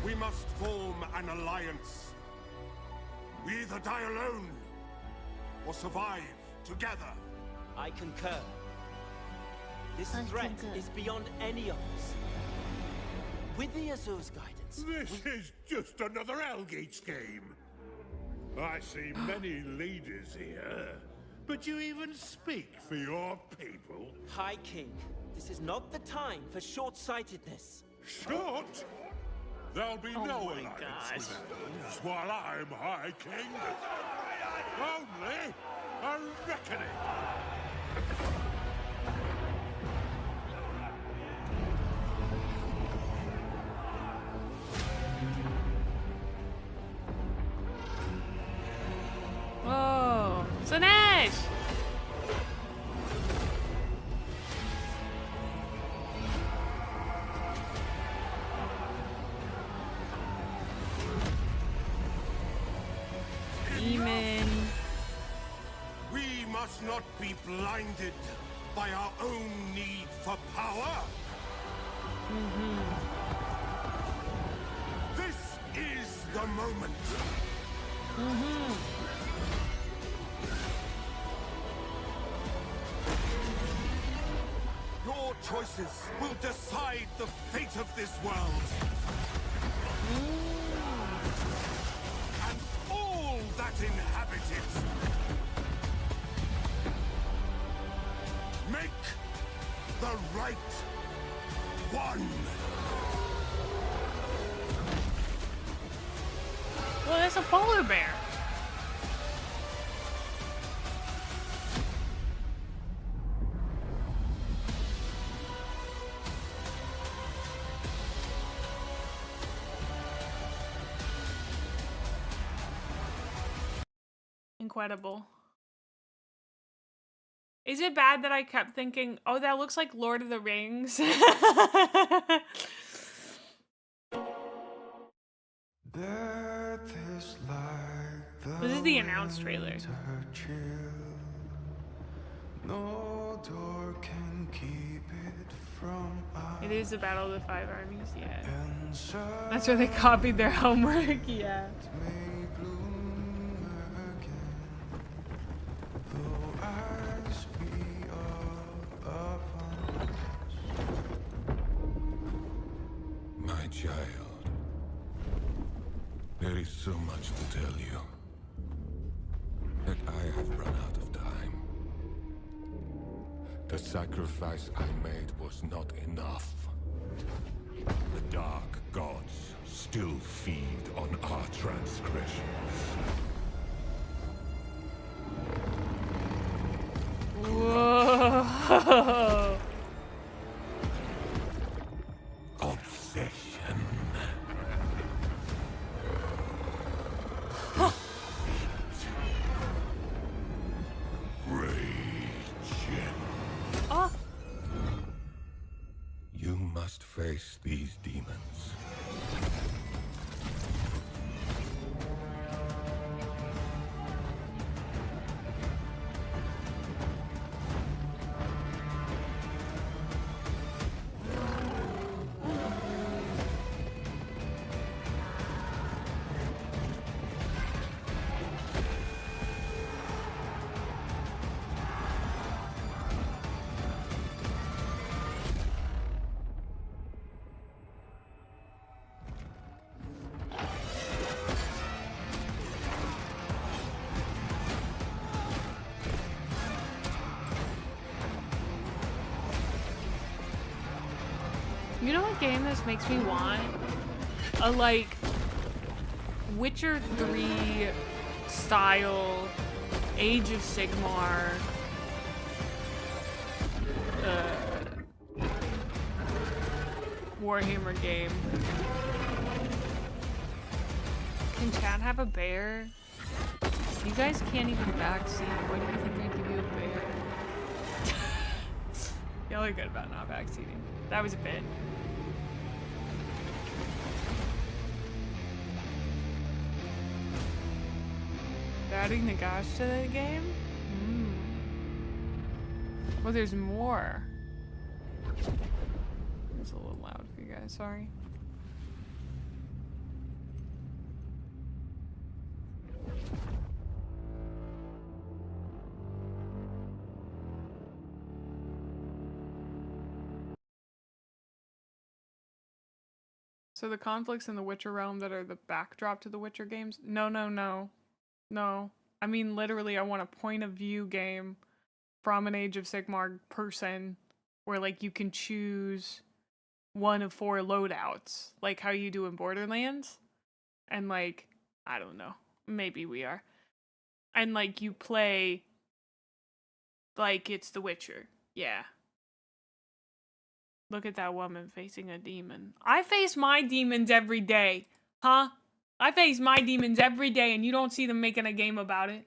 We must form an alliance. We either die alone or survive together. I concur. This threat is beyond any of us. With the Azur's guidance... This is just another Algates game. I see many leaders here, but you even speak for your people. High King, this is not the time for short-sightedness. Short? There'll be no my alliance gosh. with elves while I'm High King. Only a reckoning. Oh, Sinesh! Demon. We must not be blinded by our own need for power. This is the moment. Your choices will decide the fate of this world. And all that inhabit it. Make the right one. Well, that's a polar bear. Incredible. Is it bad that I kept thinking, oh, that looks like Lord of the Rings? This is the announced trailer. No door can keep it from It is the Battle of the Five Armies, yeah. inside. That's where they copied their homework, yeah. May bloom again, though eyes be all upon us. My child, there is so much to tell you. That I have run out of time. The sacrifice I made was not enough. The dark gods still feed on our transgressions. Whoa. Obsession. Oh. You must face these demons. You know what game this makes me want? A like Witcher 3 style Age of Sigmar Warhammer game. Can chat have a bear? You guys can't even backseat. Why do you think I'd give you a bear? Y'all are good about not backseating. That was a bit. They're adding the gosh to the game? Well, there's more. It's a little loud for you guys, sorry. So the conflicts in the Witcher realm that are the backdrop to the Witcher games? No. No. I mean, literally, I want a point of view game from an Age of Sigmar person where, like, you can choose one of 4 loadouts, like how you do in Borderlands. And, like, I don't know. Maybe we are. And, like, you play like it's The Witcher. Yeah. Look at that woman facing a demon. I face my demons every day. Huh? I face my demons every day and you don't see them making a game about it.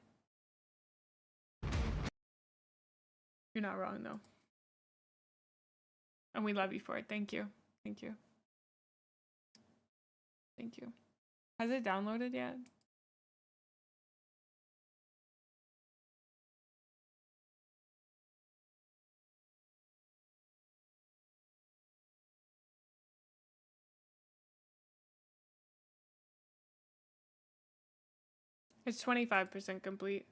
You're not wrong, though. And we love you for it. Thank you. Thank you. Thank you. Has it downloaded yet? It's 25% complete.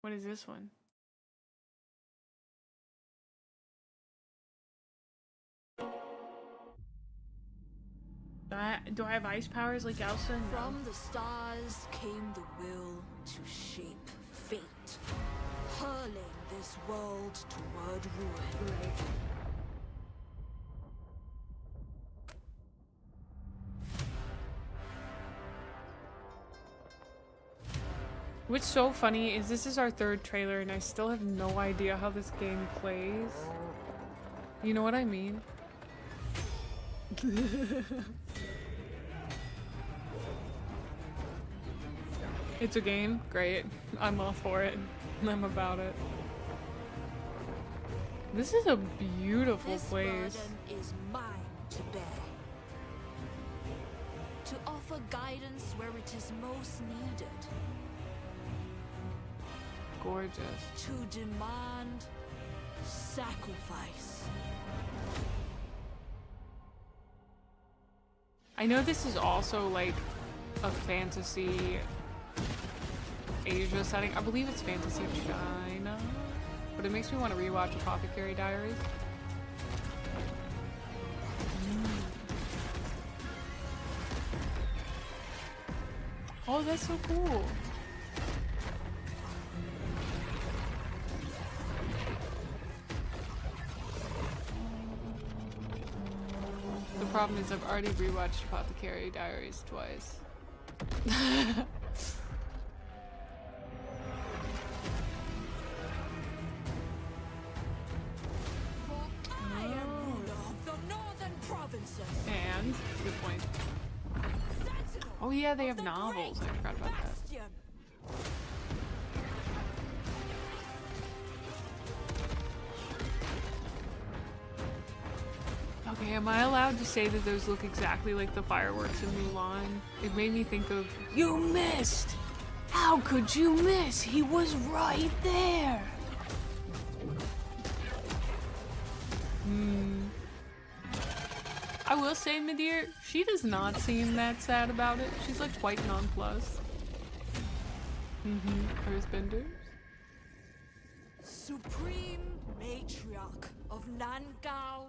What is this one? Do I have ice powers like Elsa? No. From the stars came the will to shape fate, hurling this world toward ruin. What's so funny is this is our 3rd trailer and I still have no idea how this game plays. You know what I mean? It's a game? Great. I'm all for it. I'm about it. This is a beautiful place. This burden is mine to bear. To offer guidance where it is most needed. Gorgeous. To demand sacrifice. I know this is also like a fantasy Asia setting. I believe it's fantasy China, but it makes me want to rewatch Apothecary Diaries. Oh, that's so cool. The problem is I've already rewatched Apothecary Diaries twice. And good point. Oh yeah, they have novels. I forgot about that. Okay, am I allowed to say that those look exactly like the fireworks in Mulan? It made me think of, you missed! How could you miss? He was right there! I will say, Midir, she does not seem that sad about it. She's like quite nonplussed. Earthbenders. supreme matriarch of Nangao.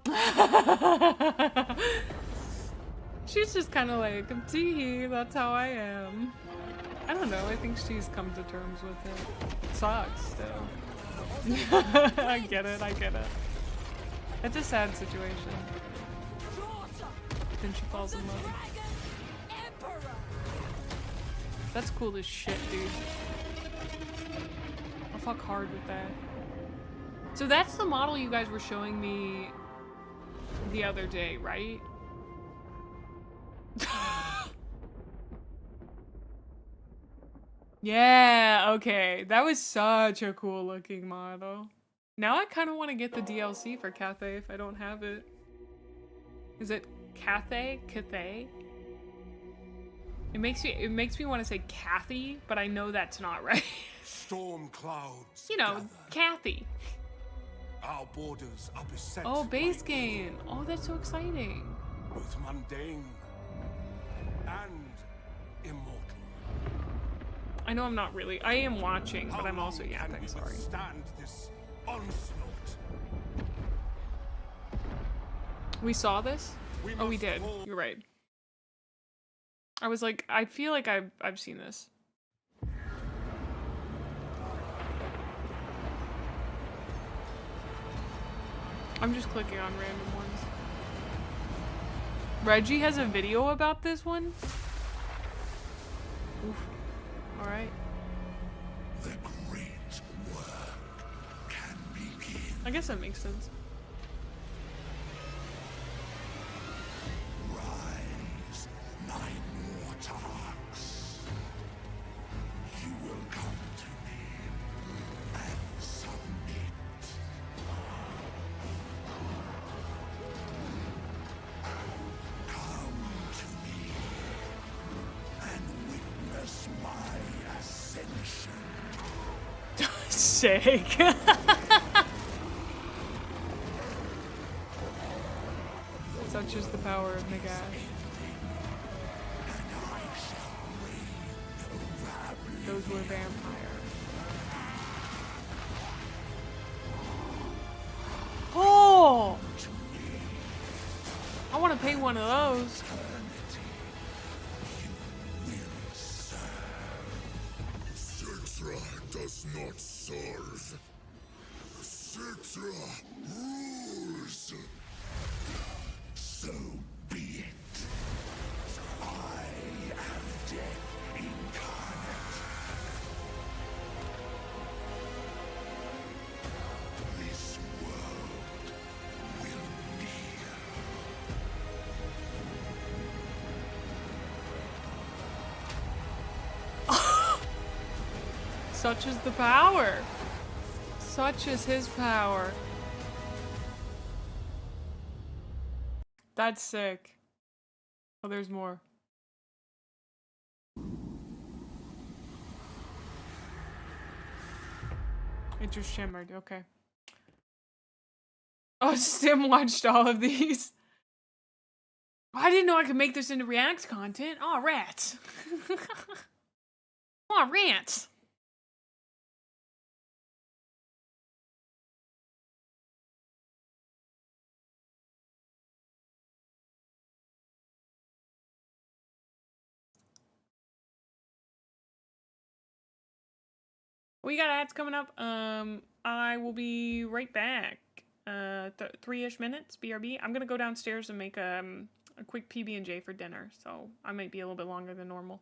She's just kind of like, tee, that's how I am. I don't know, I think she's come to terms with it. Sucks, still. I get it, I get it. It's a sad situation. Then she falls in love. That's cool as shit, dude. I'll fuck hard with that. So that's the model you guys were showing me the other day, right? Yeah, okay. That was such a cool looking model. Now I kind of want to get the DLC for Cathay if I don't have it. Is it Cathay? Cathay? It makes me want to say Kathy, but I know that's not right. Storm clouds. You know, gather. Kathy. Our borders are beset. Oh, base by game. Oh, that's so exciting. both mundane and immortal. I know I'm not really. I am watching, but How I'm also long can yapping, we sorry. withstand this onslaught? We saw this? We Oh, we must did. all- You're right. I was like, I feel like I've seen this. I'm just clicking on random ones. Reggie has a video about this one? Oof. Alright. The great work can begin. I guess that makes sense. Rise, my mortarks. You will come to me and submit. Come to me and witness my ascension. Sick. Such is the power of Nagash. Those were vampires. Oh! I want to pay one of those. Citra does not serve. Citra rules. So be it. I am death incarnate. This world will kneel. Such is the power. Such is his power. That's sick. Oh, there's more. It just shimmered. Okay. Oh, Stim watched all of these. I didn't know I could make this into Reacts content. Aw, rats. Aw, rants. We got ads coming up. I will be right back. 3-ish minutes, BRB. I'm gonna go downstairs and make a quick PB&J for dinner, so I might be a little bit longer than normal.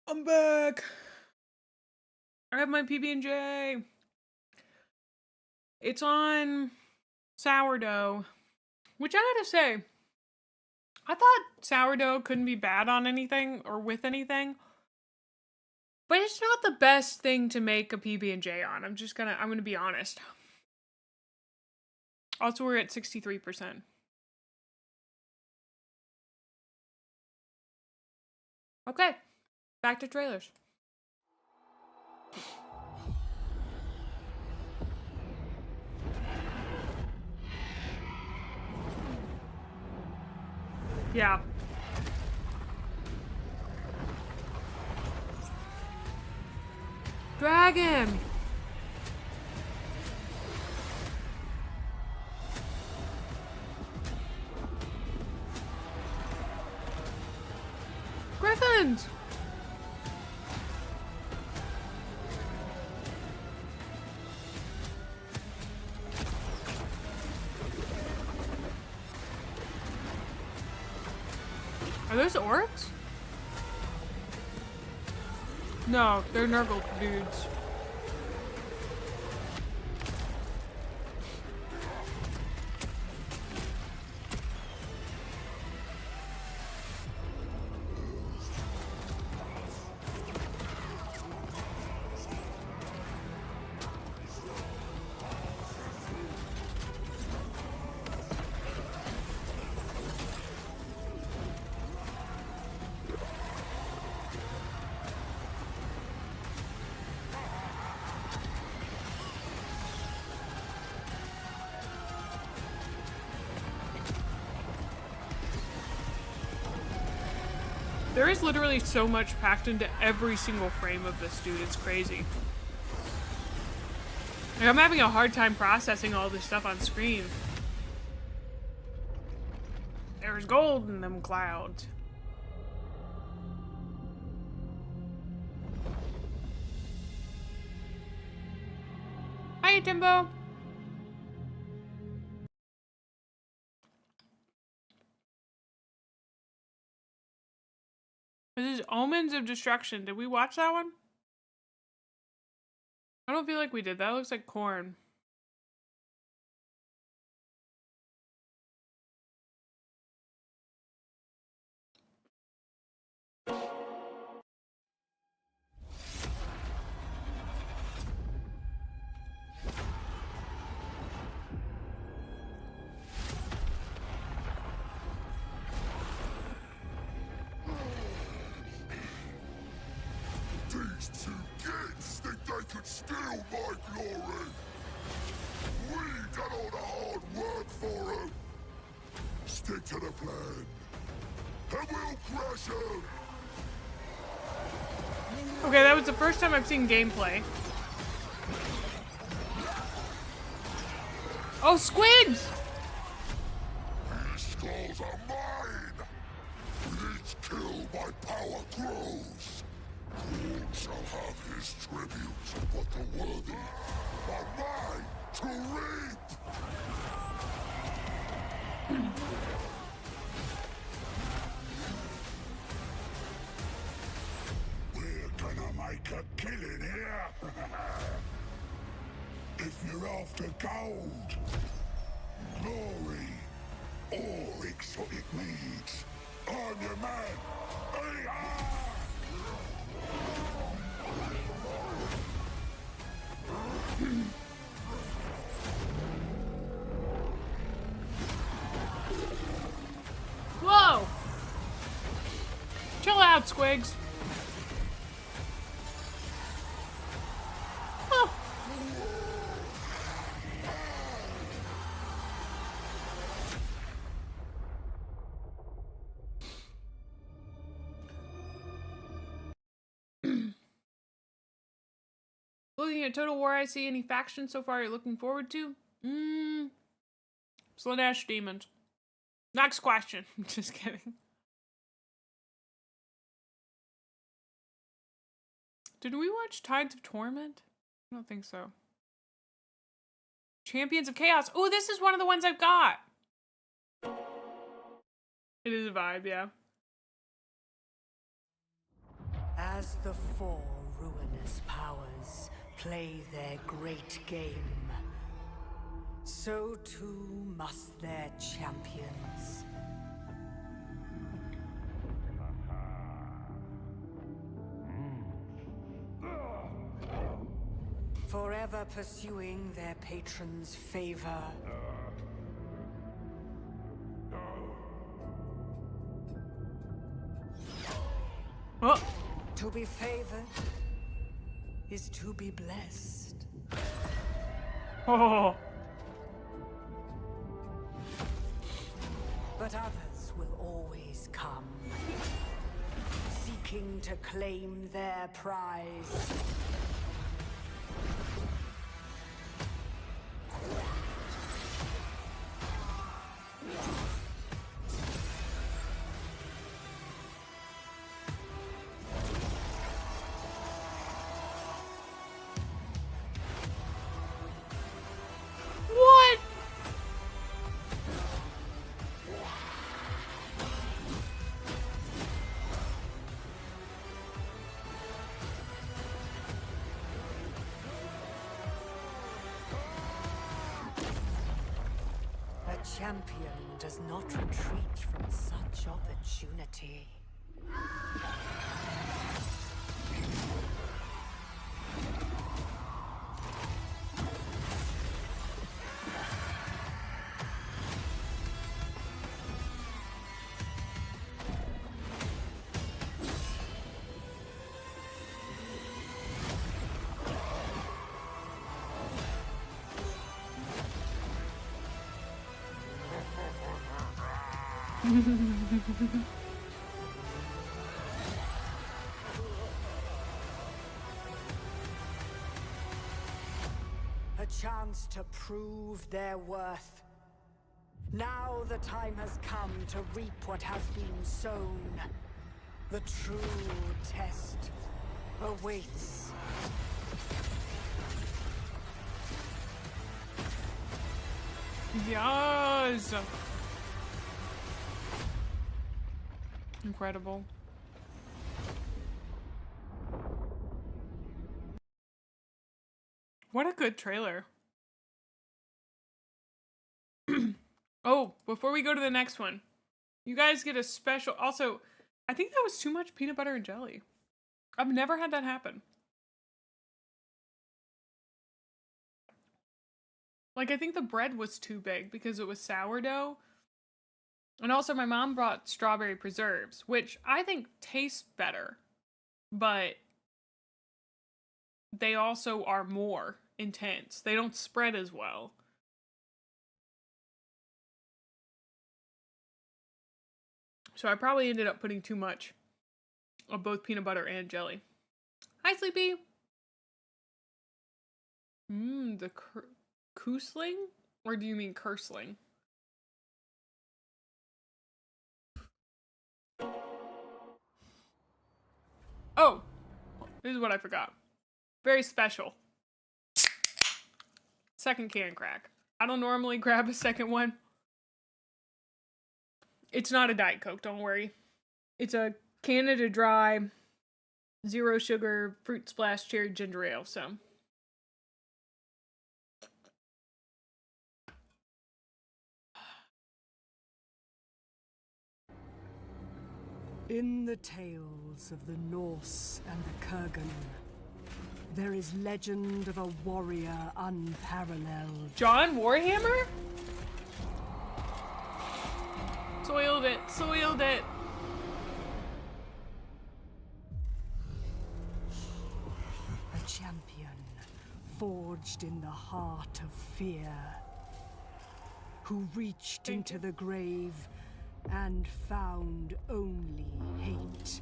I'm back. I have my PB&J. It's on sourdough, which I gotta say, I thought sourdough couldn't be bad on anything or with anything, but it's not the best thing to make a PB&J on. I'm gonna be honest. Also, we're at 63%. Okay, back to trailers. Yeah. Dragon! Griffins! Are those orcs? No, they're Nurgle dudes. There is literally so much packed into every single frame of this dude, it's crazy. Like, I'm having a hard time processing all this stuff on screen. There's gold in them clouds. Hiya, Timbo! This is Omens of Destruction. Did we watch that one? I don't feel like we did. That looks like corn. These two kids think they could steal my glory. We done all the hard work for them. Stick to the plan, and we'll crush them. Okay, that was the first time I've seen gameplay. Oh, squids! These skulls are mine. With each kill, my power grows. Who shall have his tribute, but the worthy are mine to reap. We're gonna make a killing here. If you're after gold, glory, or exotic meats, I'm your man. Whoa! Chill out, Squigs. Oh. Looking at Total War, I see any factions so far you're looking forward to? Slaanesh Demons. Next question. Just kidding. Did we watch Tides of Torment? I don't think so. Champions of Chaos. Oh, this is one of the ones I've got. It is a vibe, yeah. As the four ruinous powers play their great game, so too must their champions. Forever pursuing their patron's favor. Oh. To be favored is to be blessed. Oh. But others will always come, seeking to claim their prize. What? A champion does not retreat from such opportunity. A chance to prove their worth. Now the time has come to reap what has been sown. The true test awaits. Yes. Incredible. What a good trailer. Oh, before we go to the next one, you guys get a special. Also, I think that was too much peanut butter and jelly. I've never had that happen. Like, I think the bread was too big because it was sourdough. And also, my mom brought strawberry preserves, which I think taste better, but they also are more intense. They don't spread as well. So I probably ended up putting too much of both peanut butter and jelly. Hi, Sleepy. The koosling? Or do you mean cursling? Oh, this is what I forgot. Very special. Second can crack. I don't normally grab a second one. It's not a Diet Coke, don't worry. It's a Canada Dry, 0 sugar, fruit splash, cherry ginger ale, so. In the tales of the Norse and the Kurgan, there is legend of a warrior unparalleled. John Warhammer? Soiled it, soiled it. A champion forged in the heart of fear, who reached into the grave and found only hate.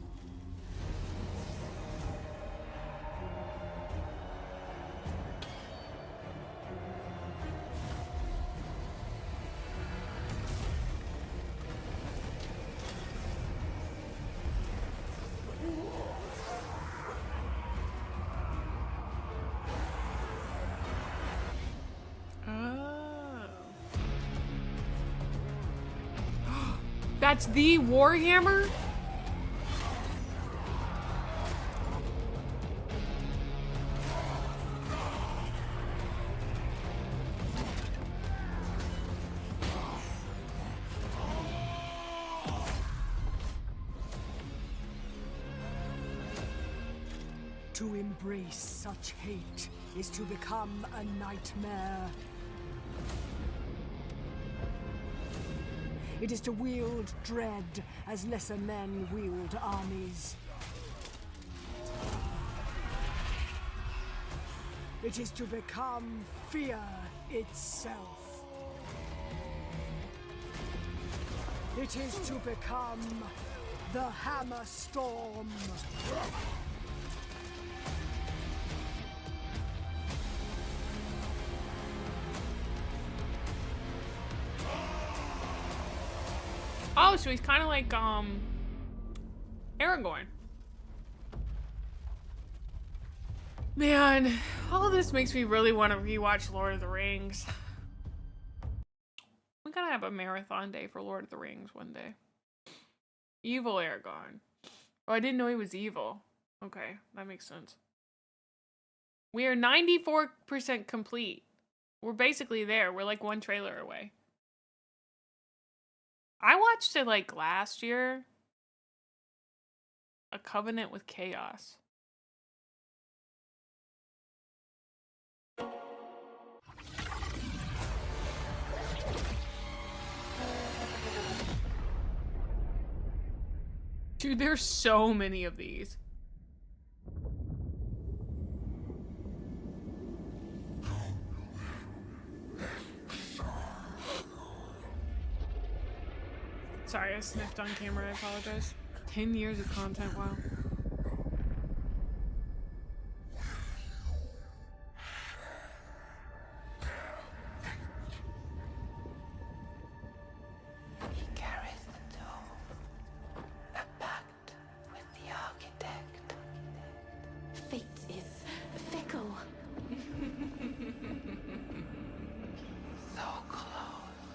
That's the Warhammer? To embrace such hate is to become a nightmare. It is to wield dread as lesser men wield armies. It is to become fear itself. It is to become the Hammer Storm. Oh, so he's kind of like, Aragorn. Man, all of this makes me really want to rewatch Lord of the Rings. We gotta have a marathon day for Lord of the Rings one day. Evil Aragorn. Oh, I didn't know he was evil. Okay, that makes sense. We are 94% complete. We're basically there. We're like one trailer away. I watched it like last year. A Covenant with Chaos. Dude, there's so many of these. Sorry, I sniffed on camera, I apologize. 10 years of content, wow. He carries the dome, a pact with the architect. Fate is fickle. So close,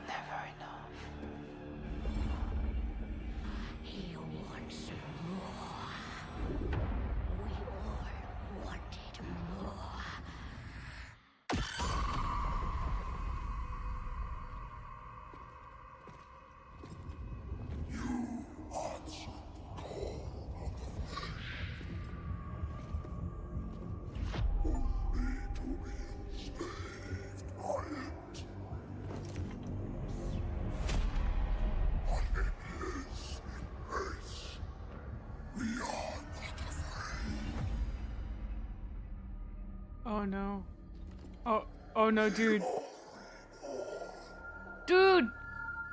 never enough. He wants Oh no. Oh no, dude. Dude!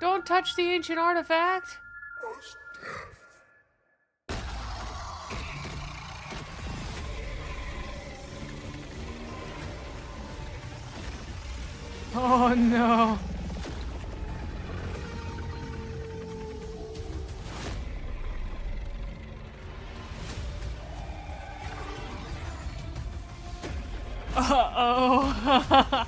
Don't touch the ancient artifact! Oh no. Uh-oh.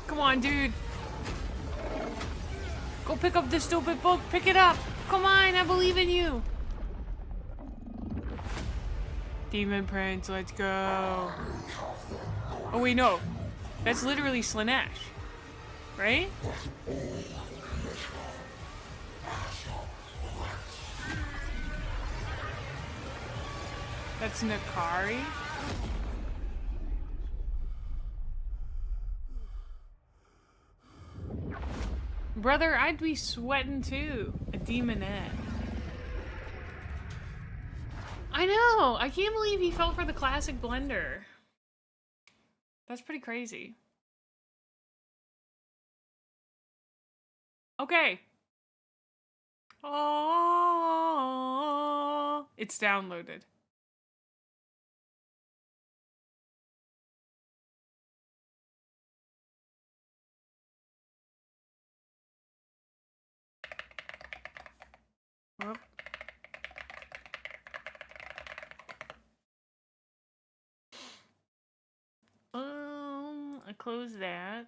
Come on, dude. Go pick up this stupid book. Pick it up. Come on, I believe in you. Demon Prince, let's go. Oh wait, no. That's literally Slanesh. Right? That's Nakari. Brother, I'd be sweating too. A demonette. I know! I can't believe he fell for the classic blender. That's pretty crazy. Okay. Oh, it's downloaded. Whoop. I close that.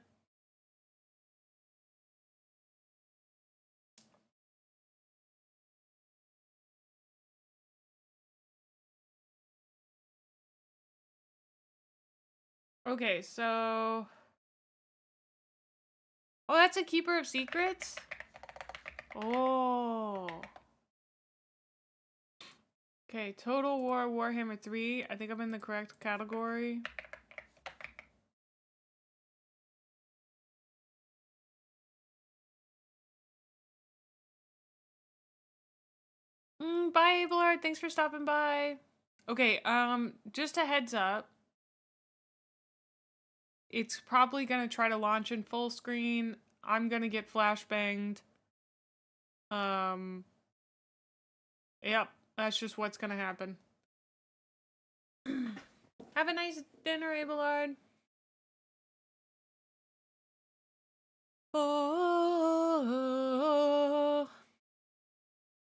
Okay, so... Oh, that's a Keeper of Secrets? Oh. Okay, Total War Warhammer 3. I think I'm in the correct category. Bye, Abelard. Thanks for stopping by. Okay, just a heads up. It's probably gonna try to launch in full screen. I'm gonna get flashbanged. Yep, that's just what's gonna happen. Have a nice dinner, Abelard. Oh.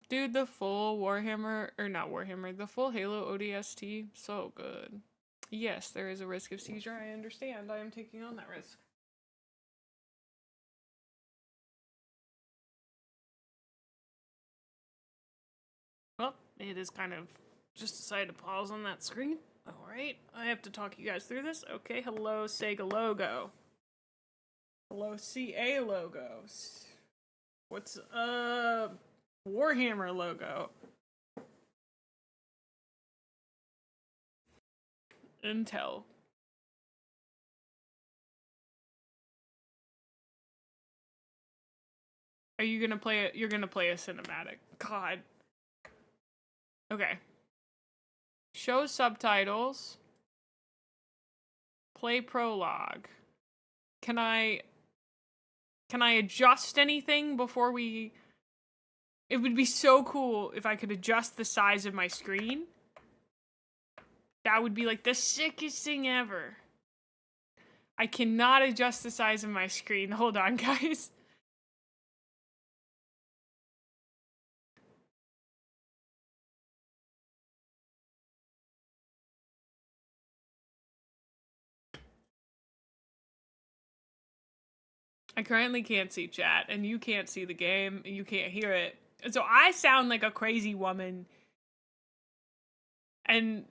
Dude, the full Warhammer, or not Warhammer, the full Halo ODST, so good. Yes, there is a risk of seizure, I understand. I am taking on that risk. Well, it is kind of just decided to pause on that screen. Alright, I have to talk you guys through this. Okay, hello Sega logo. Hello CA logos. What's Warhammer logo? Intel. Are you gonna play it? You're gonna play a cinematic. God. Okay. Show subtitles. Play prologue. Can I adjust anything before we... It would be so cool if I could adjust the size of my screen. That would be like the sickest thing ever. I cannot adjust the size of my screen. Hold on, guys. I currently can't see chat, and you can't see the game, and you can't hear it. And so I sound like a crazy woman. And,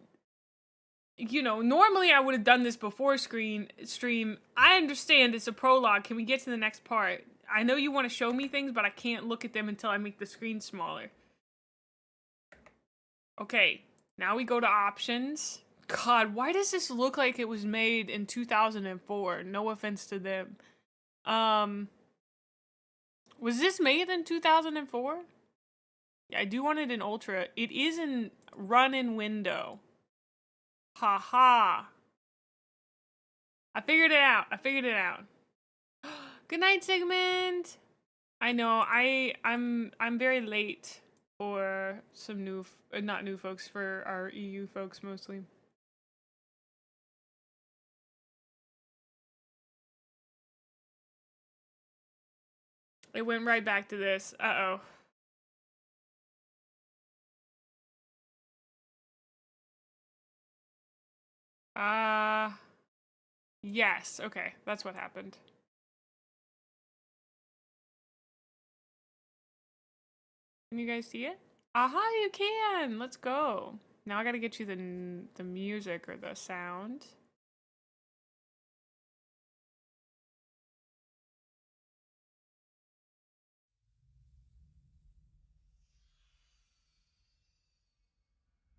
you know, normally I would have done this before stream. I understand it's a prologue. Can we get to the next part? I know you want to show me things, but I can't look at them until I make the screen smaller. Okay, now we go to options. God, why does this look like it was made in 2004? No offense to them. Was this made in 2004? Yeah, I do want it in Ultra. It is in run in window. Haha. I figured it out. I figured it out. Good night, Sigmund. I know. I'm very late for some new, not new folks, for our EU folks mostly. It went right back to this. Uh-oh. Yes. Okay, that's what happened. Can you guys see it? Aha, you can! Let's go. Now I gotta get you the music or the sound.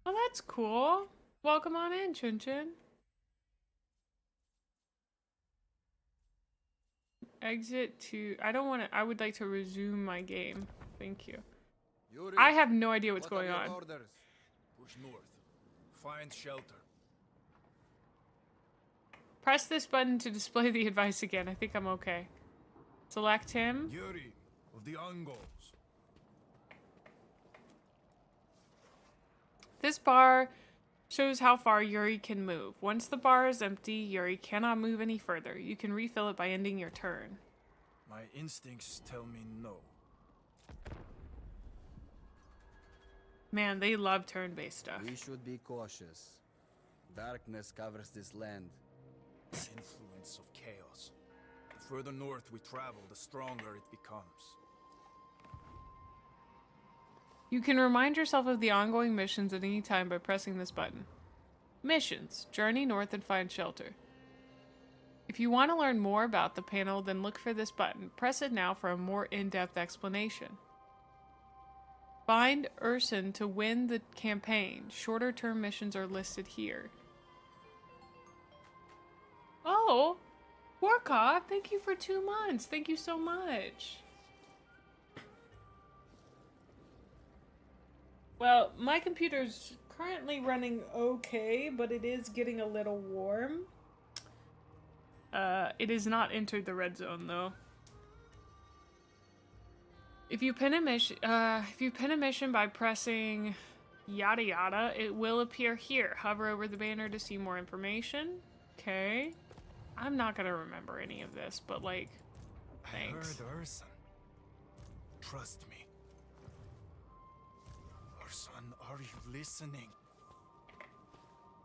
Oh, that's cool. Welcome on in, Chun Chun. Exit to... I don't want to... I would like to resume my game. Thank you. Yuri, I have no idea what's what going are on. your orders? Push north. Find shelter. Press this button to display the advice again. I think I'm okay. Select him. Yuri of the Mongols. This bar shows how far Yuri can move. Once the bar is empty, Yuri cannot move any further. You can refill it by ending your turn. My instincts tell me no. Man, they love turn-based stuff. We should be cautious. Darkness covers this land. The influence of chaos. The further north we travel, the stronger it becomes. You can remind yourself of the ongoing missions at any time by pressing this button. Missions. Journey north and find shelter. If you want to learn more about the panel, then look for this button. Press it now for a more in-depth explanation. Find Urson to win the campaign. Shorter term missions are listed here. Oh! Warcock, thank you for 2 months. Thank you so much. Well, my computer's currently running okay, but it is getting a little warm. It has not entered the red zone though. If you pin a mission, by pressing yada yada, it will appear here. Hover over the banner to see more information. Okay. I'm not gonna remember any of this, but like, thanks. I heard Urson. Trust me. Urson, are you listening?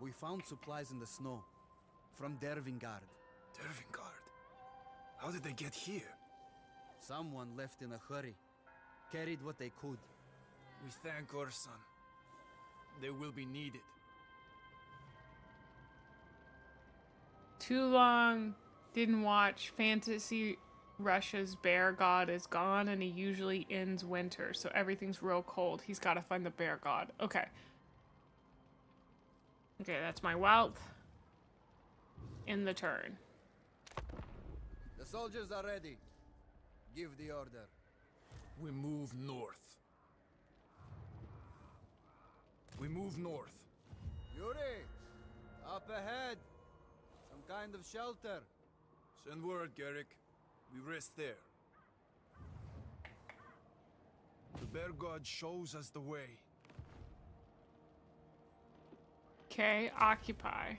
We found supplies in the snow. From Dervingard. Dervingard? How did they get here? Someone left in a hurry. Carried what they could. We thank Urson. They will be needed. Too long. Didn't watch. Fantasy Russia's bear god is gone and he usually ends winter, so everything's real cold. He's got to find the bear god. Okay. Okay, that's my wealth. In the turn. The soldiers are ready. Give the order. We move north. We move north. Yuri! Up ahead! Some kind of shelter. Send word, Garrick. We rest there. The bear god shows us the way. Okay, occupy.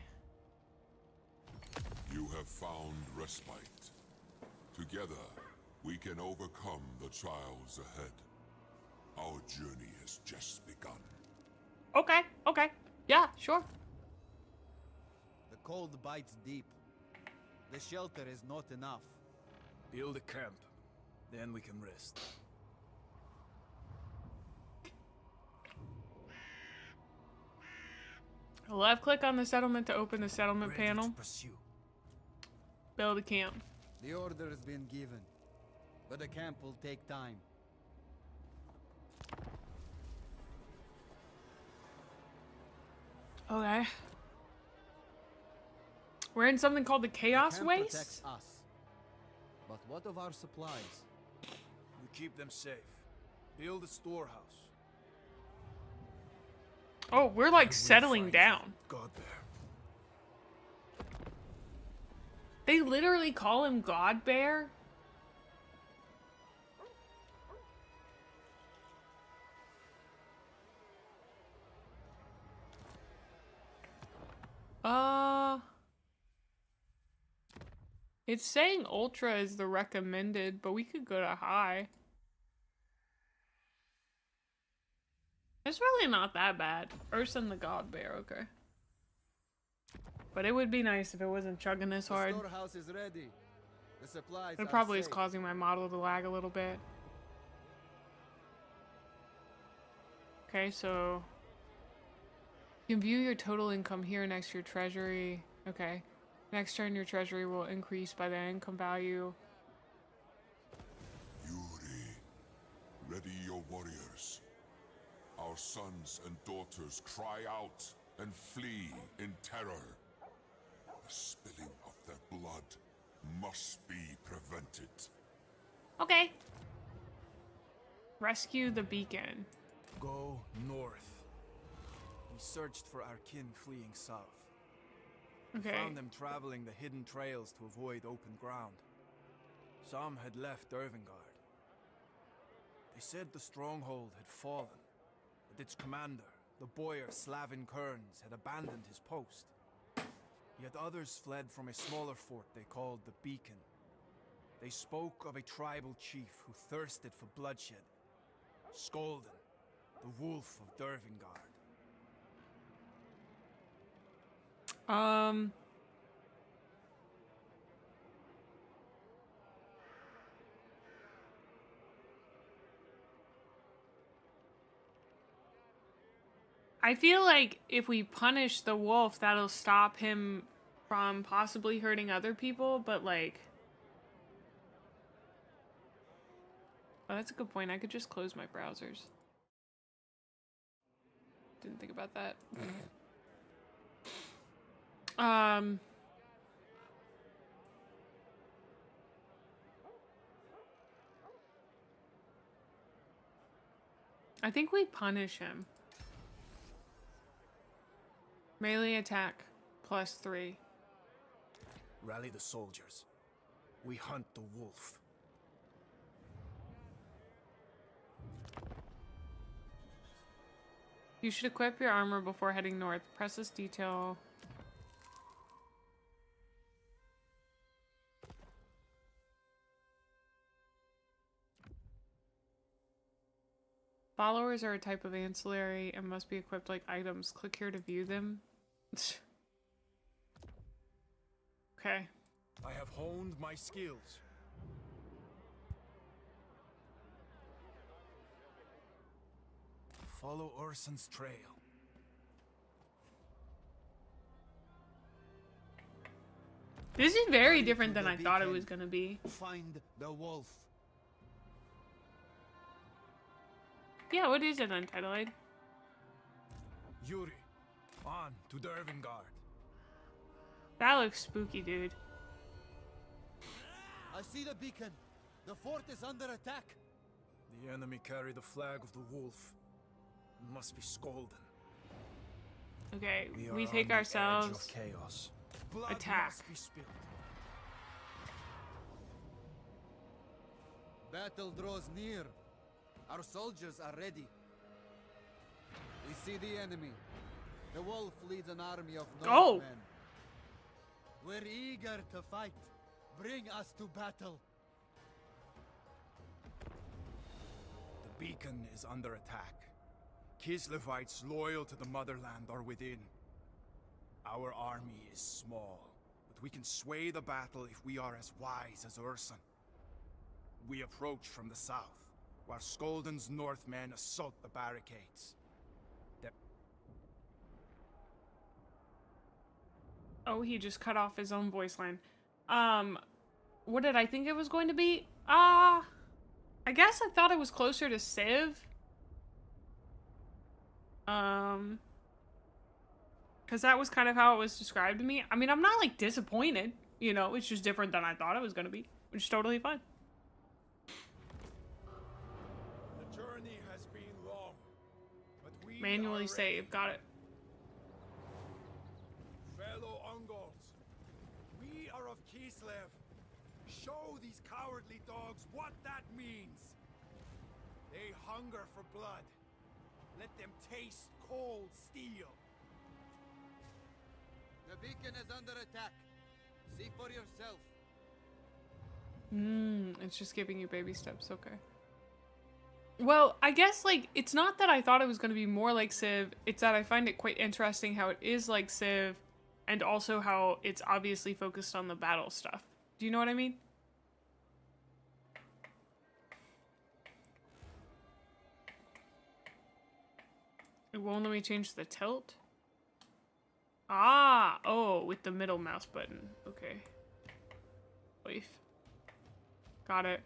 You have found respite. Together, we can overcome the trials ahead. Our journey has just begun. Okay, okay. Yeah, sure. The cold bites deep. The shelter is not enough. Build a camp. Then we can rest. Left click on the settlement to open the settlement panel. To pursue. Build a camp. The order has been given. but the camp will take time. Okay. We're in something called the Chaos camp Waste? protects us. But what of our supplies? We keep them safe. Build a storehouse. Oh, we're like settling down. God there. They literally call him God Bear? It's saying Ultra is the recommended, but we could go to high. It's really not that bad. Urson the God Bear, okay. But it would be nice if it wasn't chugging this hard. The storehouse is ready. The supplies It are probably is safe. causing my model to lag a little bit. Okay, so you can view your total income here next to your treasury. Okay. Next turn, your treasury will increase by the income value. Yuri, ready your warriors. Our sons and daughters cry out and flee in terror. The spilling of their blood must be prevented. Okay. Rescue the beacon. Go north. We searched for our kin fleeing south. Okay. We found them traveling the hidden trails to avoid open ground. Some had left Dervingard. They said the stronghold had fallen, but its commander, the boyar Slavin Kearns, had abandoned his post. Yet others fled from a smaller fort they called the Beacon. They spoke of a tribal chief who thirsted for bloodshed. Skolden, the wolf of Dervingard. I feel like if we punish the wolf, that'll stop him from possibly hurting other people, but like... Oh, that's a good point. I could just close my browsers. Didn't think about that. I think we punish him. Melee attack +3. Rally the soldiers. We hunt the wolf. You should equip your armor before heading north. Press this detail. Followers are a type of ancillary and must be equipped like items. Click here to view them. Okay. I have honed my skills. Follow Urson's trail. This is very different than I thought it was gonna be. Find the wolf. Yeah, what is it, Untitled? Yuri, on to Dervingard. That looks spooky, dude. I see the beacon. The fort is under attack. The enemy carry the flag of the wolf. It must be Skolden. Okay, are we on take the edge ourselves. of chaos. Blood Attack. must be spilled. Battle draws near. Our soldiers are ready. We see the enemy. The wolf leads an army of Northmen. We're eager to fight. Bring us to battle. The beacon is under attack. Kislevites loyal to the motherland are within. Our army is small, but we can sway the battle if we are as wise as Urson. We approach from the south, while Skolden's Northmen assault the barricades. Oh, he just cut off his own voice line. What did I think it was going to be? I guess I thought it was closer to Civ. Because that was kind of how it was described to me. I mean, I'm not, like, disappointed. You know, it's just different than I thought it was going to be. Which is totally fine. The journey has been long, but we Manually are save. Got it. Fellow Ungols, we are of Kislev. Show these cowardly dogs what that means. They hunger for blood. Let them taste cold steel. The beacon is under attack. See for yourself. It's just giving you baby steps. Okay. Well, I guess, like, it's not that I thought it was going to be more like Civ. It's that I find it quite interesting how it is like Civ, and also how it's obviously focused on the battle stuff. Do you know what I mean? It won't let me change the tilt? Ah! Oh, with the middle mouse button. Okay. Wait. Got it.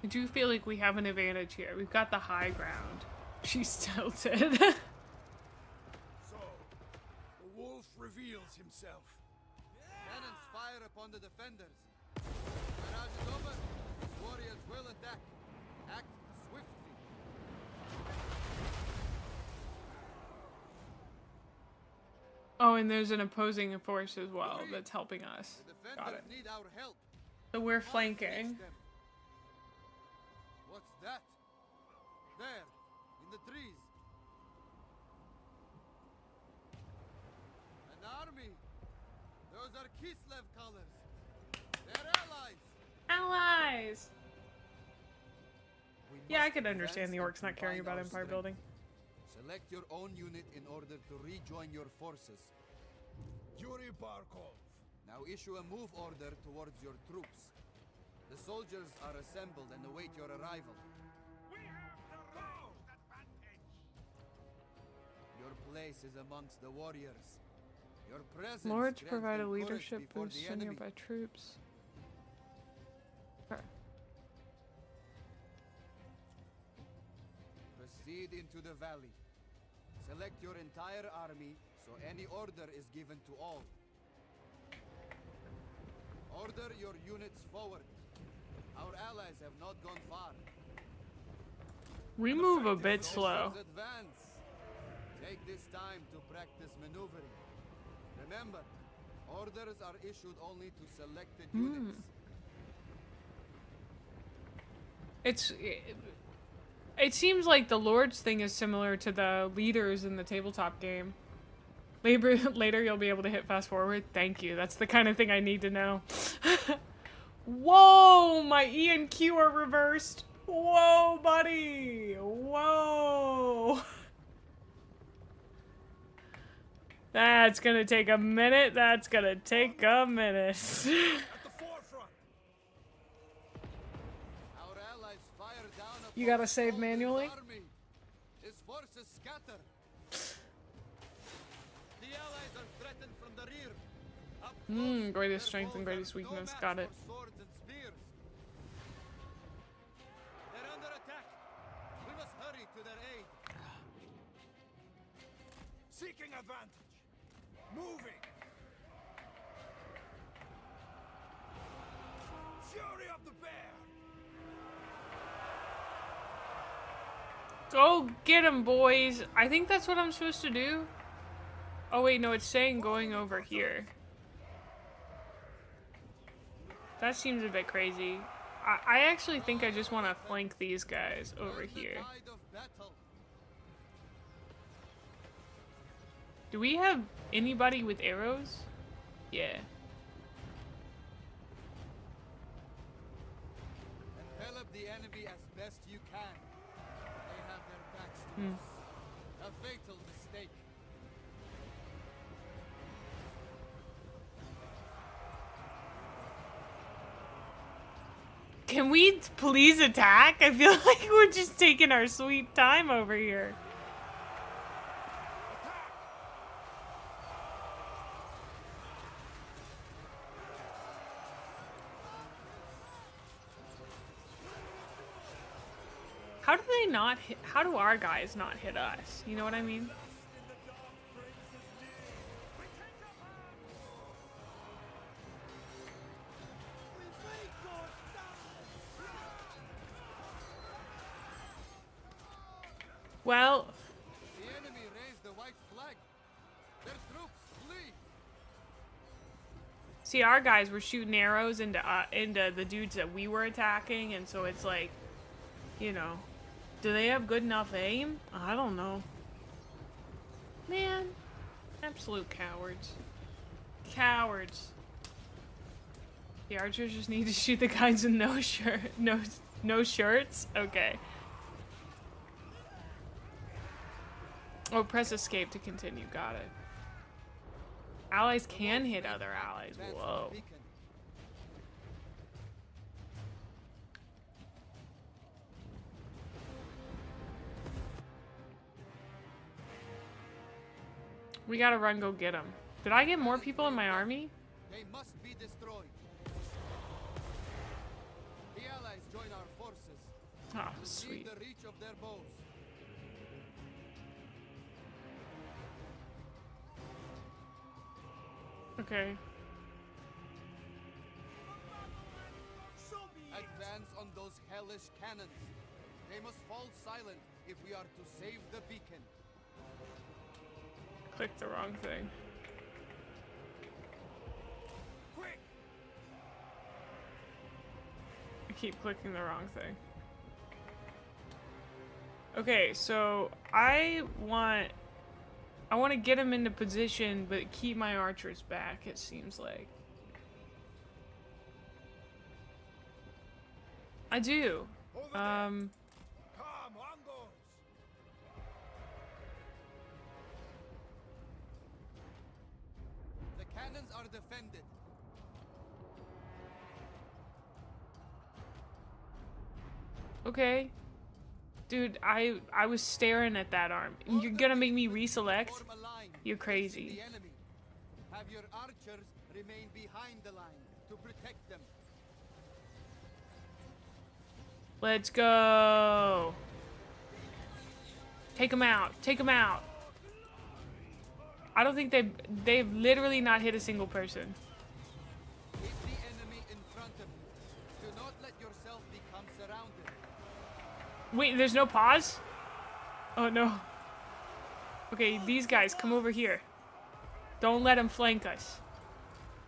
I do feel like we have an advantage here. We've got the high ground. She's tilted. So, the wolf reveals himself. Cannons fire upon the defenders. Barrage is over. Warriors will attack. Act swiftly. Oh, and there's an opposing force as well that's helping us. Got it. Need our help. So we're flanking. What's that? There, in the trees. An army. Those are Kislev colors. They're allies. Allies! We Yeah, I must could understand the advance orcs and not caring combine about our empire strength. building. Select your own unit in order to rejoin your forces. Yuri Barkov. Now issue a move order towards your troops. The soldiers are assembled and await your arrival. We have the most advantage. Your place is amongst the warriors. Your presence Lords grants provide a them courage leadership before boost the to enemy. nearby troops. Okay. Proceed into the valley. Select your entire army so any order is given to all. Order your units forward. Our allies have not gone far. We move a bit slow. Soldiers advance. Take this time to practice maneuvering. Remember, orders are issued only to selected units. It seems like the Lord's thing is similar to the leaders in the tabletop game. Later you'll be able to hit fast forward. Thank you. That's the kind of thing I need to know. Whoa! My E and Q are reversed. Whoa, buddy! Whoa! That's gonna take a minute. That's gonna take a minute. At the forefront. Our allies fire down upon You gotta save Soldiers' manually? army. His forces scatter. The allies are threatened from the rear. Up close, Greatest their strength and foes greatest are no weakness. match Got it. for swords and spears. They're under attack. We must hurry to their aid. Seeking advantage. Moving. Fury of the bear. Go get him, boys. I think that's what I'm supposed to do. Oh, wait, no, it's saying going over here. That seems a bit crazy. I actually think I just want to flank these guys over here. Tide of battle. Do we have anybody with arrows? Yeah. Envelop the enemy as best you can. They have their backs to us. A fatal mistake. Can we please attack? I feel like we're just taking our sweet time over here. How do they not hit? How do our guys not hit us? You know what I mean? Well, The enemy raised the white flag. Their troops flee. see, our guys were shooting arrows into the dudes that we were attacking, and so it's like, you know, do they have good enough aim? I don't know. Man, absolute cowards. Cowards. The archers just need to shoot the guys with no shirts? Okay. Oh, press escape to continue. Got it. Allies can hit other allies. Whoa. We gotta run go get them. Did I get more people in my army? They must be destroyed. The allies join our forces. Oh, Leave sweet. the reach of their bows. Okay. Advance on those hellish cannons. They must fall silent if we are to save the beacon. Clicked the wrong thing. Quick! I keep clicking the wrong thing. Okay, so I want to get him into position, but keep my archers back, it seems like. I do. Come, Mongos! The cannons are defended. Okay. Dude, I was staring at that arm. You're gonna make me reselect? You're crazy. The enemy. Have your archers remain behind the line to protect them. Let's go. Take them out. Take them out. I don't think they've literally not hit a single person. Keep the enemy in front of you. Do not let yourself become surrounded. Wait, there's no pause? Oh no. Okay, these guys, come over here. Don't let them flank us.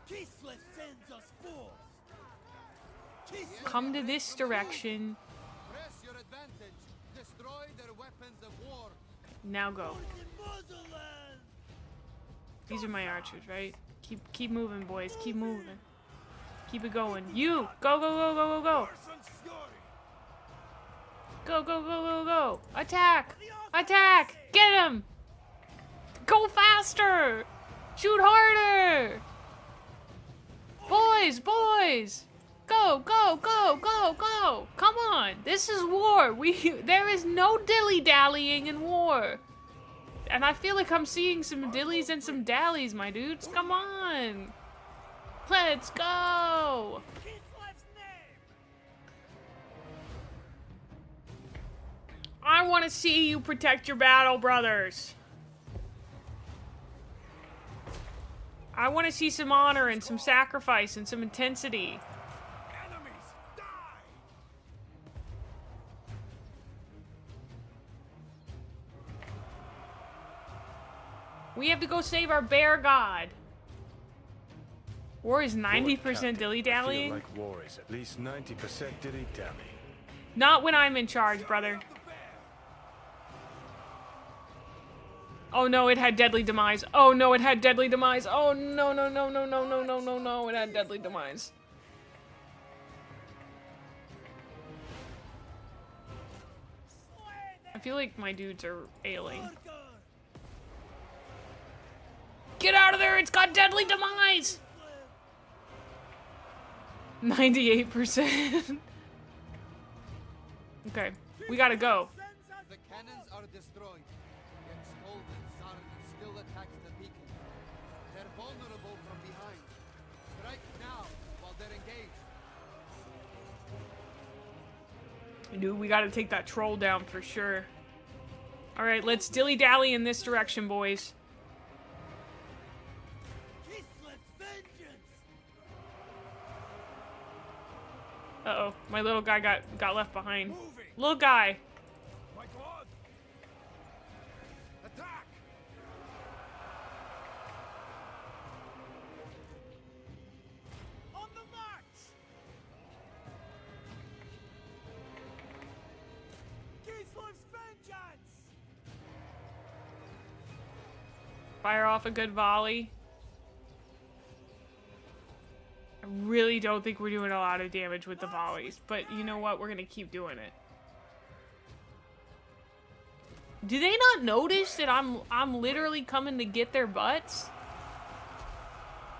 Kislev sends us forth. Come to this direction. Press your advantage. Destroy their weapons of war. Now go. These are my archers, right? Keep moving, boys. Keep moving. Keep it going. You! Go, go, go, go, go, go! Go, go, go, go, go! Attack! Attack! Get him! Go faster! Shoot harder! Boys, boys! Go, go, go, go, go! Come on! This is war! There is no dilly-dallying in war! And I feel like I'm seeing some dillies and some dallies, my dudes. Come on! Let's go! I want to see you protect your battle, brothers. I want to see some honor and some sacrifice and some intensity. We have to go save our bear god. War is 90% dilly-dallying? Like war is at least 90% dilly-dally. Not when I'm in charge, brother. Oh no, it had deadly demise. Oh no, it had deadly demise. Oh no, no, no, no, no, no, no, no, no, it had deadly demise. I feel like my dudes are ailing. Get out of there, it's got deadly demise! 98%. Okay, we gotta go. The cannons are destroyed. Yet Skolden Zarn still attacks the beacon. They're vulnerable from behind. Strike now while they're engaged. Dude, we gotta take that troll down for sure. Alright, let's dilly-dally in this direction, boys. Uh-oh, my little guy got left behind. Little guy. My God! Attack! On the march! Gislav's vengeance! Fire off a good volley. I really don't think we're doing a lot of damage with the volleys, but you know what? We're gonna keep doing it. Do they not notice that I'm literally coming to get their butts?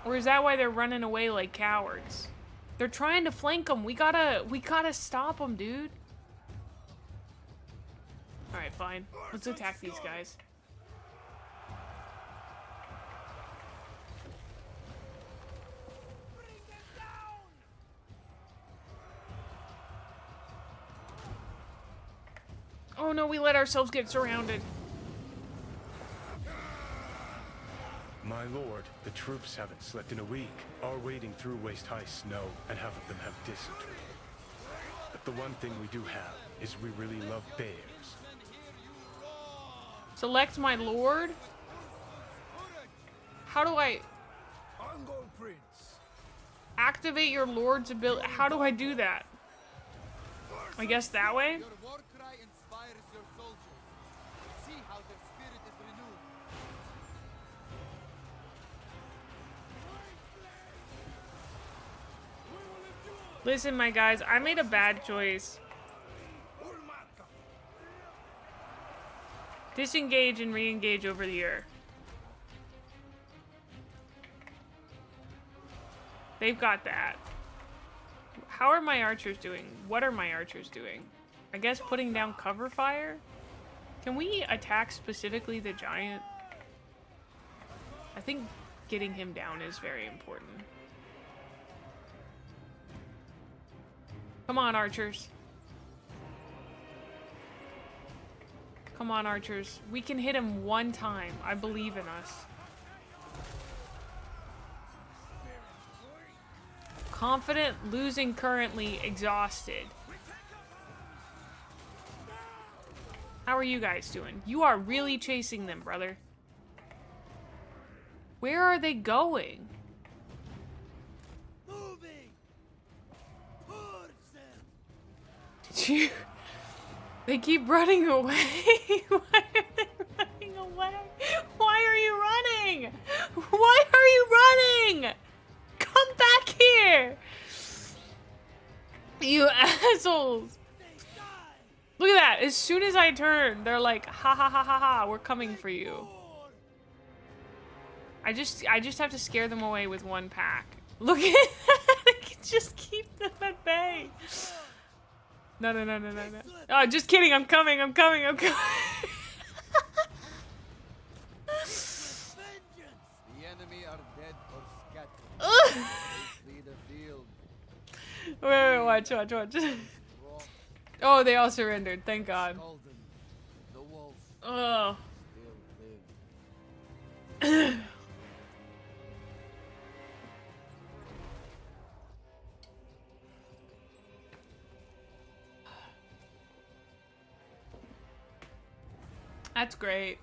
Or is that why they're running away like cowards? They're trying to flank them. We gotta stop them, dude. All right, fine. Let's attack these guys. Oh no, we let ourselves get surrounded. My lord, the troops haven't slept in a week, are wading through waist-high snow, and half of them have dysentery. But the one thing we do have is we really love bears. Select my lord? How do I activate your lord's ability? How do I do that? I guess that way? Your war cry inspires your soldiers. See how their spirit is renewed. Listen, my guys, I made a bad choice. Disengage and re-engage over the air. They've got that. How are my archers doing? What are my archers doing? I guess putting down cover fire? Can we attack specifically the giant? I think getting him down is very important. Come on, archers. Come on, archers. We can hit him one time. I believe in us. Confident, losing currently, exhausted. How are you guys doing? You are really chasing them, brother. Where are they going? They keep running away. Why are they running away? Why are you running? Why are you running? Come back here! You assholes! Look at that! As soon as I turn, they're like, ha ha ha ha ha, we're coming for you. I just have to scare them away with one pack. Look at that! I can just keep them at bay. No. Oh, just kidding, I'm coming. The enemy are dead or scattered. They flee the field. Wait, watch. Oh, they all surrendered, thank God. The wolf Oh. will live. That's great.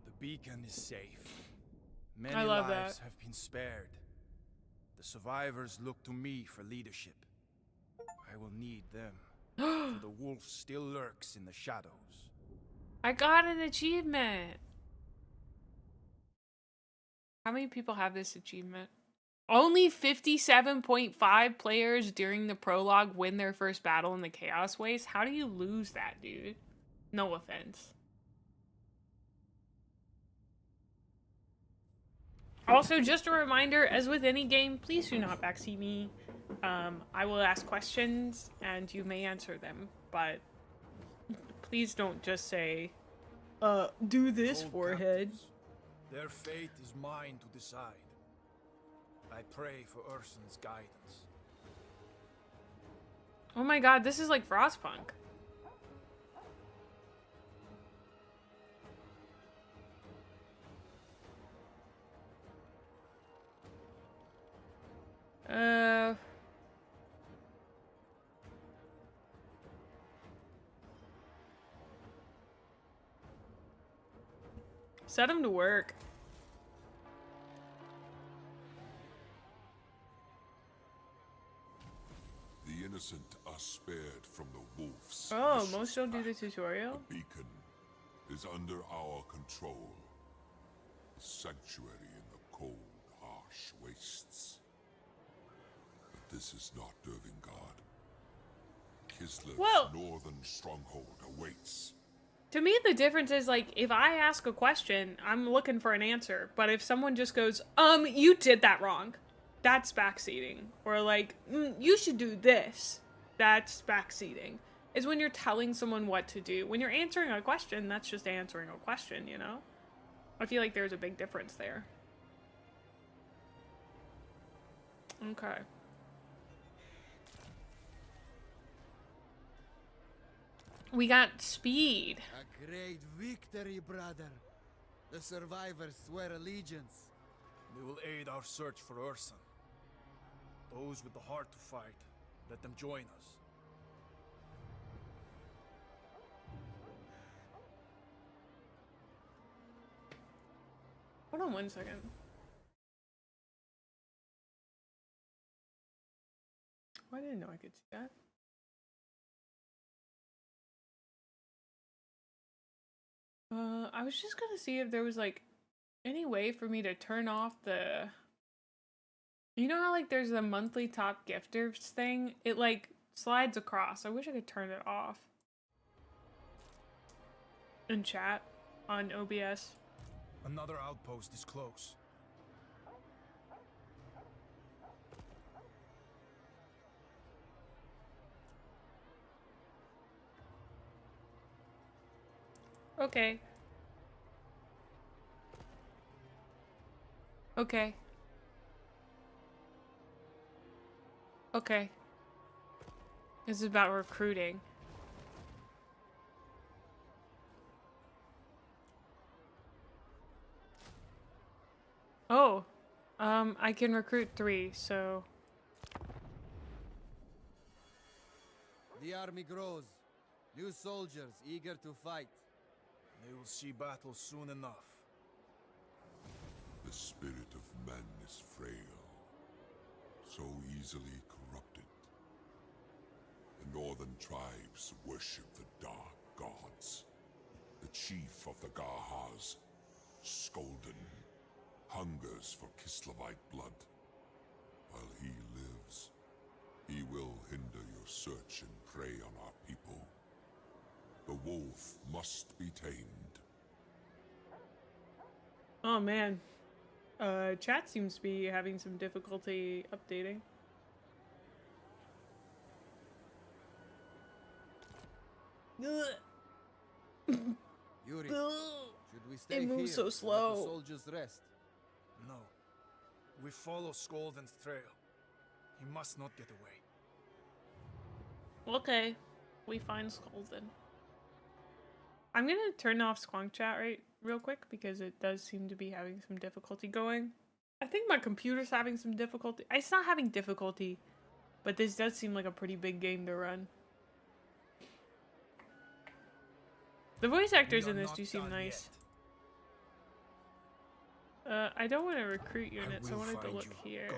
The beacon is safe. Many I love lives that. have been spared. The survivors look to me for leadership. I will need them. For the wolf still lurks in the shadows. I got an achievement. How many people have this achievement? Only 57.5 players during the prologue win their first battle in the Chaos Waste. How do you lose that, dude? No offense. Also, just a reminder, as with any game, please do not backseat me. I will ask questions, and you may answer them, but please don't just say, do this, Old forehead. captives, their fate is mine to decide. I pray for Urson's guidance. Oh my god, this is like Frostpunk. Set him to work. The innocent are spared from the wolves. Oh, most don't do the tutorial? The beacon is under our control. A sanctuary in the cold, harsh wastes. But this is not Dervingard. Kislev's northern stronghold awaits. To me, the difference is, like, if I ask a question, I'm looking for an answer. But if someone just goes, you did that wrong, that's backseating. Or, like, you should do this, that's backseating. Is when you're telling someone what to do. When you're answering a question, that's just answering a question, you know? I feel like there's a big difference there. Okay. We got speed. A great victory, brother. The survivors swear allegiance. They will aid our search for Urson. Those with the heart to fight, let them join us. Hold on one second. Oh, I didn't know I could see that. I was just gonna see if there was, like, any way for me to turn off the... You know how, like, there's a monthly top gifters thing? It, like, slides across. I wish I could turn it off. In chat. On OBS. Another outpost is close. Okay. Okay. Okay. This is about recruiting. Oh. I can recruit 3, so... The army grows. New soldiers eager to fight. They will see battle soon enough. The spirit of man is frail, so easily corrupted. The northern tribes worship the dark gods. The chief of the Garhas, Skolden, hungers for Kislevite blood. While he lives, he will hinder your search and prey on our people. The wolf must be tamed. Oh man. Chat seems to be having some difficulty updating. Yuri, should we stay It moves here so and let slow. the soldiers rest? No. We follow Skolden's trail. He must not get away. Okay. We find Skolden. I'm gonna turn off Squonk Chat real quick because it does seem to be having some difficulty going. I think my computer's having some difficulty. It's not having difficulty, but this does seem like a pretty big game to run. The voice actors in this do seem nice. I don't want to recruit units. I wanted to look here.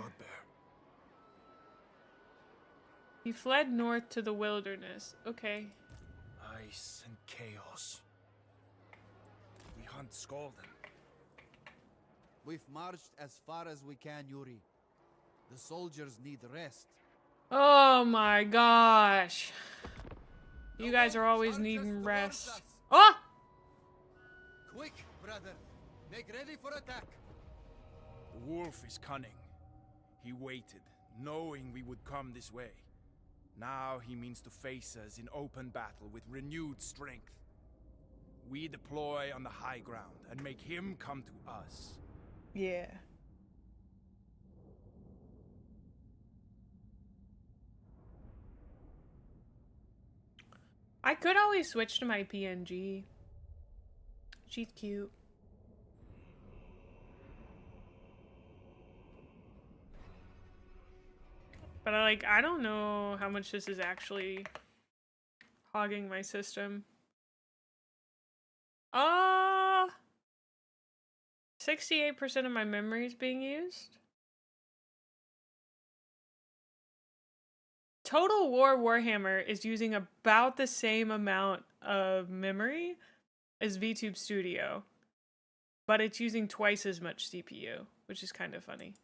He fled north to the wilderness. Okay. Ice and chaos. We hunt Skolden. We've marched as far as we can, Yuri. The soldiers need rest. Oh my gosh. You guys are always needing rest. Oh! Quick, brother. Make ready for attack. The wolf is cunning. He waited, knowing we would come this way. Now he means to face us in open battle with renewed strength. We deploy on the high ground and make him come to us. Yeah. I could always switch to my PNG. She's cute. But I don't know how much this is actually hogging my system. 68% of my memory is being used. Total War Warhammer is using about the same amount of memory as VTube Studio, but it's using twice as much CPU, which is kind of funny.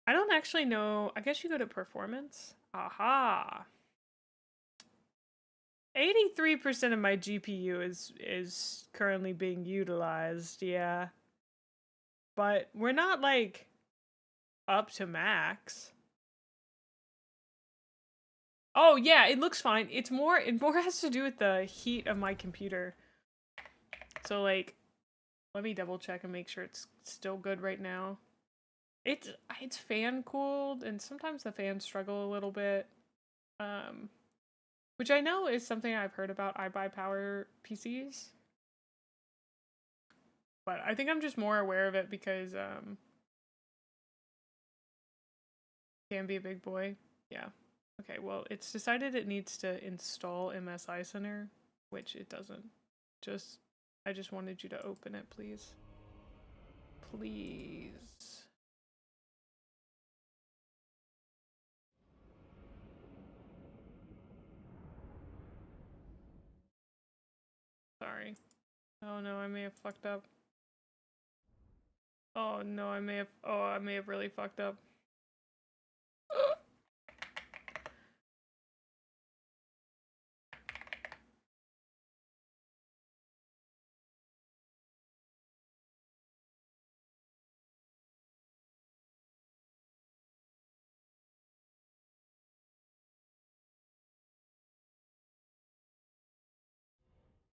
I don't actually know. I guess you go to performance. Aha. 83% of my GPU is currently being utilized, yeah. But we're not like up to max. Oh yeah, it looks fine. It more has to do with the heat of my computer. So like, let me double check and make sure it's still good right now. It's fan cooled, and sometimes the fans struggle a little bit. Which I know is something I've heard about iBuyPower PCs. But I think I'm just more aware of it because can be a big boy. Yeah. Okay, well, it's decided it needs to install MSI Center, which it doesn't. I just wanted you to open it, please. Please. Sorry. Oh no, I may have fucked up. Oh no, I may have really fucked up.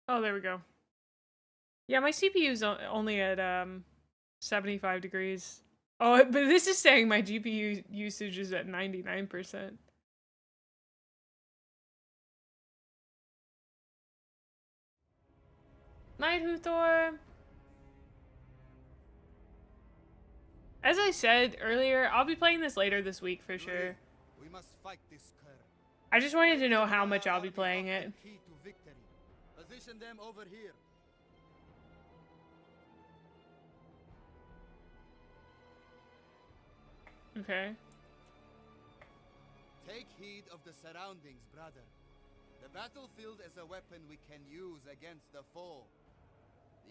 Oh, there we go. Yeah, my CPU's only at 75 degrees. Oh, but this is saying my GPU usage is at 99%. Night, Huthor. As I said earlier, I'll be playing this later this week for sure. We must fight this cur. I just wanted to know how much I'll be playing it. Key to victory. Position them over here. Okay. Take heed of the surroundings, brother. The battlefield is a weapon we can use against the foe.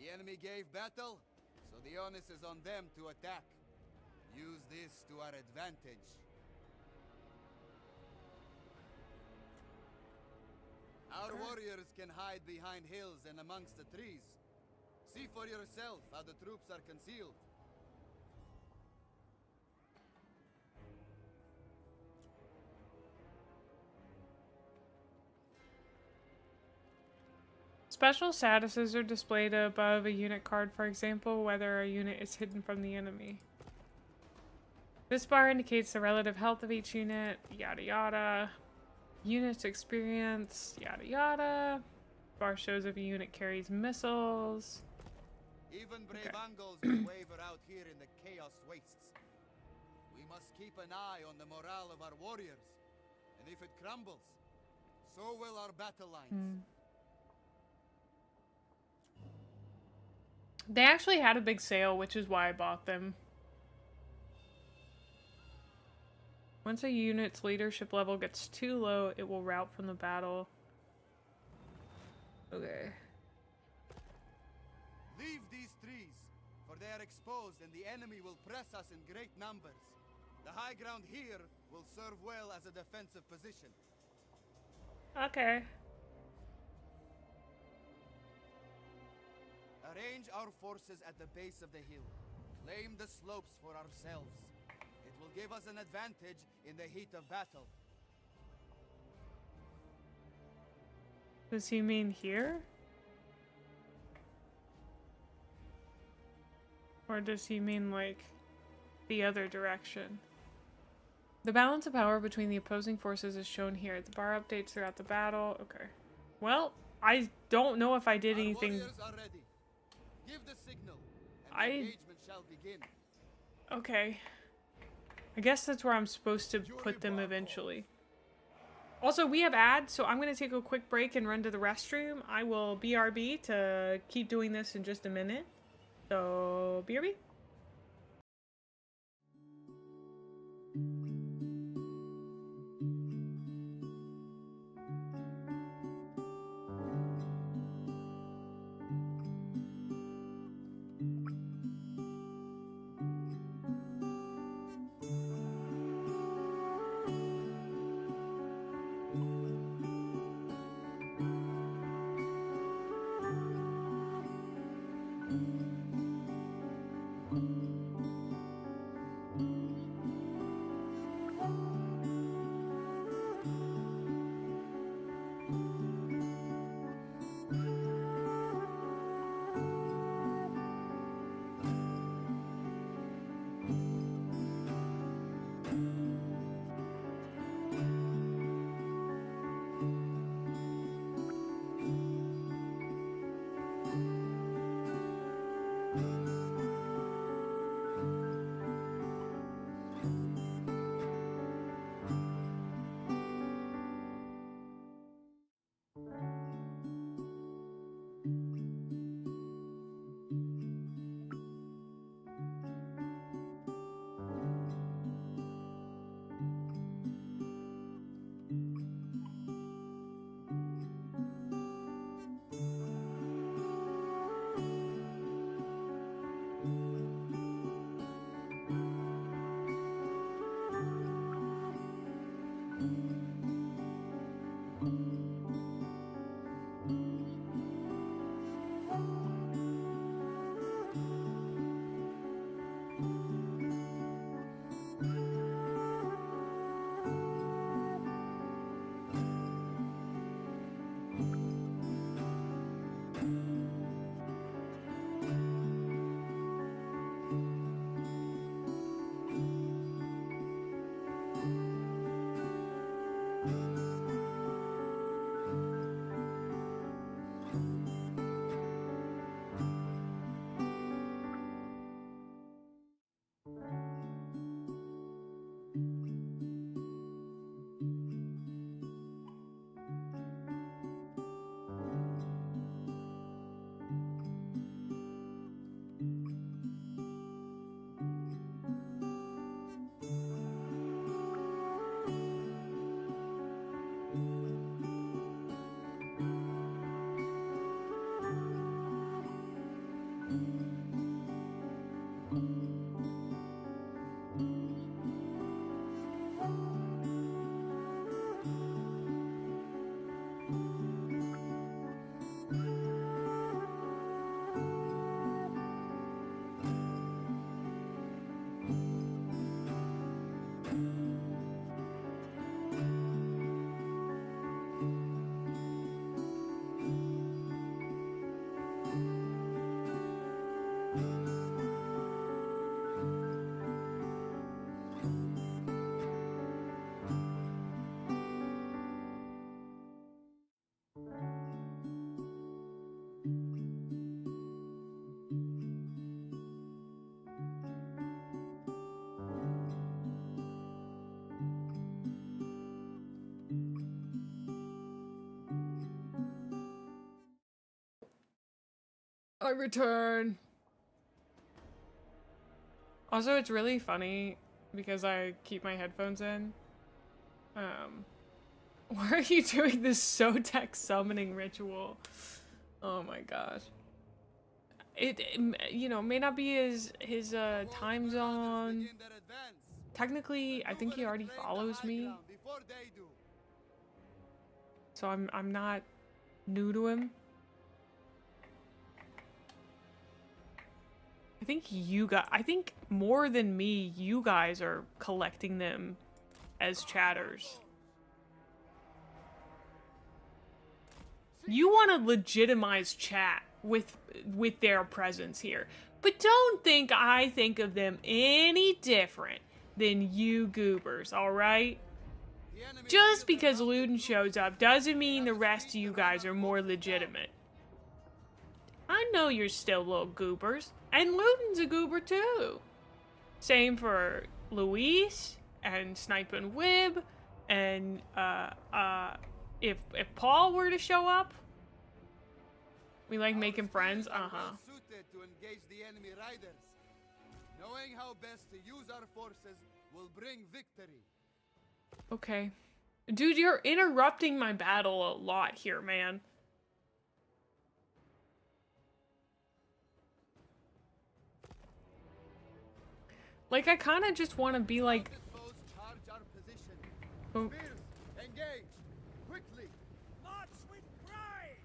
The enemy gave battle, so the onus is on them to attack. Use this to our advantage. Our warriors can hide behind hills and amongst the trees. See for yourself how the troops are concealed. Special statuses are displayed above a unit card, for example, whether a unit is hidden from the enemy. This bar indicates the relative health of each unit, yada yada. Unit's experience, yada yada. Bar shows if a unit carries missiles. Even brave Angles will waver out here in the chaos wastes. We must keep an eye on the morale of our warriors. And if it crumbles, so will our battle lines. They actually had a big sale, which is why I bought them. Once a unit's leadership level gets too low, it will rout from the battle. Okay. Leave these trees, for they are exposed and the enemy will press us in great numbers. The high ground here will serve well as a defensive position. Okay. Arrange our forces at the base of the hill. Claim the slopes for ourselves. It will give us an advantage in the heat of battle. Does he mean here? Or does he mean like the other direction? The balance of power between the opposing forces is shown here. The bar updates throughout the battle. Okay. Well, I don't know if I did anything. Give the signal, and the engagement shall begin. Okay. I guess that's where I'm supposed to put them eventually. Also, we have ads, so I'm going to take a quick break and run to the restroom. I will BRB to keep doing this in just a minute. So, BRB. I return. Also, it's really funny because I keep my headphones in. Why are you doing this Sotek summoning ritual? Oh my gosh. It you know, may not be his time zone. Technically, I think he already follows me. So I'm not new to him. I think more than me, you guys are collecting them as chatters. You want to legitimize chat with their presence here. But don't think I think of them any different. than you goobers, alright? Just because Luden shows up doesn't mean the rest of you guys are more legitimate. I know you're still little goobers, and Luden's a goober too. Same for Luis, and Snipe and Wib, and, if Paul were to show up, we like making friends, uh-huh. Suited to engage the enemy riders. Knowing how best to use our forces will bring victory. Okay. Dude, you're interrupting my battle a lot here, man. Like, I kind of just want to be like... Oh. Engage! Quickly! March with pride!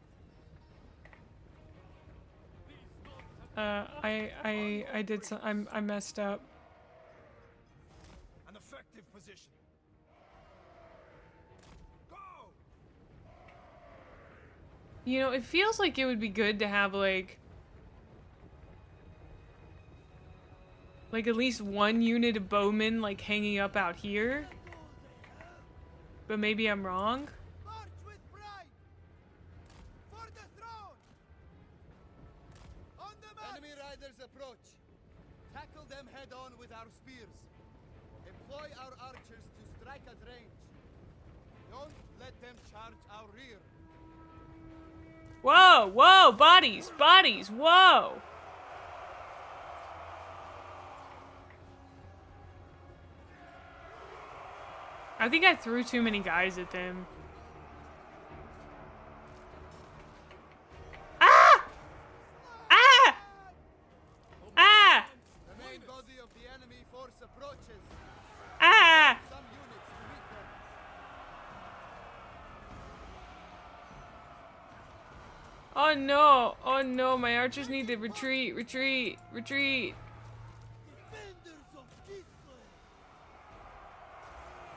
I did some... I messed up. An effective position. You know, it feels like it would be good to have, like at least one unit of bowmen, like, hanging up out here. But maybe I'm wrong. March with pride! For the throne! On the march! Enemy riders approach. Tackle them head on with our spears. Employ our archers to strike at range. Don't let them charge our rear. Whoa, whoa, bodies, bodies, whoa! I think I threw too many guys at them. Ah! Ah! Ah! The main body of the enemy force approaches. Ah! Some units to meet them. Oh no! Oh no, my archers need to retreat, retreat, retreat!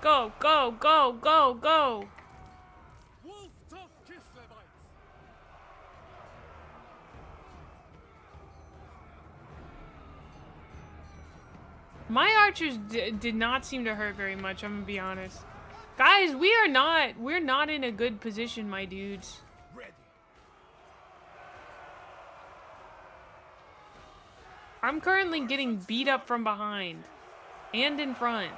Go, go, go, go, go! Wolf tough Kislevites. My archers did not seem to hurt very much, I'm gonna be honest. Guys, we're not in a good position, my dudes. Ready. I'm currently getting beat up from behind and in front.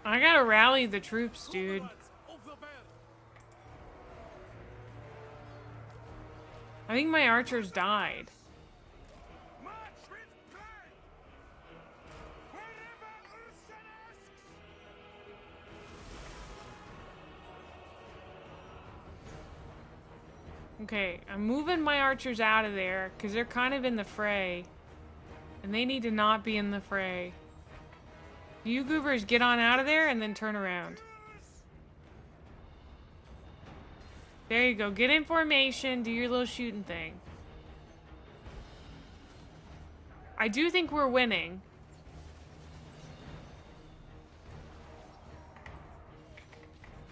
I gotta rally the troops, dude. I think my archers died. Okay, I'm moving my archers out of there because they're kind of in the fray. And they need to not be in the fray. You goobers get on out of there and then turn around. There you go. Get in formation. Do your little shooting thing. I do think we're winning.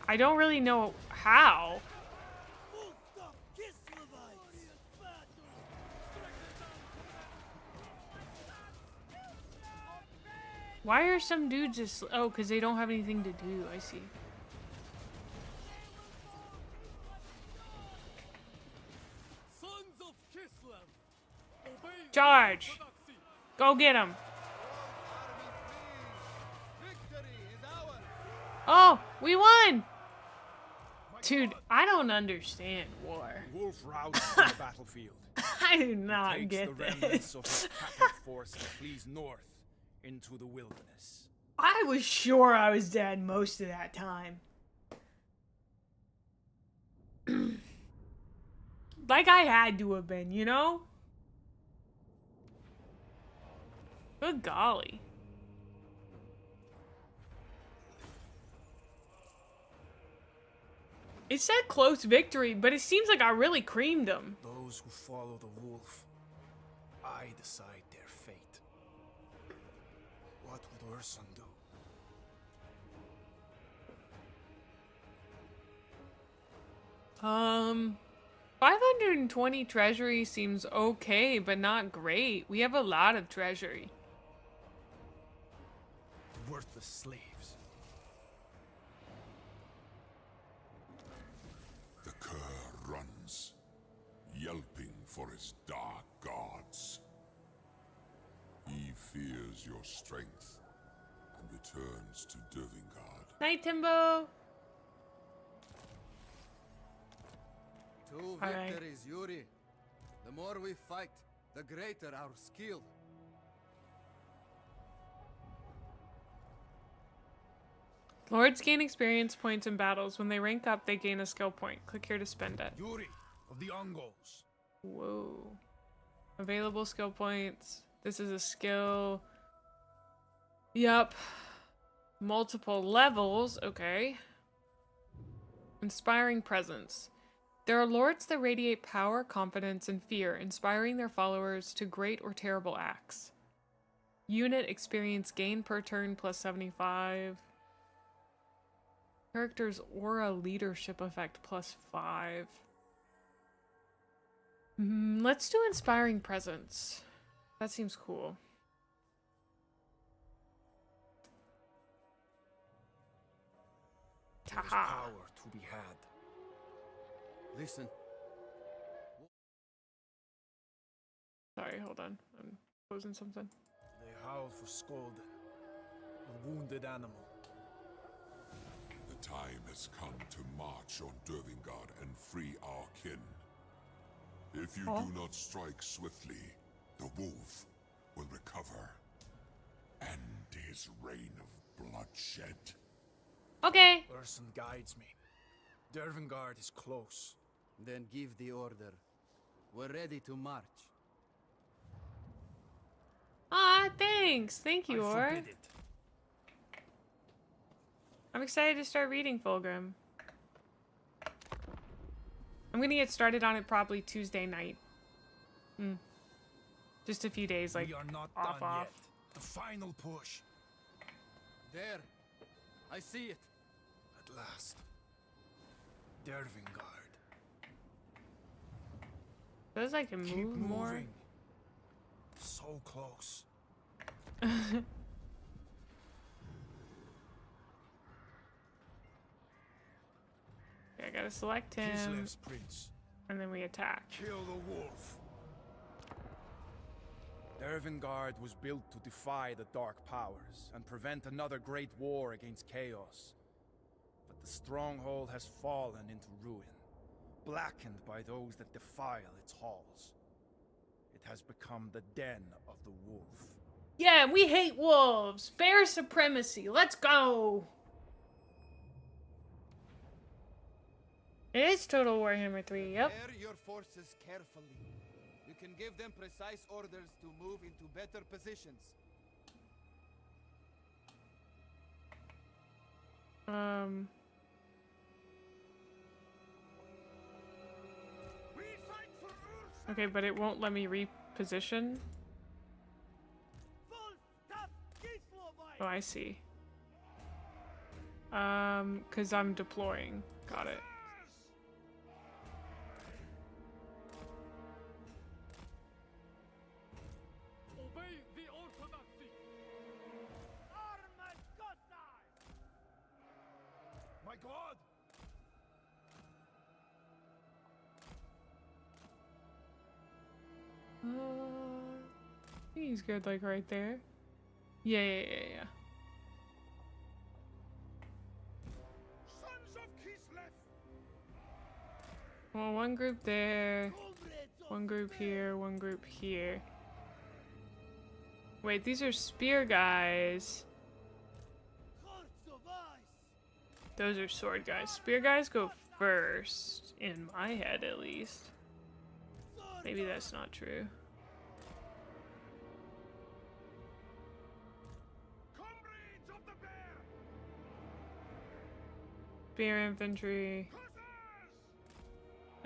I don't really know how. Why are some dudes just... Oh, because they don't have anything to do. I see. Charge! Go get him! Oh, we won! Dude, I don't understand war. Wolf roused on the battlefield. I do not get the remnants this. of his captured force and flees north into the wilderness. I was sure I was dead most of that time. Like I had to have been, you know? Good golly. It said close victory, but it seems like I really creamed them. Those who follow the wolf I decide their fate. What would Urson do? 520 treasury seems okay, but not great. We have a lot of treasury. Worthless slaves. The cur runs, yelping for his dark gods. He fears your strength and returns to Dervingard. Night, Timbo. Two Alright. victories, Yuri. The more we fight, the greater our skill. Lords gain experience points in battles. When they rank up, they gain a skill point. Click here to spend it. Yuri of the Ungos. Whoa. Available skill points. This is a skill. Yup. Multiple levels. Okay. Inspiring presence. There are lords that radiate power, confidence, and fear, inspiring their followers to great or terrible acts. Unit experience gain per turn plus 75. Character's aura leadership effect plus 5. Let's do inspiring presence. That seems cool. There is Taha. power to be had. Listen. Sorry, hold on. I'm closing something. They howl for Skolden, a wounded animal. The time has come to march on Dervingard and free our kin. If you do not strike swiftly, the wolf will recover. End his reign of bloodshed. Okay. Urson guides me. Dervingard is close. Then give the order. We're ready to march. Ah, thanks. Thank you, I Or. forbid it. I'm excited to start reading Fulgrim. I'm gonna get started on it probably Tuesday night. Just a few days, like, We are not off. done yet. The final push. There. I see it. At last. Dervingard. Says I can Keep move more. moving. So close. Okay, I gotta select him, Kislev's prince. and then we attack. Kill the wolf. Dervingard was built to defy the dark powers and prevent another great war against chaos. But the stronghold has fallen into ruin, blackened by those that defile its halls. It has become the den of the wolf. Yeah, we hate wolves. Bear supremacy. Let's go. It is Total Warhammer 3. Yep. Prepare your forces carefully. You can give them precise orders to move into better positions. Okay, but it won't let me reposition. Oh, I see. 'Cause I'm deploying. Got it. Obey the orthodoxy. My God! I think he's good, like, right there. Yeah. Sons of Kislev! Well, one group there, one group here, one group here. Wait, these are spear guys. Those are sword guys. Spear guys go first, in my head at least. Maybe that's not true. Spear infantry.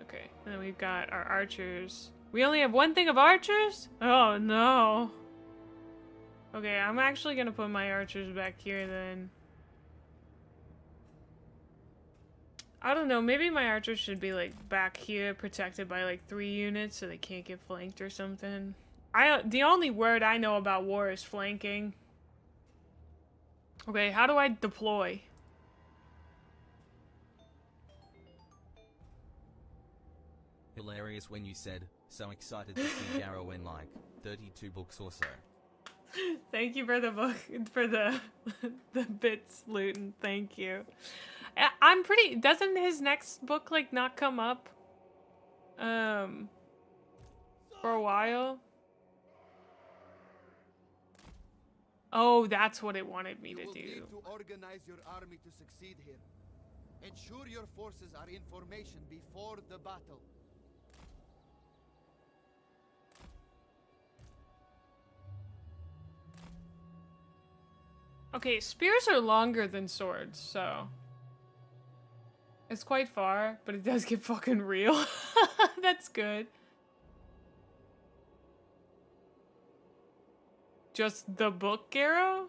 Okay, and then we've got our archers We only have one thing of archers? Oh no. Okay, I'm actually gonna put my archers back here then. I don't know, maybe my archers should be like back here protected by like 3 units so they can't get flanked or something. The only word I know about war is flanking. Okay, how do I deploy? Hilarious when you said, so excited to see Garrow in like 32 books or so. Thank you for the book, for the bits, Luton. Thank you. I'm pretty, doesn't his next book like not come up? For a while? Oh, that's what it wanted me to do. Need to organize your army to succeed here. Ensure your forces are in formation before the battle. Okay, spears are longer than swords, so it's quite far, but it does get fucking real. That's good. Just the book, Garrow?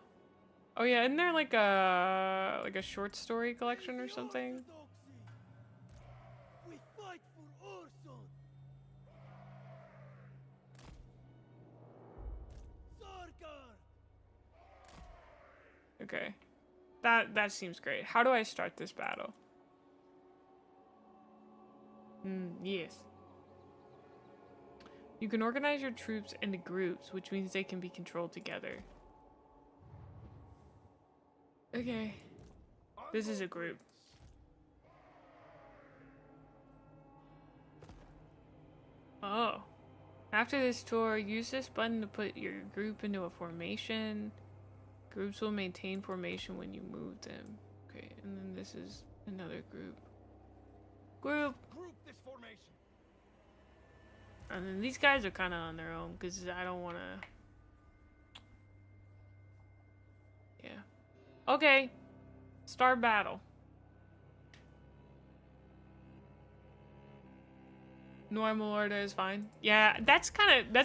Oh yeah, isn't there like a short story collection or something? We fight for Orson. Okay. That seems great. How do I start this battle? Yes. You can organize your troops into groups, which means they can be controlled together. Okay. This is a group. Oh. After this tour, use this button to put your group into a formation. Groups will maintain formation when you move them. Okay, and then this is another group. Group this formation. And then these guys are kind of on their own because I don't want to. Yeah. Okay. Start battle. Normal order is fine. Yeah, that's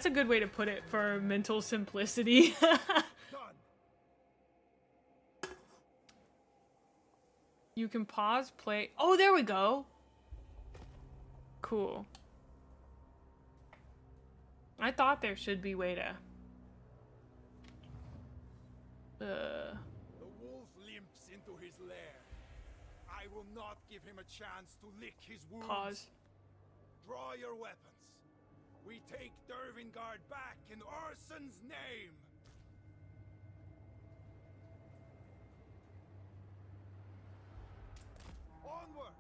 a good way to put it for mental simplicity. You can pause, play. Oh, there we go. Cool. I thought there should be way to. The wolf limps into his lair. I will not give him a chance to lick his wounds. Pause. Draw your weapons. We take Dervingard back in Orson's name. Onward.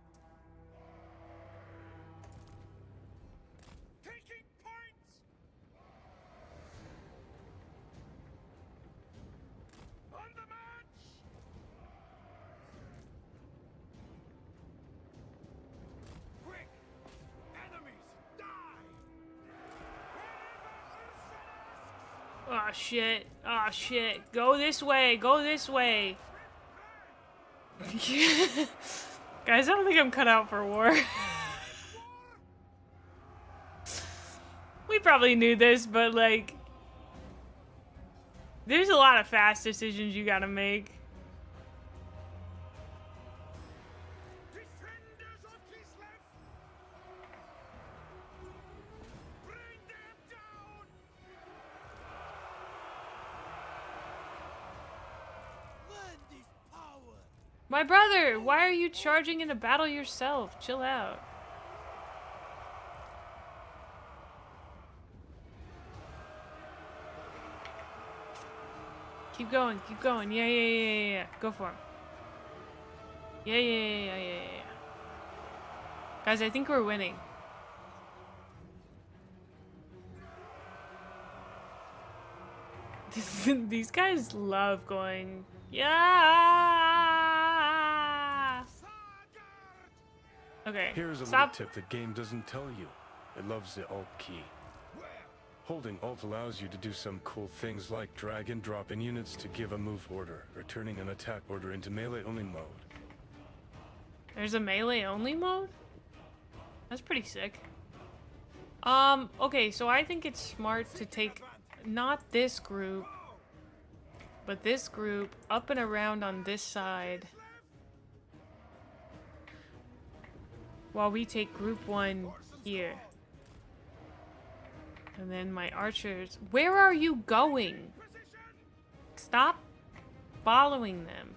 Taking points. On the march. Quick. Enemies, die. Oh shit. Oh shit. Go this way. Go this way. Guys, I don't think I'm cut out for war. We probably knew this, but like, there's a lot of fast decisions you gotta make. Defenders of Kislev. Bring them down. Learn this power. My brother, why are you charging into battle yourself? Chill out. Keep going, keep going. Yeah. Go for him. Yeah. Guys, I think we're winning. These guys love going, yeah. Okay, Here's a stop. little tip the game doesn't tell you. It loves the Alt key. Holding Alt allows you to do some cool things like drag and drop in units to give a move order, or turning an attack order into melee-only mode. There's a melee only mode? That's pretty sick. Okay, so I think it's smart to take not this group, but this group up and around on this side. While we take group 1 here. And then my archers... Where are you going? Stop following them.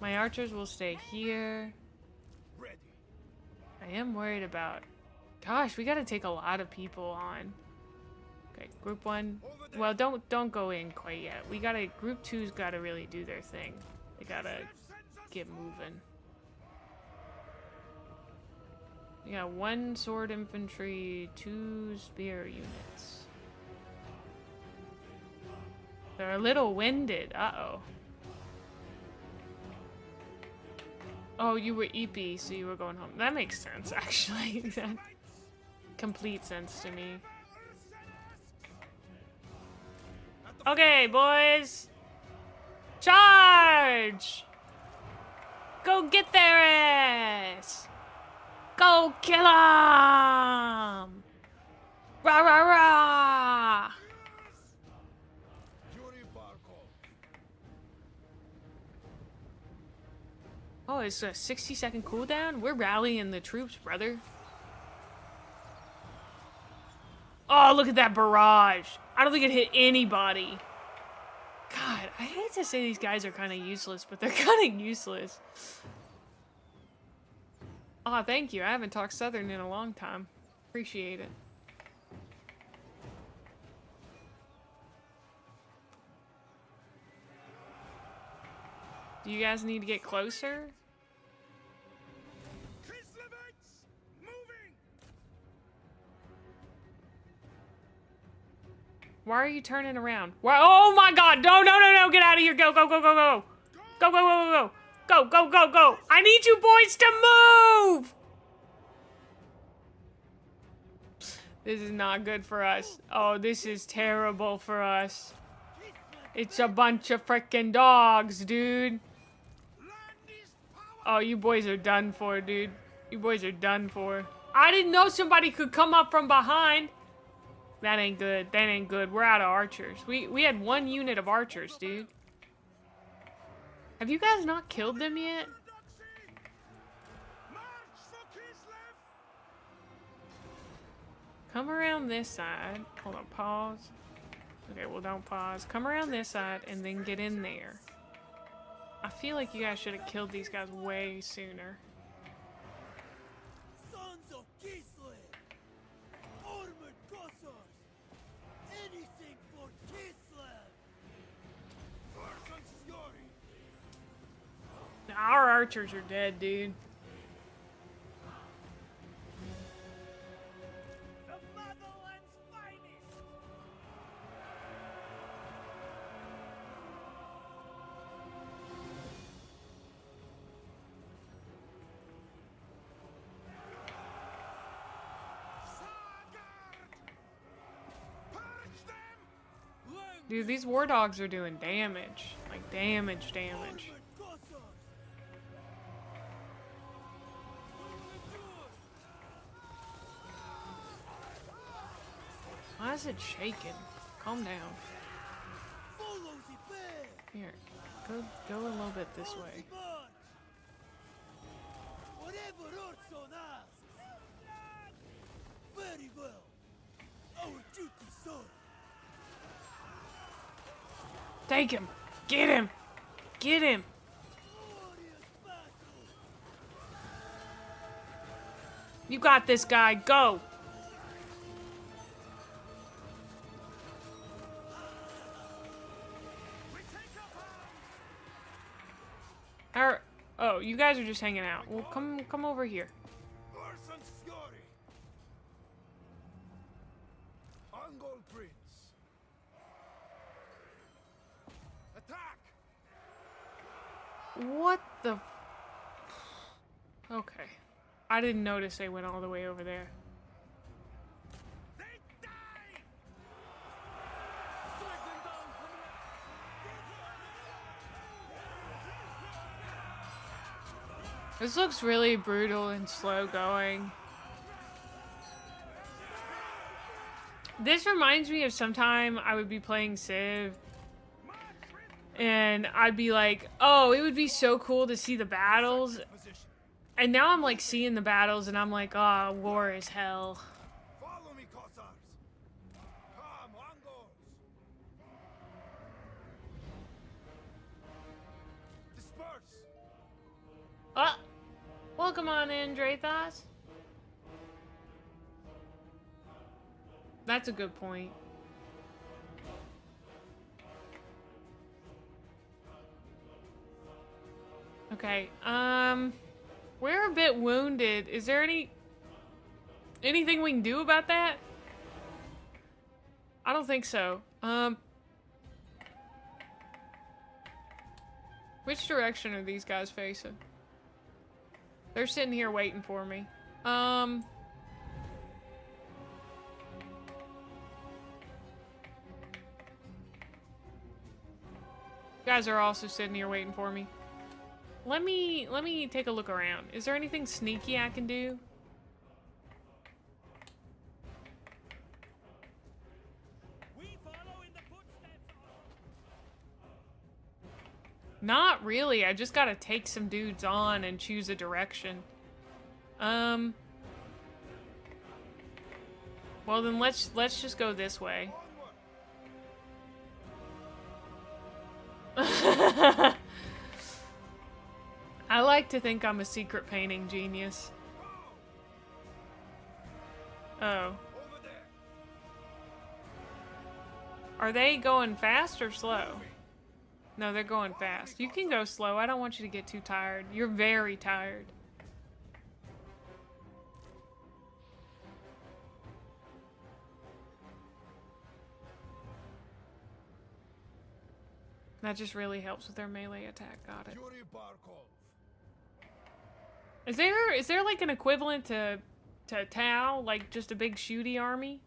My archers will stay here. I am worried about... Gosh, we gotta take a lot of people on. Okay, group 1. Well, don't go in quite yet. We gotta... Group 2's gotta really do their thing. They gotta get moving. We got 1 sword infantry, 2 spear units. They're a little winded. Uh-oh. Oh, you were EP, so you were going home. That makes sense, actually. That complete sense to me. Okay, boys. Charge! Go get their ass! Go kill 'em! Rah rah rah! Oh, it's a 60-second cooldown? We're rallying the troops, brother. Oh, look at that barrage. I don't think it hit anybody. God, I hate to say these guys are kind of useless, but they're kind of useless. Oh, thank you. I haven't talked Southern in a long time. Appreciate it. Do you guys need to get closer? Why are you turning around? Why? Oh my god! No, no, no, no! Get out of here! Go, go, go, go, go! Go, go, go, go, go! Go, go, go, go! I need you boys to move! This is not good for us. Oh, this is terrible for us. It's a bunch of frickin' dogs, dude. Oh, you boys are done for, dude. You boys are done for. I didn't know somebody could come up from behind. That ain't good. That ain't good. We're out of archers. We had 1 unit of archers, dude. Have you guys not killed them yet? Come around this side. Hold on, pause. Okay, well, don't pause. Come around this side and then get in there. I feel like you guys should have killed these guys way sooner. Sons of Kislev! Armored Cossars! Anything for Kislev! Our archers are dead, dude. Dude, these war dogs are doing damage. Like, damage. Why is it shaking? Calm down. Here, go a little bit this way. Very well. Our duty, sir. Take him! Get him! Get him! You got this, guy. Go! Oh, you guys are just hanging out. Well, come over here. What the... Okay. I didn't notice they went all the way over there. This looks really brutal and slow going. This reminds me of sometime I would be playing Civ, and I'd be like, oh, it would be so cool to see the battles. And now I'm like seeing the battles, and I'm like, oh, war is hell. Follow me, Cossars. Come, Angos. Disperse. Oh, welcome on in, Drathos. That's a good point. Okay, we're a bit wounded. Is there anything we can do about that? I don't think so. Which direction are these guys facing? They're sitting here waiting for me. Guys are also sitting here waiting for me. Let me take a look around. Is there anything sneaky I can do? Not really. I just gotta take some dudes on and choose a direction. Well then let's just go this way. I like to think I'm a secret painting genius. Oh. Are they going fast or slow? No, they're going fast. You can go slow. I don't want you to get too tired. You're very tired. That just really helps with their melee attack. Got it. Is there like an equivalent to Tau, like just a big shooty army?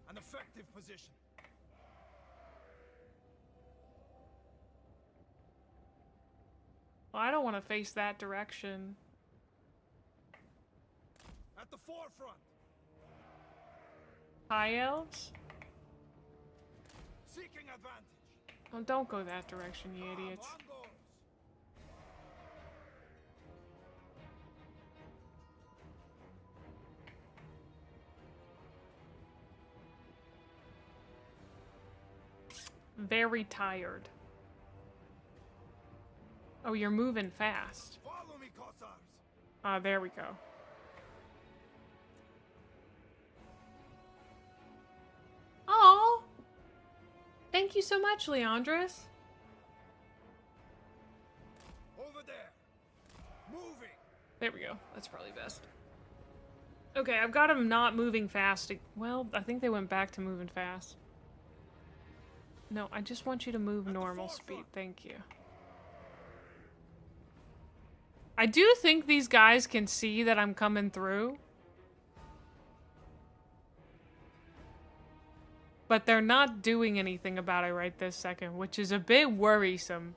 An effective position. Well, I don't want to face that direction. At the forefront. High elves? Seeking advantage. Oh, don't go that direction, you idiots. Very tired. Oh, you're moving fast. Follow me, Cossars. Ah, there we go. Oh, thank you so much, Leandris. Over there. Moving. There we go. That's probably best. Okay, I've got them not moving fast. Well, I think they went back to moving fast. No, I just want you to move normal speed. Thank you. I do think these guys can see that I'm coming through. But they're not doing anything about it right this second, which is a bit worrisome.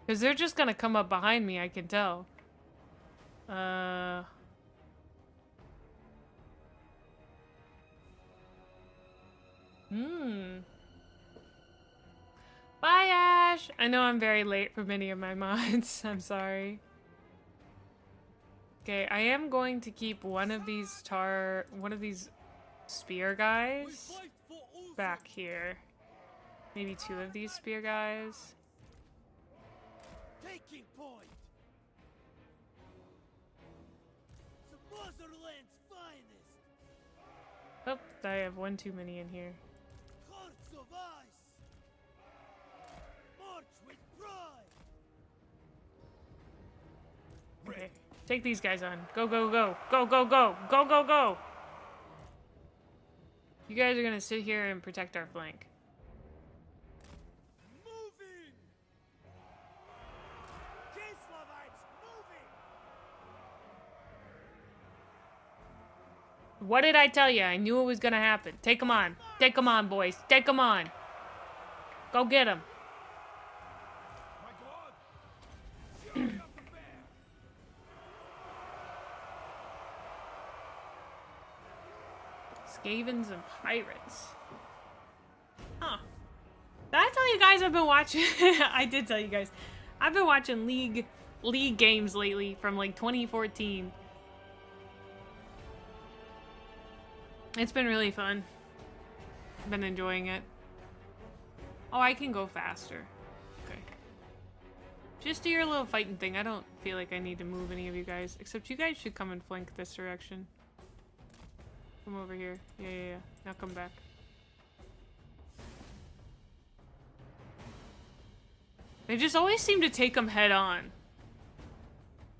Because they're just gonna come up behind me, I can tell. Bye, Ash! I know I'm very late for many of my mods. I'm sorry. Okay, I am going to keep one of these spear guys back here. Maybe two of these spear guys. Taking point. The motherland's finest. Oh, I have one too many in here. Hearts of ice. March with pride. Okay, take these guys on. Go, go, go. Go, go, go. Go, go, go. You guys are gonna sit here and protect our flank. Moving. Kislavites moving. What did I tell you? I knew it was gonna happen. Take them on. Take them on, boys. Take them on. Go get them. Skavens and Pirates. Huh. Did I tell you guys I've been watching? I did tell you guys. I've been watching League games lately from like 2014. It's been really fun. I've been enjoying it. Oh, I can go faster. Okay. Just do your little fighting thing. I don't feel like I need to move any of you guys. Except you guys should come and flank this direction. Come over here. Yeah. Now come back. They just always seem to take them head on.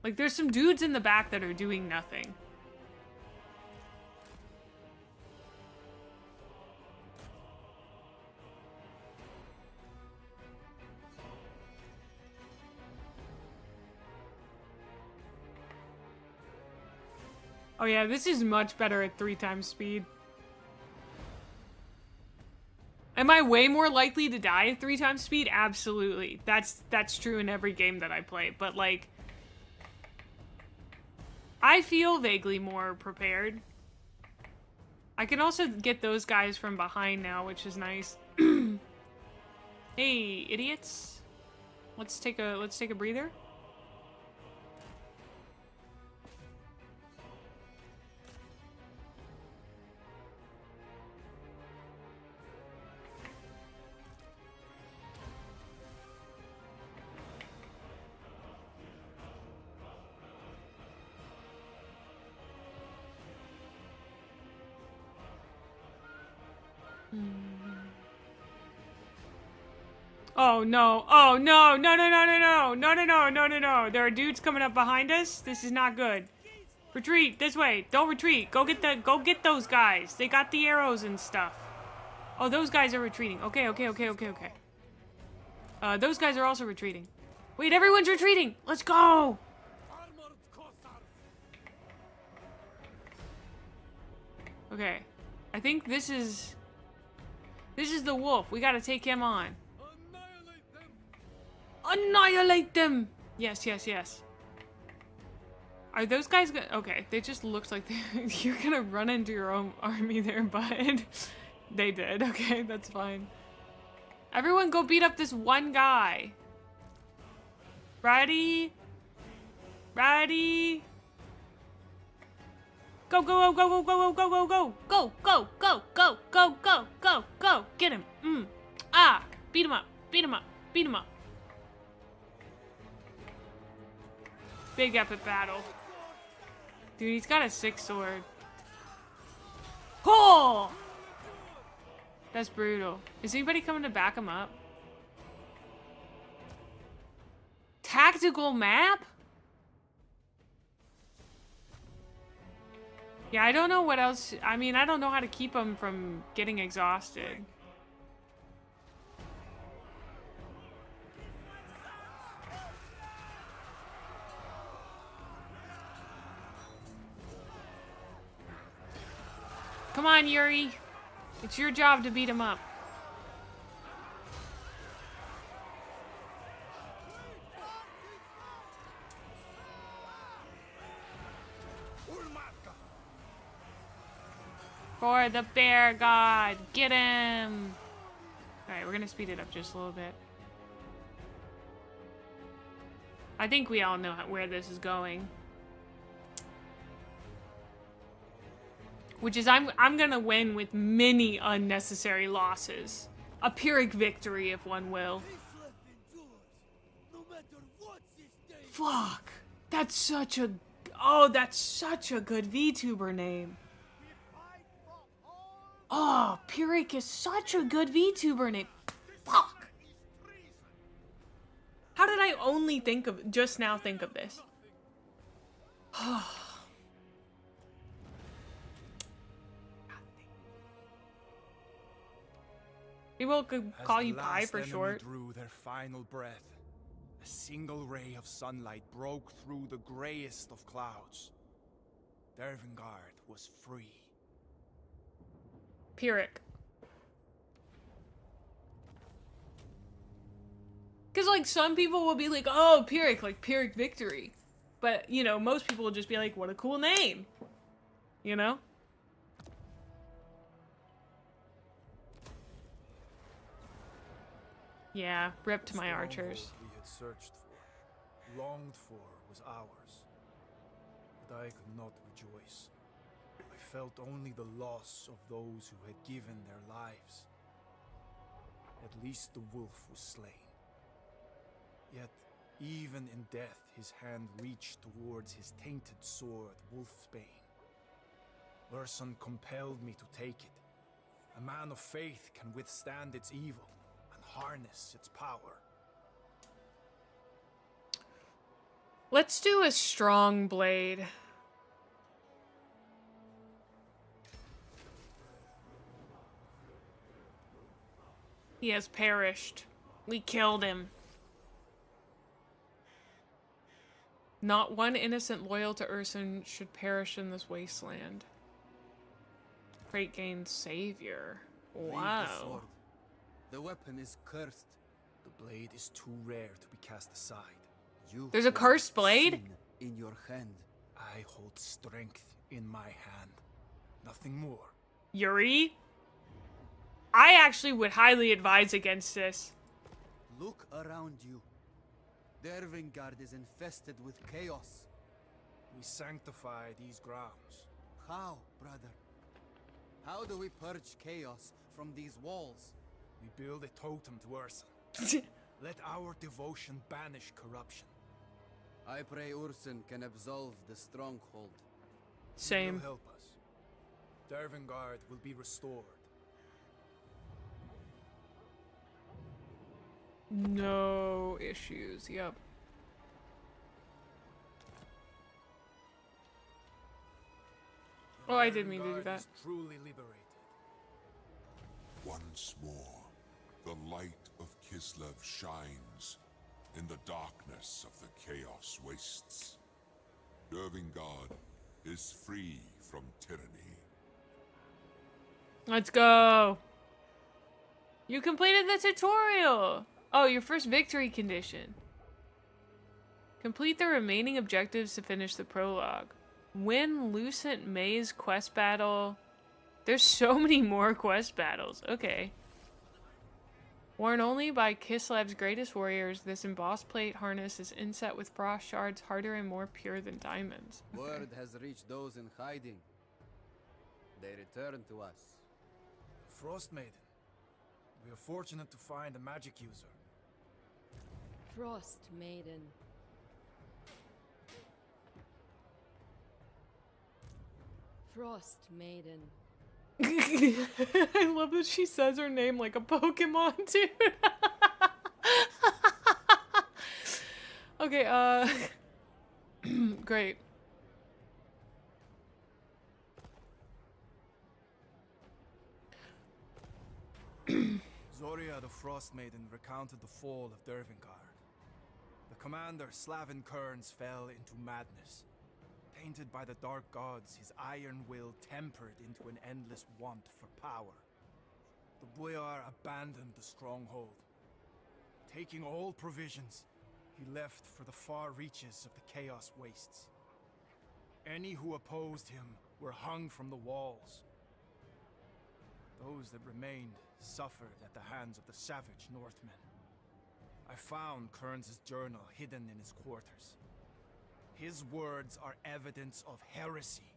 Like, there's some dudes in the back that are doing nothing. Oh yeah, this is much better at 3 times speed. Am I way more likely to die at 3 times speed? Absolutely. That's true in every game that I play, but like I feel vaguely more prepared. I can also get those guys from behind now, which is nice. Hey, idiots. Let's take a breather. Oh no. Oh no. No. There are dudes coming up behind us. This is not good. Retreat this way. Don't retreat. Go get those guys. They got the arrows and stuff. Oh, those guys are retreating. Okay. Those guys are also retreating. Wait, everyone's retreating. Let's go. Okay. I think this is the wolf. We gotta take him on. Annihilate them! Yes. Are those guys gonna... Okay, they just looked like you're gonna run into your own army there, bud. They did. Okay, that's fine. Everyone go beat up this one guy. Ready? Go. Get him. Beat him up. Big epic battle. Dude, he's got a 6 sword. Oh! That's brutal. Is anybody coming to back him up? Tactical map? Yeah, I don't know what else. I mean, I don't know how to keep him from getting exhausted. Come on, Yuri. It's your job to beat him up. For the bear god. Get him. Alright, we're gonna speed it up just a little bit. I think we all know where this is going. Which is, I'm gonna win with many unnecessary losses. A Pyrrhic victory, if one will. Fuck. That's such a... Oh, that's such a good VTuber name. Oh, Pyrrhic is such a good VTuber name. Fuck. How did I only just now think of this? Maybe we'll call you Pi for short. Drew their final breath. A single ray of sunlight broke through the grayest of clouds. Dervingard was free. Pyrrhic. Because, like, some people will be like, oh, Pyrrhic, like, Pyrrhic victory. But, you know, most people will just be like, what a cool name. You know? Yeah, rip to The my stronghold archers. we had searched for, longed for, was ours. But I could not rejoice. I felt only the loss of those who had given their lives. At least the wolf was slain. Yet, even in death, his hand reached towards his tainted sword, Wolfsbane. Urson compelled me to take it. A man of faith can withstand its evil and harness its power. Let's do a strong blade. He has perished. We killed him. Not one innocent loyal to Urson should perish in this wasteland. Great gain savior. Leave the Wow. sword. The weapon is cursed. The blade is too rare to be cast aside. You There's a hold cursed blade? sin in your hand. I hold strength in my hand. Nothing more. Yuri? I actually would highly advise against this. Look around you. Dervingard is infested with chaos. We sanctify these grounds. How, brother? How do we purge chaos from these walls? We build a totem to Urson. Let our devotion banish corruption. I pray Urson can absolve the stronghold. He Same. will help us. Dervingard will be restored. No issues. Yep. Oh, I didn't mean to do Dervingard that. is truly liberated. Once more, the light of Kislev shines in the darkness of the Chaos Wastes. Dervingard is free from tyranny. Let's go. You completed the tutorial. Oh, your first victory condition. Complete the remaining objectives to finish the prologue. Win Lucent Mae's quest battle. There's so many more quest battles. Okay. Worn only by Kislev's greatest warriors, this embossed plate harness is inset with frost shards harder and more pure than diamonds. Okay. Word has reached those in hiding. They return to us. Frost Maiden. We are fortunate to find a magic user. Frost Maiden. Frost Maiden. I love that she says her name like a Pokemon, dude. Okay, great. Zoria the Frost Maiden recounted the fall of Dervingard. The commander, Slavin Kearns, fell into madness. Tainted by the dark gods, his iron will tempered into an endless want for power. The Boyar abandoned the stronghold. Taking all provisions, he left for the far reaches of the Chaos Wastes. Any who opposed him were hung from the walls. Those that remained suffered at the hands of the savage Northmen. I found Kearns' journal hidden in his quarters. His words are evidence of heresy.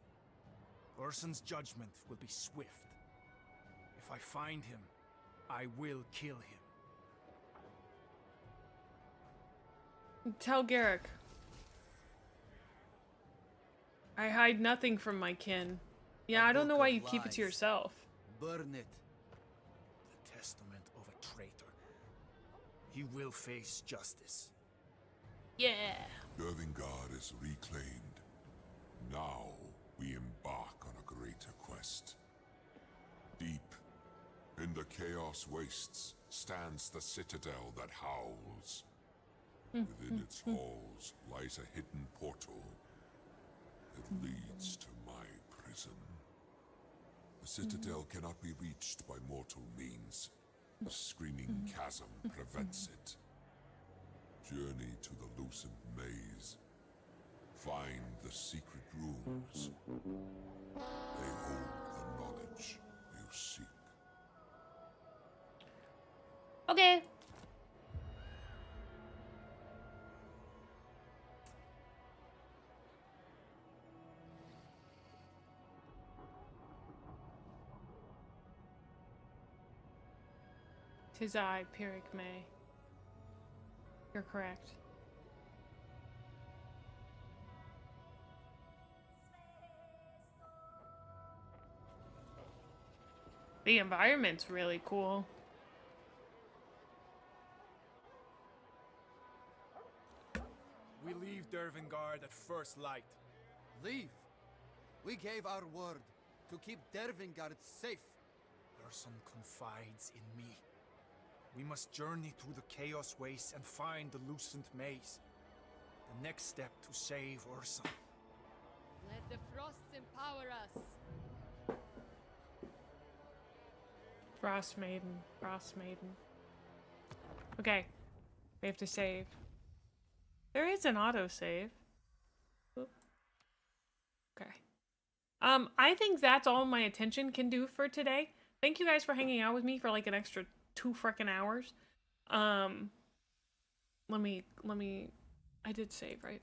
Urson's judgment will be swift. If I find him, I will kill him. Tell Garrick. I hide nothing from my kin. Yeah, I don't know why you keep it to yourself. Burn it. The testament of a traitor. He will face justice. Yeah. Dervingard is reclaimed. Now we embark on a greater quest. Deep in the Chaos Wastes stands the citadel that howls. Within its halls lies a hidden portal that leads to my prison. The citadel cannot be reached by mortal means. The screaming chasm prevents it. Journey to the Lucent Maze. Find the secret rooms. They hold the knowledge you seek. Okay. 'Tis I, Pyrrhic Mae. You're correct. The environment's really cool. We leave Dervingard at first light. Leave. We gave our word to keep Dervingard safe. Urson confides in me. We must journey through the Chaos Waste and find the Lucent Maze. The next step to save Urson. Let the frosts empower us. Frost Maiden. Frost Maiden. Okay. We have to save. There is an autosave. Oop. Okay. I think that's all my attention can do for today. Thank you guys for hanging out with me for like an extra 2 frickin' hours. Let me I did save, right?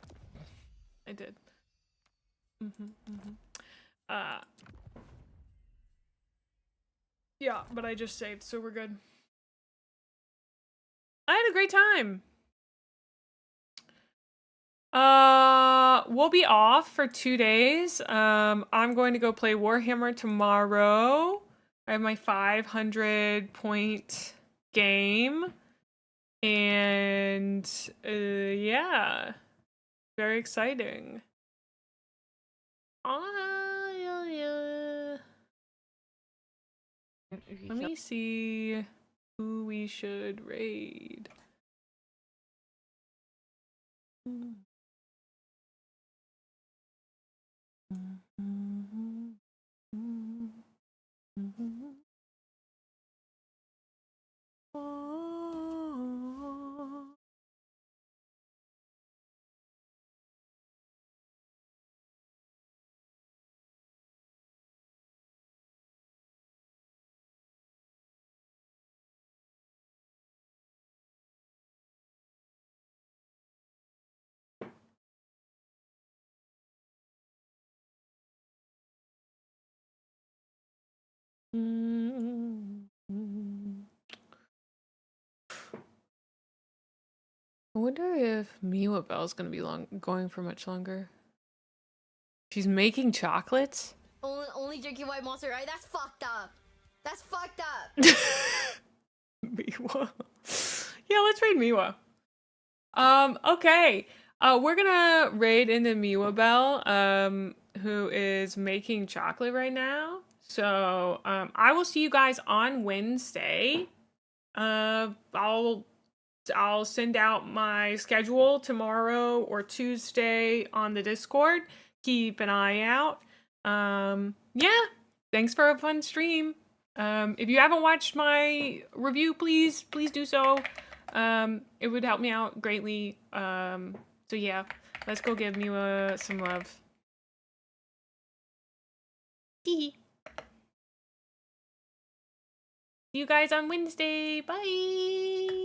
I did. Yeah, but I just saved, so we're good. I had a great time. We'll be off for 2 days. I'm going to go play Warhammer tomorrow. I have my 500 point game. And, yeah. Very exciting. Yeah. Let me see who we should raid. I wonder if Miwa Bell's gonna be going for much longer. She's making chocolates? Only drinking white monster, right? That's fucked up. That's fucked up. Miwa. Yeah, let's raid Miwa. Okay. We're gonna raid into Miwa Bell, who is making chocolate right now. So, I will see you guys on Wednesday. I'll send out my schedule tomorrow or Tuesday on the Discord. Keep an eye out. Yeah, thanks for a fun stream. If you haven't watched my review, please do so. It would help me out greatly. So yeah, let's go give Miwa some love. Hee. See you guys on Wednesday. Bye.